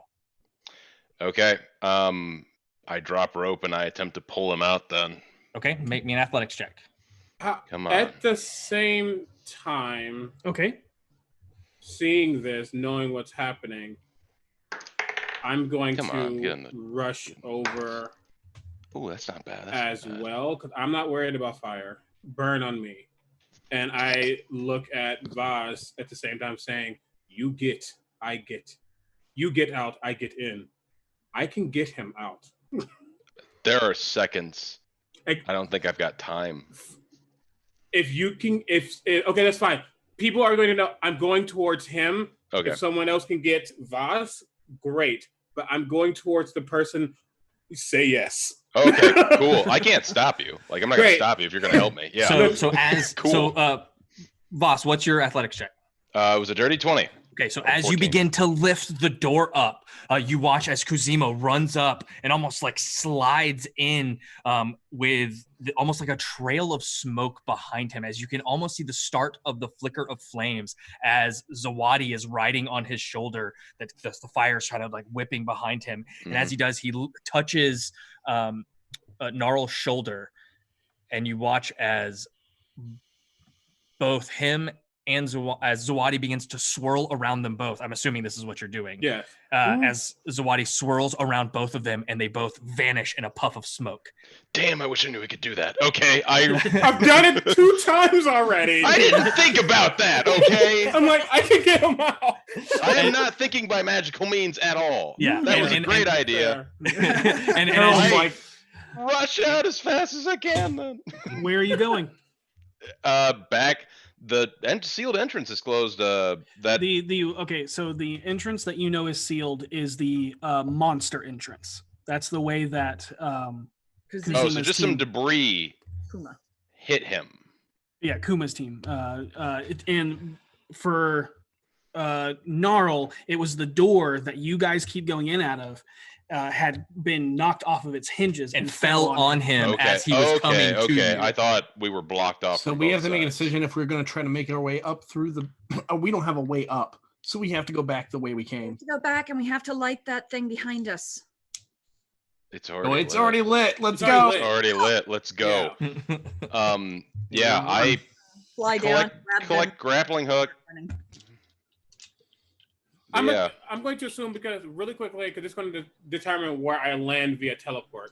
Speaker 3: Okay. I drop rope and I attempt to pull him out then.
Speaker 1: Okay, make me an athletics check.
Speaker 3: Come on.
Speaker 9: At the same time, seeing this, knowing what's happening, I'm going to rush over.
Speaker 3: Oh, that's not bad.
Speaker 9: As well, because I'm not worried about fire. Burn on me. And I look at Vaz at the same time saying, you get, I get. You get out, I get in. I can get him out.
Speaker 3: There are seconds. I don't think I've got time.
Speaker 9: If you can, okay, that's fine. People are going to know I'm going towards him.
Speaker 3: Okay.
Speaker 9: If someone else can get Vaz, great. But I'm going towards the person. Say yes.
Speaker 3: Okay, cool. I can't stop you. Like, I'm not going to stop you if you're going to help me. Yeah.
Speaker 1: So Voss, what's your athletics check?
Speaker 3: It was a dirty 20.
Speaker 1: Okay, so
Speaker 3: Or
Speaker 1: as you
Speaker 3: 14.
Speaker 1: begin to lift the door up, you watch as Kuzima runs up and almost like slides in with almost like a trail of smoke behind him, as you can almost see the start of the flicker of flames as Zawadi is riding on his shoulder, that the fire is kind of like whipping behind him. And as he does, he touches Gnarl's shoulder, and you watch as both him and as Zawadi begins to swirl around them both. I'm assuming this is what you're doing.
Speaker 9: Yeah.
Speaker 1: As Zawadi swirls around both of them, and they both vanish in a puff of smoke.
Speaker 3: Damn, I wish I knew we could do that. Okay,
Speaker 9: I've done it 2 times already.
Speaker 3: I didn't think about that, okay?
Speaker 9: I'm like, I can get him out.
Speaker 3: I am not thinking by magical means at all.
Speaker 1: Yeah,
Speaker 3: That was a great idea.
Speaker 1: and
Speaker 9: Harold's
Speaker 1: as-
Speaker 9: like,
Speaker 3: Rush out as fast as I can, then.
Speaker 2: Where are you going?
Speaker 3: Back. The sealed entrance is closed.
Speaker 2: Okay, so the entrance that you know is sealed is the monster entrance. That's the way that
Speaker 3: so
Speaker 2: Kuzima's
Speaker 3: just
Speaker 2: team-
Speaker 3: some debris
Speaker 4: Kuma.
Speaker 3: hit him.
Speaker 2: Yeah, Kuma's team. And for Gnarl, it was the door that you guys keep going in out of had been knocked off of its hinges
Speaker 1: and fell on him
Speaker 3: Okay.
Speaker 1: as he was coming to you.
Speaker 3: I thought we were blocked off.
Speaker 5: So
Speaker 3: from
Speaker 5: we
Speaker 3: both
Speaker 5: have to make a
Speaker 3: sides.
Speaker 5: decision if we're going to try to make our way up through the. We don't have a way up, so we have to go back the way we
Speaker 4: We
Speaker 5: came.
Speaker 4: have to go back and we have to light that thing behind us.
Speaker 3: It's already.
Speaker 5: Oh, it's
Speaker 3: lit.
Speaker 5: already lit. Let's
Speaker 9: It's
Speaker 5: go.
Speaker 9: already
Speaker 3: It's already lit. Let's go. I
Speaker 4: Fly down.
Speaker 3: collect grappling hook.
Speaker 9: I'm
Speaker 3: Yeah.
Speaker 9: I'm going to assume, because really quickly, because it's going to determine where I land via teleport.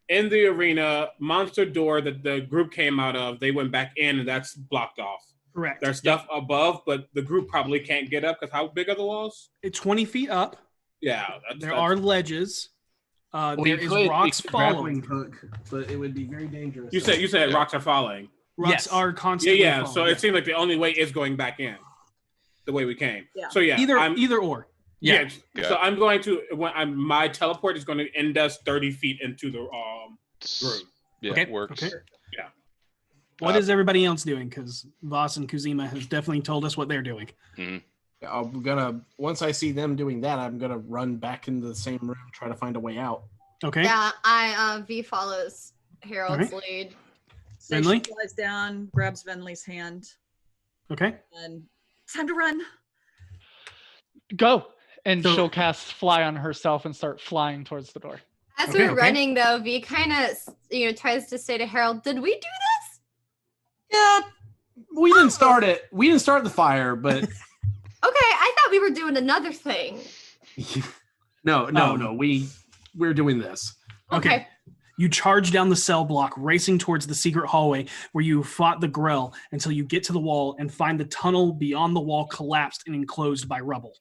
Speaker 9: In the arena, monster door that the group came out of, they went back in, and that's blocked off.
Speaker 2: Correct.
Speaker 9: There's stuff above, but the group probably can't get up, because how big are the walls?
Speaker 2: It's 20 feet up.
Speaker 9: Yeah.
Speaker 2: There are ledges.
Speaker 5: We
Speaker 2: There is
Speaker 5: could
Speaker 2: rocks
Speaker 5: use a grappling
Speaker 2: following.
Speaker 5: hook, but it would be very dangerous.
Speaker 9: You said
Speaker 3: Yeah.
Speaker 9: rocks are falling.
Speaker 2: Rocks
Speaker 1: Yes.
Speaker 2: are
Speaker 9: Yeah,
Speaker 2: constantly
Speaker 9: yeah.
Speaker 2: falling.
Speaker 9: So it seems like the only way is going back in, the way we came.
Speaker 4: Yeah.
Speaker 9: So yeah,
Speaker 2: either or.
Speaker 1: Yeah.
Speaker 9: Yeah. So I'm going to my teleport is going to end us 30 feet into the group.
Speaker 3: Yeah,
Speaker 1: Okay.
Speaker 3: it works.
Speaker 2: Okay.
Speaker 9: Yeah.
Speaker 2: What is everybody else doing? Because Voss and Kuzima has definitely told us what they're doing.
Speaker 5: I'm gonna once I see them doing that, I'm gonna run back into the same room, try to find a way out.
Speaker 2: Okay.
Speaker 6: Yeah, V follows Harold's lead.
Speaker 4: So
Speaker 2: Venley?
Speaker 4: she flies down, grabs Venley's hand,
Speaker 2: Okay.
Speaker 4: and it's time to run.
Speaker 7: Go. And
Speaker 2: So-
Speaker 7: she'll cast fly on herself and start flying towards the door.
Speaker 6: As
Speaker 2: Okay,
Speaker 6: we're
Speaker 2: okay.
Speaker 6: running, though, V kind of tries to say to Harold, "Did we do this?"
Speaker 5: Yeah, we didn't start it. We didn't start the fire, but
Speaker 6: Okay, I thought we were doing another thing.
Speaker 5: no, we're doing this.
Speaker 2: Okay. You charge down the cell block, racing towards the secret hallway where you fought the Grell until you get to the wall and find the tunnel beyond the wall collapsed and enclosed by rubble.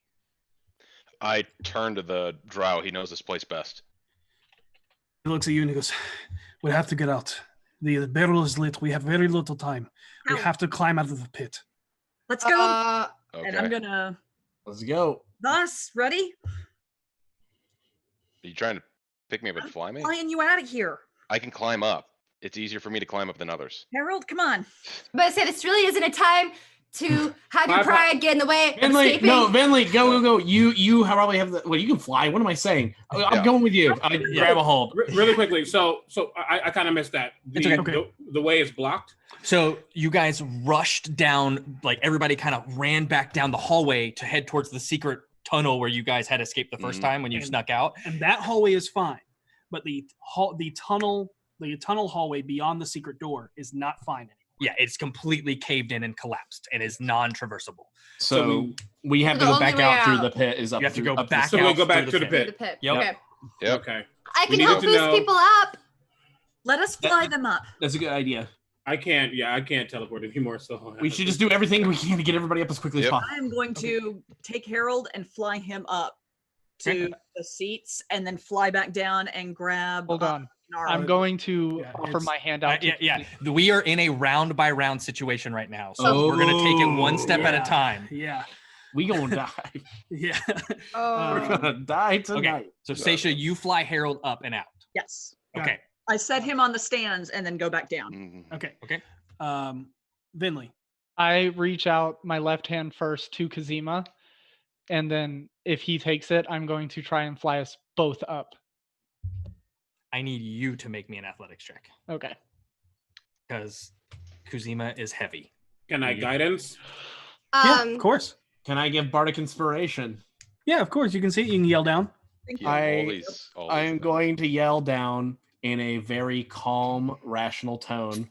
Speaker 3: I turn to the drow. He knows this place best.
Speaker 2: He looks at you and he goes, "We have to get out. The barrel is lit. We have very little time. We
Speaker 4: Ow.
Speaker 2: have to climb out of the pit."
Speaker 4: Let's go.
Speaker 3: Okay.
Speaker 4: And I'm gonna.
Speaker 5: Let's go.
Speaker 4: Thus, ready?
Speaker 3: Are you trying to pick me up and fly me?
Speaker 4: Flying you out of here,
Speaker 3: I can climb up. It's easier for me to climb up than others.
Speaker 4: Harold. Come on.
Speaker 6: But I said this really isn't a time to have your
Speaker 9: My-
Speaker 6: pride get in the way of
Speaker 5: Vanley,
Speaker 6: escaping.
Speaker 5: no, Vanley, go. You probably have the. Well, you can fly. What am I saying? I'm
Speaker 3: Yeah.
Speaker 5: going with you. I grab a hold.
Speaker 9: Really quickly. So I kind of missed that.
Speaker 1: It's okay.
Speaker 9: The way is blocked.
Speaker 1: So you guys rushed down, like everybody kind of ran back down the hallway to head towards the secret tunnel where you guys had escaped the first time when you
Speaker 2: And-
Speaker 1: snuck out.
Speaker 2: And that hallway is fine, but the tunnel hallway beyond the secret door is not fine anymore.
Speaker 1: Yeah, it's completely caved in and collapsed and is non-traversable.
Speaker 5: So we have
Speaker 6: The
Speaker 5: to go
Speaker 6: only
Speaker 5: back
Speaker 6: way
Speaker 5: out through
Speaker 6: out.
Speaker 5: the pit. Is up.
Speaker 1: You have to
Speaker 5: through-
Speaker 1: go
Speaker 5: up
Speaker 1: back
Speaker 5: the
Speaker 9: So we'll
Speaker 1: out
Speaker 9: go back
Speaker 1: through
Speaker 9: to
Speaker 1: the
Speaker 9: the
Speaker 6: Through
Speaker 9: pit.
Speaker 6: the pit.
Speaker 1: Yep.
Speaker 6: Okay.
Speaker 3: Yep.
Speaker 9: Okay.
Speaker 6: I
Speaker 9: We
Speaker 6: can
Speaker 9: needed
Speaker 6: help
Speaker 9: to
Speaker 6: boost
Speaker 9: know-
Speaker 6: people up.
Speaker 4: Let us fly them up.
Speaker 5: That's a good idea.
Speaker 9: I can't teleport anymore. So
Speaker 5: We should just do everything we can to get everybody up as quickly as
Speaker 3: Yep.
Speaker 5: possible.
Speaker 4: I am going to take Harold and fly him up to
Speaker 1: Okay.
Speaker 4: the seats, and then fly back down and grab.
Speaker 7: Hold on.
Speaker 4: Gnarl.
Speaker 7: I'm going to
Speaker 2: Yeah,
Speaker 7: offer
Speaker 2: it's-
Speaker 7: my hand out. to
Speaker 1: Yeah.
Speaker 7: Kuzima.
Speaker 1: We are in a round by round situation right now. So we're going to take it one step at
Speaker 2: yeah.
Speaker 1: a time.
Speaker 2: Yeah.
Speaker 5: We gonna die.
Speaker 2: Yeah.
Speaker 6: Oh.
Speaker 5: We're gonna die tonight.
Speaker 1: So Seisha, you fly Harold up and out.
Speaker 4: Yes.
Speaker 2: Got
Speaker 1: Okay.
Speaker 4: I set him on the stands and then go back down.
Speaker 3: Mhm.
Speaker 2: Okay.
Speaker 1: Okay.
Speaker 2: Vinley.
Speaker 7: I reach out my left hand first to Kuzima, and then if he takes it, I'm going to try and fly us both up.
Speaker 1: I need you to make me an athletics check
Speaker 7: Okay.
Speaker 1: because Kuzima is heavy.
Speaker 9: Can I guidance?
Speaker 2: Yeah, of course.
Speaker 5: Can I give Bardic Inspiration?
Speaker 2: Yeah, of course. You can see it. You can yell down.
Speaker 3: Yeah, all
Speaker 5: I
Speaker 3: these
Speaker 5: am
Speaker 3: things.
Speaker 5: going to yell down in a very calm, rational tone.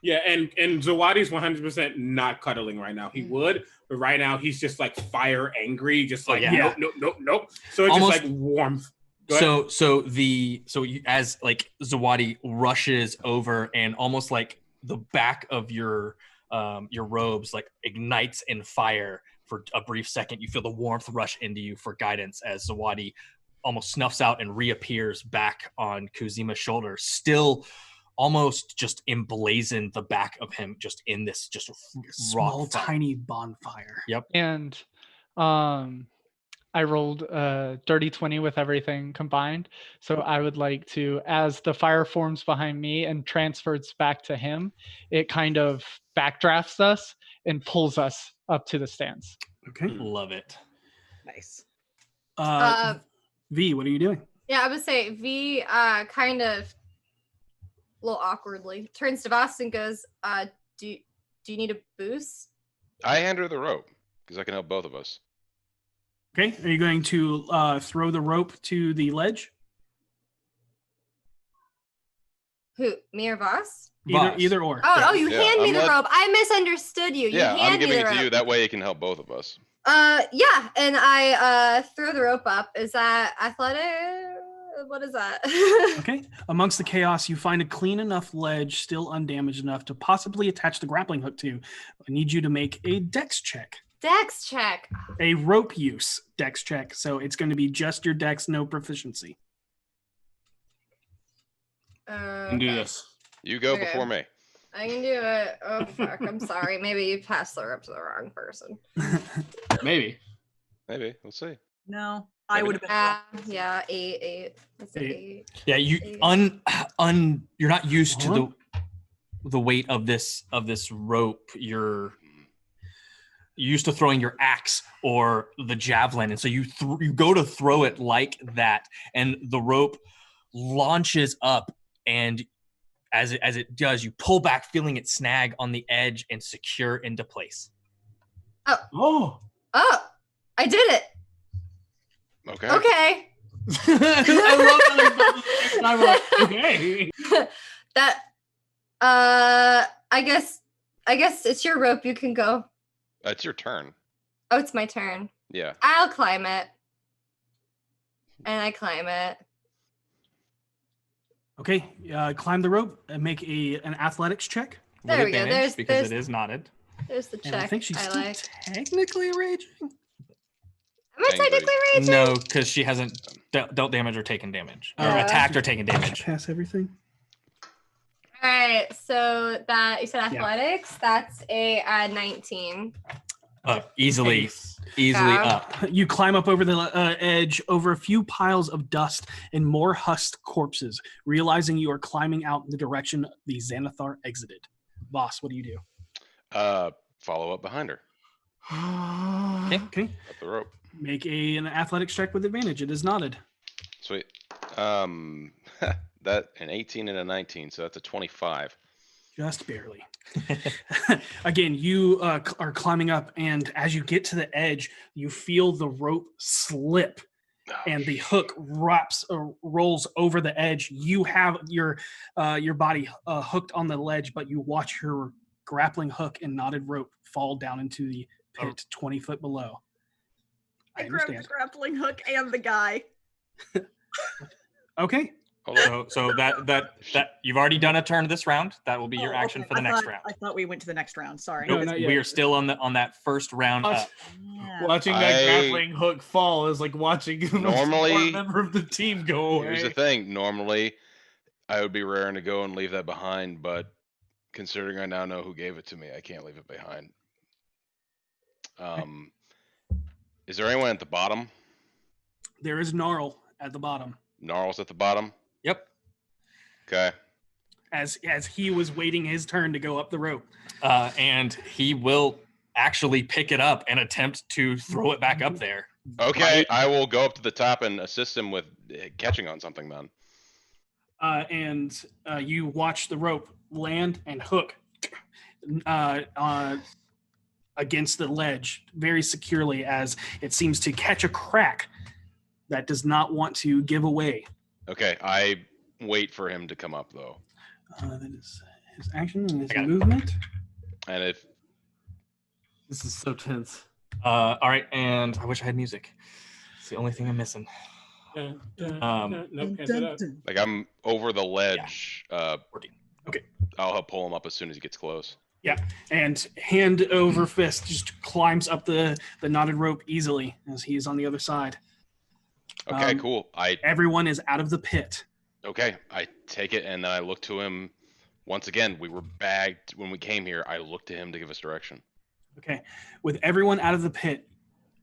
Speaker 9: Yeah, and Zawadi's 100% not cuddling right now. He would, but right now he's just like fire angry, just like
Speaker 1: yeah.
Speaker 9: nope. So it's
Speaker 1: Almost-
Speaker 9: just like warmth. Go ahead.
Speaker 1: So as like Zawadi rushes over and almost like the back of your robes like ignites in fire for a brief second. You feel the warmth rush into you for guidance as Zawadi almost snuffs out and reappears back on Kuzima's shoulder, still almost just emblazoned the back of him just in this just
Speaker 2: Small,
Speaker 1: rock fire.
Speaker 2: tiny bonfire.
Speaker 1: Yep.
Speaker 7: And I rolled a dirty 20 with everything combined. So I would like to, as the fire forms behind me and transfers back to him, it kind of backdrafts us and pulls us up to the stands.
Speaker 2: Okay.
Speaker 1: Love it.
Speaker 4: Nice.
Speaker 2: V, what are you doing?
Speaker 6: Yeah, I would say V kind of a little awkwardly turns to Voss and goes, do you need a boost?
Speaker 3: I hand her the rope because I can help both of us.
Speaker 2: Okay. Are you going to throw the rope to the ledge?
Speaker 6: Who, me or Voss?
Speaker 2: Either or.
Speaker 6: Oh, you
Speaker 3: Yeah,
Speaker 6: hand me
Speaker 3: I'm
Speaker 6: the
Speaker 3: let-
Speaker 6: rope. I misunderstood you.
Speaker 3: Yeah,
Speaker 6: you hand
Speaker 3: I'm giving
Speaker 6: me
Speaker 3: it
Speaker 6: the
Speaker 3: to
Speaker 6: rope.
Speaker 3: you. That way it can help both of us.
Speaker 6: Yeah, and I throw the rope up. Is that athletic? What is that?
Speaker 2: Okay. Amongst the chaos, you find a clean enough ledge, still undamaged enough to possibly attach the grappling hook to. I need you to make a dex check.
Speaker 6: Dex check.
Speaker 2: A rope use dex check. So it's going to be just your dex, no proficiency.
Speaker 5: You can do this.
Speaker 3: You go
Speaker 6: Okay.
Speaker 3: before me.
Speaker 6: I can do it. Oh fuck! I'm sorry. Maybe you passed the rope to the wrong person.
Speaker 5: Maybe.
Speaker 3: Maybe. We'll see.
Speaker 4: No, I
Speaker 3: Maybe
Speaker 4: would have been.
Speaker 6: Yeah, eight. That's
Speaker 2: Eight.
Speaker 6: eight.
Speaker 1: Yeah, you you're not used to the weight of this rope. You're used to throwing your axe or the javelin, and so you go to throw it like that, and the rope launches up, and as it does, you pull back, feeling it snag on the edge and secure into place.
Speaker 5: Oh.
Speaker 6: Oh, I did it.
Speaker 3: Okay.
Speaker 6: Okay.
Speaker 5: I'm like, okay.
Speaker 6: That. I guess it's your rope. You can go.
Speaker 3: It's your turn.
Speaker 6: Oh, it's my turn.
Speaker 3: Yeah.
Speaker 6: I'll climb it. And I climb it.
Speaker 2: Okay. Climb the rope and make an athletics check.
Speaker 6: There
Speaker 1: With
Speaker 6: we go.
Speaker 1: advantage, because
Speaker 6: There's
Speaker 1: it is knotted.
Speaker 6: there's the
Speaker 2: And
Speaker 6: check.
Speaker 2: I think she's
Speaker 6: I
Speaker 2: still
Speaker 6: like.
Speaker 2: technically raging.
Speaker 6: Am I
Speaker 3: Angry.
Speaker 6: technically raging?
Speaker 1: No, because she hasn't dealt damage or taken damage, or attacked or taken damage.
Speaker 2: Pass everything.
Speaker 6: All right. So that you said athletics. That's a 19.
Speaker 1: Easily
Speaker 6: Yeah.
Speaker 1: up.
Speaker 2: You climb up over the edge, over a few piles of dust and more husked corpses, realizing you are climbing out in the direction the Xanathar exited. Boss, what do you do?
Speaker 3: Follow up behind her.
Speaker 2: Okay.
Speaker 3: Up the rope.
Speaker 2: Make an athletics check with advantage. It is knotted.
Speaker 3: Sweet. That an 18 and a 19, so that's a 25.
Speaker 2: Just barely. Again, you are climbing up, and as you get to the edge, you feel the rope slip, and the hook rolls over the edge. You have your body hooked on the ledge, but you watch your grappling hook and knotted rope fall down into the pit 20 foot below. I
Speaker 4: grabbed
Speaker 2: understand.
Speaker 4: the grappling hook and the guy.
Speaker 2: Okay.
Speaker 3: Hold on.
Speaker 1: So that you've already done a turn this round. That will be your
Speaker 4: Oh,
Speaker 1: action
Speaker 4: okay.
Speaker 1: for the next
Speaker 4: thought-
Speaker 1: round.
Speaker 4: I thought we went to the next round. Sorry.
Speaker 2: No,
Speaker 1: Nope,
Speaker 2: not yet.
Speaker 1: we are still on that first round.
Speaker 4: Yeah.
Speaker 5: Watching that grappling hook fall is like watching a
Speaker 3: Normally-
Speaker 5: member of the team go away.
Speaker 3: Here's the thing. Normally, I would be raring to go and leave that behind, but considering I now know who gave it to me, I can't leave it behind. Is there anyone at the bottom?
Speaker 2: There is Gnarl at the bottom.
Speaker 3: Gnarl's at the bottom?
Speaker 1: Yep.
Speaker 3: Okay.
Speaker 2: as he was waiting his turn to go up the rope.
Speaker 1: And he will actually pick it up and attempt to throw it back up there.
Speaker 3: Okay, I will go up to the top and assist him with catching on something then.
Speaker 2: And you watch the rope land and hook against the ledge very securely as it seems to catch a crack that does not want to give away.
Speaker 3: Okay, I wait for him to come up though.
Speaker 2: That is his action and his movement.
Speaker 3: And if
Speaker 5: This is so tense.
Speaker 1: All right, and I wish I had music. It's the only thing I'm missing.
Speaker 9: Nope, can't do that.
Speaker 3: like I'm over the ledge,
Speaker 1: 14.
Speaker 2: Okay.
Speaker 3: I'll help pull him up as soon as he gets close.
Speaker 2: Yeah, and hand over fist just climbs up the knotted rope easily as he is on the other side.
Speaker 3: Okay, cool.
Speaker 2: Everyone is out of the pit.
Speaker 3: Okay, I take it and then I look to him. Once again, we were bagged when we came here. I look to him to give us direction.
Speaker 2: Okay, with everyone out of the pit,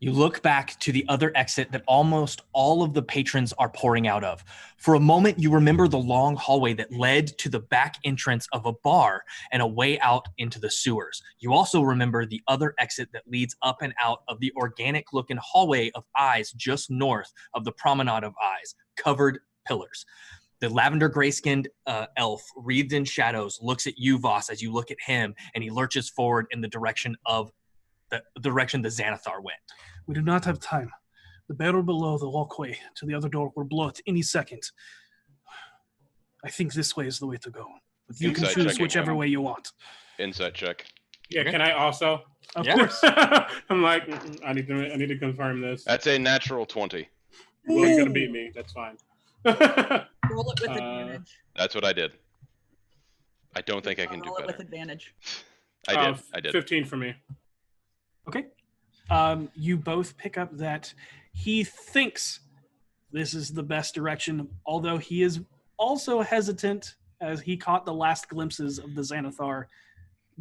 Speaker 1: You look back to the other exit that almost all of the patrons are pouring out of. For a moment, you remember the long hallway that led to the back entrance of a bar and a way out into the sewers. You also remember the other exit that leads up and out of the organic-looking hallway of eyes just north of the Promenade of Eyes, covered pillars. The lavender gray-skinned elf, wreathed in shadows, looks at you, Voss, as you look at him, and he lurches forward in the direction of the direction the Xanathar went.
Speaker 2: we do not have time. The barrel below the walkway to the other door will blow at any second. I think this way is the way to go. But you can
Speaker 3: Insight
Speaker 2: choose
Speaker 3: checking.
Speaker 2: whichever way you want.
Speaker 3: Insight check.
Speaker 9: Yeah, can I also?
Speaker 2: Of
Speaker 1: Yeah.
Speaker 2: course.
Speaker 9: I'm like, I need to confirm this.
Speaker 3: That's a natural 20.
Speaker 9: Well, you're gonna beat me. That's fine.
Speaker 4: Roll it with advantage.
Speaker 3: That's what I did. I don't think I can do
Speaker 4: Roll it with
Speaker 3: better.
Speaker 4: advantage.
Speaker 3: I did.
Speaker 9: 15 for me.
Speaker 2: Okay. You both pick up that he thinks this is the best direction, although he is also hesitant as he caught the last glimpses of the Xanathar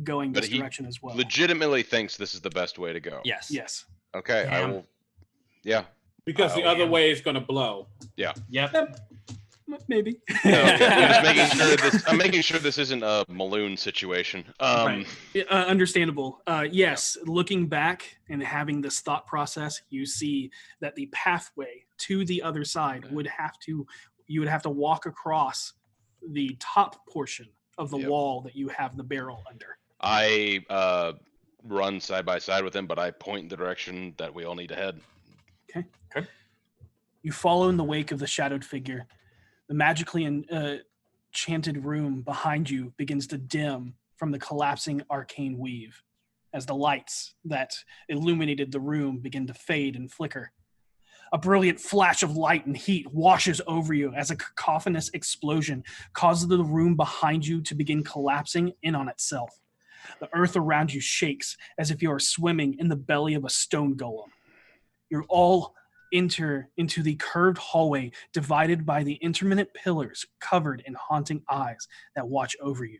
Speaker 2: going
Speaker 3: But
Speaker 2: this
Speaker 3: he
Speaker 2: direction as well.
Speaker 3: Legitimately thinks this is the best way to go.
Speaker 1: Yes.
Speaker 2: Yes.
Speaker 3: Okay, I
Speaker 1: Damn.
Speaker 3: will. Yeah.
Speaker 9: Because the other way is gonna blow.
Speaker 1: Yep.
Speaker 2: Maybe.
Speaker 3: No, I'm just making sure this. I'm making sure this isn't a Maloon situation.
Speaker 2: Right. Understandable. Yes, looking back and having this thought process, you see that the pathway to the other side you would have to walk across the top portion of the
Speaker 3: Yep.
Speaker 2: wall that you have the barrel under.
Speaker 3: I run side by side with him, but I point in the direction that we all need to head.
Speaker 2: You follow in the wake of the shadowed figure. The magically enchanted room behind you begins to dim from the collapsing arcane weave as the lights that illuminated the room begin to fade and flicker. A brilliant flash of light and heat washes over you as a cacophonous explosion causes the room behind you to begin collapsing in on itself. The earth around you shakes as if you are swimming in the belly of a stone golem. You're all enter into the curved hallway divided by the intermittent pillars covered in haunting eyes that watch over you.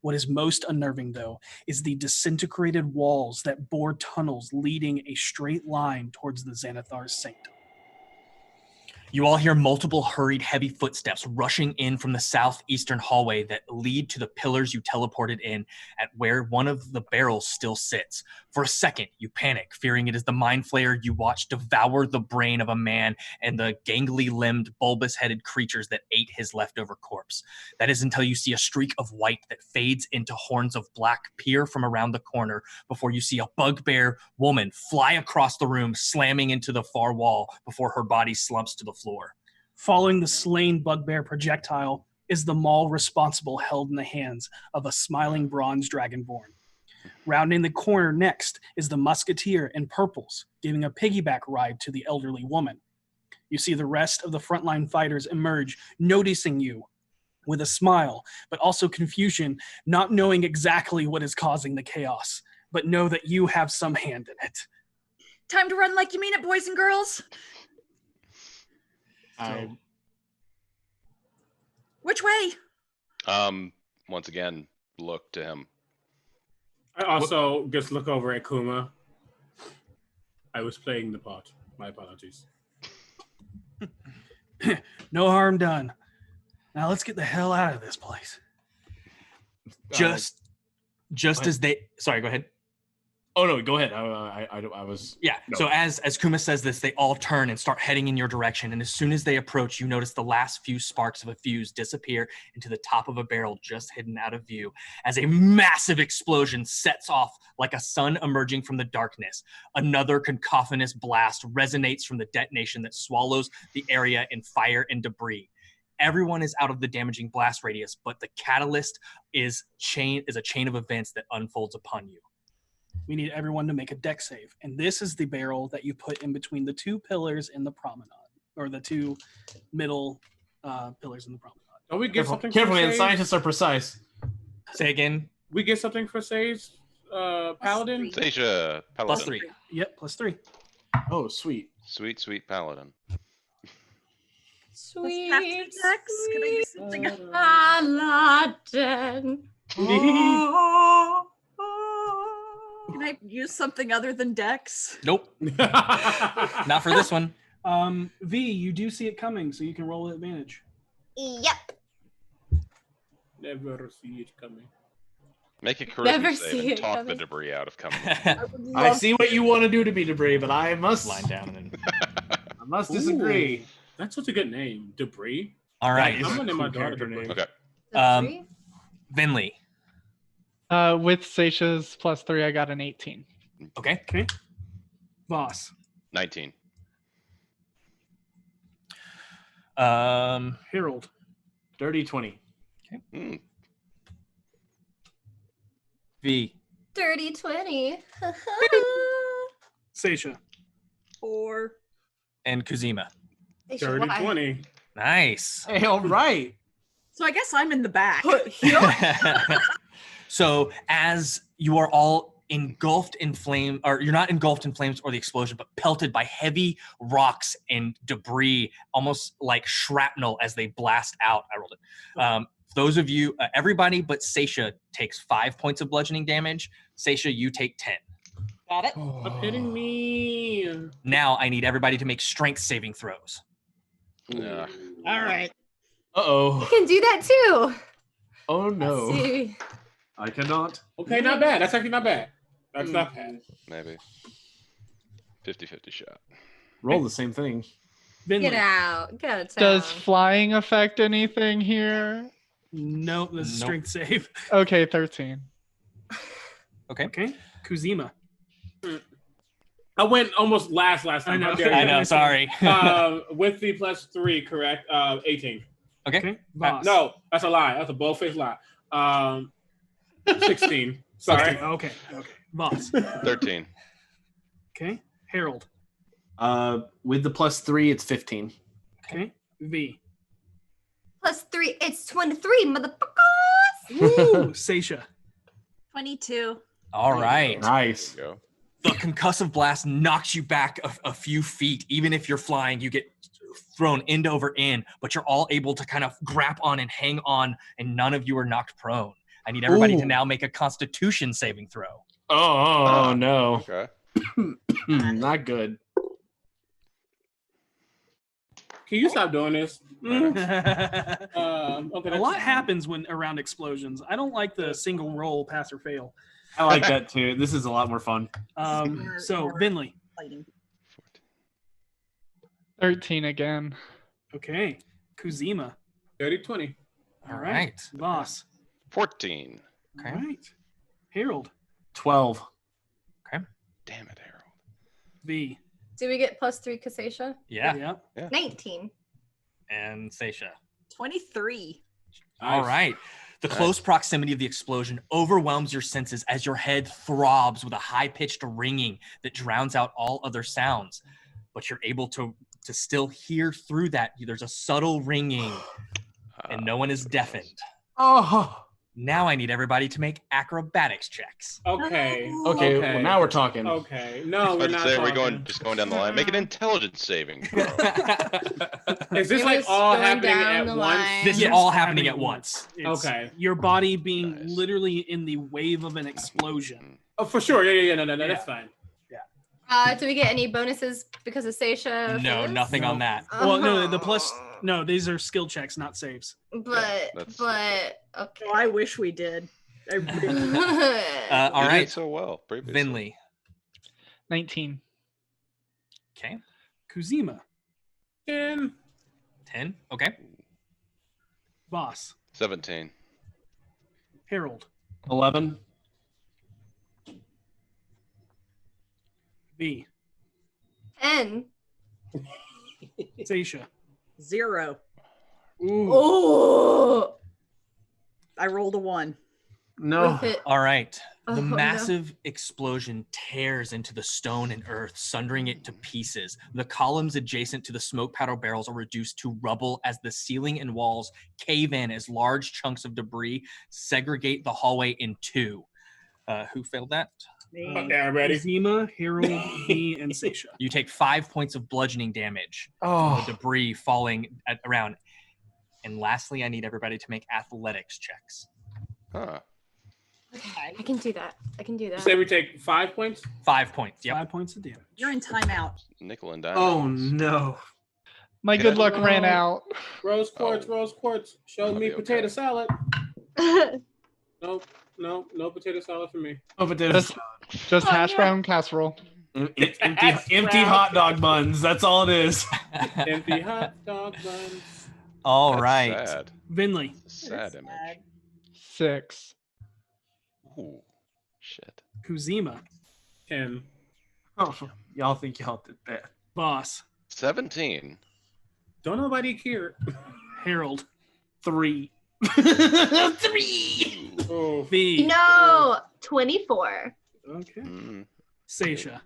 Speaker 2: What is most unnerving, though, is the disintegrated walls that bore tunnels leading a straight line towards the Xanathar's sanctum.
Speaker 1: You all hear multiple hurried, heavy footsteps rushing in from the southeastern hallway that lead to the pillars you teleported in at where one of the barrels still sits. For a second, you panic, fearing it is the mind flayer you watch devour the brain of a man and the gangly-limbed, bulbous-headed creatures that ate his leftover corpse. That is until you see a streak of white that fades into horns of black peer from around the corner before you see a bugbear woman fly across the room, slamming into the far wall before her body slumps to the floor.
Speaker 2: Following the slain bugbear projectile is the maul responsible held in the hands of a smiling bronze dragonborn. Rounding the corner next is the musketeer in purples, giving a piggyback ride to the elderly woman. You see the rest of the frontline fighters emerge, noticing you with a smile, but also confusion, not knowing exactly what is causing the chaos, but know that you have some hand in it.
Speaker 4: Time to run like you mean it, boys and girls. Which way?
Speaker 3: Once again, look to him.
Speaker 9: I also just look over at Kuma. I was playing the part. My apologies.
Speaker 2: No harm done. Now let's get the hell out of this place.
Speaker 1: Just
Speaker 5: ahead.
Speaker 1: as they. Sorry, go ahead.
Speaker 5: Oh no, go ahead. I was.
Speaker 1: Yeah.
Speaker 5: No.
Speaker 1: So as Kuma says this, they all turn and start heading in your direction. And as soon as they approach, you notice the last few sparks of a fuse disappear into the top of a barrel just hidden out of view as a massive explosion sets off like a sun emerging from the darkness. Another cacophonous blast resonates from the detonation that swallows the area in fire and debris. Everyone is out of the damaging blast radius, but the catalyst is a chain of events that unfolds upon you.
Speaker 2: We need everyone to make a deck save. And this is the barrel that you put in between the two pillars in the promenade, or the two middle pillars in the promenade.
Speaker 9: Oh, we get something.
Speaker 5: Careful,
Speaker 9: for
Speaker 5: man.
Speaker 9: Sage?
Speaker 5: Scientists are precise.
Speaker 1: Say again.
Speaker 9: We get something for Sage, Paladin.
Speaker 3: Seisha, Paladin.
Speaker 1: +3.
Speaker 2: Yep, +3.
Speaker 5: Oh, sweet.
Speaker 3: Sweet Paladin.
Speaker 6: Sweet,
Speaker 4: Dex? Can I do something?
Speaker 6: Paladin.
Speaker 4: Can I use something other than Dex?
Speaker 1: Nope. Not for this one.
Speaker 2: V, you do see it coming, so you can roll advantage.
Speaker 6: Yep.
Speaker 9: Never see it coming.
Speaker 3: Make a
Speaker 6: Never
Speaker 3: charisma
Speaker 6: see
Speaker 3: save and
Speaker 6: it
Speaker 3: talk the
Speaker 6: coming.
Speaker 3: debris out of coming.
Speaker 5: I see what you want to do to me, Debris, but I must
Speaker 1: Line down and
Speaker 5: I must disagree.
Speaker 9: Ooh, that's such a good name, Debris.
Speaker 1: all right.
Speaker 5: That is
Speaker 9: I'm gonna name my
Speaker 5: cool
Speaker 9: daughter
Speaker 5: character
Speaker 9: Debris.
Speaker 5: name.
Speaker 3: Okay.
Speaker 6: Debris?
Speaker 1: Vinley.
Speaker 7: With Seisha's +3, I got an 18.
Speaker 1: Okay.
Speaker 2: Okay. Boss.
Speaker 3: 19.
Speaker 2: Harold.
Speaker 5: Dirty 20.
Speaker 3: Mm.
Speaker 1: V.
Speaker 6: Dirty 20.
Speaker 2: Seisha.
Speaker 4: 4.
Speaker 1: And Kuzima.
Speaker 9: Dirty 20.
Speaker 1: Nice.
Speaker 5: Hey, all right.
Speaker 4: So I guess I'm in the back.
Speaker 1: So as you are all engulfed in flame, or you're not engulfed in flames or the explosion, but pelted by heavy rocks and debris, almost like shrapnel as they blast out. I rolled it. Those of you, everybody but Seisha takes 5 points of bludgeoning damage. Seisha, you take 10.
Speaker 4: Got it.
Speaker 9: Stop hitting me.
Speaker 1: Now I need everybody to make strength saving throws.
Speaker 3: Yeah.
Speaker 4: All right.
Speaker 5: Uh-oh.
Speaker 6: You can do that too.
Speaker 5: Oh, no.
Speaker 6: Let's see.
Speaker 5: I cannot.
Speaker 9: Okay, not bad. That's actually not bad. That's not bad.
Speaker 3: Maybe. 50-50 shot.
Speaker 5: Roll the same thing.
Speaker 2: Vinley.
Speaker 6: Get out. Get out of town.
Speaker 7: Does flying affect anything here?
Speaker 2: Nope, this is
Speaker 1: Nope.
Speaker 2: strength save.
Speaker 7: Okay, 13.
Speaker 1: Okay.
Speaker 2: Okay. Kuzima.
Speaker 9: I went almost last time.
Speaker 2: I know.
Speaker 9: How dare
Speaker 1: I
Speaker 9: you.
Speaker 1: know. Sorry.
Speaker 9: With the +3, correct? 18.
Speaker 2: Okay. Boss.
Speaker 9: No, that's a lie. That's a bold-faced lie. 16. Sorry.
Speaker 2: Okay. Okay. Boss.
Speaker 3: 13.
Speaker 2: Okay. Harold.
Speaker 5: With the +3, it's 15.
Speaker 2: Okay. V.
Speaker 6: +3, it's 23, motherfuckers.
Speaker 2: Woo! Seisha.
Speaker 4: 22.
Speaker 1: All right.
Speaker 5: Nice.
Speaker 3: There you go.
Speaker 1: The concussive blast knocks you back a few feet. Even if you're flying, you get thrown end over end, but you're all able to kind of grab on and hang on, and none of you are knocked prone. I need everybody to
Speaker 5: Ooh.
Speaker 1: now make a Constitution saving throw.
Speaker 5: Oh, no.
Speaker 3: Okay.
Speaker 5: Not good.
Speaker 9: Can you stop doing this? Okay,
Speaker 2: A
Speaker 9: that's
Speaker 2: lot
Speaker 9: fine.
Speaker 2: happens when around explosions. I don't like the single roll pass or fail.
Speaker 5: I like that too. This is a lot more fun.
Speaker 2: So Vinley.
Speaker 4: Fighting.
Speaker 7: 13 again.
Speaker 2: Okay. Kuzima.
Speaker 9: 30-20.
Speaker 1: All right.
Speaker 2: Boss.
Speaker 3: 14.
Speaker 1: Okay.
Speaker 2: All right. Harold.
Speaker 5: 12.
Speaker 3: Damn it, Harold.
Speaker 2: V.
Speaker 6: Do we get +3 Kaseisha?
Speaker 1: Yeah.
Speaker 2: Yeah.
Speaker 6: 19.
Speaker 1: And Seisha.
Speaker 4: 23.
Speaker 1: All right. The close proximity of the explosion overwhelms your senses as your head throbs with a high-pitched ringing that drowns out all other sounds. But you're able to still hear through that. There's a subtle ringing, and no one is deafened.
Speaker 5: Oh.
Speaker 1: Now I need everybody to make acrobatics checks.
Speaker 9: Okay.
Speaker 5: Okay, well, now we're talking.
Speaker 9: Okay. No, we're
Speaker 3: Let's
Speaker 9: not
Speaker 3: say we're
Speaker 9: talking.
Speaker 3: just going down the line. Make an intelligence saving throw.
Speaker 9: Is this
Speaker 6: It
Speaker 9: like
Speaker 6: was
Speaker 9: all
Speaker 6: going
Speaker 9: happening
Speaker 6: down
Speaker 9: at
Speaker 6: the
Speaker 9: once?
Speaker 6: line.
Speaker 1: This is
Speaker 2: Yes,
Speaker 1: all happening at once.
Speaker 2: It's
Speaker 9: Okay.
Speaker 2: Your body being
Speaker 3: Nice.
Speaker 2: literally in the wave of an explosion.
Speaker 9: Oh, for sure. Yeah. No, that's fine.
Speaker 6: Do we get any bonuses because of Seisha? for
Speaker 1: No,
Speaker 6: this?
Speaker 1: nothing on that.
Speaker 2: Well, no, the plus No, these are skill checks, not saves.
Speaker 6: But
Speaker 3: that's-
Speaker 6: okay.
Speaker 4: Oh, I wish we did. I really
Speaker 1: All
Speaker 3: You
Speaker 1: right,
Speaker 3: did so well previously.
Speaker 1: Vinley.
Speaker 7: 19.
Speaker 1: Okay,
Speaker 2: Kuzima,
Speaker 9: 10.
Speaker 1: 10. Okay,
Speaker 2: Voss,
Speaker 3: 17.
Speaker 2: Harold,
Speaker 5: 11.
Speaker 2: V,
Speaker 6: 10.
Speaker 2: Seisha.
Speaker 4: 0.
Speaker 2: Ooh.
Speaker 6: Oh.
Speaker 4: I rolled a 1.
Speaker 5: No.
Speaker 6: With it.
Speaker 1: all right.
Speaker 6: Oh,
Speaker 1: The
Speaker 6: no.
Speaker 1: massive explosion tears into the stone and earth, sundering it to pieces. The columns adjacent to the smoke powder barrels are reduced to rubble as the ceiling and walls cave in as large chunks of debris segregate the hallway in two. Who failed that?
Speaker 4: Me.
Speaker 9: Okay, I'm ready.
Speaker 2: Kuzima, Harold, V, and Seisha.
Speaker 1: You take 5 points of bludgeoning damage from
Speaker 5: Oh.
Speaker 1: the debris falling around. And lastly, I need everybody to make athletics checks.
Speaker 3: Huh.
Speaker 6: Okay, I can do that. I can do that.
Speaker 9: Say we take 5 points.
Speaker 1: 5 points. Yep.
Speaker 2: 5 points of damage.
Speaker 4: You're in timeout.
Speaker 3: Nickel and
Speaker 5: Oh
Speaker 3: diamonds.
Speaker 5: no.
Speaker 7: My
Speaker 3: Yeah.
Speaker 7: good luck ran out.
Speaker 9: Rose quartz,
Speaker 3: Oh.
Speaker 9: rose quartz. Show
Speaker 3: That'll
Speaker 9: me
Speaker 3: be
Speaker 9: potato
Speaker 3: okay.
Speaker 9: salad. Nope, no potato salad for me.
Speaker 5: Oh, potatoes.
Speaker 7: Just
Speaker 6: Oh,
Speaker 7: hash
Speaker 6: yeah.
Speaker 7: brown casserole.
Speaker 5: Empty
Speaker 9: Hash
Speaker 5: empty
Speaker 9: brown.
Speaker 5: hot dog buns. That's all it is.
Speaker 9: Empty hot dog buns.
Speaker 1: All
Speaker 3: That's
Speaker 1: right.
Speaker 3: Sad.
Speaker 2: Vinley,
Speaker 3: Sad
Speaker 4: That's
Speaker 3: image.
Speaker 4: sad.
Speaker 7: 6.
Speaker 3: Ooh. Shit.
Speaker 2: Kuzima,
Speaker 9: 10.
Speaker 5: Oh, y'all think y'all did that.
Speaker 2: Voss,
Speaker 3: 17.
Speaker 9: Don't nobody care.
Speaker 2: Harold,
Speaker 5: 3. 3.
Speaker 9: Oh,
Speaker 2: V.
Speaker 6: No, 24.
Speaker 2: Okay.
Speaker 3: Mm.
Speaker 2: Seisha.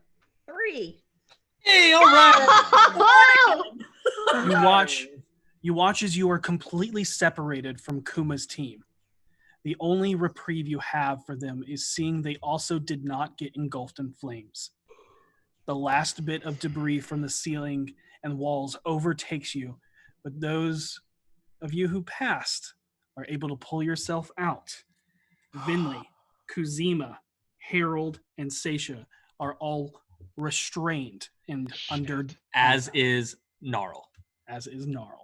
Speaker 4: 3.
Speaker 1: Hey, all right.
Speaker 2: You watch as you are completely separated from Kuma's team. The only reprieve you have for them is seeing they also did not get engulfed in flames. The last bit of debris from the ceiling and walls overtakes you, but those of you who passed are able to pull yourself out. Vinley, Kuzima, Harold, and Seisha are all restrained and under,
Speaker 1: As is Gnarl.
Speaker 2: as is Gnarl.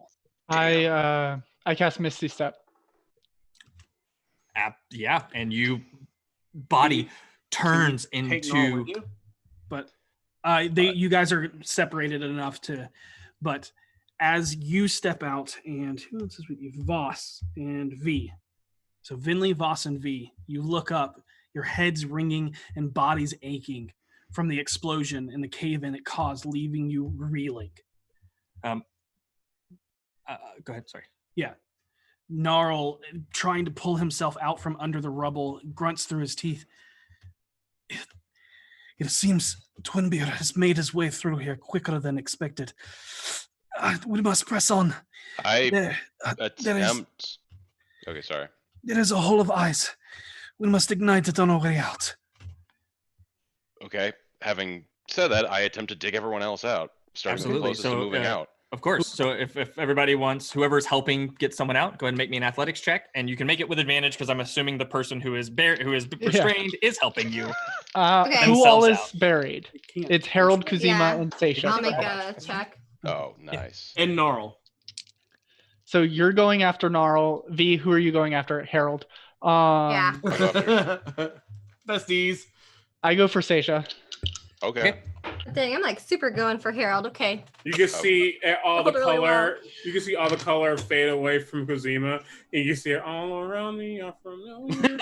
Speaker 7: I cast Misty Step.
Speaker 1: Yeah, and you body turns
Speaker 5: Take Nora
Speaker 1: into
Speaker 5: with you?
Speaker 2: But you guys are separated enough to, but as you step out, and who else is with you? Voss and V. So Vinley, Voss, and V, you look up, your heads ringing and bodies aching from the explosion and the cave-in it caused, leaving you reeling.
Speaker 1: go ahead, sorry.
Speaker 2: Yeah. Gnarl, trying to pull himself out from under the rubble, grunts through his teeth. It seems Twinbeard has made his way through here quicker than expected. We must press on.
Speaker 3: I
Speaker 2: There
Speaker 3: attempt. Okay, sorry.
Speaker 2: is a hole of ice. We must ignite it on our way out.
Speaker 3: Okay. Having said that, I attempt to dig everyone else out, starting from
Speaker 1: Absolutely.
Speaker 3: closest to
Speaker 1: So,
Speaker 3: moving out.
Speaker 1: Of course. So if everybody wants, whoever's helping get someone out, go ahead and make me an athletics check, and you can make it with advantage because I'm assuming the person who is restrained is helping you.
Speaker 6: Okay.
Speaker 7: Who all
Speaker 1: Themselves
Speaker 7: is
Speaker 1: out.
Speaker 7: buried?
Speaker 2: It can't.
Speaker 7: It's Harold, Kuzima,
Speaker 6: Yeah.
Speaker 7: and Seisha.
Speaker 6: I'll make a check.
Speaker 3: Oh, nice.
Speaker 5: And Gnarl.
Speaker 7: So you're going after Gnarl. V, who are you going after? Harold.
Speaker 6: Yeah.
Speaker 3: I'll go after-
Speaker 5: Besties.
Speaker 7: I go for Seisha.
Speaker 3: Okay.
Speaker 6: Dang, I'm like super going for Harold. Okay.
Speaker 9: you can see all the
Speaker 6: Totally
Speaker 9: color. You can see all the color fade away from Kuzima, and you see it all around me. I'm familiar.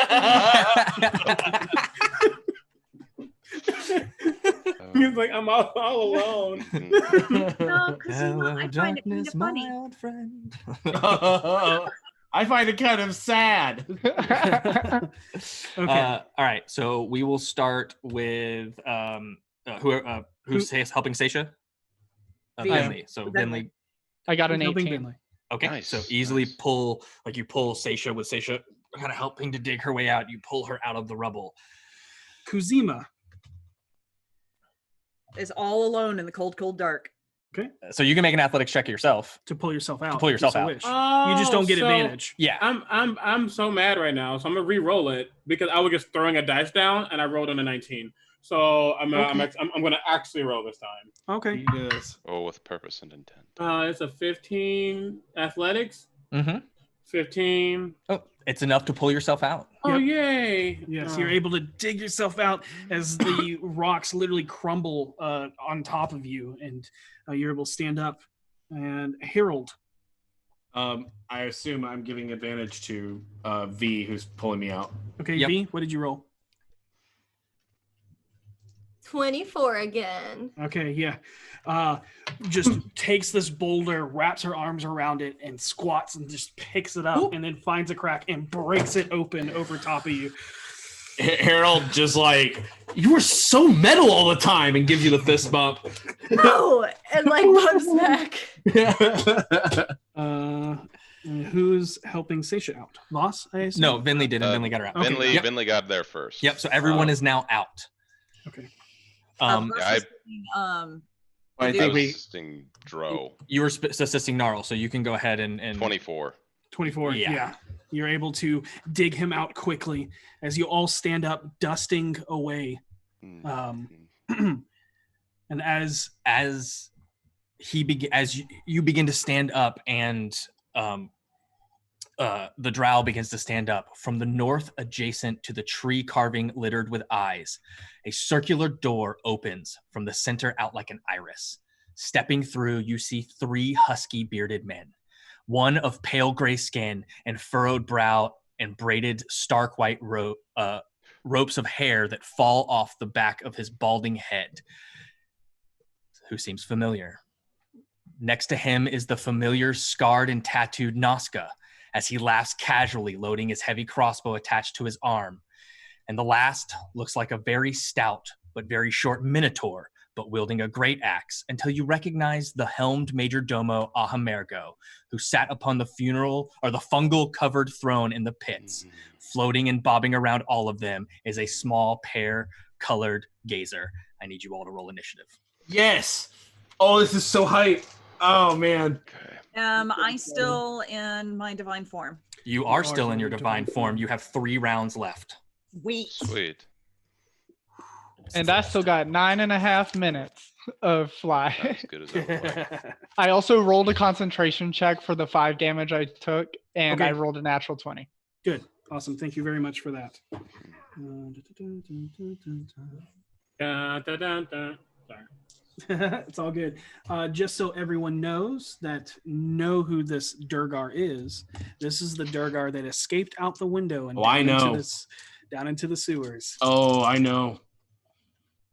Speaker 9: He's like, I'm all alone.
Speaker 4: No, Kuzima, I find it kind of funny.
Speaker 1: old friend.
Speaker 5: I find it kind of sad.
Speaker 2: Okay.
Speaker 1: All right, so we will start with who's helping Seisha? Vinley. So Vinley.
Speaker 7: I got an
Speaker 2: Helping
Speaker 7: 18.
Speaker 2: Vinley.
Speaker 1: Okay,
Speaker 3: Nice,
Speaker 1: so easily
Speaker 3: nice.
Speaker 1: pull Seisha with Seisha kind of helping to dig her way out. You pull her out of the rubble.
Speaker 2: Kuzima.
Speaker 4: Is all alone in the cold, cold dark.
Speaker 1: So you can make an athletics check yourself.
Speaker 2: To pull yourself out.
Speaker 1: pull
Speaker 2: if you
Speaker 1: yourself
Speaker 2: so
Speaker 1: out.
Speaker 2: wish. You just don't get
Speaker 9: so
Speaker 2: advantage.
Speaker 1: Yeah.
Speaker 9: I'm so mad right now, so I'm gonna re-roll it because I was just throwing a dice down and I rolled on a 19. So I'm
Speaker 2: Okay.
Speaker 9: gonna actually roll this time.
Speaker 2: Okay.
Speaker 5: He does.
Speaker 3: Oh, with purpose and intent.
Speaker 9: It's a 15 athletics.
Speaker 1: Mm-hmm.
Speaker 9: 15.
Speaker 1: Oh, it's enough to pull yourself out.
Speaker 9: Oh, yay!
Speaker 2: Yes, you're able to dig yourself out as the rocks literally crumble on top of you, and you're able to stand up. And Harold.
Speaker 5: I assume I'm giving advantage to V, who's pulling me out.
Speaker 2: Okay,
Speaker 1: Yep.
Speaker 2: V, what did you roll?
Speaker 6: 24 again.
Speaker 2: Okay, yeah. Just takes this boulder, wraps her arms around it, and squats and just picks it up, and then finds a crack and breaks it open over top of you.
Speaker 5: Harold just like, you were so metal all the time, and gives you the fist bump.
Speaker 6: Oh, and like bumps back.
Speaker 2: And who's helping Seisha out? Loss, I assume?
Speaker 1: No, Vinley didn't. Vinley got her out.
Speaker 2: Okay.
Speaker 3: Vinley,
Speaker 1: Yep.
Speaker 3: Vinley got there first.
Speaker 1: Yep. So everyone is now out.
Speaker 2: Okay.
Speaker 4: Versus
Speaker 5: I
Speaker 3: I
Speaker 5: think
Speaker 3: was
Speaker 5: we.
Speaker 3: assisting Dro.
Speaker 1: You were assisting Gnarl, so you can go ahead and
Speaker 3: 24.
Speaker 2: 24,
Speaker 1: Yeah.
Speaker 2: yeah. You're able to dig him out quickly as you all stand up, dusting away. And as you begin to stand up, and the drow begins to stand up from the north, adjacent to the tree carving littered with eyes, a circular door opens from the center out like an iris. Stepping through, you see 3 husky bearded men, one of pale gray skin and furrowed brow and braided stark white ropes of hair that fall off the back of his balding head, who seems familiar. Next to him is the familiar scarred and tattooed Nazca, as he laughs casually, loading his heavy crossbow attached to his arm. And the last looks like a very stout but very short minotaur, but wielding a great axe, until you recognize the helmed major domo Ahamergo, who sat upon the fungal covered throne in the pits. Floating and bobbing around all of them is a small pear-colored gazer. I need you all to roll initiative.
Speaker 5: Yes. Oh, this is so hype. Oh man.
Speaker 4: I still in my divine form?
Speaker 1: You are still in your divine form. You have 3 rounds left.
Speaker 3: Sweet.
Speaker 7: And I still got 9.5 minutes of fly.
Speaker 3: As good as ever.
Speaker 7: I also rolled a concentration check for the 5 damage I took, and
Speaker 2: Okay.
Speaker 7: I rolled a natural 20.
Speaker 2: Good. Awesome. Thank you very much for that. It's all good. Just so everyone knows who this Durgar is, this is the Durgar that escaped out the window and down into the sewers.
Speaker 5: Oh, I know.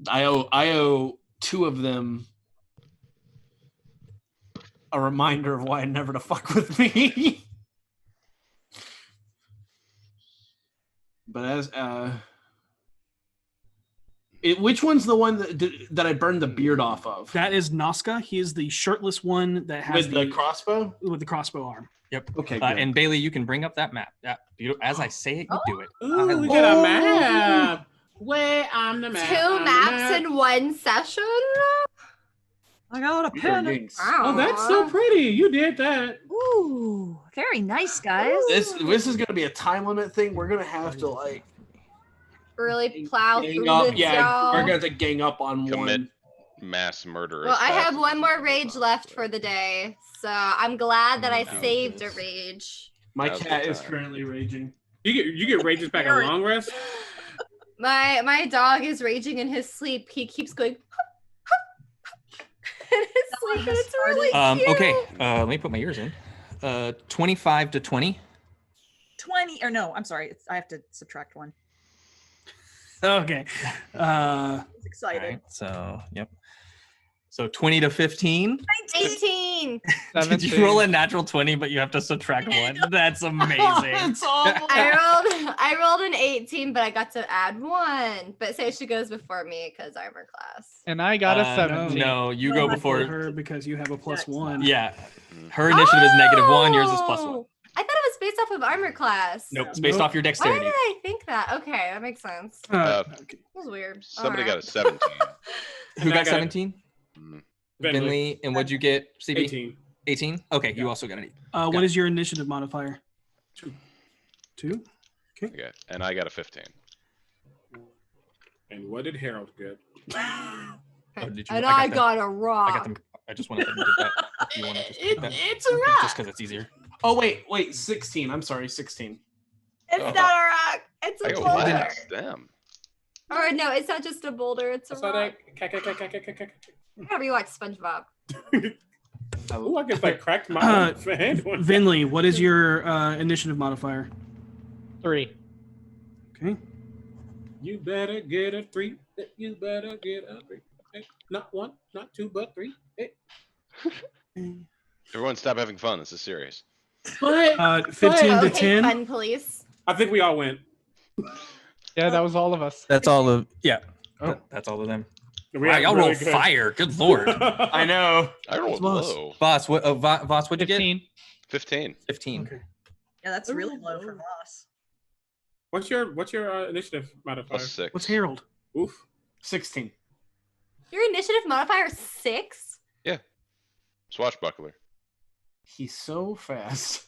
Speaker 5: I owe 2 of them a reminder of why never to fuck with me. But as which one's the one that I burned the beard off of?
Speaker 2: That is Nazca. He is the shirtless one that has
Speaker 5: With the crossbow?
Speaker 2: With the crossbow arm.
Speaker 1: Yep.
Speaker 5: Okay.
Speaker 1: And Bailey, you can bring up that map. Yeah, as I say it, you do it.
Speaker 9: Ooh, we got a map. Where on the map?
Speaker 6: 2 maps in 1 session?
Speaker 4: I got a pen.
Speaker 9: Oh, that's so pretty. You did that.
Speaker 4: Ooh, very nice, guys.
Speaker 5: This is gonna be a time limit thing. We're gonna have to like
Speaker 6: Really plow
Speaker 5: gang
Speaker 6: through
Speaker 5: up.
Speaker 6: this,
Speaker 5: Yeah,
Speaker 6: y'all.
Speaker 5: we're gonna have to gang up on
Speaker 3: Commit
Speaker 5: one.
Speaker 3: mass murder.
Speaker 6: Well,
Speaker 3: as
Speaker 6: I
Speaker 3: fast
Speaker 6: have
Speaker 3: as
Speaker 6: one
Speaker 3: you
Speaker 6: more
Speaker 3: can.
Speaker 6: rage left for the day, so I'm glad that I
Speaker 3: Oh,
Speaker 6: saved a
Speaker 3: goodness.
Speaker 6: rage.
Speaker 5: My
Speaker 3: Now's the
Speaker 5: cat is
Speaker 3: time.
Speaker 5: currently raging.
Speaker 9: You get rages back at long rest.
Speaker 6: My dog is raging in his sleep. He keeps going in his sleep, and it's really cute.
Speaker 1: Okay, let me put my ears in. 25 to 20.
Speaker 4: 20 or no, I'm sorry. I have to subtract 1.
Speaker 2: Okay.
Speaker 4: I was excited.
Speaker 1: All right, so, yep. So 20 to 15.
Speaker 6: 18.
Speaker 1: Did you roll a natural 20, but you have to subtract 1? That's amazing.
Speaker 5: It's awful.
Speaker 6: I rolled an 18, but I got to add 1. But Seisha goes before me because armor class.
Speaker 7: And I got a 17.
Speaker 1: No, you
Speaker 2: No,
Speaker 1: go
Speaker 2: I
Speaker 1: before
Speaker 2: told her because you have a +1.
Speaker 1: Yeah. Her initiative is -1, yours is +1.
Speaker 6: Oh, I thought it was based off of armor class.
Speaker 1: Nope, it's based
Speaker 2: Nope.
Speaker 1: off your
Speaker 6: Why
Speaker 1: dexterity.
Speaker 6: did I think that? Okay, that makes sense.
Speaker 2: Okay.
Speaker 6: That was weird.
Speaker 3: Somebody
Speaker 6: Alright.
Speaker 3: got a 17.
Speaker 1: Who
Speaker 9: And I
Speaker 1: got
Speaker 9: got-
Speaker 1: 17?
Speaker 3: Mm.
Speaker 1: Finley, and what'd you get, CB?
Speaker 9: 18.
Speaker 1: 18? Okay, you also got an 8.
Speaker 2: What is your initiative modifier? 2.
Speaker 3: Okay, and I got a 15.
Speaker 9: And what did Harold get?
Speaker 1: Oh, did you?
Speaker 6: And
Speaker 1: I
Speaker 6: I got a rock.
Speaker 1: I got them. I just wanted them to get that. If you wanted to get that.
Speaker 5: It's a rock.
Speaker 1: Just because it's easier.
Speaker 5: Oh wait, 16. I'm sorry, 16.
Speaker 6: It's
Speaker 3: Oh.
Speaker 6: not a rock. It's
Speaker 3: I
Speaker 6: a
Speaker 3: go
Speaker 6: boulder.
Speaker 3: last. Damn.
Speaker 6: Or no, it's not just a boulder. It's a
Speaker 9: I saw
Speaker 6: rock.
Speaker 9: that.
Speaker 6: I gotta rewatch SpongeBob.
Speaker 9: Oh, I guess I cracked my hand.
Speaker 2: Vinley, what is your initiative modifier?
Speaker 7: 3.
Speaker 2: Okay.
Speaker 9: You better get a 3. You better get a 3. Okay. Not 1, not 2, but 3. Hey.
Speaker 3: Everyone, stop having fun. This is serious.
Speaker 2: 15 to
Speaker 6: Okay,
Speaker 2: 10.
Speaker 6: fun police.
Speaker 9: I think we all went.
Speaker 7: Yeah, that was all of us.
Speaker 1: That's all of
Speaker 5: Oh.
Speaker 1: That's all of them.
Speaker 9: We
Speaker 1: Wow,
Speaker 9: had
Speaker 1: y'all
Speaker 9: really
Speaker 1: roll
Speaker 9: good-
Speaker 1: fire. Good lord.
Speaker 5: I know.
Speaker 3: I rolled
Speaker 2: Voss.
Speaker 3: low.
Speaker 1: Voss, what? Voss, what'd you get?
Speaker 7: 15.
Speaker 3: 15.
Speaker 1: 15.
Speaker 2: Okay.
Speaker 4: Yeah, that's really low for Voss.
Speaker 9: What's your initiative modifier?
Speaker 3: +6.
Speaker 2: What's Harold?
Speaker 9: Oof.
Speaker 5: 16.
Speaker 6: Your initiative modifier is 6?
Speaker 3: Swashbuckler.
Speaker 5: He's so fast.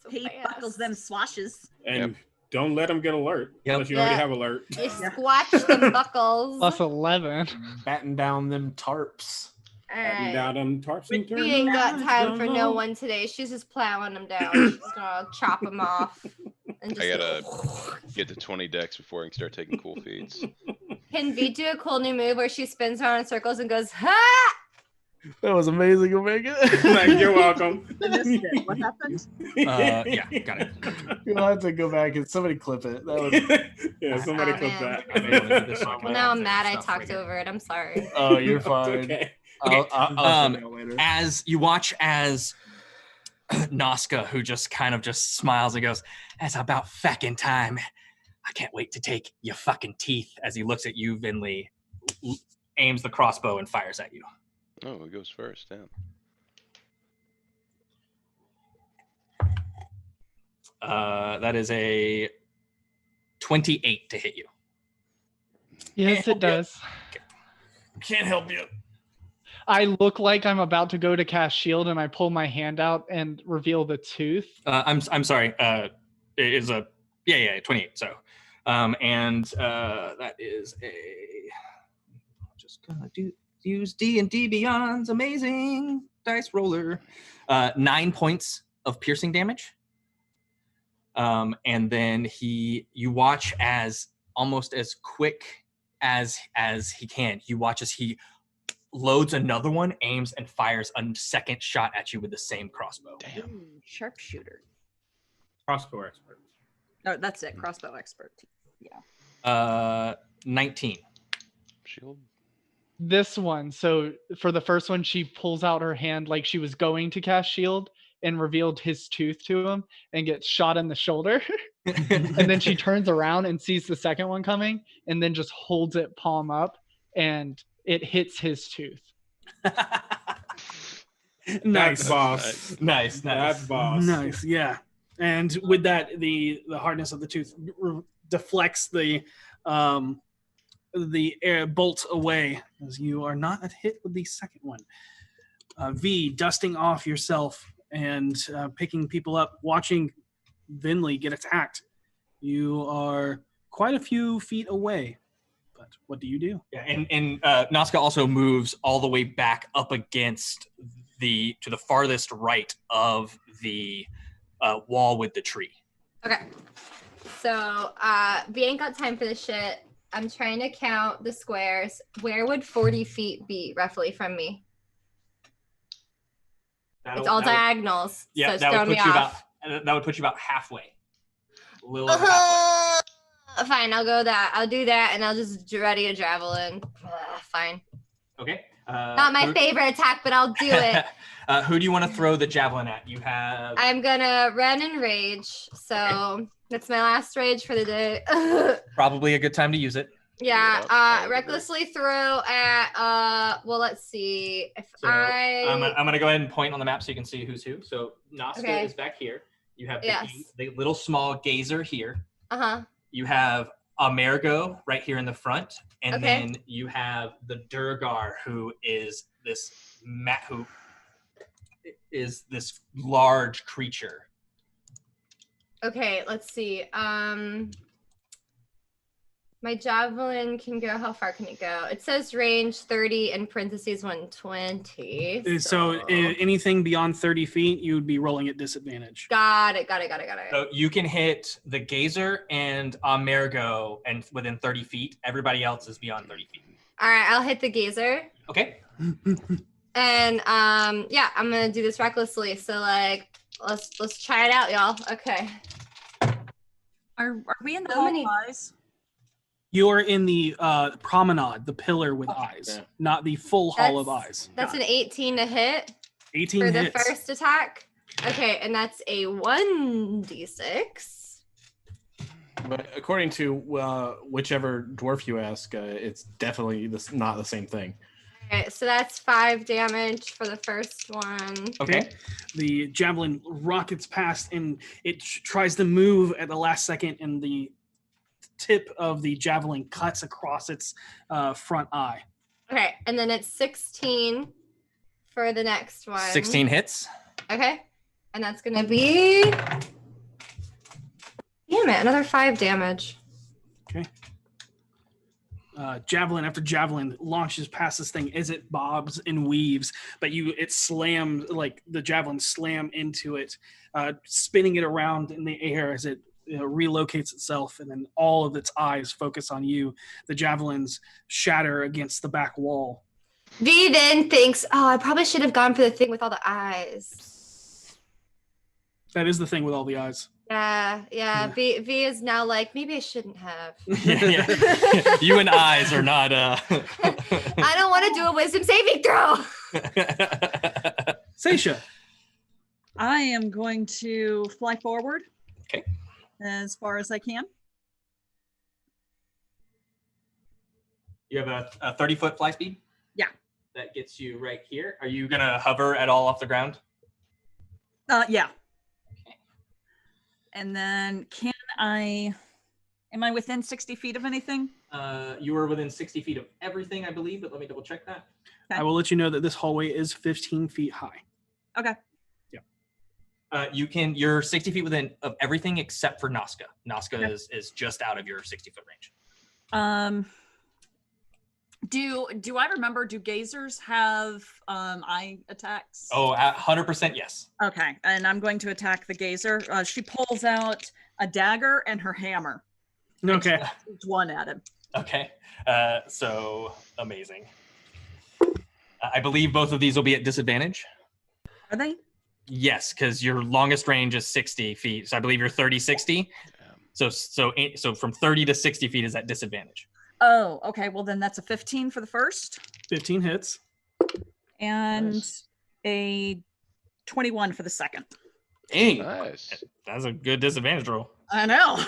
Speaker 6: So
Speaker 4: He
Speaker 6: fast.
Speaker 4: buckles them swashes.
Speaker 9: And don't let him get alert.
Speaker 1: Yep.
Speaker 9: Unless you already
Speaker 6: Yeah.
Speaker 9: have alert.
Speaker 6: You squatch the buckles.
Speaker 7: Plus 11.
Speaker 5: Batting down them tarps.
Speaker 9: Batting
Speaker 6: Alright.
Speaker 9: down them tarps and
Speaker 6: We ain't got
Speaker 9: turns
Speaker 6: time for no
Speaker 9: down.
Speaker 6: one today. She's just plowing them down. She's gonna chop them off. And just
Speaker 3: I gotta get to 20 decks before I can start taking cool feats.
Speaker 6: Can V do a cool new move where she spins around in circles and goes, ha!
Speaker 5: That was amazing, Omega.
Speaker 9: Like, you're welcome.
Speaker 4: I missed it. What happened?
Speaker 1: Yeah, got it.
Speaker 5: You'll have to go back and somebody clip it. That was.
Speaker 9: Yeah, somebody
Speaker 6: Oh,
Speaker 9: clip
Speaker 6: man.
Speaker 9: that.
Speaker 1: I may wanna do this so I can
Speaker 6: Well, now I'm
Speaker 1: have
Speaker 6: mad I
Speaker 1: stuff
Speaker 6: talked
Speaker 1: right here.
Speaker 6: over it. I'm sorry.
Speaker 5: Oh, you're
Speaker 9: It's
Speaker 5: fine.
Speaker 9: okay.
Speaker 5: I'll send it later.
Speaker 1: As you watch as Nazca, who just kind of just smiles and goes, "That's about fucking time. I can't wait to take your fucking teeth." As he looks at you, Vinley, aims the crossbow and fires at you.
Speaker 3: Oh, it goes first. Damn.
Speaker 1: That is a 28 to hit you.
Speaker 7: Yes, it does.
Speaker 1: Can't help you.
Speaker 7: I look like I'm about to go to cast shield, and I pull my hand out and reveal the tooth.
Speaker 1: I'm sorry. It is a 28. So, that is a. I'm just gonna use D&D Beyond's amazing dice roller. 9 points of piercing damage. And then you watch as almost as quick as he can. You watch as he loads another one, aims, and fires a second shot at you with the same crossbow.
Speaker 3: Damn.
Speaker 4: Ooh, sharpshooter.
Speaker 9: Crossbow expert.
Speaker 4: No, that's it. Crossbow expert. Yeah.
Speaker 1: 19.
Speaker 3: Shield.
Speaker 7: This one, so for the first one, she pulls out her hand like she was going to cast shield and revealed his tooth to him and gets shot in the shoulder. And then she turns around and sees the second one coming and then just holds it palm up and it hits his tooth.
Speaker 9: Nice, boss.
Speaker 1: Nice.
Speaker 9: That's boss.
Speaker 2: Nice, yeah. And with that, the hardness of the tooth deflects the air bolt away, as you are not hit with the second one. V, dusting off yourself and picking people up, watching Vinley get attacked. You are quite a few feet away, but what do you do?
Speaker 1: Yeah, and Nazca also moves all the way back up against to the farthest right of the wall with the tree.
Speaker 6: Okay. So, we ain't got time for this shit. I'm trying to count the squares. Where would 40 feet be roughly from me? It's all diagonals.
Speaker 1: Yeah,
Speaker 6: so it's
Speaker 1: that
Speaker 6: throwing
Speaker 1: would
Speaker 6: me
Speaker 1: put you
Speaker 6: off.
Speaker 1: that would put you about halfway. A little over halfway.
Speaker 6: Fine, I'll go that. I'll do that, and I'll just ready a javelin. Fine.
Speaker 1: Okay.
Speaker 6: Not my favorite attack, but I'll do it.
Speaker 1: Who do you want to throw the javelin at? You have.
Speaker 6: I'm gonna run and rage. So that's my last rage for the day.
Speaker 1: Probably a good time to use it.
Speaker 6: Yeah. Recklessly throw at. Well, let's see. If
Speaker 1: So I'm gonna go ahead and point on the map so you can see who's who. So Nazca
Speaker 6: Okay.
Speaker 1: is back here. You have
Speaker 6: Yes.
Speaker 1: the little small gazer here.
Speaker 6: Uh-huh.
Speaker 1: You have Amergo right here in the front, and
Speaker 6: Okay.
Speaker 1: then you have the Durgar, who is this large creature.
Speaker 6: Okay, let's see. My javelin can go. How far can it go? It says range 30 in parentheses 120.
Speaker 2: So anything beyond 30 feet, you would be rolling at disadvantage.
Speaker 6: Got it.
Speaker 1: So you can hit the gazer and Amerigo and within 30 feet. Everybody else is beyond 30 feet.
Speaker 6: All right, I'll hit the gazer.
Speaker 1: Okay.
Speaker 6: And yeah, I'm gonna do this recklessly. So like, let's try it out, y'all. Okay.
Speaker 4: Are we in the
Speaker 6: So many-
Speaker 4: eyes?
Speaker 2: You're in the promenade, the pillar with eyes,
Speaker 5: Yeah.
Speaker 2: not the full hall of
Speaker 6: That's-
Speaker 2: eyes.
Speaker 6: That's an 18 to hit
Speaker 2: 18
Speaker 6: for the
Speaker 2: hits.
Speaker 6: first attack. Okay, and that's a 1d6.
Speaker 5: But according to whichever dwarf you ask, it's definitely not the same thing.
Speaker 6: All right, so that's 5 damage for the first one.
Speaker 1: Okay.
Speaker 2: The javelin rockets past, and it tries to move at the last second, and the tip of the javelin cuts across its front eye.
Speaker 6: Okay, and then it's 16 for the next one.
Speaker 1: 16 hits.
Speaker 6: Okay, and that's gonna be, damn it, another 5 damage.
Speaker 2: Okay. Javelin after javelin launches past this thing as it bobs and weaves, but it slams, like the javelin slam into it, spinning it around in the air as it relocates itself, and then all of its eyes focus on you. The javelins shatter against the back wall.
Speaker 6: V then thinks, oh, I probably should have gone for the thing with all the eyes.
Speaker 2: That is the thing with all the eyes.
Speaker 6: Yeah. V is now like, maybe I shouldn't have.
Speaker 1: Yeah. You and eyes are not.
Speaker 6: I don't want to do a wisdom saving throw.
Speaker 2: Seisha.
Speaker 4: I am going to fly forward.
Speaker 1: Okay.
Speaker 4: As far as I can.
Speaker 1: You have a 30-foot fly speed?
Speaker 4: Yeah.
Speaker 1: That gets you right here. Are you going to hover at all off the ground?
Speaker 4: Yeah. Okay. And then am I within 60 feet of anything?
Speaker 1: You are within 60 feet of everything, I believe, but let me double check that.
Speaker 4: Okay.
Speaker 2: I will let you know that this hallway is 15 feet high.
Speaker 4: Okay.
Speaker 1: You're 60 feet within of everything except for Nazca. Nazca
Speaker 4: Okay.
Speaker 1: is just out of your 60-foot range.
Speaker 4: Do I remember, do gazers have eye attacks?
Speaker 1: Oh, 100% yes.
Speaker 4: Okay, and I'm going to attack the gazer. She pulls out a dagger and her hammer.
Speaker 2: Okay.
Speaker 4: Shoots one at him.
Speaker 1: Okay. So amazing. I believe both of these will be at disadvantage.
Speaker 4: Are they?
Speaker 1: Yes, because your longest range is 60 feet. So I believe you're 30, 60. So from 30 to 60 feet is at disadvantage.
Speaker 4: Oh, okay. Well, then that's a 15 for the first
Speaker 2: 15 hits.
Speaker 4: and
Speaker 3: Nice.
Speaker 4: a 21 for the second.
Speaker 1: Dang.
Speaker 3: Nice.
Speaker 1: That's a good disadvantage roll.
Speaker 4: I know.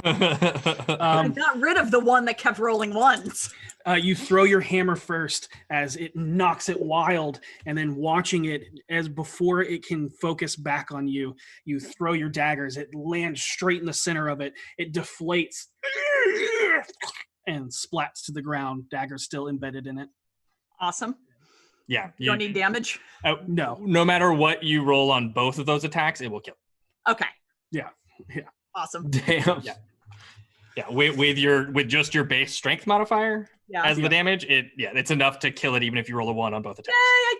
Speaker 4: I got rid of the one that kept rolling ones.
Speaker 2: You throw your hammer first as it knocks it wild, and then watching it as before it can focus back on you, you throw your daggers. It lands straight in the center of it. It deflates and splats to the ground. Dagger still embedded in it.
Speaker 4: Awesome.
Speaker 1: Yeah.
Speaker 4: You don't need damage?
Speaker 2: No.
Speaker 1: No matter what you roll on both of those attacks, it will kill.
Speaker 4: Okay.
Speaker 2: Yeah.
Speaker 4: Awesome.
Speaker 5: Damn.
Speaker 1: Yeah. Yeah. With just your base strength modifier
Speaker 4: Yeah.
Speaker 1: as the damage, it's enough to kill it even if you roll a 1 on both
Speaker 4: Yay,
Speaker 1: attacks.
Speaker 4: I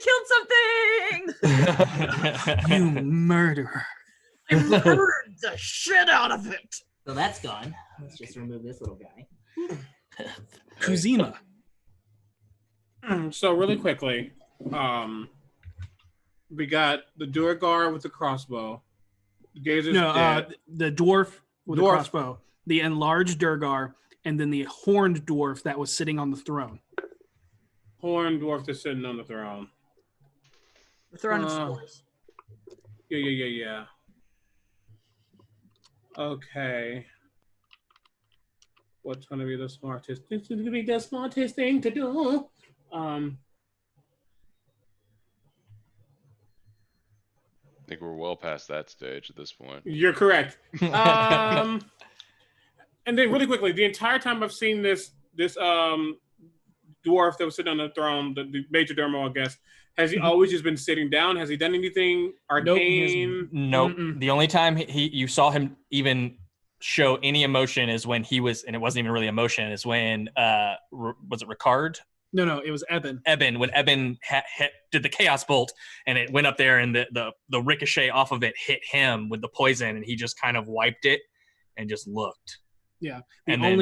Speaker 4: killed something!
Speaker 2: You murderer.
Speaker 4: I murdered the shit out of it.
Speaker 11: So that's gone. Let's just remove this little guy.
Speaker 2: Kuzima.
Speaker 9: So really quickly, we got the Durgar with the crossbow. The Gazer's dead.
Speaker 2: The dwarf with the
Speaker 9: Dwarf.
Speaker 2: crossbow, the enlarged Durgar, and then the horned dwarf that was sitting on the throne.
Speaker 9: Horned dwarf that's sitting on the throne.
Speaker 4: The throne of spores.
Speaker 9: Yeah. Okay. What's gonna be the smartest? This is gonna be the smartest thing to do.
Speaker 3: I think we're well past that stage at this point.
Speaker 9: You're correct. And then really quickly, the entire time I've seen this dwarf that was sitting on the throne, the major dermo, I guess, has he always just been sitting down? Has he done anything arcane?
Speaker 1: Nope. The only time you saw him even show any emotion is when he was, and it wasn't even really emotion, is when was it Ricard?
Speaker 2: No, it was Eben.
Speaker 1: When Eben did the chaos bolt and it went up there and the ricochet off of it hit him with the poison and he just kind of wiped it and just looked.
Speaker 2: Yeah.
Speaker 1: And then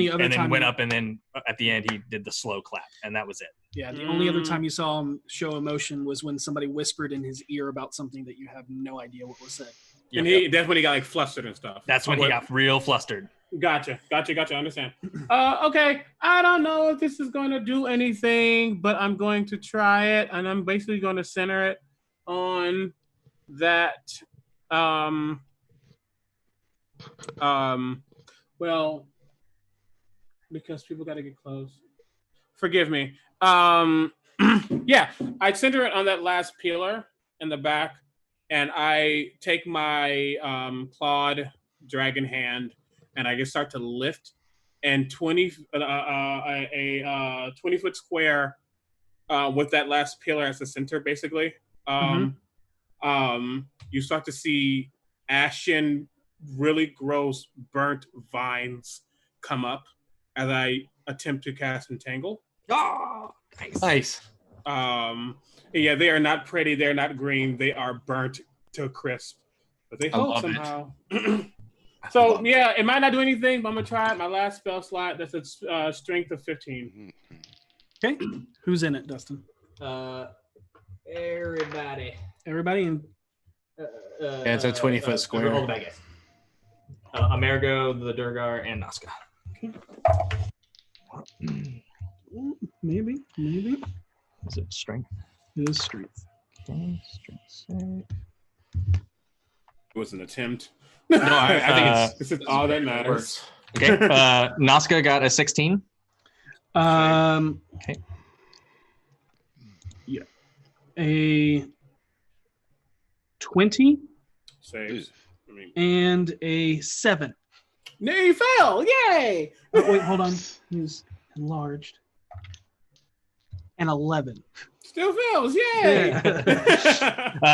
Speaker 1: went up and then at the end he did the slow clap and that was it.
Speaker 2: Yeah, the only other time you saw him show emotion was when somebody whispered in his ear about something that you have no idea what was said.
Speaker 9: And that's when he got like flustered and stuff.
Speaker 1: That's when he got real flustered.
Speaker 9: Gotcha. I understand. Okay. I don't know if this is going to do anything, but I'm going to try it, and I'm basically going to center it on that. Well, because people got to get close. Forgive me. Yeah, I center it on that last pillar in the back, and I take my clawed dragon hand. And I just start to lift, and 20-foot square with that last pillar as the center, basically. You start to see ashen, really gross, burnt vines come up as I attempt to cast Entangle.
Speaker 1: Oh, nice.
Speaker 9: Yeah, they are not pretty. They're not green. They are burnt to a crisp, but they hold somehow. So yeah, it might not do anything, but I'm gonna try it. My last spell slot. That's a strength of 15.
Speaker 2: Okay, who's in it, Dustin?
Speaker 11: Everybody.
Speaker 2: Everybody in.
Speaker 5: Yeah, it's a 20-foot square.
Speaker 1: Hold the bag, guys. Amerigo, the Durgar, and Nazca.
Speaker 2: Okay. Maybe.
Speaker 1: Is it strength?
Speaker 2: It is strength.
Speaker 1: Okay, strength save.
Speaker 9: It was an attempt.
Speaker 1: No, I think
Speaker 9: this is all that matters.
Speaker 1: Okay, Nazca got a 16.
Speaker 2: Okay. Yeah. A 20.
Speaker 9: Saves.
Speaker 2: And a 7.
Speaker 9: No, you fell! Yay!
Speaker 2: Oh, wait, hold on. He's enlarged. And 11.
Speaker 9: Still fails! Yay!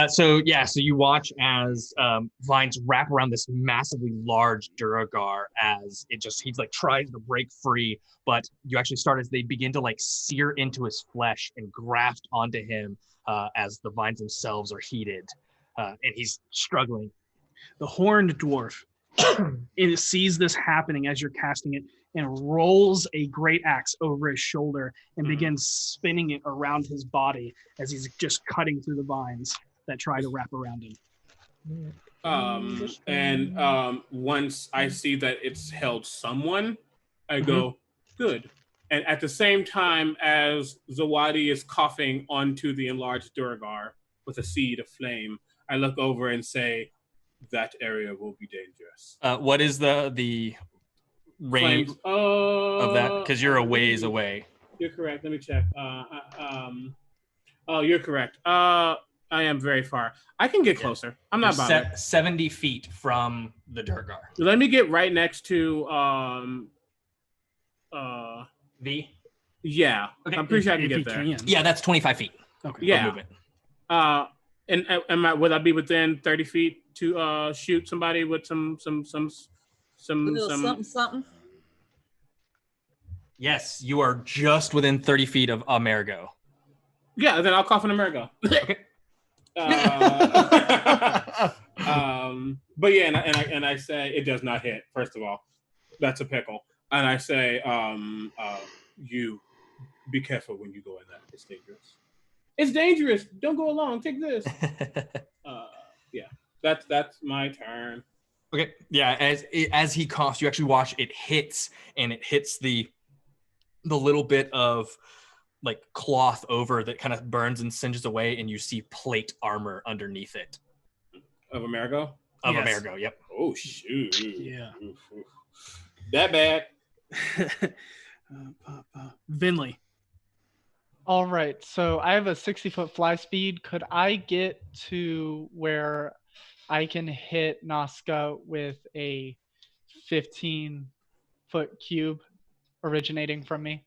Speaker 1: So you watch as vines wrap around this massively large Duragar as he's like tries to break free, but you actually start as they begin to like sear into his flesh and graft onto him as the vines themselves are heated, and he's struggling.
Speaker 2: The horned dwarf it sees this happening as you're casting it and rolls a great axe over his shoulder and begins spinning it around his body as he's just cutting through the vines that try to wrap around him.
Speaker 9: Once I see that it's held someone, I go, good. And at the same time as Zawadi is coughing onto the enlarged Duragar with a seed of flame, I look over and say, that area will be dangerous.
Speaker 1: What is the range of that? Because you're a ways away.
Speaker 9: You're correct. Let me check. You're correct. I am very far. I can get closer. I'm not bothered.
Speaker 1: 70 feet from the Durgar.
Speaker 9: Let me get right next to
Speaker 1: V.
Speaker 9: Yeah,
Speaker 1: okay.
Speaker 9: I'm pretty sure I can get there.
Speaker 1: Yeah, that's 25 feet.
Speaker 2: Okay.
Speaker 9: Yeah.
Speaker 1: Movement.
Speaker 9: Would I be within 30 feet to shoot somebody with some
Speaker 4: something?
Speaker 1: Yes, you are just within 30 feet of Amerigo.
Speaker 9: Yeah, then I'll cough on Amerigo.
Speaker 1: Okay.
Speaker 9: But yeah, and I say it does not hit. First of all, that's a pickle. And I say, you be careful when you go in that. It's dangerous. It's dangerous. Don't go along. Take this. Yeah, that's my turn.
Speaker 1: Okay. Yeah. As he coughs, you actually watch it hits, and it hits the little bit of like cloth over that kind of burns and singes away, and you see plate armor underneath it.
Speaker 9: Of Amerigo?
Speaker 1: Of Amerigo, yep.
Speaker 9: Oh shoot.
Speaker 2: Yeah.
Speaker 9: That bad.
Speaker 2: Vinley.
Speaker 7: All right, so I have a 60-foot fly speed. Could I get to where I can hit Nazca with a 15-foot cube originating from me?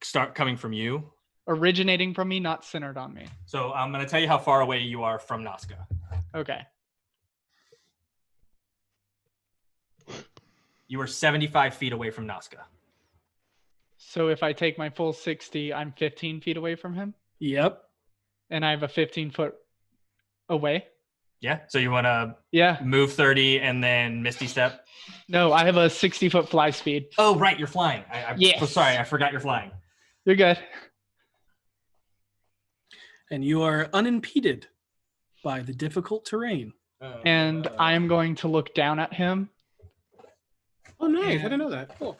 Speaker 1: Start coming from you?
Speaker 7: Originating from me, not centered on me.
Speaker 1: So I'm going to tell you how far away you are from Nazca.
Speaker 7: Okay.
Speaker 1: You are 75 feet away from Nazca.
Speaker 7: So if I take my full 60, I'm 15 feet away from him,
Speaker 2: Yep.
Speaker 7: and I have a 15-foot away.
Speaker 1: Yeah. So you want to
Speaker 7: Yeah.
Speaker 1: move 30 and then Misty Step?
Speaker 7: No, I have a 60-foot fly speed.
Speaker 1: Oh, right. You're flying.
Speaker 7: Yes.
Speaker 1: Sorry, I forgot you're flying.
Speaker 7: You're good.
Speaker 2: And you are unimpeded by the difficult terrain.
Speaker 7: And I am going to look down at him.
Speaker 9: Oh, nice. I didn't know that. Cool.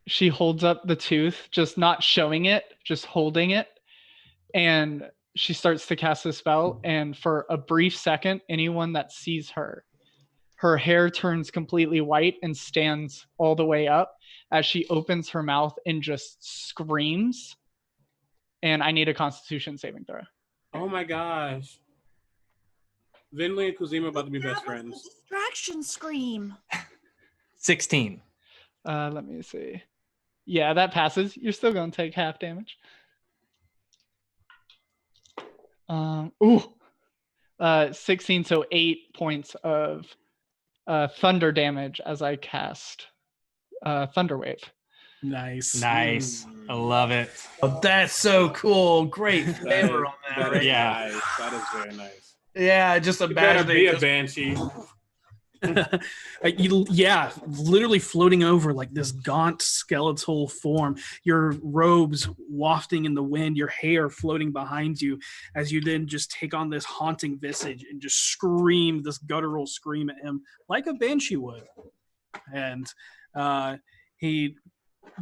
Speaker 7: She holds up the tooth, just not showing it, just holding it. And she starts to cast a spell. And for a brief second, anyone that sees her, her hair turns completely white and stands all the way up as she opens her mouth and just screams. And I need a Constitution saving throw.
Speaker 9: Oh my gosh. Vinley and Kuzima about to be best friends.
Speaker 4: Distraction scream.
Speaker 1: 16.
Speaker 7: Let me see. Yeah, that passes. You're still going to take half damage. 16, so 8 points of thunder damage as I cast Thunder Wave.
Speaker 2: Nice.
Speaker 1: Nice. I love it.
Speaker 5: Oh, that's so cool. Great flavor on that.
Speaker 9: That
Speaker 5: Right?
Speaker 9: is
Speaker 1: Yeah.
Speaker 9: nice. That is very nice.
Speaker 5: Yeah, just
Speaker 9: You better
Speaker 5: imagine
Speaker 9: be a
Speaker 5: just-
Speaker 9: banshee.
Speaker 2: Yeah, literally floating over like this gaunt skeletal form, your robes wafting in the wind, your hair floating behind you as you then just take on this haunting visage and just scream this guttural scream at him like a banshee would. And he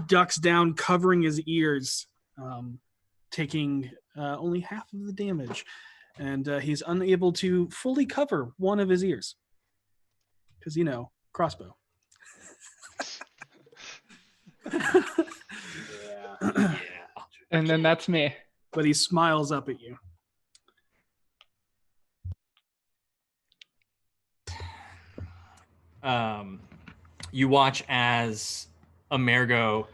Speaker 2: ducks down, covering his ears, taking only half of the damage. And he's unable to fully cover one of his ears. Because, crossbow.
Speaker 7: And then that's me.
Speaker 2: But he smiles up at you.
Speaker 1: You watch as Amergo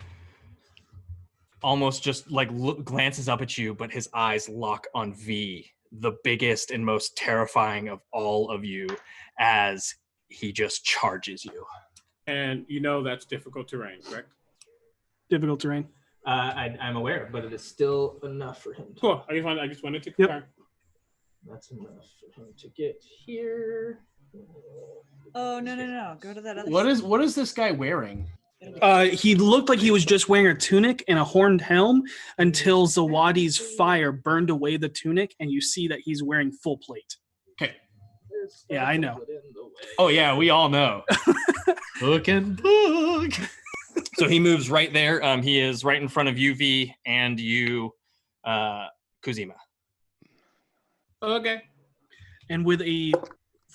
Speaker 1: almost just like glances up at you, but his eyes lock on V, the biggest and most terrifying of all of you, as he just charges you.
Speaker 9: And that's difficult terrain, correct?
Speaker 2: Difficult terrain.
Speaker 5: I'm aware, but it is still enough for him.
Speaker 9: Cool. I just wanted to confirm.
Speaker 5: That's enough for him to get here.
Speaker 4: Oh, no. Go to that other
Speaker 5: What is this guy wearing?
Speaker 2: He looked like he was just wearing a tunic and a horned helm until Zawadi's fire burned away the tunic, and you see that he's wearing full plate.
Speaker 5: Okay.
Speaker 2: Yeah, I know.
Speaker 5: Oh yeah, we all know. Look and look.
Speaker 1: So he moves right there. He is right in front of you, V, and you, Kuzima.
Speaker 9: Okay.
Speaker 2: And with a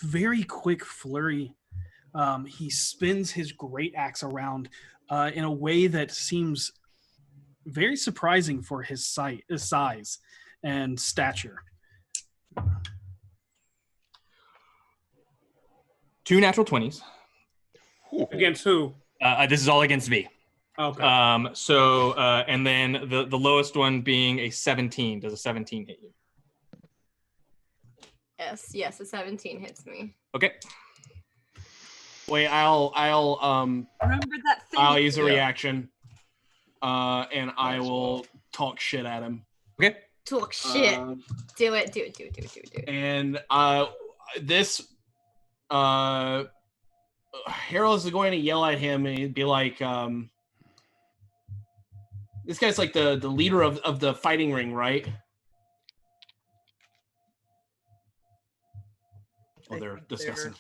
Speaker 2: very quick flurry, he spins his great axe around in a way that seems very surprising for his size and stature.
Speaker 1: 2 natural 20s.
Speaker 9: Against who?
Speaker 1: This is all against V.
Speaker 9: Okay.
Speaker 1: And then the lowest one being a 17. Does a 17 hit you?
Speaker 6: Yes, a 17 hits me.
Speaker 1: Okay.
Speaker 5: Wait, I'll
Speaker 4: Remember that thing?
Speaker 5: I'll use a reaction. And I will talk shit at him.
Speaker 1: Okay.
Speaker 6: Talk shit. Do it.
Speaker 5: And this Harold is going to yell at him and he'd be like, this guy's like the leader of the fighting ring, right? Oh, they're discussing.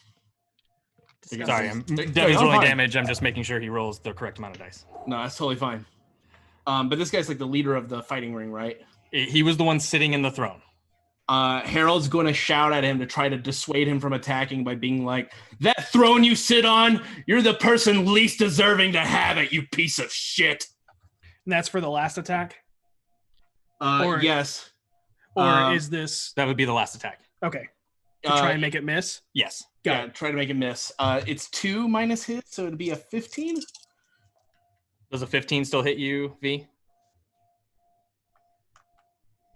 Speaker 1: Sorry, damage
Speaker 5: I'm
Speaker 1: only
Speaker 5: fine.
Speaker 1: damage. I'm just making sure he rolls the correct amount of dice.
Speaker 5: No, that's totally fine. But this guy's like the leader of the fighting ring, right?
Speaker 1: He was the one sitting in the throne.
Speaker 5: Harold's going to shout at him to try to dissuade him from attacking by being like, "That throne you sit on, you're the person least deserving to have it, you piece of shit."
Speaker 2: And that's for the last attack? Or-
Speaker 5: Yes.
Speaker 2: Or is this...
Speaker 1: That would be the last attack.
Speaker 2: Okay. To try and make it miss?
Speaker 1: Yes.
Speaker 5: Yeah, try to make it miss. It's 2 minus hit, so it'd be a 15.
Speaker 1: Does a 15 still hit you, V?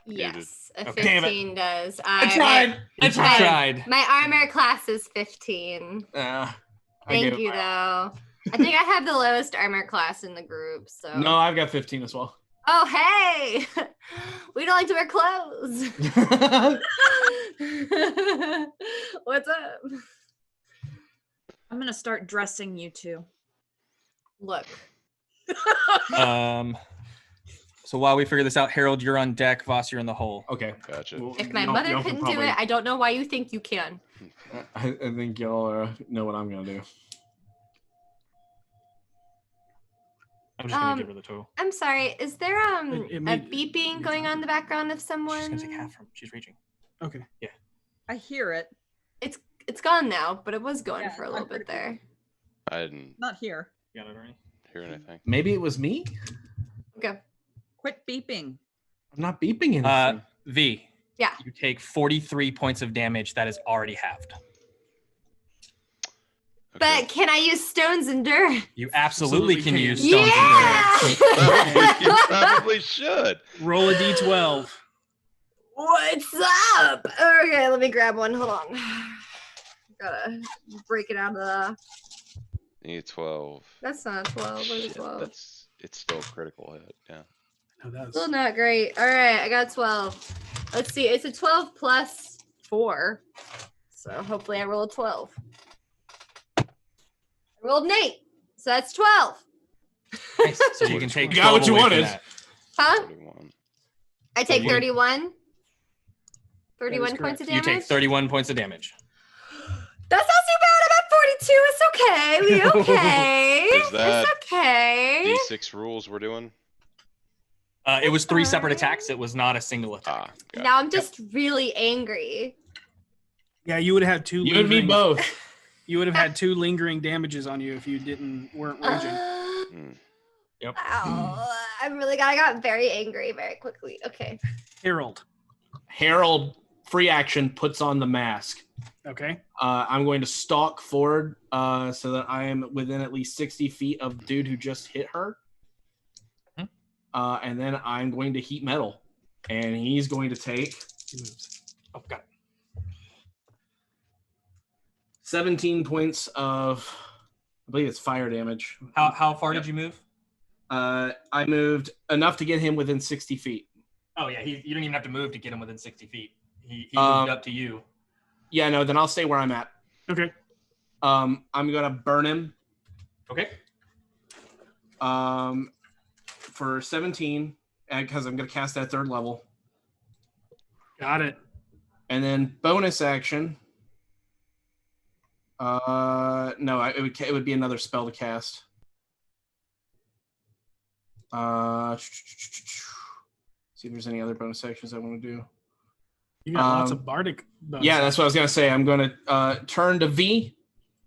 Speaker 6: Yes, a
Speaker 1: Okay.
Speaker 6: 15 does.
Speaker 5: I tried.
Speaker 6: My armor class is 15. Thank you, though. I think I have the lowest armor class in the group, so.
Speaker 5: No, I've got 15 as well.
Speaker 6: Oh, hey! We don't like to wear clothes. What's up?
Speaker 4: I'm gonna start dressing you two.
Speaker 6: Look.
Speaker 1: So while we figure this out, Harold, you're on deck. Voss, you're in the hole.
Speaker 5: Okay.
Speaker 3: Gotcha.
Speaker 5: Well,
Speaker 6: If my
Speaker 5: y'all-
Speaker 6: mother
Speaker 5: y'all can
Speaker 6: couldn't do
Speaker 5: probably-
Speaker 6: it, I don't know why you think you can.
Speaker 5: I think y'all know what I'm gonna do.
Speaker 1: I'm just gonna give her the total.
Speaker 6: I'm sorry. Is there a beeping going on in the background of someone?
Speaker 1: She's gonna take half from. She's reaching.
Speaker 2: Okay.
Speaker 1: Yeah.
Speaker 4: I hear it.
Speaker 6: It's gone now, but it was going
Speaker 4: Yeah,
Speaker 6: for a little bit there.
Speaker 3: I didn't
Speaker 4: Not here.
Speaker 1: Got it already?
Speaker 3: hear anything.
Speaker 5: Maybe it was me.
Speaker 6: Okay.
Speaker 4: Quit beeping.
Speaker 5: I'm not beeping anything.
Speaker 1: V.
Speaker 6: Yeah.
Speaker 1: You take 43 points of damage. That is already halved.
Speaker 6: But can I use Stone's Endure?
Speaker 1: You absolutely can use
Speaker 6: Yeah!
Speaker 1: Stone's Endure.
Speaker 3: You probably should.
Speaker 2: Roll a d12.
Speaker 6: What's up? Okay, let me grab one. Hold on. Gotta break it out of the.
Speaker 3: You need 12.
Speaker 6: That's not 12. What is
Speaker 3: Shit,
Speaker 6: 12?
Speaker 3: it's still a critical hit. Yeah.
Speaker 2: No, that's
Speaker 6: Still not great. All right, I got 12. Let's see. It's a 12 plus 4. So hopefully I roll a 12. I rolled an 8. So that's 12.
Speaker 1: Nice. So you can take.
Speaker 5: You got
Speaker 1: 12
Speaker 5: what you
Speaker 1: away from
Speaker 5: wanted.
Speaker 1: that.
Speaker 6: Huh?
Speaker 3: 31.
Speaker 6: I take
Speaker 1: you-
Speaker 6: 31.
Speaker 2: That
Speaker 6: 31
Speaker 2: is
Speaker 6: points of
Speaker 1: You
Speaker 6: damage.
Speaker 1: take 31 points of damage.
Speaker 6: That's not too bad. I'm at 42. It's okay. We okay.
Speaker 3: Is that
Speaker 6: It's okay.
Speaker 3: D6 rules we're doing?
Speaker 1: It was 3 separate attacks. It was not a single attack.
Speaker 3: Got
Speaker 6: Now I'm just really angry.
Speaker 2: Yeah, you would have had two.
Speaker 5: You and me
Speaker 2: lingering-
Speaker 5: both.
Speaker 2: You would have had 2 lingering damages on you if you weren't raging.
Speaker 3: Mm.
Speaker 1: Yep.
Speaker 6: Ow, I got very angry very quickly. Okay.
Speaker 2: Harold.
Speaker 5: Harold, free action, puts on the mask.
Speaker 2: Okay.
Speaker 5: I'm going to stalk forward so that I am within at least 60 feet of the dude who just hit her. And then I'm going to heat metal. And he's going to take
Speaker 1: Oh, got it.
Speaker 5: 17 points of, I believe it's fire damage.
Speaker 1: How far did you move?
Speaker 5: I moved enough to get him within 60 feet.
Speaker 1: Oh yeah, you don't even have to move to get him within 60 feet. He moved up to you.
Speaker 5: Yeah, no, then I'll stay where I'm at.
Speaker 2: Okay.
Speaker 5: I'm going to burn him
Speaker 1: Okay.
Speaker 5: for 17 because I'm going to cast that 3rd level.
Speaker 2: Got it.
Speaker 5: And then bonus action. No, it would be another spell to cast. See if there's any other bonus actions I want to do.
Speaker 2: You got lots of bardic. Bonus.
Speaker 5: Yeah, that's what I was gonna say. I'm gonna turn to V.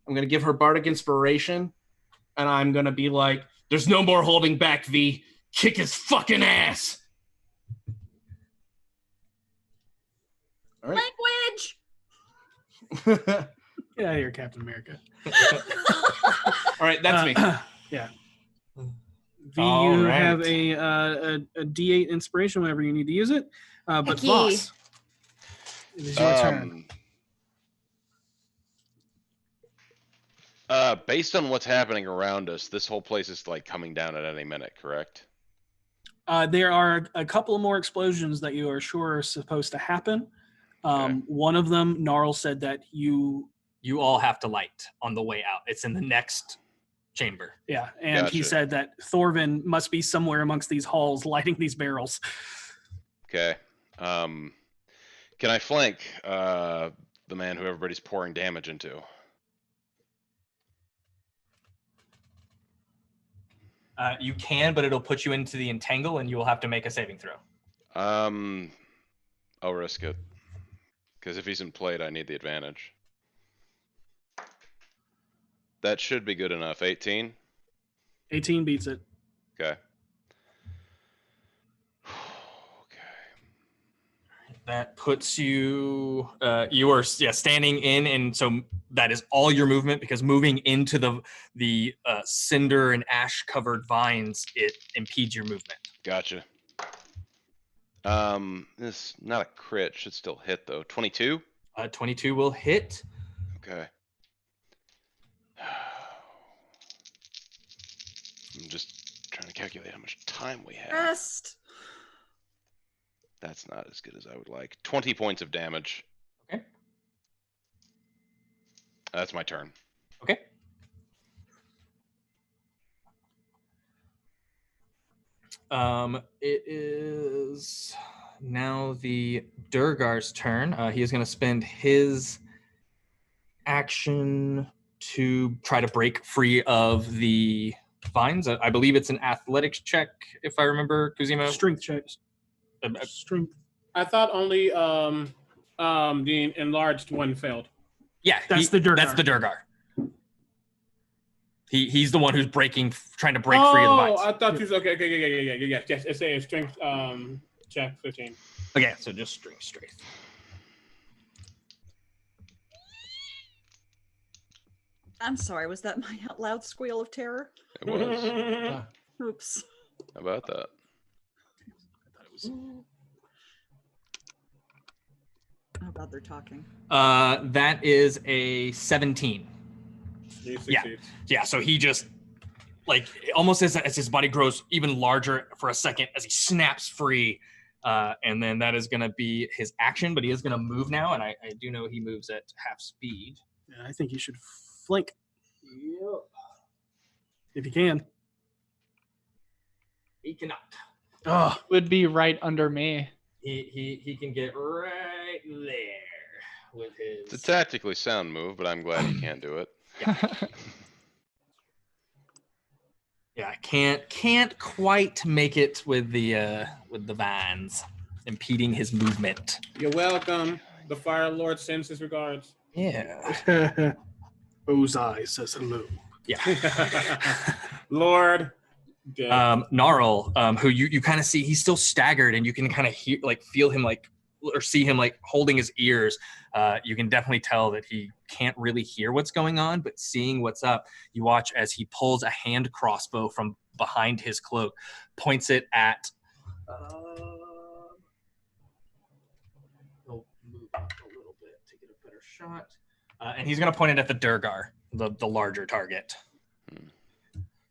Speaker 5: I'm gonna give her bardic inspiration, and I'm gonna be like, "There's no more holding back, V. Kick his fucking ass." All right.
Speaker 4: Language.
Speaker 2: Get out of here, Captain America.
Speaker 5: All right, that's me.
Speaker 2: Yeah. V,
Speaker 1: All
Speaker 2: you
Speaker 1: right.
Speaker 2: have a D8 inspiration whenever you need to use it. But
Speaker 6: Hecky.
Speaker 2: Voss, it is your turn.
Speaker 3: Based on what's happening around us, this whole place is like coming down at any minute, correct?
Speaker 2: There are a couple more explosions that you are sure are supposed to happen. One of them, Gnarl said that you
Speaker 1: all have to light on the way out. It's in the next chamber.
Speaker 2: Yeah, and he
Speaker 3: Gotcha.
Speaker 2: said that Thorvin must be somewhere amongst these halls lighting these barrels.
Speaker 3: Okay. Can I flank the man who everybody's pouring damage into?
Speaker 1: You can, but it'll put you into the entangle, and you will have to make a saving throw.
Speaker 3: I'll risk it. Because if he's in plate, I need the advantage. That should be good enough. 18?
Speaker 2: 18 beats it.
Speaker 3: Okay.
Speaker 1: That puts you. You are standing in, and so that is all your movement because moving into the cinder and ash covered vines, it impedes your movement.
Speaker 3: Gotcha. This not a crit. Should still hit though. 22.
Speaker 1: 22 will hit.
Speaker 3: Okay. I'm just trying to calculate how much time we have.
Speaker 4: Rest.
Speaker 3: That's not as good as I would like. 20 points of damage.
Speaker 1: Okay.
Speaker 3: That's my turn.
Speaker 1: Okay. It is now the Durgar's turn. He is going to spend his action to try to break free of the vines. I believe it's an athletics check, if I remember, Kuzima.
Speaker 2: Strength checks. Strength.
Speaker 9: I thought only the enlarged one failed.
Speaker 1: Yeah,
Speaker 2: That's the Durgar.
Speaker 1: That's the Durgar. He's the one who's trying to break free of the vines.
Speaker 9: Oh, I thought you was okay. Yeah. Yes, it's a strength check 15.
Speaker 1: Okay, so just strength.
Speaker 4: I'm sorry, was that my out loud squeal of terror?
Speaker 3: It was.
Speaker 4: Oops.
Speaker 3: How about that?
Speaker 4: How about they're talking?
Speaker 1: That is a 17. Yeah. So he just almost as his body grows even larger for a second as he snaps free, and then that is going to be his action. But he is going to move now, and I do know he moves at half speed.
Speaker 2: Yeah, I think you should flank. Yep. If you can.
Speaker 1: He cannot.
Speaker 2: Oh,
Speaker 7: Would be right under me.
Speaker 1: He can get right there with his.
Speaker 3: It's a tactically sound move, but I'm glad he can't do it.
Speaker 1: Yeah, can't quite make it with the vines impeding his movement.
Speaker 9: You're welcome. The Fire Lord sends his regards.
Speaker 1: Yeah.
Speaker 2: Ozai says hello.
Speaker 1: Yeah.
Speaker 9: Lord.
Speaker 1: Gnarl, who you kind of see, he's still staggered, and you can kind of hear, feel him, or see him holding his ears. You can definitely tell that he can't really hear what's going on, but seeing what's up, you watch as he pulls a hand crossbow from behind his cloak, points it at. He'll move up a little bit to get a better shot, and he's going to point it at the Durgar, the larger target.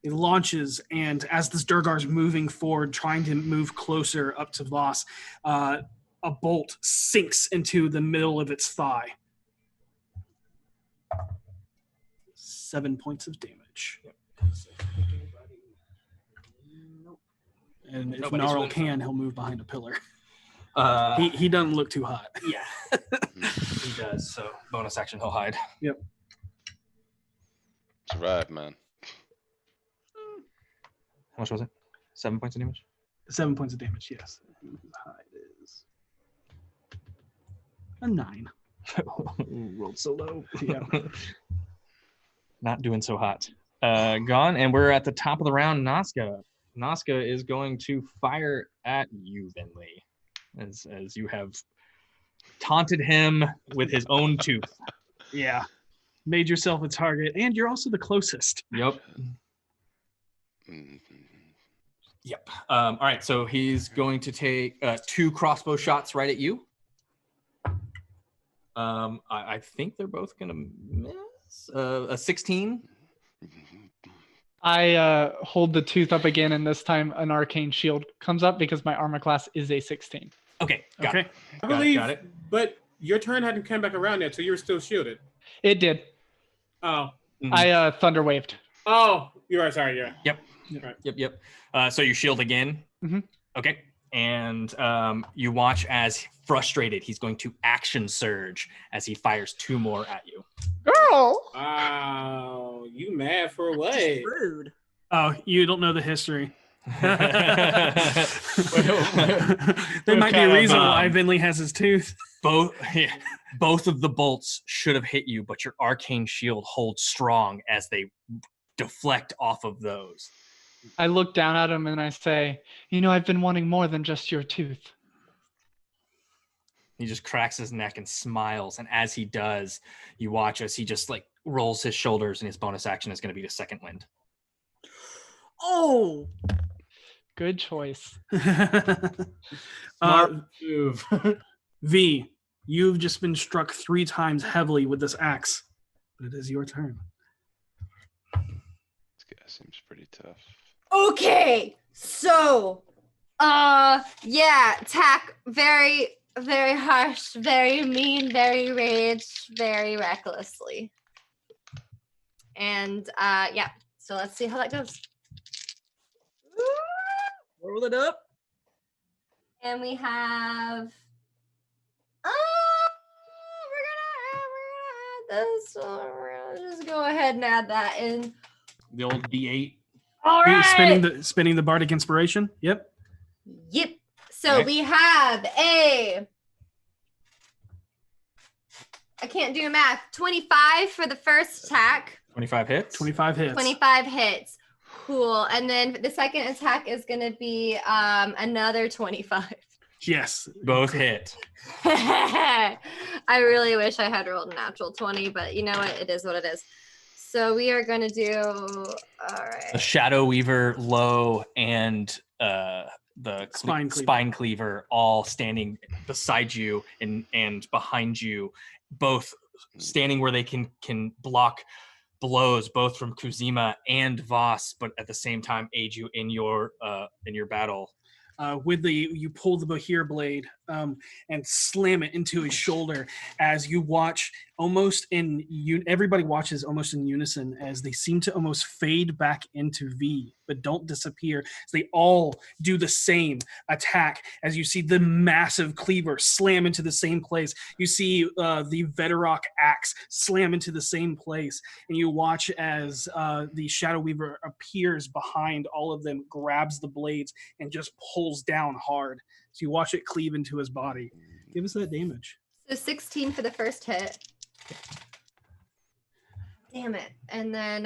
Speaker 2: He launches, and as this Durgar's moving forward, trying to move closer up to Voss, a bolt sinks into the middle of its thigh. 7 points of damage. And if Gnarl can, he'll move behind a pillar. He doesn't look too hot.
Speaker 1: Yeah, he does. So bonus action, he'll hide.
Speaker 2: Yep.
Speaker 3: Survive, man.
Speaker 1: How much was it? 7 points of damage?
Speaker 2: 7 points of damage, yes. Hide is a 9.
Speaker 1: Rolled so low.
Speaker 2: Yeah.
Speaker 1: Not doing so hot. Gone, and we're at the top of the round. Nazca. Nazca is going to fire at you, Vinley, as you have taunted him with his own tooth.
Speaker 2: Yeah. Made yourself a target, and you're also the closest.
Speaker 1: Yep. Yep. All right, so he's going to take 2 crossbow shots right at you. I think they're both going to miss. A 16.
Speaker 7: I hold the tooth up again, and this time an arcane shield comes up because my armor class is a 16.
Speaker 1: Okay, got it.
Speaker 9: I believe, but your turn hadn't come back around yet, so you were still shielded.
Speaker 7: It did.
Speaker 9: Oh.
Speaker 7: I thunder waved.
Speaker 9: Oh, you're right. Sorry, yeah.
Speaker 1: Yep.
Speaker 9: Right.
Speaker 1: Yep. So you shield again.
Speaker 7: Mm-hmm.
Speaker 1: Okay. And you watch as frustrated, he's going to action surge as he fires 2 more at you.
Speaker 7: Girl!
Speaker 9: Wow, you mad for what?
Speaker 4: Rude.
Speaker 2: Oh, you don't know the history. There might be a reason why Vinley has his tooth.
Speaker 1: Both of the bolts should have hit you, but your arcane shield holds strong as they deflect off of those.
Speaker 7: I look down at him and I say, I've been wanting more than just your tooth.
Speaker 1: He just cracks his neck and smiles. And as he does, you watch as he just rolls his shoulders, and his bonus action is going to be the second wind.
Speaker 4: Oh,
Speaker 7: good choice.
Speaker 2: Move. V, you've just been struck 3 times heavily with this axe. But it is your turn.
Speaker 3: This guy seems pretty tough.
Speaker 6: Okay, so, yeah, attack very, very harsh, very mean, very rage, very recklessly. And, yeah, so let's see how that goes.
Speaker 4: Roll it up.
Speaker 6: And we have, we're gonna add this, we're gonna just go ahead and add that in.
Speaker 5: The old D8.
Speaker 6: All
Speaker 2: You're
Speaker 6: right.
Speaker 2: spinning the bardic inspiration. Yep.
Speaker 6: Yep. So
Speaker 5: Okay.
Speaker 6: we have I can't do math. 25 for the first attack.
Speaker 1: 25 hits.
Speaker 2: 25 hits.
Speaker 6: 25 hits. Cool. And then the second attack is going to be another 25.
Speaker 2: Yes.
Speaker 1: Both hit.
Speaker 6: I really wish I had rolled a natural 20, but you know what? It is what it is. So we are going to do, all right.
Speaker 1: The Shadow Weaver, Low, and the
Speaker 2: Spine
Speaker 1: Cleaver all standing beside you and behind you, both standing where they can block blows both from Kuzima and Voss, but at the same time aid you in your battle.
Speaker 2: You pull the Bahir blade and slam it into his shoulder as you watch everybody watches almost in unison as they seem to almost fade back into V, but don't disappear. So they all do the same attack as you see the massive cleaver slam into the same place. You see the Veterok axe slam into the same place, and you watch as the Shadow Weaver appears behind all of them, grabs the blades, and just pulls down hard. So you watch it cleave into his body. Give us that damage.
Speaker 6: So 16 for the first hit. Damn it. And then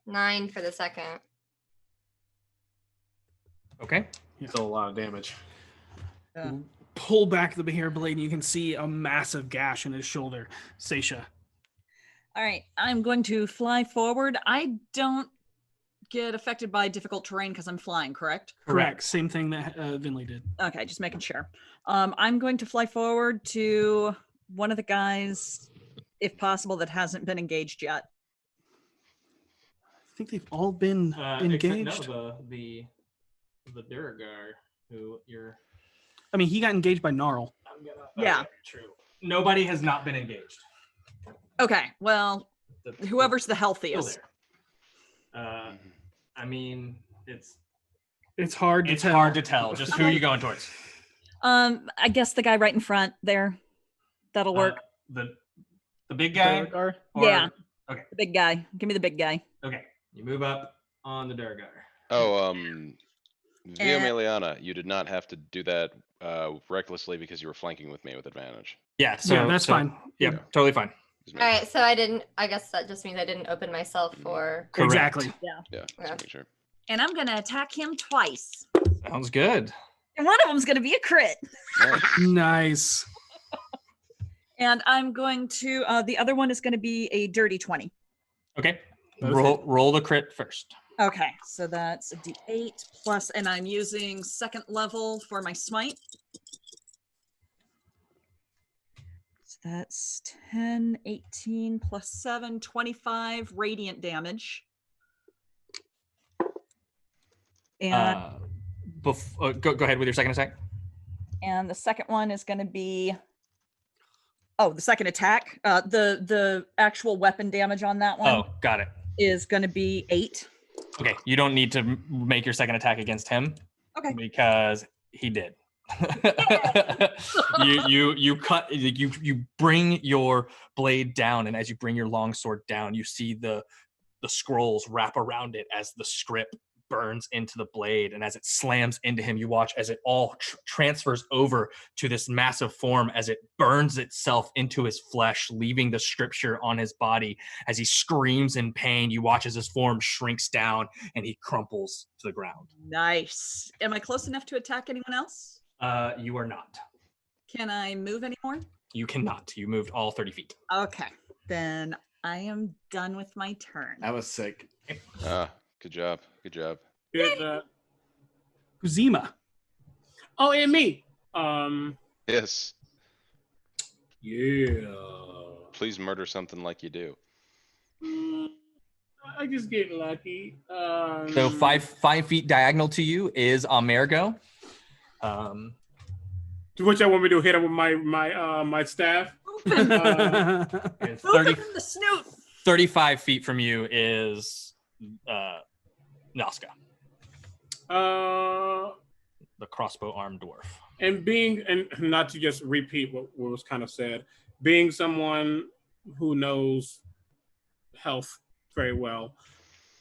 Speaker 6: 9 for the second.
Speaker 1: Okay.
Speaker 5: Still a lot of damage.
Speaker 4: Yeah.
Speaker 2: Pull back the Bahir blade, and you can see a massive gash in his shoulder. Seisha.
Speaker 4: All right, I'm going to fly forward. I don't get affected by difficult terrain because I'm flying, correct?
Speaker 2: Correct. Same thing that Vinley did.
Speaker 4: Okay, just making sure. I'm going to fly forward to one of the guys, if possible, that hasn't been engaged yet.
Speaker 2: I think they've all been engaged.
Speaker 5: The Duragar, who you're.
Speaker 2: I mean, he got engaged by Gnarl.
Speaker 4: Yeah.
Speaker 1: True. Nobody has not been engaged.
Speaker 4: Okay, well, whoever's the healthiest.
Speaker 1: I mean, it's
Speaker 2: hard to tell.
Speaker 1: hard to tell. Just who are you going towards?
Speaker 4: I guess the guy right in front there. That'll work.
Speaker 1: The big guy?
Speaker 2: Duragar?
Speaker 4: Yeah.
Speaker 1: Okay.
Speaker 4: The big guy. Give me the big guy.
Speaker 1: Okay. You move up on the Duragar.
Speaker 3: Oh, Via Meliana, you did not have to do that recklessly because you were flanking with me with advantage.
Speaker 1: Yeah, so
Speaker 2: that's fine.
Speaker 1: Yeah, totally fine.
Speaker 3: Just
Speaker 6: All
Speaker 3: make
Speaker 6: right, so I guess that just means I didn't open myself for.
Speaker 1: Correct.
Speaker 2: Exactly.
Speaker 3: sure. Yeah, just make sure.
Speaker 4: And I'm going to attack him twice.
Speaker 1: Sounds good.
Speaker 4: And one of them's going to be a crit.
Speaker 3: Nice.
Speaker 2: Nice.
Speaker 4: And I'm going to, the other one is going to be a dirty 20.
Speaker 1: Okay.
Speaker 2: Both
Speaker 1: Roll the crit first.
Speaker 4: Okay, so that's a d8 plus, and I'm using second level for my smite. So that's 10, 18 plus 7, 25 radiant damage. And
Speaker 1: Go ahead with your second attack.
Speaker 4: and the second one is going to be, the second attack. The actual weapon damage on that one
Speaker 1: Oh, got it.
Speaker 4: is going to be 8.
Speaker 1: Okay, you don't need to make your second attack against him.
Speaker 4: Okay.
Speaker 1: Because he did. you bring your blade down, and as you bring your long sword down, you see the scrolls wrap around it as the script burns into the blade, and as it slams into him, you watch as it all transfers over to this massive form as it burns itself into his flesh, leaving the scripture on his body. As he screams in pain, you watch as his form shrinks down and he crumples to the ground.
Speaker 4: Nice. Am I close enough to attack anyone else?
Speaker 1: You are not.
Speaker 4: Can I move anymore?
Speaker 1: You cannot. You moved all 30 feet.
Speaker 4: Okay, then I am done with my turn.
Speaker 5: That was sick.
Speaker 3: Good job. Good job.
Speaker 2: Kuzima.
Speaker 9: Oh, and me.
Speaker 3: Yes.
Speaker 9: Yeah.
Speaker 3: Please murder something like you do.
Speaker 9: I just get lucky.
Speaker 1: So 5 feet diagonal to you is Amerigo.
Speaker 9: To which I want me to hit him with my staff.
Speaker 1: And
Speaker 4: Open
Speaker 1: 30,
Speaker 4: the snoot.
Speaker 1: 35 feet from you is Nazca, the crossbow armed dwarf.
Speaker 9: And not to just repeat what was kind of said, being someone who knows health very well,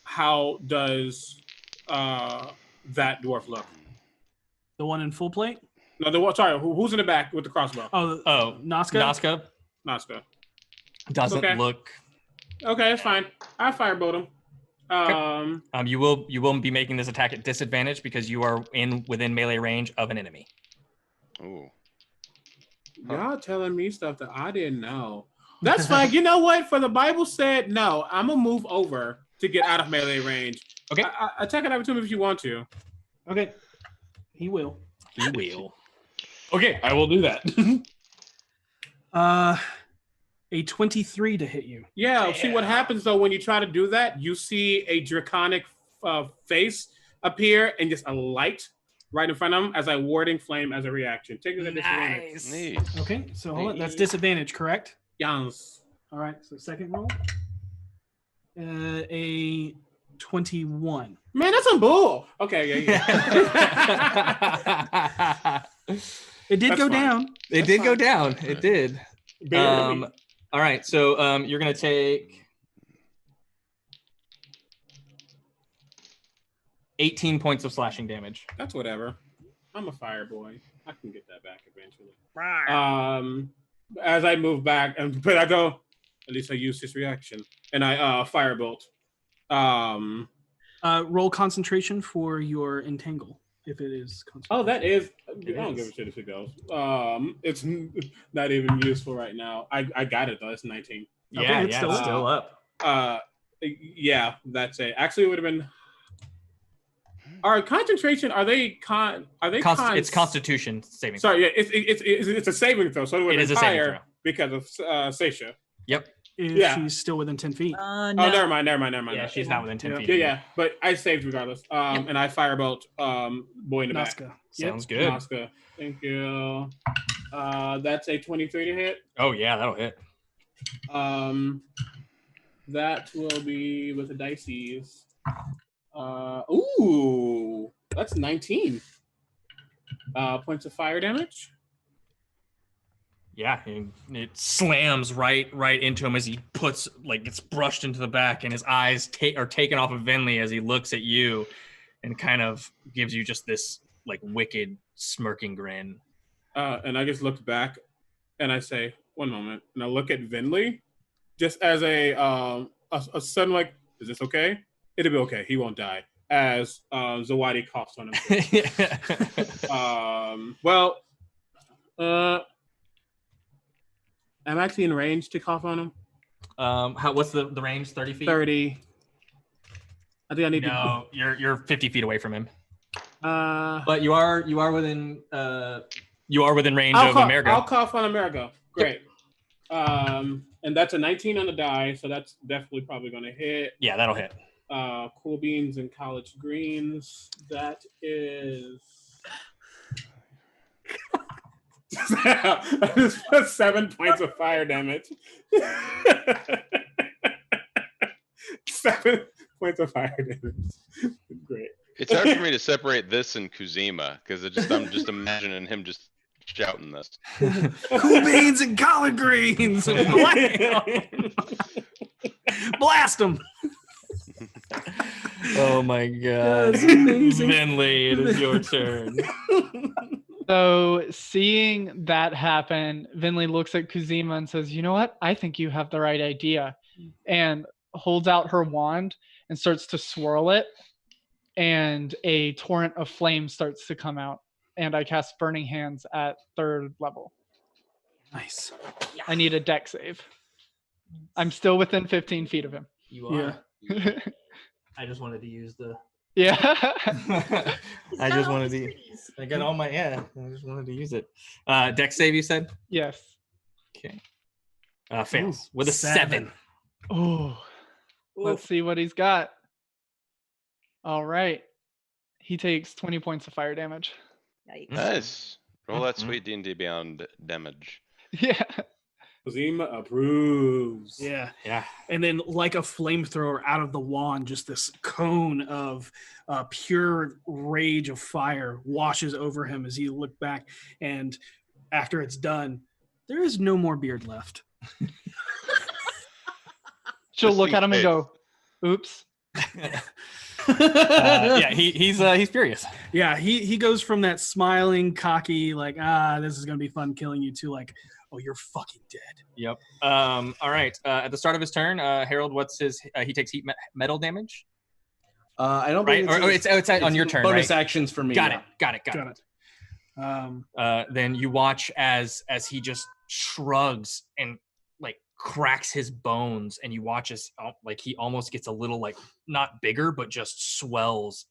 Speaker 9: how does that dwarf look?
Speaker 2: The one in full plate?
Speaker 9: No, sorry, who's in the back with the crossbow?
Speaker 2: Oh, Nazca?
Speaker 9: Nazca.
Speaker 1: Doesn't look.
Speaker 9: Okay, that's fine. I firebolt him.
Speaker 1: You will be making this attack at disadvantage because you are within melee range of an enemy.
Speaker 3: Ooh.
Speaker 9: Y'all telling me stuff that I didn't know. That's fine. You know what? For the Bible said no, I'm gonna move over to get out of melee range.
Speaker 1: Okay.
Speaker 9: Attack an opportunity if you want to.
Speaker 2: Okay. He will.
Speaker 1: He will.
Speaker 5: Okay, I will do that.
Speaker 2: A 23 to hit you.
Speaker 9: Yeah, see what happens though when you try to do that, you see a draconic face appear and just a light right in front of him as I warding flame as a reaction. Take it at disadvantage.
Speaker 3: Nice.
Speaker 2: Okay, so hold on. That's disadvantage, correct?
Speaker 9: Yes.
Speaker 2: All right, so second roll. A 21.
Speaker 9: Man, that's some bull. Okay, yeah.
Speaker 2: It did go down.
Speaker 1: It did go down. It did. All right, so you're gonna take 18 points of slashing damage.
Speaker 9: That's whatever. I'm a fire boy. I can get that back eventually. As I move back, but I go. At least I use his reaction, and I firebolt.
Speaker 2: Roll concentration for your entangle, if it is.
Speaker 9: Oh, that is. I don't give a shit if it goes. It's not even useful right now. I got it though. It's 19.
Speaker 1: Yeah, it's still up.
Speaker 9: Yeah, that's it. Actually, it would have been. Our concentration. Are they
Speaker 1: It's Constitution saving.
Speaker 9: Sorry, yeah, it's a saving throw. So it
Speaker 1: is a
Speaker 9: higher
Speaker 1: saving throw
Speaker 9: because of Seisha.
Speaker 1: Yep.
Speaker 2: If she's still within 10 feet.
Speaker 4: No.
Speaker 9: Oh, never mind.
Speaker 1: Yeah, she's not within 10 feet.
Speaker 9: Yeah, but I saved regardless. And I firebolt boy in the back.
Speaker 2: Nazca.
Speaker 1: Sounds good.
Speaker 9: Nazca. Thank you. That's a 23 to hit.
Speaker 1: Oh yeah, that'll hit.
Speaker 9: That will be with the dices. Ooh, that's 19 points of fire damage.
Speaker 1: Yeah, it slams right into him as he puts gets brushed into the back, and his eyes are taken off of Vinley as he looks at you, and kind of gives you just this wicked smirking grin.
Speaker 9: And I just looked back, and I say, "One moment," and I look at Vinley, just as a sudden "Is this okay?" It'll be okay. He won't die. As Zawadi coughs on him. I'm actually in range to cough on him.
Speaker 1: What's the range? 30 feet?
Speaker 9: 30. I think I need
Speaker 1: to. You're 50 feet away from him.
Speaker 9: But
Speaker 1: you are within range of Amerigo.
Speaker 9: I'll cough on Amerigo. Great. Yep. And that's a 19 on the die, so that's definitely probably going to hit.
Speaker 1: Yeah, that'll hit.
Speaker 9: Cool beans and college greens. That is. I just put 7 points of fire damage. 7 points of fire damage. Great.
Speaker 3: It's hard for me to separate this and Kuzima because I'm just imagining him just shouting this.
Speaker 2: Cool beans and collard greens. Blast them.
Speaker 1: Oh my god.
Speaker 2: That's amazing.
Speaker 1: Vinley, it is your turn.
Speaker 7: So seeing that happen, Vinley looks at Kuzima and says, "You know what? I think you have the right idea," and holds out her wand and starts to swirl it, and a torrent of flame starts to come out, and I cast Burning Hands at 3rd level.
Speaker 2: Nice.
Speaker 7: I need a deck save. I'm still within 15 feet of him.
Speaker 1: You are.
Speaker 7: Yeah.
Speaker 1: I just wanted to use the...
Speaker 7: Yeah.
Speaker 1: I just wanted to... I got all my... Yeah, I just wanted to use it. Deck save, you said?
Speaker 7: Yes.
Speaker 1: Okay. Fails with a 7.
Speaker 7: Oh. Let's see what he's got. All right. He takes 20 points of fire damage.
Speaker 4: Yikes.
Speaker 3: Nice. Roll that sweet D&D Beyond damage.
Speaker 7: Yeah.
Speaker 9: Kuzima approves.
Speaker 2: Yeah.
Speaker 1: Yeah.
Speaker 2: And then, like a flamethrower out of the wand, just this cone of pure rage of fire washes over him as you look back. And after it's done, there is no more beard left.
Speaker 7: She'll
Speaker 3: Just
Speaker 7: look
Speaker 3: see
Speaker 7: at him and
Speaker 3: face.
Speaker 7: go, oops.
Speaker 1: Yeah, he's furious.
Speaker 2: Yeah, he goes from that smiling, cocky, like, this is going to be fun killing you, to like, oh, you're fucking dead.
Speaker 1: Yep. All right. At the start of his turn, Harold, what's his? He takes heat metal damage.
Speaker 5: I don't
Speaker 1: Right?
Speaker 5: believe
Speaker 1: Or it's on your turn.
Speaker 5: bonus
Speaker 1: right?
Speaker 5: actions for me.
Speaker 1: Got
Speaker 5: yeah.
Speaker 1: it. Got it. Then you watch as he just shrugs and like cracks his bones, and you watch as like he almost gets a little like not bigger, but just swells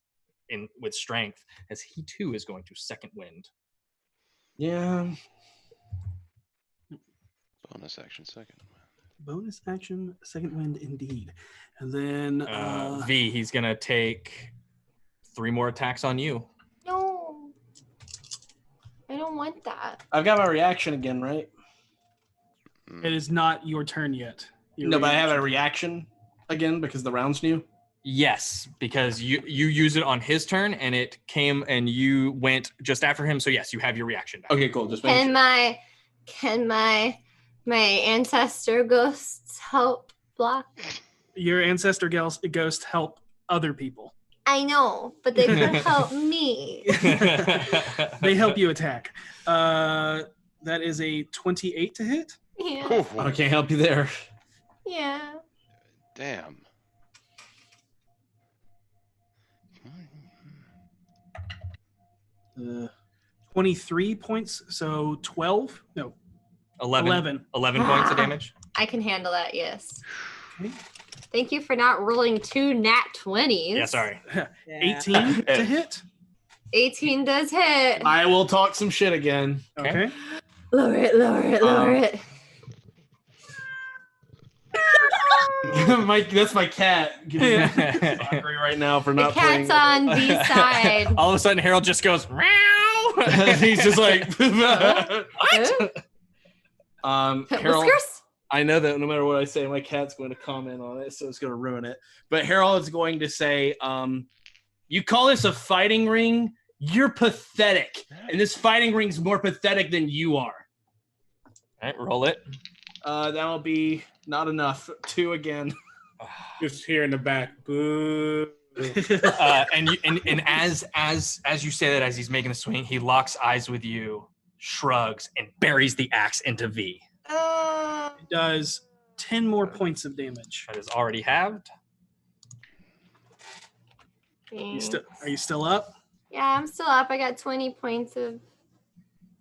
Speaker 1: in with strength as he too is going to second wind.
Speaker 5: Yeah.
Speaker 3: Bonus action second.
Speaker 2: Bonus action, second wind, indeed. And then
Speaker 1: V, he's gonna take 3 more attacks on you.
Speaker 6: No. I don't want that.
Speaker 5: I've got my reaction again, right?
Speaker 2: it is not your turn yet.
Speaker 5: No, but I have a reaction again because the round's new.
Speaker 1: Yes, because you use it on his turn, and it came and you went just after him. So yes, you have your reaction back.
Speaker 5: Okay, cool. Just making
Speaker 6: Can my ancestor ghosts help block?
Speaker 2: Your ancestor ghost help other people.
Speaker 6: I know, but they could help me.
Speaker 2: They help you attack. That is a 28 to hit.
Speaker 6: Yeah.
Speaker 5: I can't help you there.
Speaker 6: Yeah.
Speaker 3: Damn.
Speaker 2: 23 points, so 12? No,
Speaker 1: 11 points of damage.
Speaker 6: I can handle that, yes.
Speaker 2: Okay.
Speaker 6: Thank you for not rolling 2 nat 20s.
Speaker 1: Yeah, sorry.
Speaker 2: 18 to hit.
Speaker 6: 18 does hit.
Speaker 5: I will talk some shit again.
Speaker 2: Okay.
Speaker 6: Lower it, lower it, lower it.
Speaker 5: That's my cat. Getting angry right now for
Speaker 6: The
Speaker 5: not playing.
Speaker 6: cat's on the side.
Speaker 1: All of a sudden, Harold just goes, meow.
Speaker 5: He's just like,
Speaker 6: What?
Speaker 5: Harold,
Speaker 6: Whiskers?
Speaker 5: I know that no matter what I say, my cat's going to comment on it, so it's going to ruin it. But Harold is going to say, you call this a fighting ring? You're pathetic. And this fighting ring's more pathetic than you are.
Speaker 1: All right, roll it.
Speaker 5: That'll be not enough. 2 again.
Speaker 9: Just here in the back. Boo.
Speaker 1: And as you say that, as he's making the swing, he locks eyes with you, shrugs, and buries the axe into V.
Speaker 2: It does 10 more points of damage.
Speaker 1: That is already halved.
Speaker 2: Are you still up?
Speaker 6: Yeah, I'm still up. I got 20 points of.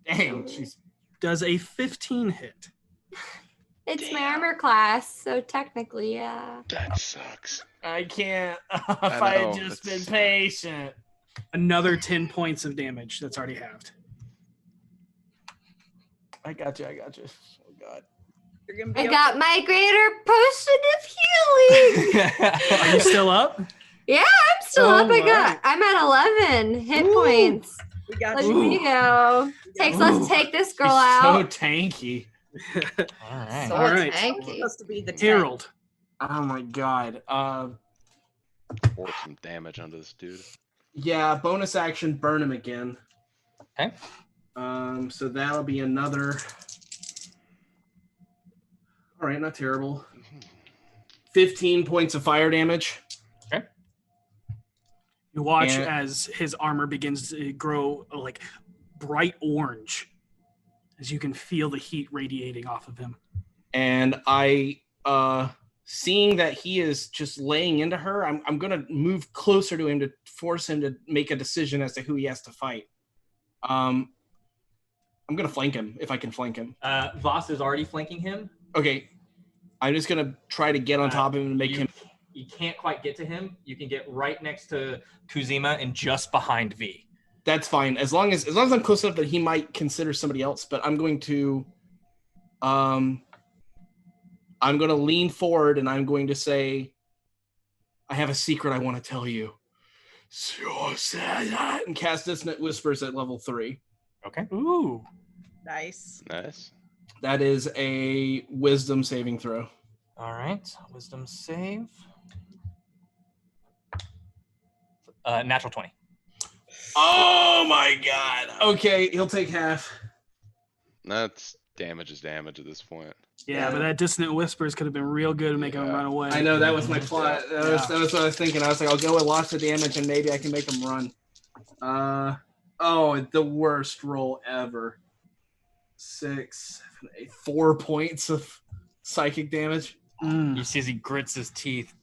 Speaker 5: Damn, she's.
Speaker 2: Does a 15 hit?
Speaker 6: It's my armor class, so technically, yeah.
Speaker 3: That sucks.
Speaker 5: I can't. If
Speaker 3: I
Speaker 5: I
Speaker 3: know,
Speaker 5: had just been
Speaker 3: that's-
Speaker 5: patient.
Speaker 2: Another 10 points of damage. That's already halved.
Speaker 5: I got you. Oh, God.
Speaker 4: You're gonna be
Speaker 6: I
Speaker 4: okay.
Speaker 6: got my greater potion of healing.
Speaker 2: Are you still up?
Speaker 6: Yeah, I'm still up.
Speaker 2: Alright.
Speaker 6: I'm at 11 hit points.
Speaker 4: We got
Speaker 6: Let's
Speaker 4: you.
Speaker 6: go. Let's take this girl
Speaker 5: She's so
Speaker 6: out.
Speaker 5: tanky.
Speaker 1: All right.
Speaker 6: So
Speaker 2: All right.
Speaker 6: tanky.
Speaker 4: Supposed to be the tank.
Speaker 2: Harold.
Speaker 5: Oh my God.
Speaker 3: Pour some damage onto this dude.
Speaker 5: Yeah, bonus action, burn him again.
Speaker 1: Okay.
Speaker 5: So that'll be another. All right, not terrible. 15 points of fire damage.
Speaker 1: Okay.
Speaker 2: You watch
Speaker 5: And-
Speaker 2: as his armor begins to grow like bright orange as you can feel the heat radiating off of him.
Speaker 5: And I, seeing that he is just laying into her, I'm going to move closer to him to force him to make a decision as to who he has to fight. I'm going to flank him if I can flank him.
Speaker 1: Voss is already flanking him.
Speaker 5: Okay. I'm just going to try to get on top of him and make him.
Speaker 1: You can't quite get to him. You can get right next to Kuzima and just behind V.
Speaker 5: That's fine. As long as I'm close enough that he might consider somebody else, but I'm going to lean forward and I'm going to say, I have a secret I want to tell you. And cast Dissonant Whispers at level 3.
Speaker 1: Okay.
Speaker 2: Ooh.
Speaker 4: Nice.
Speaker 3: Nice.
Speaker 5: That is a wisdom saving throw.
Speaker 1: All right. Wisdom save. Natural 20.
Speaker 5: Oh my god. Okay, he'll take half.
Speaker 3: That's damage is damage at this point.
Speaker 2: Yeah, but that Dissonant Whispers could have been real good at making him run away.
Speaker 5: I know, that was my plot. That was what I was thinking. I was like, I'll go with lots of damage and maybe I can make him run. The worst roll ever. 6, 7, 8, 4 points of psychic damage.
Speaker 1: You see as he grits his teeth.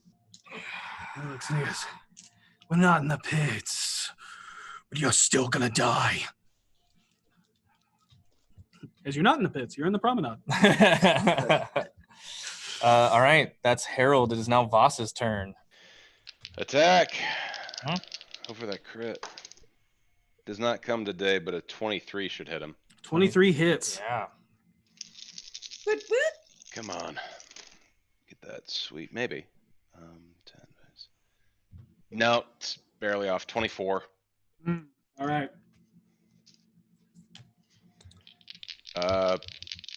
Speaker 2: We're not in the pits, but you're still gonna die. As you're not in the pits, you're in the promenade.
Speaker 1: All right, that's Harold. It is now Voss's turn.
Speaker 3: Attack.
Speaker 1: Huh?
Speaker 3: Go for that crit. Does not come today, but a 23 should hit him.
Speaker 2: 23 hits.
Speaker 1: Yeah.
Speaker 4: Woot, woot.
Speaker 3: Come on. Get that sweet. Maybe. 10. No, it's barely off. 24.
Speaker 9: All right.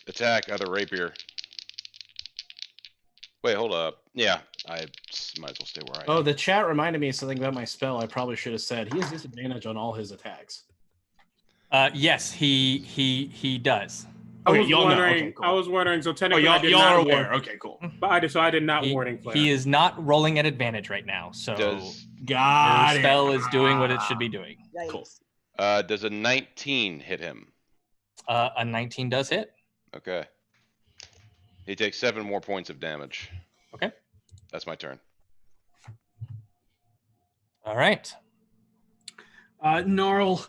Speaker 3: Attack other rapier. Wait, hold up. Yeah, I might as well stay where I am.
Speaker 5: Oh, the chat reminded me of something about my spell. I probably should have said he has disadvantage on all his attacks.
Speaker 1: Yes, he does.
Speaker 9: I
Speaker 5: Okay,
Speaker 9: was
Speaker 5: y'all know.
Speaker 9: wondering.
Speaker 5: Okay, cool.
Speaker 9: I was wondering. So
Speaker 5: Oh,
Speaker 9: technically, I did
Speaker 5: y'all
Speaker 9: not
Speaker 5: are
Speaker 9: ward.
Speaker 5: aware. Okay, cool.
Speaker 9: But I did not warding flare.
Speaker 1: He is not rolling at advantage right now, so
Speaker 3: Does
Speaker 5: Got
Speaker 1: your
Speaker 5: it.
Speaker 1: spell is doing what it should be doing.
Speaker 5: Cool.
Speaker 3: does a 19 hit him?
Speaker 1: A 19 does hit.
Speaker 3: Okay. He takes 7 more points of damage.
Speaker 1: Okay.
Speaker 3: That's my turn.
Speaker 1: All right.
Speaker 2: Gnarl,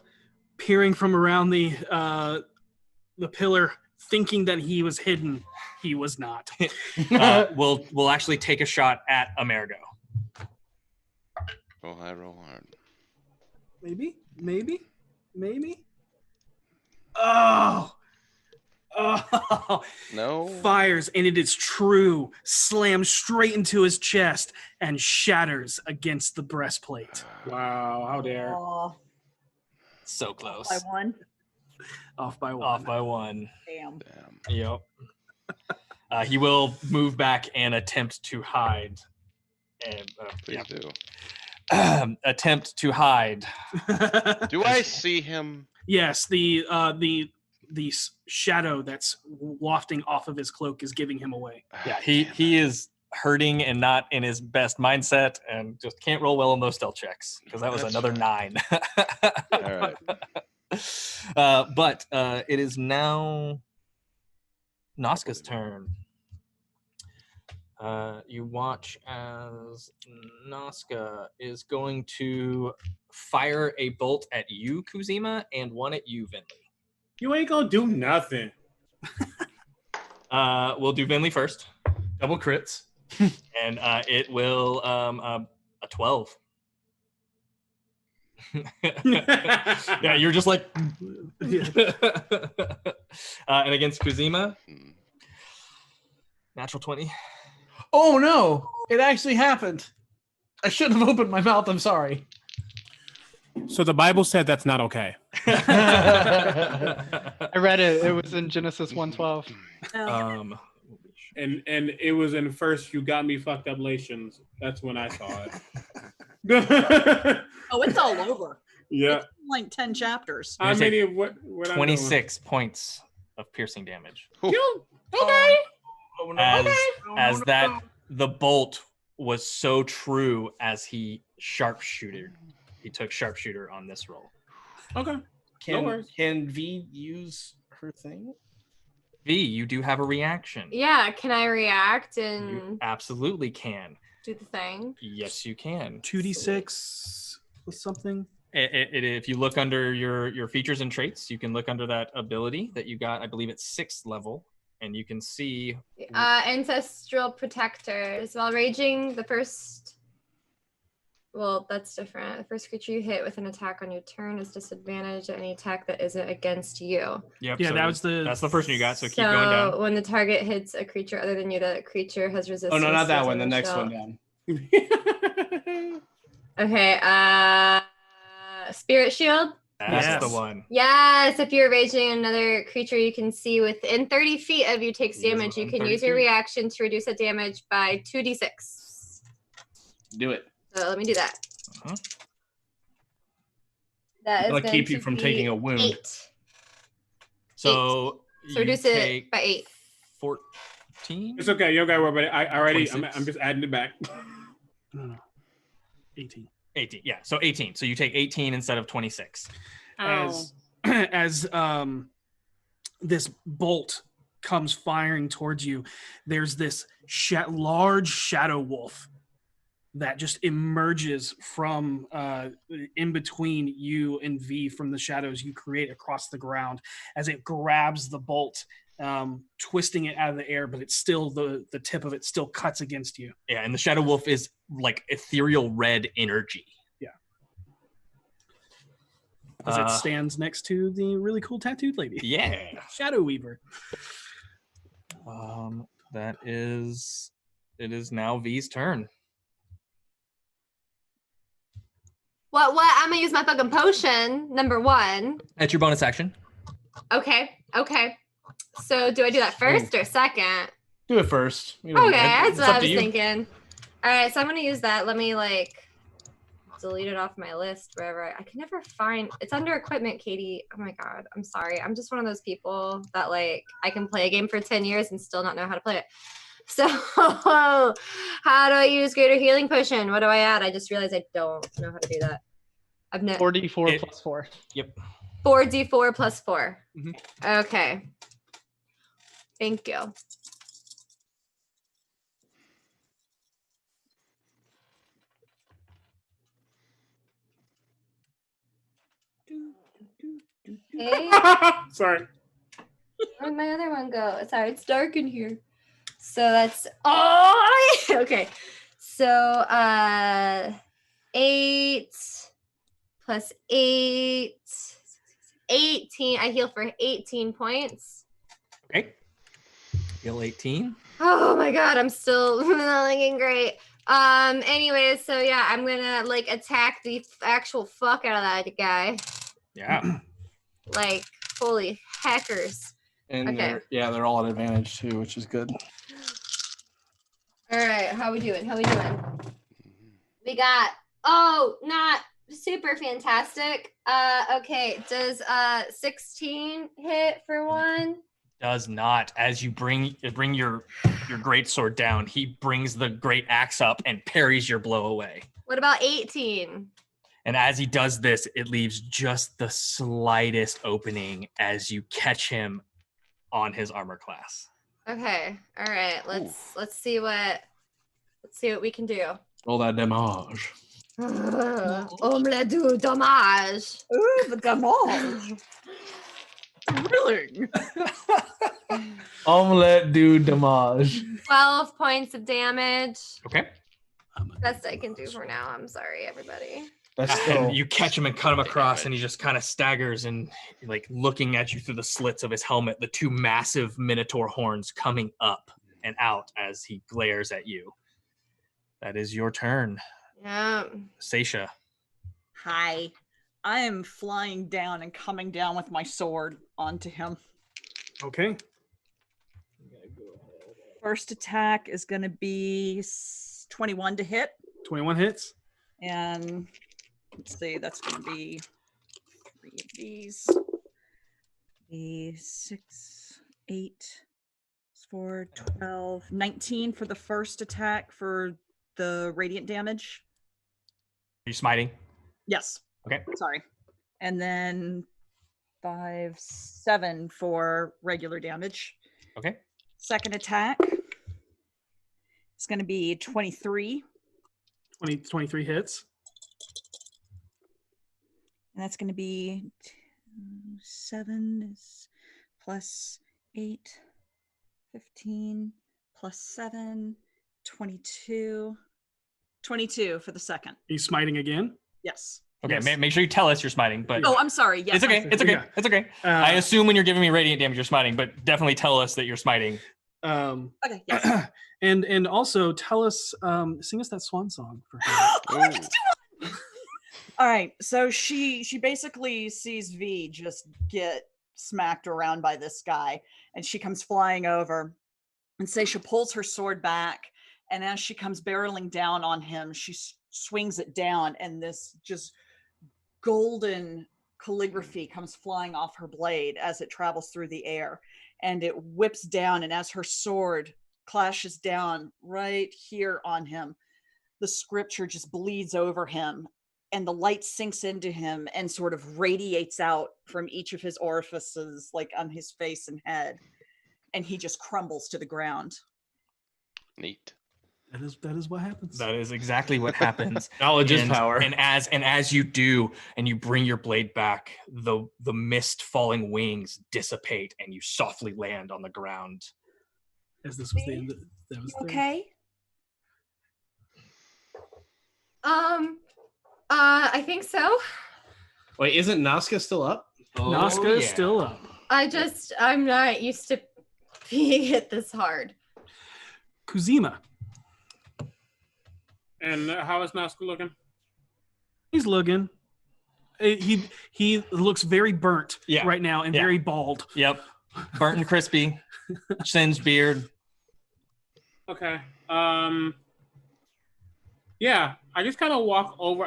Speaker 2: peering from around the pillar, thinking that he was hidden. He was not.
Speaker 1: We'll actually take a shot at Amerigo.
Speaker 3: Roll high, roll hard.
Speaker 2: Maybe. Oh.
Speaker 3: No.
Speaker 2: Fires, and it is true. Slams straight into his chest and shatters against the breastplate.
Speaker 9: Wow! How dare!
Speaker 4: Oh,
Speaker 1: So close.
Speaker 4: by one.
Speaker 2: Off by one.
Speaker 1: Off by one.
Speaker 4: Damn.
Speaker 3: Damn.
Speaker 1: Yep. He will move back and attempt to hide. And
Speaker 3: Please do.
Speaker 1: attempt to hide.
Speaker 3: Do I see him?
Speaker 2: Yes, the shadow that's wafting off of his cloak is giving him away.
Speaker 1: Yeah, he is hurting and not in his best mindset, and just can't roll well on those stealth checks because that was
Speaker 3: That's
Speaker 1: another 9.
Speaker 3: All right.
Speaker 1: But it is now Noska's turn. You watch as Noska is going to fire a bolt at you, Kuzima, and one at you, Vinley.
Speaker 9: You ain't gonna do nothing.
Speaker 1: We'll do Vinley first.
Speaker 5: Double crits.
Speaker 1: And it will a 12. Yeah, you're just like and against Kuzima, natural 20.
Speaker 5: Oh no! It actually happened. I shouldn't have opened my mouth. I'm sorry.
Speaker 9: So the Bible said that's not okay.
Speaker 7: I read it. It was in Genesis 1:12.
Speaker 9: And it was in First You Got Me Fucked Up Lations. That's when I saw it.
Speaker 4: Oh, it's all over.
Speaker 9: Yeah.
Speaker 4: It's like 10 chapters.
Speaker 9: How many? What
Speaker 1: 26 points of piercing damage.
Speaker 9: Okay.
Speaker 5: Oh, no.
Speaker 1: As that the bolt was so true as he took sharpshooter on this roll.
Speaker 9: Okay.
Speaker 5: Can V use her thing?
Speaker 1: V, you do have a reaction.
Speaker 6: Yeah, can I react
Speaker 1: You
Speaker 6: and
Speaker 1: absolutely can.
Speaker 6: do the thing?
Speaker 1: Yes, you can.
Speaker 2: 2d6 with something.
Speaker 1: If you look under your features and traits, you can look under that ability that you got, I believe it's 6th level, and you can see
Speaker 6: Ancestral Protectors. While raging, the first... Well, that's different. The first creature you hit with an attack on your turn is disadvantaged at any attack that isn't against you.
Speaker 1: Yep.
Speaker 2: Yeah,
Speaker 1: so
Speaker 2: that's
Speaker 1: the first one you got. So keep going down.
Speaker 6: When the target hits a creature other than you, that creature has resistance.
Speaker 5: Oh no, not that one. The
Speaker 6: to
Speaker 5: next one
Speaker 6: shell.
Speaker 5: down.
Speaker 6: Okay, Spirit Shield.
Speaker 1: That's
Speaker 2: Yes.
Speaker 1: the one.
Speaker 6: Yes, if you're raging another creature you can see within 30 feet of you takes
Speaker 1: He is
Speaker 6: damage, you
Speaker 1: within
Speaker 6: can
Speaker 1: 30
Speaker 6: use your
Speaker 1: feet.
Speaker 6: reaction to reduce that damage by 2d6.
Speaker 5: Do it.
Speaker 6: So let me do that.
Speaker 1: Uh-huh.
Speaker 6: That is
Speaker 5: That'll
Speaker 6: going
Speaker 5: keep you
Speaker 6: to
Speaker 5: from
Speaker 6: be
Speaker 5: taking a wound.
Speaker 6: 8.
Speaker 1: So
Speaker 6: So reduce it by 8.
Speaker 1: 14.
Speaker 9: It's okay. You don't gotta worry about it. I already. I'm
Speaker 1: 26.
Speaker 9: just adding it back.
Speaker 2: No. 18.
Speaker 1: 18. Yeah. So 18. So you take 18 instead of 26.
Speaker 2: As this bolt comes firing towards you, there's this large shadow wolf that just emerges from in between you and V from the shadows you create across the ground as it grabs the bolt, twisting it out of the air, but it's still the tip of it still cuts against you.
Speaker 1: Yeah, and the Shadow Wolf is like ethereal red energy.
Speaker 2: Yeah. As it stands next to the really cool tattooed lady.
Speaker 1: Yeah.
Speaker 2: Shadow Weaver.
Speaker 1: It is now V's turn.
Speaker 6: What? I'm gonna use my fucking potion, number 1.
Speaker 1: That's your bonus action.
Speaker 6: Okay. So do I do that first or second?
Speaker 5: Do it first.
Speaker 6: Okay, that's what I was thinking. All right, so I'm gonna use that. Let me delete it off my list wherever I can never find. It's under equipment, Katie. Oh my god, I'm sorry. I'm just one of those people that I can play a game for 10 years and still not know how to play it. So how do I use Greater Healing Potion? What do I add? I just realized I don't know how to do that. I've never
Speaker 7: 4d4 plus 4.
Speaker 1: Yep.
Speaker 6: 4d4 plus 4.
Speaker 1: Mm-hmm.
Speaker 6: Okay. Thank you. Okay.
Speaker 9: Sorry.
Speaker 6: Where'd my other one go? Sorry, it's dark in here. So that's okay. So 8 plus 8, 18. I heal for 18 points.
Speaker 1: Okay. Heal 18.
Speaker 6: Oh my god, I'm still not looking great. Anyways, so yeah, I'm gonna attack the actual fuck out of that guy.
Speaker 1: Yeah.
Speaker 6: Holy heckers.
Speaker 5: And
Speaker 6: Okay.
Speaker 5: they're all at advantage too, which is good.
Speaker 6: All right, how we doing? We got not super fantastic. Okay, does 16 hit for 1?
Speaker 1: Does not. As you bring your great sword down, he brings the great axe up and parries your blow away.
Speaker 6: What about 18?
Speaker 1: And as he does this, it leaves just the slightest opening as you catch him on his armor class.
Speaker 6: Okay. All right. Let's see what we can do.
Speaker 5: Roll that damage.
Speaker 6: Omelette du dommage.
Speaker 4: Ooh, the damage.
Speaker 2: Thrilling.
Speaker 5: Omelette du damage.
Speaker 6: 12 points of damage.
Speaker 1: Okay.
Speaker 6: Best I can do for now. I'm sorry, everybody.
Speaker 5: That's still...
Speaker 1: And you catch him and cut him across, and he just kind of staggers and looking at you through the slits of his helmet, the 2 massive minotaur horns coming up and out as he glares at you. That is your turn.
Speaker 6: Yeah.
Speaker 1: Seisha.
Speaker 4: Hi. I am flying down and coming down with my sword onto him.
Speaker 2: Okay.
Speaker 4: First attack is going to be 21 to hit.
Speaker 2: 21 hits.
Speaker 4: And let's see, that's going to be 3 of these. A 6, 8, 4, 12, 19 for the first attack for the radiant damage.
Speaker 1: Are you smiting?
Speaker 4: Yes.
Speaker 1: Okay.
Speaker 4: Sorry. And then 5, 7 for regular damage.
Speaker 1: Okay.
Speaker 4: Second attack is going to be 23.
Speaker 2: 23 hits.
Speaker 4: And that's going to be 7 is plus 8, 15 plus 7, 22. 22 for the second.
Speaker 2: Are you smiting again?
Speaker 4: Yes.
Speaker 1: Okay,
Speaker 2: Yes.
Speaker 1: Make sure you tell us you're smiting. But
Speaker 4: Oh, I'm sorry. Yes.
Speaker 1: it's okay. It's okay.
Speaker 2: Yeah.
Speaker 1: It's okay. I assume when you're giving me radiant damage, you're smiting, but definitely tell us that you're smiting.
Speaker 4: Okay, yes.
Speaker 2: And also tell us, sing us that swan song for her.
Speaker 3: Oh,
Speaker 4: All right, so she basically sees V just get smacked around by this guy, and she comes flying over, and Seisha pulls her sword back, and as she comes barreling down on him, she swings it down, and this just golden calligraphy comes flying off her blade as it travels through the air, and it whips down, and as her sword clashes down right here on him, the scripture just bleeds over him, and the light sinks into him and sort of radiates out from each of his orifices, like on his face and head, and he just crumbles to the ground.
Speaker 3: neat.
Speaker 2: That is what happens.
Speaker 1: That is exactly what happens.
Speaker 5: Knowledge is
Speaker 1: and,
Speaker 5: power.
Speaker 1: And as you do, and you bring your blade back, the mist falling wings dissipate, and you softly land on the ground.
Speaker 2: As this was the end. That was
Speaker 4: You okay?
Speaker 6: I think so.
Speaker 5: Wait, isn't Nazca still up?
Speaker 2: Nazca is still up.
Speaker 6: I'm not used to being hit this hard.
Speaker 2: Kuzima.
Speaker 9: And how is Nazca looking?
Speaker 2: He's looking. He looks very burnt right now and very bald.
Speaker 1: Yep. Burnt and crispy. Singed beard.
Speaker 9: Okay. Yeah, I just kind of walk over.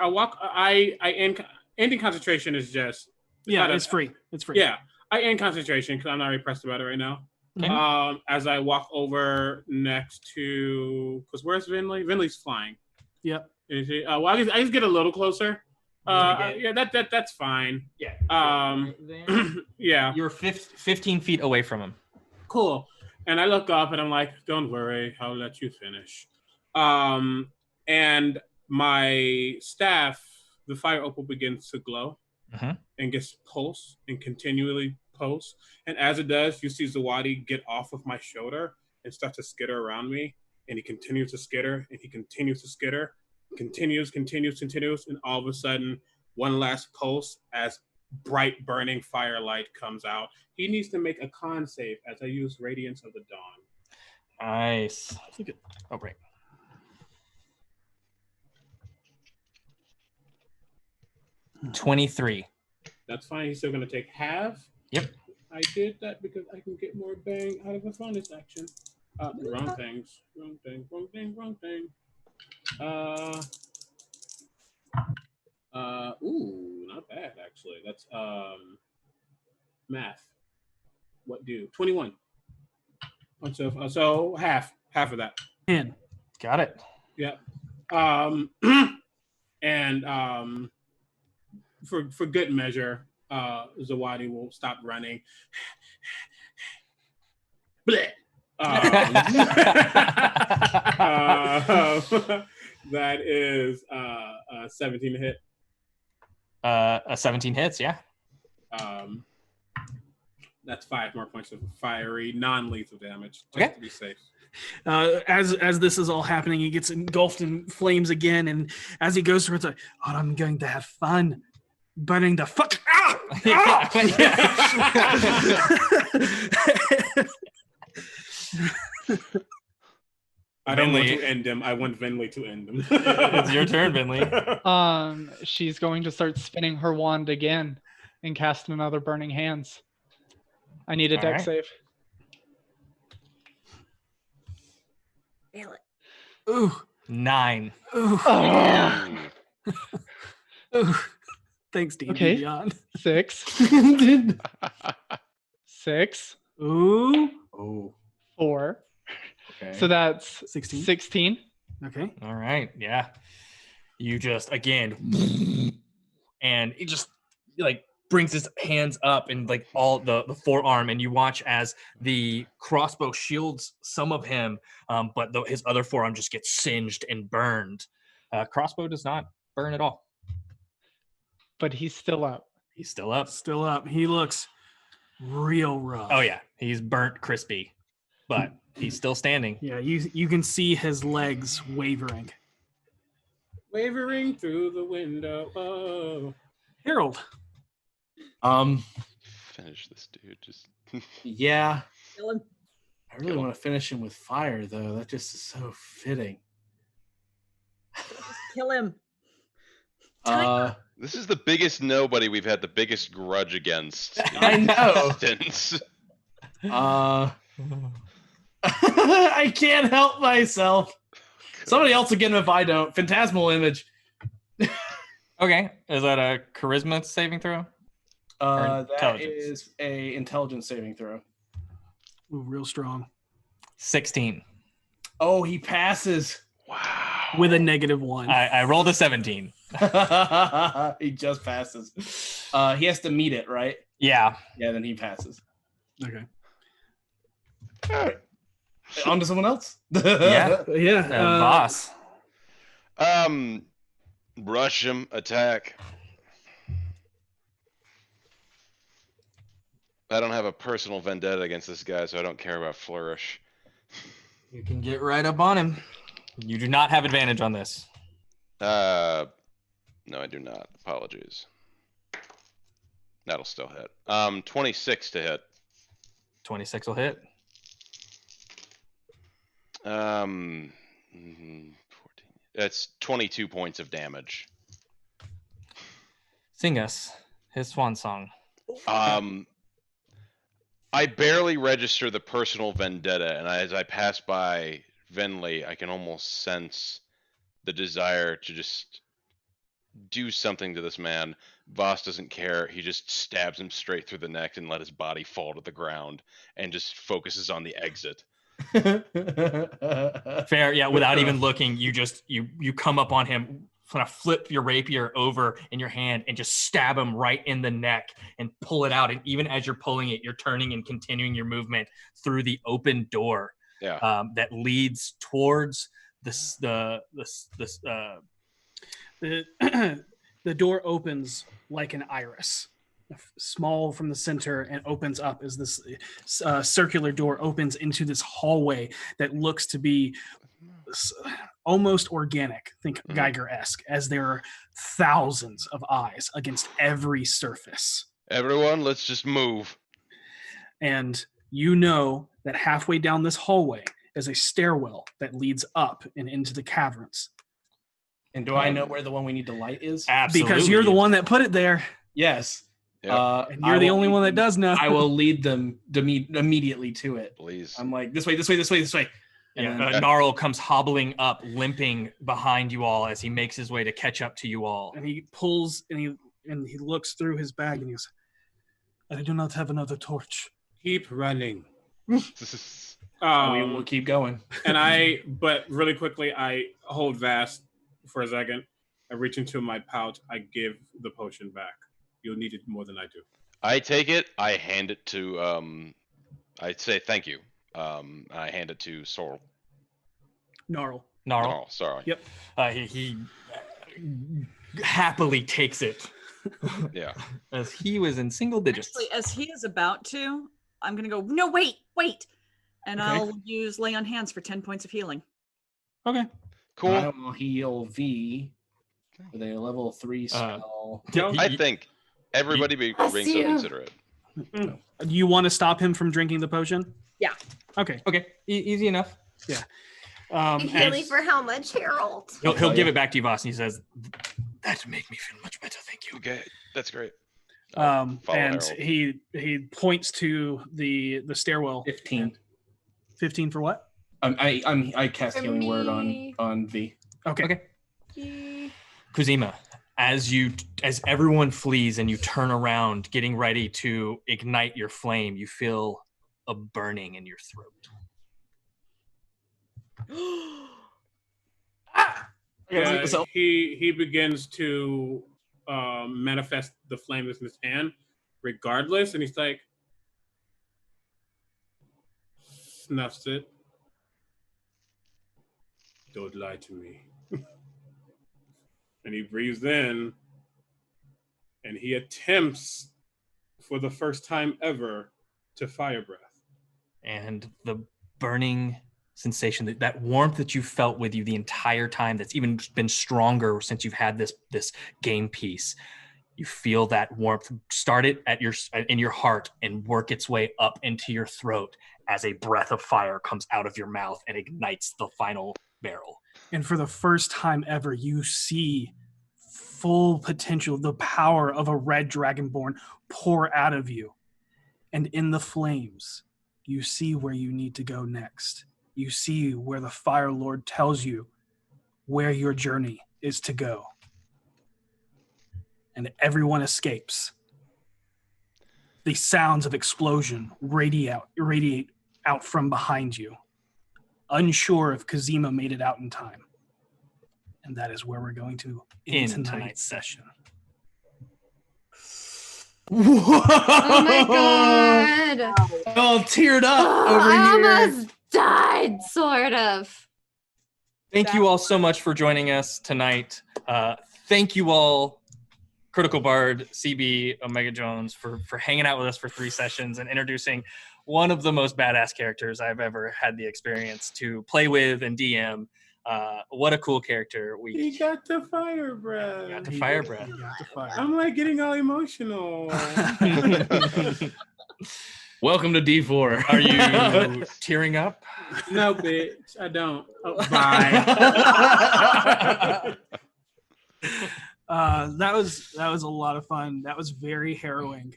Speaker 9: Ending concentration is just
Speaker 2: it's free. It's free.
Speaker 9: Yeah, I end concentration because I'm not really pressed about it right now.
Speaker 1: Okay.
Speaker 9: As I walk over next to, because where's Vinley? Vinley's flying.
Speaker 2: Yep.
Speaker 9: Is he? Well, I just get a little closer. Yeah, that's fine.
Speaker 1: Yeah.
Speaker 9: Yeah.
Speaker 1: You're 15 feet away from him.
Speaker 9: Cool. And I look up and I'm like, don't worry, I'll let you finish. And my staff, the fire opal begins to glow and gets pulse and continually pulse. And as it does, you see Zawadi get off of my shoulder and start to skitter around me. And he continues to skitter and he continues to skitter, continues. And all of a sudden, one last pulse as bright burning firelight comes out. He needs to make a con save as I use Radiance of the Dawn.
Speaker 1: Nice. Oh, great. $23.
Speaker 9: That's fine. He's still going to take half.
Speaker 1: Yep.
Speaker 9: I did that because I can get more bang out of a bonus action. Wrong thing. Ooh, not bad actually. That's math. What do? 21. So half of that.
Speaker 2: 10.
Speaker 1: Got it.
Speaker 9: Yeah. And for good measure, Zawadi will stop running. Blech. That is 17 to hit.
Speaker 1: A 17 hits, yeah.
Speaker 9: That's 5 more points of fiery, non-lethal damage.
Speaker 1: Okay.
Speaker 9: To be safe.
Speaker 2: As this is all happening, he gets engulfed in flames again, and as he goes through, it's like, oh, I'm going to have fun burning the fuck out.
Speaker 9: I don't want to end him. I want Vinley to end him.
Speaker 1: It's your turn, Vinley.
Speaker 7: She's going to start spinning her wand again and cast another Burning Hands. I need a dex save.
Speaker 4: Fail it.
Speaker 2: Ooh.
Speaker 1: 9.
Speaker 2: Ooh.
Speaker 7: Oh.
Speaker 2: Ooh. Thanks, D&D
Speaker 7: Okay.
Speaker 2: Beyond.
Speaker 7: 6. 6.
Speaker 2: Ooh.
Speaker 1: Oh.
Speaker 7: 4.
Speaker 1: Okay.
Speaker 7: So that's
Speaker 2: 16.
Speaker 7: 16.
Speaker 2: Okay.
Speaker 1: All right. Yeah. You just, again, and it just like brings his hands up and like all the forearm, and you watch as the crossbow shields some of him, but his other forearm just gets singed and burned. Crossbow does not burn at all.
Speaker 7: But he's still up.
Speaker 1: He's still up.
Speaker 2: Still up. He looks real rough.
Speaker 1: Oh yeah, he's burnt crispy, but he's still standing.
Speaker 2: Yeah, you can see his legs wavering.
Speaker 9: Wavering through the window. Oh.
Speaker 2: Harold.
Speaker 3: Finish this dude. Just
Speaker 5: Yeah.
Speaker 4: Kill him.
Speaker 5: I really want to finish him with fire, though. That just is so fitting.
Speaker 4: Kill him.
Speaker 3: This is the biggest nobody we've had the biggest grudge against.
Speaker 5: I know.
Speaker 3: Existence.
Speaker 5: I can't help myself. Somebody else will get him if I don't. Phantasmal image.
Speaker 12: Okay, is that a charisma saving throw?
Speaker 5: That is a intelligence saving throw.
Speaker 2: Ooh, real strong.
Speaker 12: 16.
Speaker 5: Oh, he passes.
Speaker 3: Wow.
Speaker 2: With a -1.
Speaker 12: I rolled a 17.
Speaker 5: He just passes. He has to meet it, right?
Speaker 12: Yeah.
Speaker 5: Yeah, then he passes.
Speaker 2: Okay.
Speaker 5: All right. On to someone else.
Speaker 12: Yeah. Boss.
Speaker 3: Rush him, attack. I don't have a personal vendetta against this guy, so I don't care about flourish.
Speaker 12: You can get right up on him. You do not have advantage on this.
Speaker 3: No, I do not. Apologies. That'll still hit. 26 to hit.
Speaker 12: 26 will hit.
Speaker 3: 14. That's 22 points of damage.
Speaker 12: Sing us his swan song.
Speaker 3: I barely register the personal vendetta, and as I pass by Venley, I can almost sense the desire to just do something to this man. Voss doesn't care. He just stabs him straight through the neck and let his body fall to the ground and just focuses on the exit.
Speaker 12: Fair, yeah, without even looking, you come up on him, kind of flip your rapier over in your hand and just stab him right in the neck and pull it out. And even as you're pulling it, you're turning and continuing your movement through the open door that leads towards the
Speaker 2: door opens like an iris, small from the center, and opens up as this circular door opens into this hallway that looks to be almost organic. Think Geiger-esque, as there are thousands of eyes against every surface.
Speaker 3: Everyone, let's just move.
Speaker 2: And you know that halfway down this hallway is a stairwell that leads up and into the caverns.
Speaker 5: And do I know where the one we need to light is?
Speaker 12: Absolutely.
Speaker 2: Because you're the one that put it there.
Speaker 5: Yes.
Speaker 3: Yep.
Speaker 2: And you're the only one that does know.
Speaker 5: I will lead them immediately to it.
Speaker 3: Please.
Speaker 5: I'm like, this way, this way, this way, this way.
Speaker 12: And Gnarl comes hobbling up, limping behind you all as he makes his way to catch up to you all.
Speaker 2: And he pulls and he looks through his bag and he goes, I do not have another torch.
Speaker 9: Keep running.
Speaker 5: We will keep going.
Speaker 9: But really quickly, I hold Vast for a second. I reach into my pouch. I give the potion back. You'll need it more than I do.
Speaker 3: I take it. I hand it to. I say thank you. I hand it to Sorrel.
Speaker 2: Gnarl.
Speaker 3: Sorry.
Speaker 2: Yep.
Speaker 12: He happily takes it.
Speaker 3: Yeah.
Speaker 12: As he was in single digits.
Speaker 4: Actually, as he is about to, I'm going to go, no, wait. And
Speaker 12: Okay.
Speaker 4: I'll use Lay on Hands for 10 points of healing.
Speaker 12: Okay.
Speaker 3: Cool.
Speaker 5: I will heal V with a level 3 spell.
Speaker 3: I think everybody being so considerate.
Speaker 2: Do you want to stop him from drinking the potion?
Speaker 4: Yeah.
Speaker 2: Okay.
Speaker 12: Easy enough.
Speaker 2: Yeah.
Speaker 6: Healing for how much, Harold?
Speaker 12: He'll give it back to you, Voss, and he says, that made me feel much better, thank you.
Speaker 3: Okay, that's great.
Speaker 2: And
Speaker 3: Harold.
Speaker 2: he points to the stairwell.
Speaker 5: 15.
Speaker 2: 15 for what?
Speaker 5: I cast
Speaker 6: For
Speaker 5: healing word
Speaker 6: me.
Speaker 5: on V.
Speaker 2: Okay.
Speaker 12: Kuzima, as everyone flees and you turn around, getting ready to ignite your flame, you feel a burning in your throat.
Speaker 9: He begins to manifest the flame in his hand, regardless, and he's like, snuffs it. Don't lie to me. And he breathes in, and he attempts, for the first time ever, to fire breath.
Speaker 12: And the burning sensation, that warmth that you felt with you the entire time, that's even been stronger since you've had this game piece, You feel that warmth start it in your heart and work its way up into your throat as a breath of fire comes out of your mouth and ignites the final barrel.
Speaker 2: And for the first time ever, you see full potential, the power of a red dragonborn pour out of you. And in the flames, you see where you need to go next. You see where the Fire Lord tells you where your journey is to go. And everyone escapes. The sounds of explosion radiate out from behind you. Unsure if Kuzima made it out in time. And that is where we're going to end tonight's session.
Speaker 6: Oh my god!
Speaker 5: Oh, teared up over
Speaker 6: I
Speaker 5: here.
Speaker 6: almost died, sort of.
Speaker 12: Thank you all so much for joining us tonight. Thank you all, Critical Bard, CB, Omega Jones, for hanging out with us for 3 sessions and introducing one of the most badass characters I've ever had the experience to play with and DM. What a cool character.
Speaker 9: He got the fire breath.
Speaker 12: Got the fire breath.
Speaker 9: I'm like getting all emotional.
Speaker 5: Welcome to D4.
Speaker 12: Are you tearing up?
Speaker 9: No, bitch, I don't. Oh, bye.
Speaker 2: That was a lot of fun. That was very harrowing.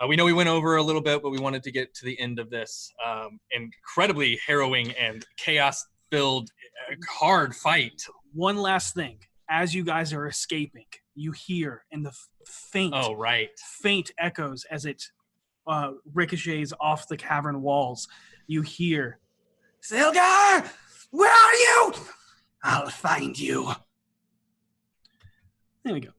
Speaker 12: We know we went over a little bit, but we wanted to get to the end of this incredibly harrowing and chaos-filled, hard fight.
Speaker 2: One last thing. As you guys are escaping, you hear in the faint echoes as it ricochets off the cavern walls. You hear, Silgar, where are you? I'll find you. There we go.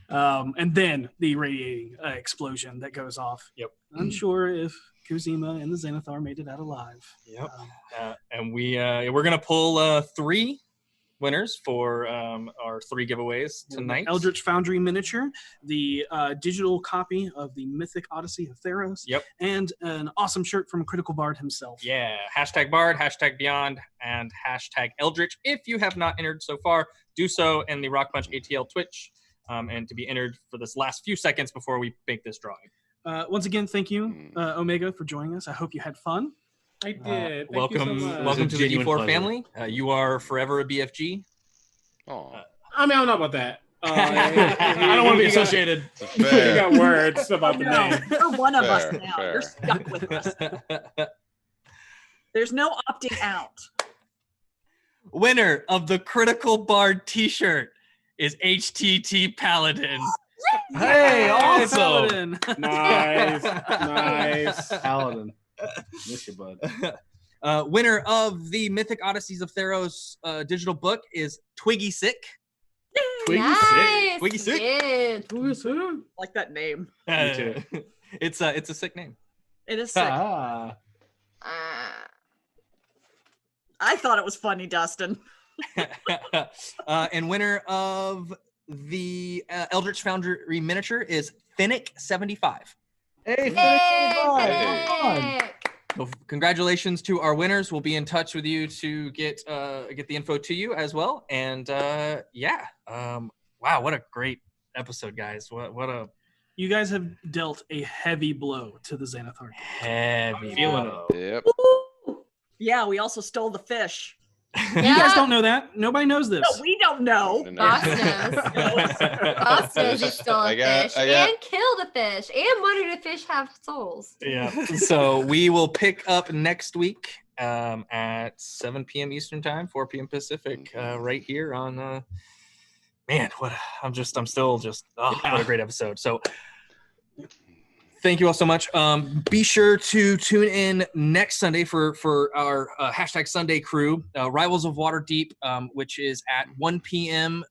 Speaker 2: And then the radiating explosion that goes off.
Speaker 12: Yep.
Speaker 2: Unsure if Kuzima and the Xanathar made it out alive.
Speaker 12: Yep. And we're gonna pull 3 winners for our 3 giveaways tonight.
Speaker 2: Eldritch Foundry miniature, the digital copy of the Mythic Odyssey of Theros,
Speaker 12: Yep.
Speaker 2: and an awesome shirt from Critical Bard himself.
Speaker 12: Yeah, #Bard, #Beyond, and #Eldritch. If you have not entered so far, do so in the RockPunch ATL Twitch, and to be entered for this last few seconds before we make this drawing.
Speaker 2: Once again, thank you, Omega, for joining us. I hope you had fun.
Speaker 9: I did.
Speaker 12: Welcome to the D4 family. You are forever a BFG.
Speaker 3: Oh,
Speaker 9: I mean, I don't know about that.
Speaker 5: I don't want to be associated.
Speaker 9: You got words about the name.
Speaker 4: You're one of us
Speaker 3: Fair,
Speaker 4: now.
Speaker 3: fair.
Speaker 4: You're stuck with us. There's no opting out.
Speaker 12: Winner of the Critical Bard T-shirt is HTT Paladin.
Speaker 5: Hey, awesome.
Speaker 2: Paladin.
Speaker 9: Nice.
Speaker 5: Paladin. Miss you, bud.
Speaker 12: Winner of the Mythic Odysseys of Theros digital book is Twiggy Sick.
Speaker 6: Nice.
Speaker 12: Twiggy Sick.
Speaker 6: Good.
Speaker 4: Like that name.
Speaker 5: Me too.
Speaker 12: It's a sick name.
Speaker 4: It is sick.
Speaker 5: Ah.
Speaker 4: I thought it was funny, Dustin.
Speaker 12: And winner of the Eldritch Foundry miniature is Finnick75.
Speaker 5: Hey,
Speaker 6: Hey.
Speaker 12: So congratulations to our winners. We'll be in touch with you to get the info to you as well. And wow, what a great episode, guys. What a
Speaker 2: You guys have dealt a heavy blow to the Xanathar.
Speaker 12: heavy
Speaker 5: feeling
Speaker 12: blow.
Speaker 3: Yep.
Speaker 4: Yeah, we also stole the fish.
Speaker 2: You guys don't know that. Nobody knows this.
Speaker 4: No, we don't know.
Speaker 6: Boss knows. Boss knows you stole a fish and killed a fish. And what do the fish have souls?
Speaker 12: Yeah. So we will pick up next week at 7 p.m. Eastern time, 4 p.m. Pacific, right here on. I'm still what a great episode. So thank you all so much. Be sure to tune in next Sunday for our #Sunday crew, Rivals of Waterdeep, which is at 1 p.m.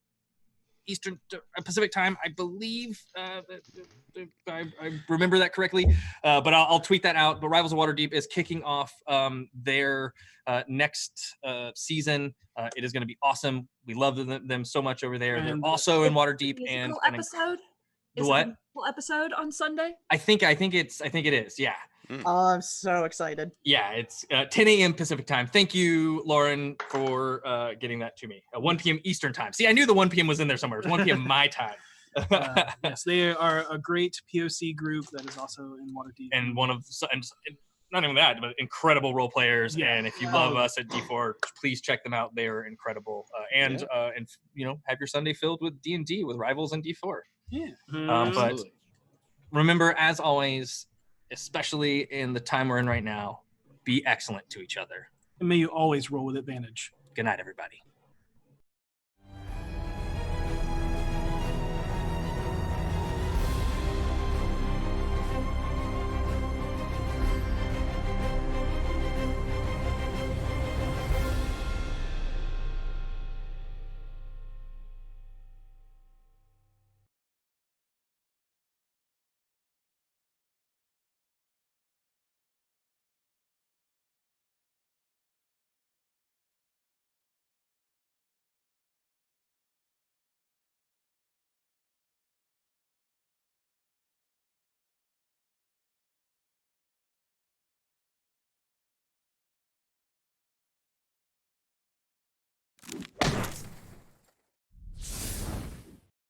Speaker 12: Eastern Pacific time, I believe. I remember that correctly, but I'll tweet that out. But Rivals of Waterdeep is kicking off their next season. It is going to be awesome. We love them so much over there. They're also in Waterdeep
Speaker 4: Episode?
Speaker 12: The what?
Speaker 4: Full episode on Sunday?
Speaker 12: I think it is. Yeah.
Speaker 4: I'm so excited.
Speaker 12: Yeah, it's 10 a.m. Pacific time. Thank you, Lauren, for getting that to me. 1 p.m. Eastern time. See, I knew the 1 p.m. was in there somewhere. It's 1 p.m. my time.
Speaker 2: Yes, they are a great POC group that is also in Waterdeep.
Speaker 12: And one of and not even that, but incredible role players.
Speaker 2: Yeah.
Speaker 12: And if you love us at D4, please check them out. They are incredible. And have your Sunday filled with D&D with Rivals and D4.
Speaker 2: Yeah.
Speaker 12: But remember, as always, especially in the time we're in right now, be excellent to each other.
Speaker 2: And may you always roll with advantage.
Speaker 12: Good night, everybody.